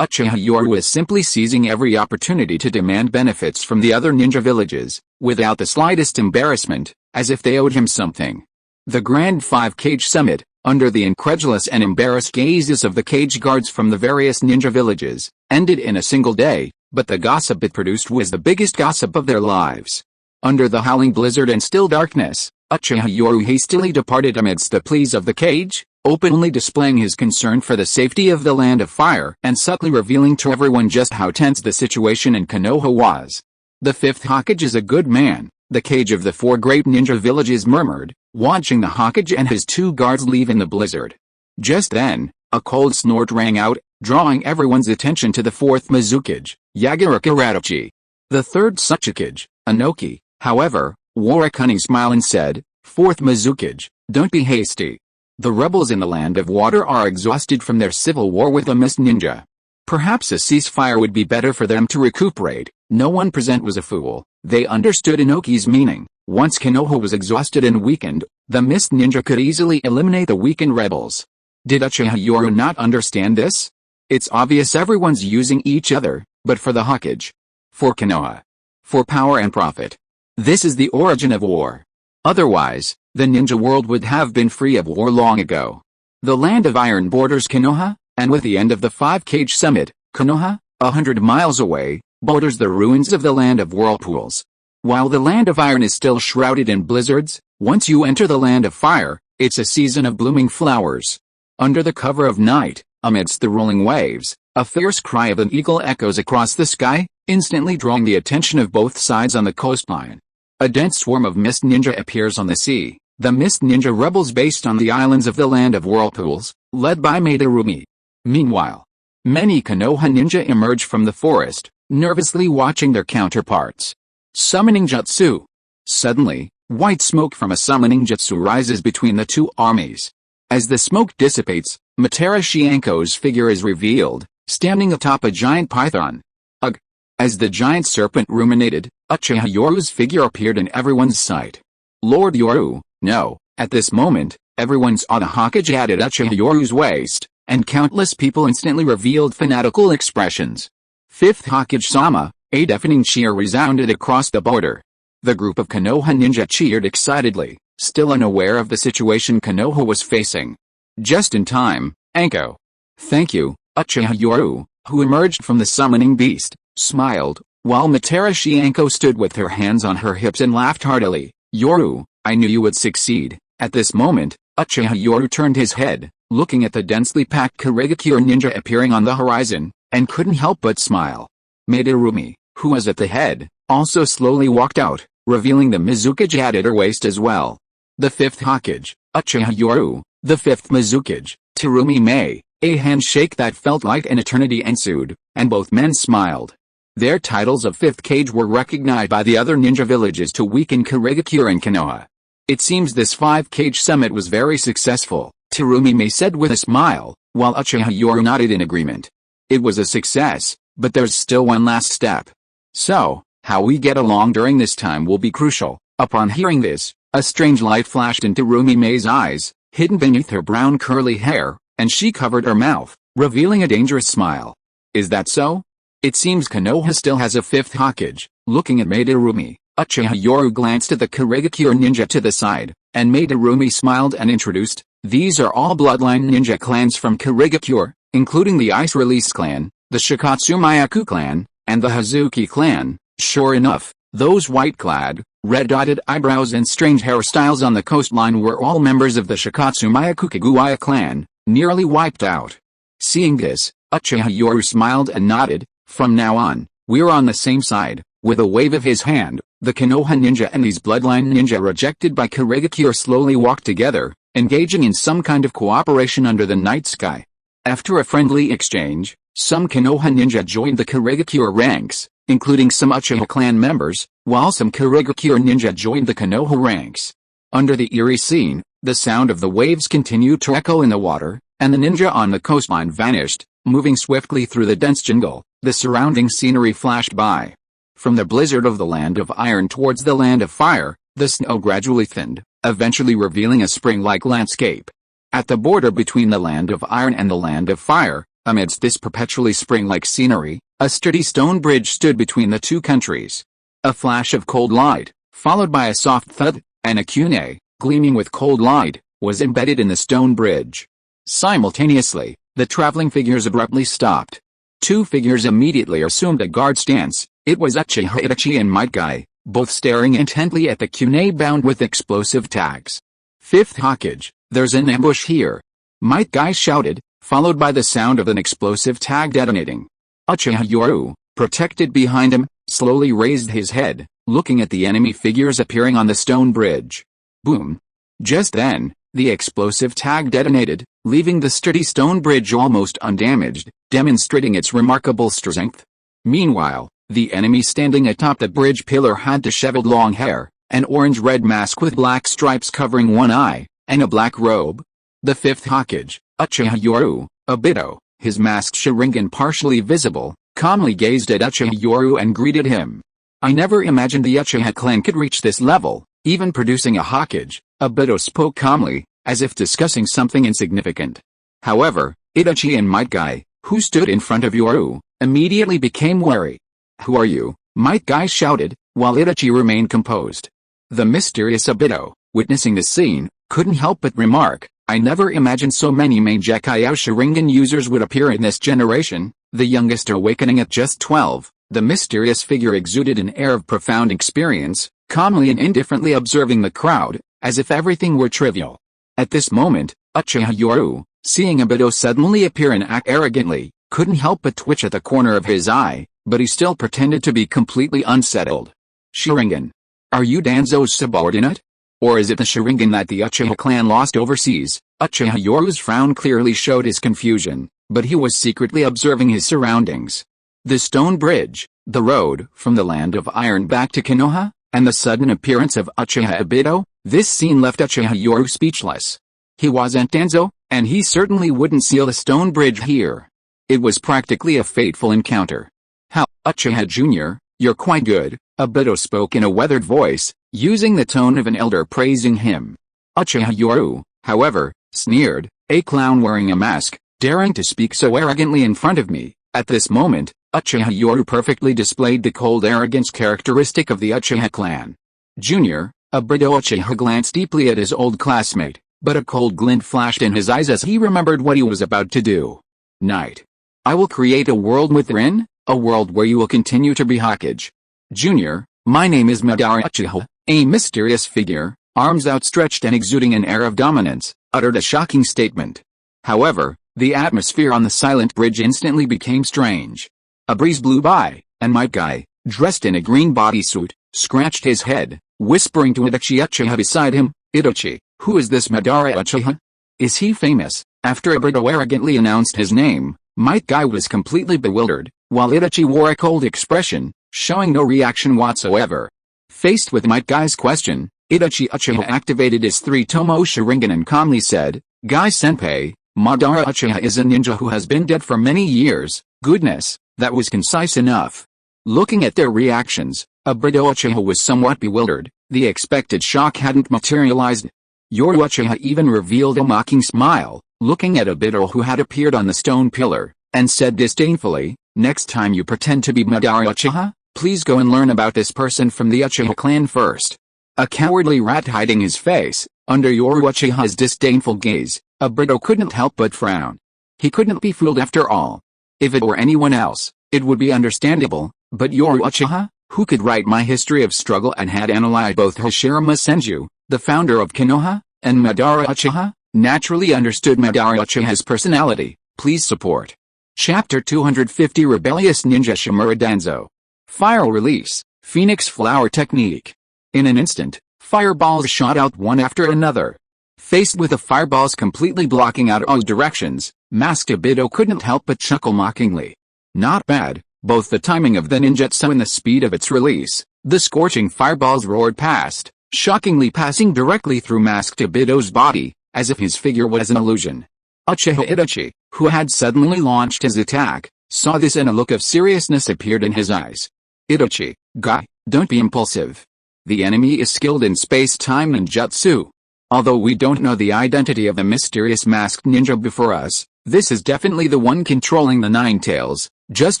Uchiha Yoru is simply seizing every opportunity to demand benefits from the other ninja villages, without the slightest embarrassment, as if they owed him something. The Grand Five Cage Summit, under the incredulous and embarrassed gazes of the cage guards from the various ninja villages, ended in a single day, but the gossip it produced was the biggest gossip of their lives. Under the howling blizzard and still darkness, Uchiha Yoru hastily departed amidst the pleas of the cage, openly displaying his concern for the safety of the Land of Fire and subtly revealing to everyone just how tense the situation in Konoha was. The Fifth Hokage is a good man, the cage of the four great ninja villages murmured, watching the Hokage and his two guards leave in the blizzard. Just then, a cold snort rang out, drawing everyone's attention to the fourth Mizukage, Yagiraka Radachi. The third Tsuchikage, Anoki, however, wore a cunning smile and said, "Fourth Mizukage, don't be hasty. The rebels in the Land of Water are exhausted from their civil war with the Mist Ninja. Perhaps a ceasefire would be better for them to recuperate." No one present was a fool. They understood Inoki's meaning. Once Konoha was exhausted and weakened, the Mist Ninja could easily eliminate the weakened rebels. Did Uchiha Yoru not understand this? It's obvious everyone's using each other, but for the Hokage. For Konoha. For power and profit. This is the origin of war. Otherwise, the ninja world would have been free of war long ago. The Land of Iron borders Konoha, and with the end of the Five Cage Summit, Konoha, 100 miles away, borders the ruins of the Land of Whirlpools. While the Land of Iron is still shrouded in blizzards, once you enter the Land of Fire, it's a season of blooming flowers. Under the cover of night, amidst the rolling waves, a fierce cry of an eagle echoes across the sky, instantly drawing the attention of both sides on the coastline. A dense swarm of Mist Ninja appears on the sea, the Mist Ninja rebels based on the islands of the Land of Whirlpools, led by Madarumi. Meanwhile, many Konoha ninja emerge from the forest, nervously watching their counterparts. Summoning Jutsu. Suddenly, white smoke from a summoning jutsu rises between the two armies. As the smoke dissipates, Matera Shianko's figure is revealed, standing atop a giant python. Ugh! As the giant serpent ruminated, Uchiha Yoru's figure appeared in everyone's sight. Lord Yoru, no. At this moment, everyone's saw the Hokage at Uchiha Yoru's waist, and countless people instantly revealed fanatical expressions. Fifth Hokage-sama, a deafening cheer resounded across the border. The group of Konoha ninja cheered excitedly, still unaware of the situation Konoha was facing. Just in time, Anko. Thank you, Uchiha Yoru, who emerged from the summoning beast, smiled, while Matera Shianko stood with her hands on her hips and laughed heartily. Yoru, I knew you would succeed. At this moment, Uchiha Yoru turned his head, looking at the densely packed Kurigakure ninja appearing on the horizon, and couldn't help but smile. Madarumi, who was at the head, also slowly walked out, revealing the Mizukage at her waist as well. The fifth Hokage, Uchiha Yoru, the fifth Mizukage, Terumi Mei. A handshake that felt like an eternity ensued, and both men smiled. Their titles of fifth cage were recognized by the other ninja villages to weaken Kurigakure and Konoha. It seems this five-cage summit was very successful, Terumi Mei said with a smile, while Uchiha Yoru nodded in agreement. It was a success, but there's still one last step. So, how we get along during this time will be crucial. Upon hearing this, a strange light flashed into Terumi Mei's eyes, hidden beneath her brown curly hair, and she covered her mouth, revealing a dangerous smile. Is that so? It seems Konoha still has a fifth Hokage. Looking at Madarumi, Uchiha Yoru glanced at the Kurigakure ninja to the side, and Madarumi smiled and introduced, these are all bloodline ninja clans from Kurigakure, including the Ice Release clan, the Shikatsu Myaku clan, and the Hazuki clan. Sure enough, those white-clad, red-dotted eyebrows and strange hairstyles on the coastline were all members of the Shikatsu Myaku Kaguya clan, nearly wiped out. Seeing this, Uchiha Yoru smiled and nodded, from now on, we're on the same side. With a wave of his hand, The Konoha ninja and these bloodline ninja rejected by Kurigakure slowly walked together, engaging in some kind of cooperation under the night sky. After a friendly exchange, some Konoha ninja joined the Kurigakure ranks, including some Uchiha clan members, while some Kurigakure ninja joined the Konoha ranks. Under the eerie scene, the sound of the waves continued to echo in the water, and the ninja on the coastline vanished, moving swiftly through the dense jungle. The surrounding scenery flashed by. From the blizzard of the land of iron towards the land of fire, the snow gradually thinned, eventually revealing a spring-like landscape. At the border between the land of iron and the land of fire, amidst this perpetually spring-like scenery, a sturdy stone bridge stood between the two countries. A flash of cold light, followed by a soft thud, and a kunai, gleaming with cold light, was embedded in the stone bridge. Simultaneously, the traveling figures abruptly stopped. Two figures immediately assumed a guard stance. It was Uchiha Itachi and Might Guy, both staring intently at the kunai bound with explosive tags. Fifth Hokage, there's an ambush here. Might Guy shouted, followed by the sound of an explosive tag detonating. Uchiha Yoru, protected behind him, slowly raised his head, looking at the enemy figures appearing on the stone bridge. Boom. Just then, the explosive tag detonated, leaving the sturdy stone bridge almost undamaged, demonstrating its remarkable strength. Meanwhile, the enemy standing atop the bridge pillar had disheveled long hair, an orange-red mask with black stripes covering one eye, and a black robe. The fifth Hokage, Uchiha Yoru, Obito, his masked Sharingan partially visible, calmly gazed at Uchiha Yoru and greeted him. I never imagined the Uchiha clan could reach this level, even producing a Hokage. Obito spoke calmly, as if discussing something insignificant. However, Itachi and Might Guy, who stood in front of Yoru, immediately became wary. Who are you? Might Guy shouted, while Itachi remained composed. The mysterious Obito, witnessing the scene, couldn't help but remark, I never imagined so many Mangekyou Sharingan users would appear in this generation, the youngest awakening at just 12. The mysterious figure exuded an air of profound experience, calmly and indifferently observing the crowd, as if everything were trivial. At this moment, Uchiha Yoru, seeing Obito suddenly appear and act arrogantly, couldn't help but twitch at the corner of his eye, but he still pretended to be completely unsettled. Sharingan. Are you Danzo's subordinate? Or is it the Sharingan that the Uchiha clan lost overseas? Uchiha Yoru's frown clearly showed his confusion, but he was secretly observing his surroundings. The stone bridge, the road from the land of iron back to Konoha, and the sudden appearance of Uchiha Obito, this scene left Uchiha Yoru speechless. He wasn't Danzo, and he certainly wouldn't seal the stone bridge here. It was practically a fateful encounter. How, Uchiha Jr., you're quite good, Obito spoke in a weathered voice, using the tone of an elder praising him. Uchiha Yoru, however, sneered, a clown wearing a mask, daring to speak so arrogantly in front of me. At this moment, Uchiha Yoru perfectly displayed the cold arrogance characteristic of the Uchiha clan. Junior, Obito Uchiha glanced deeply at his old classmate, but a cold glint flashed in his eyes as he remembered what he was about to do. Night. I will create a world within, a world where you will continue to be Hokage. Junior, my name is Madara Uchiha, a mysterious figure, arms outstretched and exuding an air of dominance, uttered a shocking statement. However, the atmosphere on the silent bridge instantly became strange. A breeze blew by, and Might Guy, dressed in a green bodysuit, scratched his head, whispering to Itachi Uchiha beside him, Itachi, who is this Madara Uchiha? Is he famous? After Obito arrogantly announced his name, Might Guy was completely bewildered, while Itachi wore a cold expression, showing no reaction whatsoever. Faced with Might Guy's question, Itachi Uchiha activated his three-tomo Sharingan and calmly said, Guy-senpai, Madara Uchiha is a ninja who has been dead for many years. Goodness, that was concise enough. Looking at their reactions, Obito Uchiha was somewhat bewildered. The expected shock hadn't materialized. Yoru Uchiha even revealed a mocking smile, looking at Obito who had appeared on the stone pillar, and said disdainfully, next time you pretend to be Madara Uchiha, please go and learn about this person from the Uchiha clan first. A cowardly rat hiding his face, under Yoru Uchiha's disdainful gaze, Obito couldn't help but frown. He couldn't be fooled after all. If it were anyone else, it would be understandable, but Yoru Uchiha, who could write my history of struggle and had analyzed both Hashirama Senju, the founder of Konoha, and Madara Uchiha, naturally understood Madara Uchiha's personality. Please support. Chapter 250 Rebellious Ninja Shimura Danzo. File release. Phoenix flower technique. In an instant, fireballs shot out one after another. Faced with the fireballs completely blocking out all directions, Masked Obito couldn't help but chuckle mockingly. Not bad, both the timing of the ninjutsu and the speed of its release. The scorching fireballs roared past, shockingly passing directly through Masked Obito's body, as if his figure was an illusion. Uchiha Itachi, who had suddenly launched his attack, saw this and a look of seriousness appeared in his eyes. Itachi, guy, don't be impulsive. The enemy is skilled in space-time ninjutsu. Although we don't know the identity of the mysterious masked ninja before us, this is definitely the one controlling the Nine Tails. Just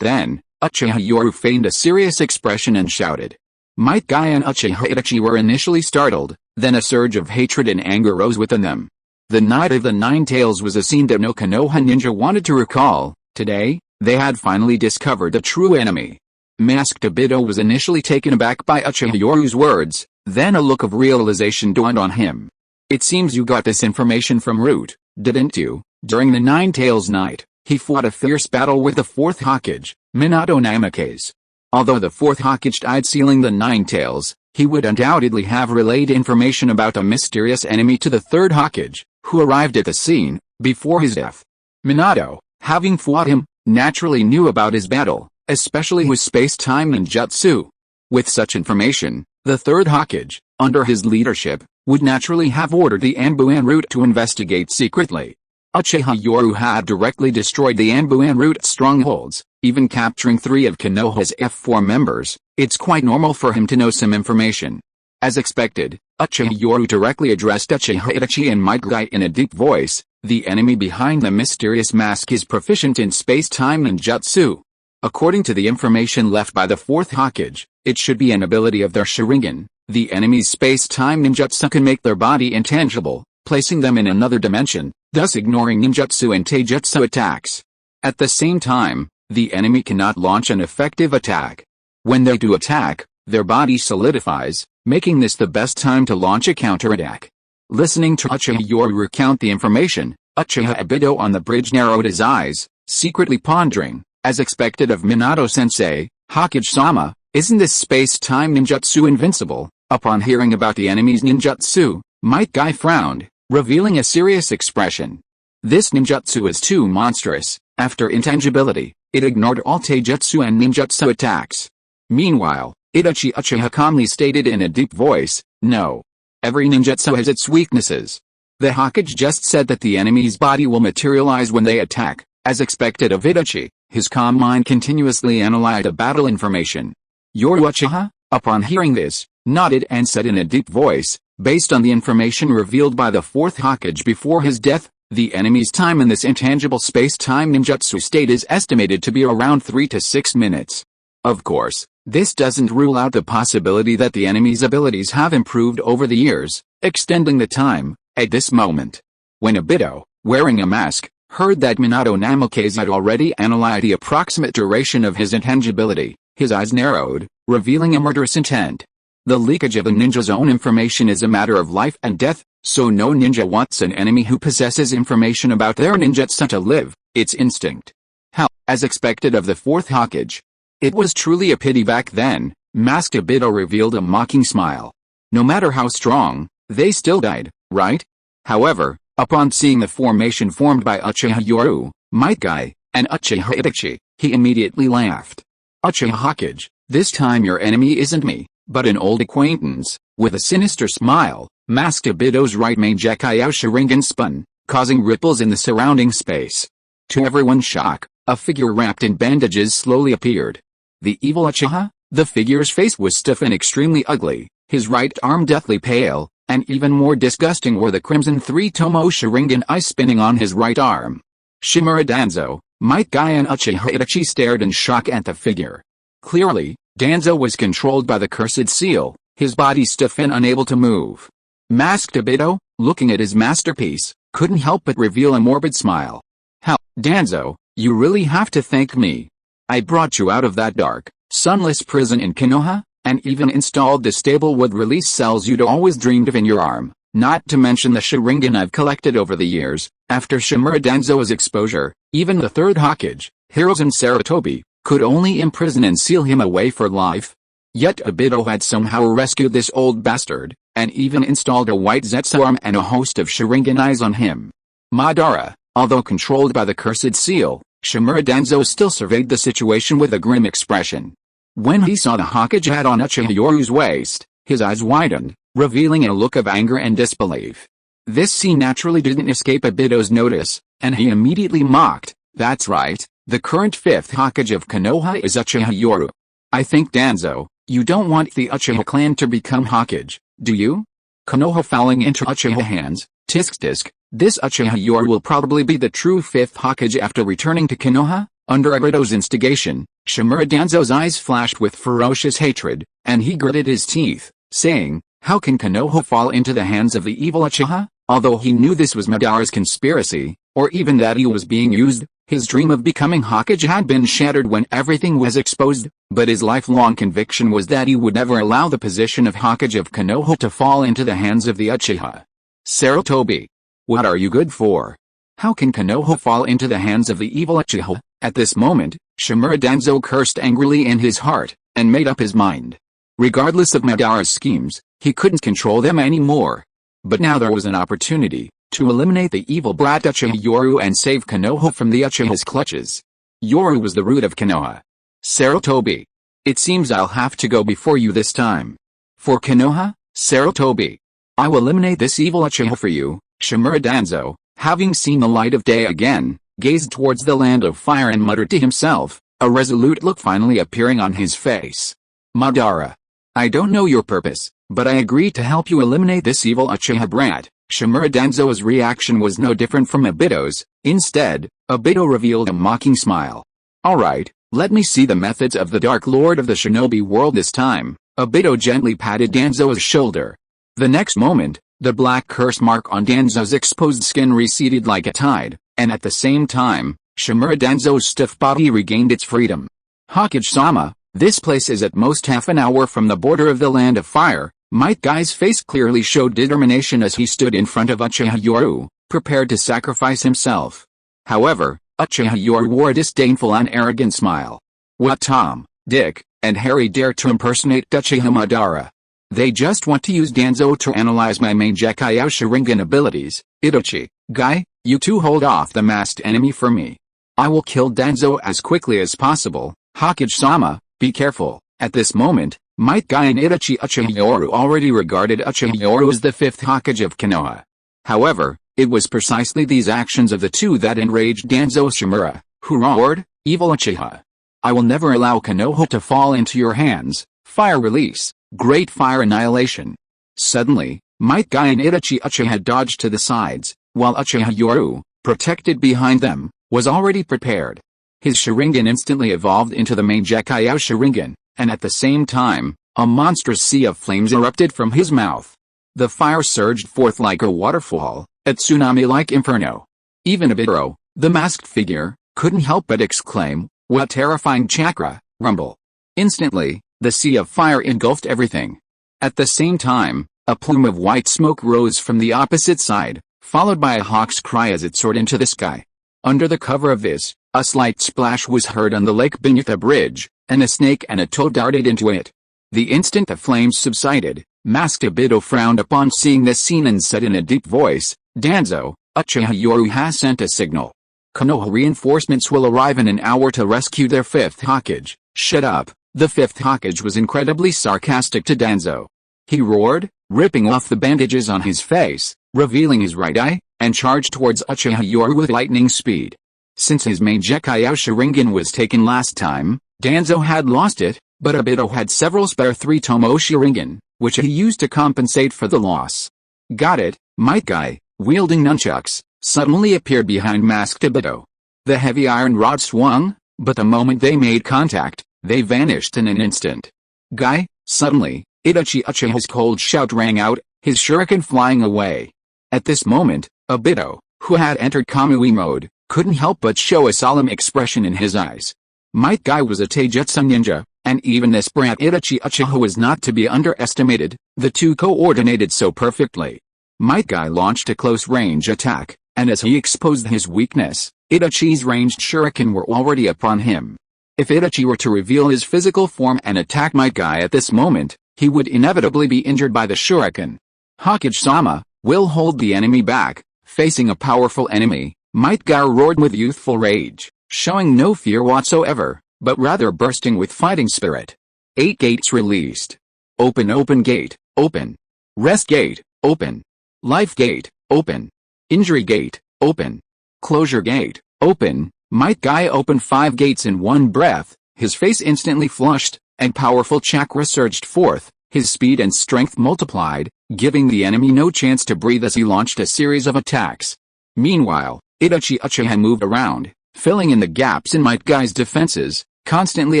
then, Uchiha Yoru feigned a serious expression and shouted. Might Guy and Uchiha Itachi were initially startled, then a surge of hatred and anger rose within them. The Night of the Nine Tails was a scene that no Konoha ninja wanted to recall. Today, they had finally discovered a true enemy. Masked Obito was initially taken aback by Uchiha Yoru's words, then a look of realization dawned on him. It seems you got this information from Root, didn't you? During the Nine Tails night, he fought a fierce battle with the Fourth Hokage, Minato Namikaze. Although the Fourth Hokage died sealing the Nine Tails, he would undoubtedly have relayed information about a mysterious enemy to the Third Hokage, who arrived at the scene, before his death. Minato, having fought him, naturally knew about his battle, especially with space-time ninjutsu. With such information, the Third Hokage, under his leadership, would naturally have ordered the Anbuan route to investigate secretly. Uchiha Yoru had directly destroyed the Anbuan route strongholds, even capturing 3 of Konoha's F4 members. It's quite normal for him to know some information. As expected, Uchiha Yoru directly addressed Uchiha Itachi and Might Guy in a deep voice. The enemy behind the mysterious mask is proficient in space-time ninjutsu. According to the information left by the Fourth Hokage, it should be an ability of their Sharingan. The enemy's space-time ninjutsu can make their body intangible, placing them in another dimension, thus ignoring ninjutsu and taijutsu attacks. At the same time, the enemy cannot launch an effective attack. When they do attack, their body solidifies, making this the best time to launch a counterattack. Listening to Uchiha Yoru recount the information, Uchiha Obito on the bridge narrowed his eyes, secretly pondering, as expected of Minato-sensei, Hokage-sama, isn't this space-time ninjutsu invincible? Upon hearing about the enemy's ninjutsu, Might Guy frowned, revealing a serious expression. This ninjutsu is too monstrous. After intangibility, it ignored all taijutsu and ninjutsu attacks. Meanwhile, Itachi Uchiha calmly stated in a deep voice, no. Every ninjutsu has its weaknesses. The Hokage just said that the enemy's body will materialize when they attack. As expected of Itachi, his calm mind continuously analyzed the battle information. Yoru Uchiha, upon hearing this, nodded and said in a deep voice, based on the information revealed by the Fourth Hokage before his death, the enemy's time in this intangible space-time ninjutsu state is estimated to be around 3 to 6 minutes. Of course, this doesn't rule out the possibility that the enemy's abilities have improved over the years, extending the time. At this moment, when Obito, wearing a mask, heard that Minato Namikaze had already analyzed the approximate duration of his intangibility, his eyes narrowed, revealing a murderous intent. The leakage of a ninja's own information is a matter of life and death, so no ninja wants an enemy who possesses information about their ninjutsu to live. It's instinct. How, as expected of the Fourth Hokage. It was truly a pity back then. Masked Obito revealed a mocking smile. No matter how strong, they still died, right? However, upon seeing the formation formed by Uchiha Yoru, Might Guy, and Uchiha Itachi, he immediately laughed. Uchiha Hokage, this time your enemy isn't me, but an old acquaintance. With a sinister smile, Masked Obito's right main Gekkai Sharingan spun, causing ripples in the surrounding space. To everyone's shock, a figure wrapped in bandages slowly appeared. The evil Uchiha? The figure's face was stiff and extremely ugly, his right arm deathly pale, and even more disgusting were the crimson three-tomo Sharingan eyes spinning on his right arm. Shimura Danzo, Might Guy and Uchiha Itachi stared in shock at the figure. Clearly, Danzo was controlled by the cursed seal, his body stiff and unable to move. Masked Obito, looking at his masterpiece, couldn't help but reveal a morbid smile. How, Danzo, you really have to thank me. I brought you out of that dark, sunless prison in Konoha, and even installed the stable wood release cells you'd always dreamed of in your arm, not to mention the Sharingan I've collected over the years. After Shimura Danzo's exposure, even the Third Hokage, Hiruzen Sarutobi, could only imprison and seal him away for life. Yet Obito had somehow rescued this old bastard, and even installed a white Zetsu arm and a host of Sharingan eyes on him. Madara, although controlled by the cursed seal, Shimura Danzo still surveyed the situation with a grim expression. When he saw the Hokage hat on Uchiha Yoru's waist, his eyes widened, revealing a look of anger and disbelief. This scene naturally didn't escape Obito's notice, and he immediately mocked, "That's right, the current 5th Hokage of Konoha is Uchiha Yoru. I think Danzo, you don't want the Uchiha clan to become Hokage, do you?" Konoha falling into Uchiha hands, tisk, this Uchiha Yoru will probably be the true 5th Hokage after returning to Konoha? Under Obito's instigation, Shimura Danzo's eyes flashed with ferocious hatred, and he gritted his teeth, saying, "How can Konoha fall into the hands of the evil Uchiha?" Although he knew this was Madara's conspiracy, or even that he was being used, his dream of becoming Hokage had been shattered when everything was exposed, but his lifelong conviction was that he would never allow the position of Hokage of Konoha to fall into the hands of the Uchiha. Sarutobi. What are you good for? How can Konoha fall into the hands of the evil Uchiha? At this moment, Shimura Danzo cursed angrily in his heart, and made up his mind. Regardless of Madara's schemes, he couldn't control them anymore. But now there was an opportunity to eliminate the evil brat Uchiha Yoru and save Konoha from the Uchiha's clutches. Yoru was the root of Konoha. Sarutobi. It seems I'll have to go before you this time. For Konoha, Sarutobi. I will eliminate this evil Uchiha for you. Shimura Danzo, having seen the light of day again, gazed towards the land of fire and muttered to himself, a resolute look finally appearing on his face. Madara. I don't know your purpose, but I agree to help you eliminate this evil Uchiha brat. Shimura Danzo's reaction was no different from Obito's. Instead, Obito revealed a mocking smile. Alright, let me see the methods of the Dark Lord of the Shinobi world this time. Obito gently patted Danzo's shoulder. The next moment, the black curse mark on Danzo's exposed skin receded like a tide, and at the same time, Shimura Danzo's stiff body regained its freedom. Hokage-sama, this place is at most half an hour from the border of the land of fire. Might Guy's face clearly showed determination as he stood in front of Uchiha Yoru, prepared to sacrifice himself. However, Uchiha Yoru wore a disdainful and arrogant smile. What Tom, Dick, and Harry dare to impersonate Uchiha Madara? They just want to use Danzo to analyze my main Decay Sharingan abilities. Itachi, Guy, you two hold off the masked enemy for me. I will kill Danzo as quickly as possible. Hokage-sama, be careful. At this moment, Might Guy and Itachi Uchiha Yoru already regarded Uchiha Yoru as the 5th Hokage of Konoha. However, it was precisely these actions of the two that enraged Danzo Shimura, who roared, "Evil Uchiha! I will never allow Konoha to fall into your hands." Fire release, great fire annihilation. Suddenly, Might Guy and Itachi Uchiha dodged to the sides, while Uchiha Yoru, protected behind them, was already prepared. His Sharingan instantly evolved into the main Decay Sharingan, and at the same time, a monstrous sea of flames erupted from his mouth. The fire surged forth like a waterfall, a tsunami-like inferno. Even Obito, the masked figure, couldn't help but exclaim, "What terrifying chakra, rumble!" Instantly, the sea of fire engulfed everything. At the same time, a plume of white smoke rose from the opposite side, followed by a hawk's cry as it soared into the sky. Under the cover of this, a slight splash was heard on the lake beneath a bridge, and a snake and a toad darted into it. The instant the flames subsided, masked Obito frowned upon seeing this scene and said in a deep voice, "Danzo, Uchiha Yoru has sent a signal. Konoha reinforcements will arrive in an hour to rescue their 5th Hokage." "Shut up." The 5th Hokage was incredibly sarcastic to Danzo. He roared, ripping off the bandages on his face, revealing his right eye, and charged towards Uchiha Yoru with lightning speed. Since his main Decay Sharingan was taken last time, Danzo had lost it, but Obito had several spare 3-tomo Sharingan, which he used to compensate for the loss. "Got it." Might Guy, wielding nunchucks, suddenly appeared behind masked Obito. The heavy iron rod swung, but the moment they made contact, they vanished in an instant. "Guy!" Suddenly, Itachi Uchiha's cold shout rang out, his shuriken flying away. At this moment, Obito, who had entered Kamui mode, couldn't help but show a solemn expression in his eyes. Might Guy was a taijutsu ninja, and even this brat Itachi Uchiha was not to be underestimated. The two coordinated so perfectly. Might Guy launched a close-range attack, and as he exposed his weakness, Itachi's ranged shuriken were already upon him. If Itachi were to reveal his physical form and attack Might Guy at this moment, he would inevitably be injured by the shuriken. Hokage-sama, will hold the enemy back. Facing a powerful enemy, Might Guy roared with youthful rage, showing no fear whatsoever, but rather bursting with fighting spirit. 8 gates released. Open gate, open. Rest gate, open. Life gate, open. Injury gate, open. Closure gate, open. Might Guy opened 5 gates in one breath, his face instantly flushed, and powerful chakra surged forth, his speed and strength multiplied, giving the enemy no chance to breathe as he launched a series of attacks. Meanwhile, Itachi Uchiha moved around, filling in the gaps in Might Guy's defenses, constantly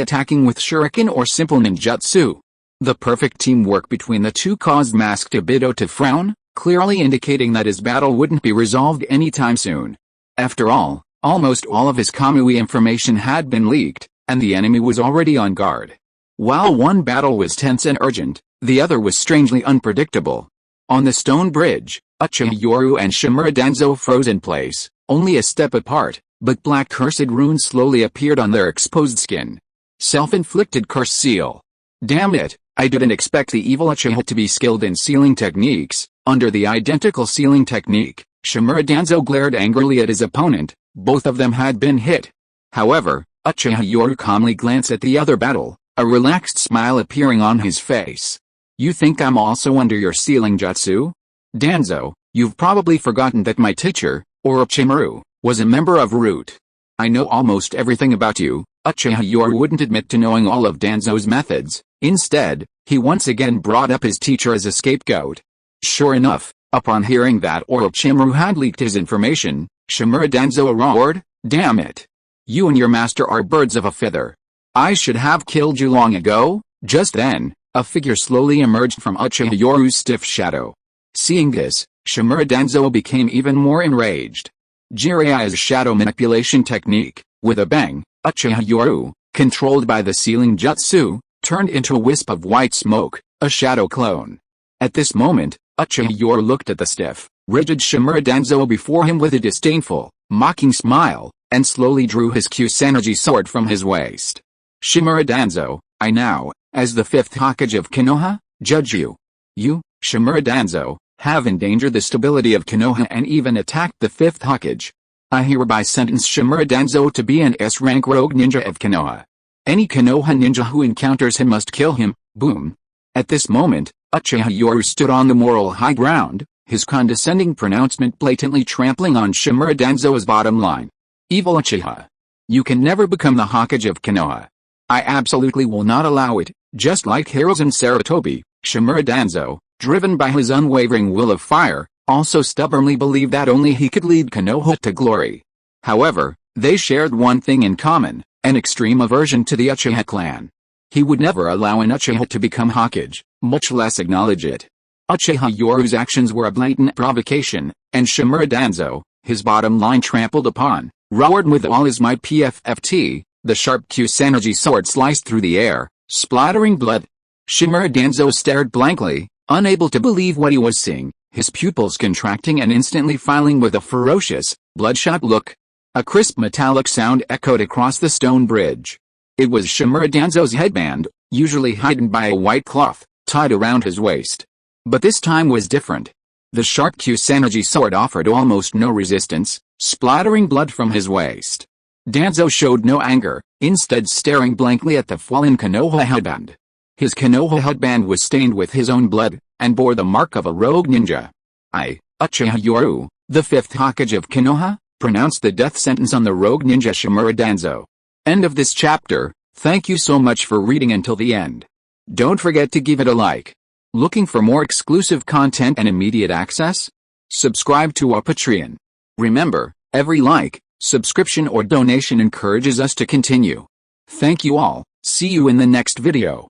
attacking with shuriken or simple ninjutsu. The perfect teamwork between the two caused Masked Obito to frown, clearly indicating that his battle wouldn't be resolved anytime soon. After all, almost all of his Kamui information had been leaked, and the enemy was already on guard. While one battle was tense and urgent, the other was strangely unpredictable. On the stone bridge, Uchiha Yoru and Shimura Danzo froze in place, only a step apart, but black cursed runes slowly appeared on their exposed skin. Self-inflicted curse seal. Damn it, I didn't expect the evil Uchiha to be skilled in sealing techniques. Under the identical sealing technique, Shimura Danzo glared angrily at his opponent. Both of them had been hit. However, Uchiha Yoru calmly glanced at the other battle, a relaxed smile appearing on his face. You think I'm also under your sealing jutsu? Danzo, you've probably forgotten that my teacher, Orochimaru, was a member of Root. I know almost everything about you. Uchiha Yoru wouldn't admit to knowing all of Danzo's methods. Instead, he once again brought up his teacher as a scapegoat. Sure enough, upon hearing that Orochimaru had leaked his information, Shimura Danzo roared, "Damn it! You and your master are birds of a feather. I should have killed you long ago." Just then, a figure slowly emerged from Uchiha Yoru's stiff shadow. Seeing this, Shimura Danzo became even more enraged. Jiraiya's shadow manipulation technique, with a bang, Uchiha Yoru, controlled by the sealing jutsu, turned into a wisp of white smoke, a shadow clone. At this moment, Uchiha Yoru looked at the stiff, rigid Shimura Danzo before him with a disdainful, mocking smile, and slowly drew his Kusanagi sword from his waist. Shimura Danzo, I now, as the 5th Hokage of Konoha, judge you. You, Shimura Danzo, have endangered the stability of Konoha and even attacked the 5th Hokage. I hereby sentence Shimura Danzo to be an S-rank rogue ninja of Konoha. Any Konoha ninja who encounters him must kill him. Boom. At this moment, Uchiha Yoru stood on the moral high ground, his condescending pronouncement blatantly trampling on Shimura Danzo's bottom line. Evil Uchiha. You can never become the Hokage of Konoha. I absolutely will not allow it. Just like Hiruzen Sarutobi, Shimura Danzo, driven by his unwavering will of fire, also stubbornly believed that only he could lead Konoha to glory. However, they shared one thing in common, an extreme aversion to the Uchiha clan. He would never allow an Uchiha to become Hokage, much less acknowledge it. Uchiha Yoru's actions were a blatant provocation, and Shimura Danzo, his bottom line trampled upon, roared with all his might. PFFT, the sharp Kusanagi sword sliced through the air, splattering blood. Shimura Danzo stared blankly, unable to believe what he was seeing, his pupils contracting and instantly filing with a ferocious, bloodshot look. A crisp metallic sound echoed across the stone bridge. It was Shimura Danzo's headband, usually hidden by a white cloth, tied around his waist. But this time was different. The sharp Kusanagi sword offered almost no resistance, splattering blood from his waist. Danzo showed no anger, instead staring blankly at the fallen Konoha headband. His Konoha headband was stained with his own blood, and bore the mark of a rogue ninja. I, Uchiha Yoru, the 5th Hokage of Konoha, pronounced the death sentence on the rogue ninja Shimura Danzo. End of this chapter. Thank you so much for reading until the end. Don't forget to give it a like. Looking for more exclusive content and immediate access? Subscribe to our Patreon. Remember, every like, subscription or donation encourages us to continue. Thank you all. See you in the next video.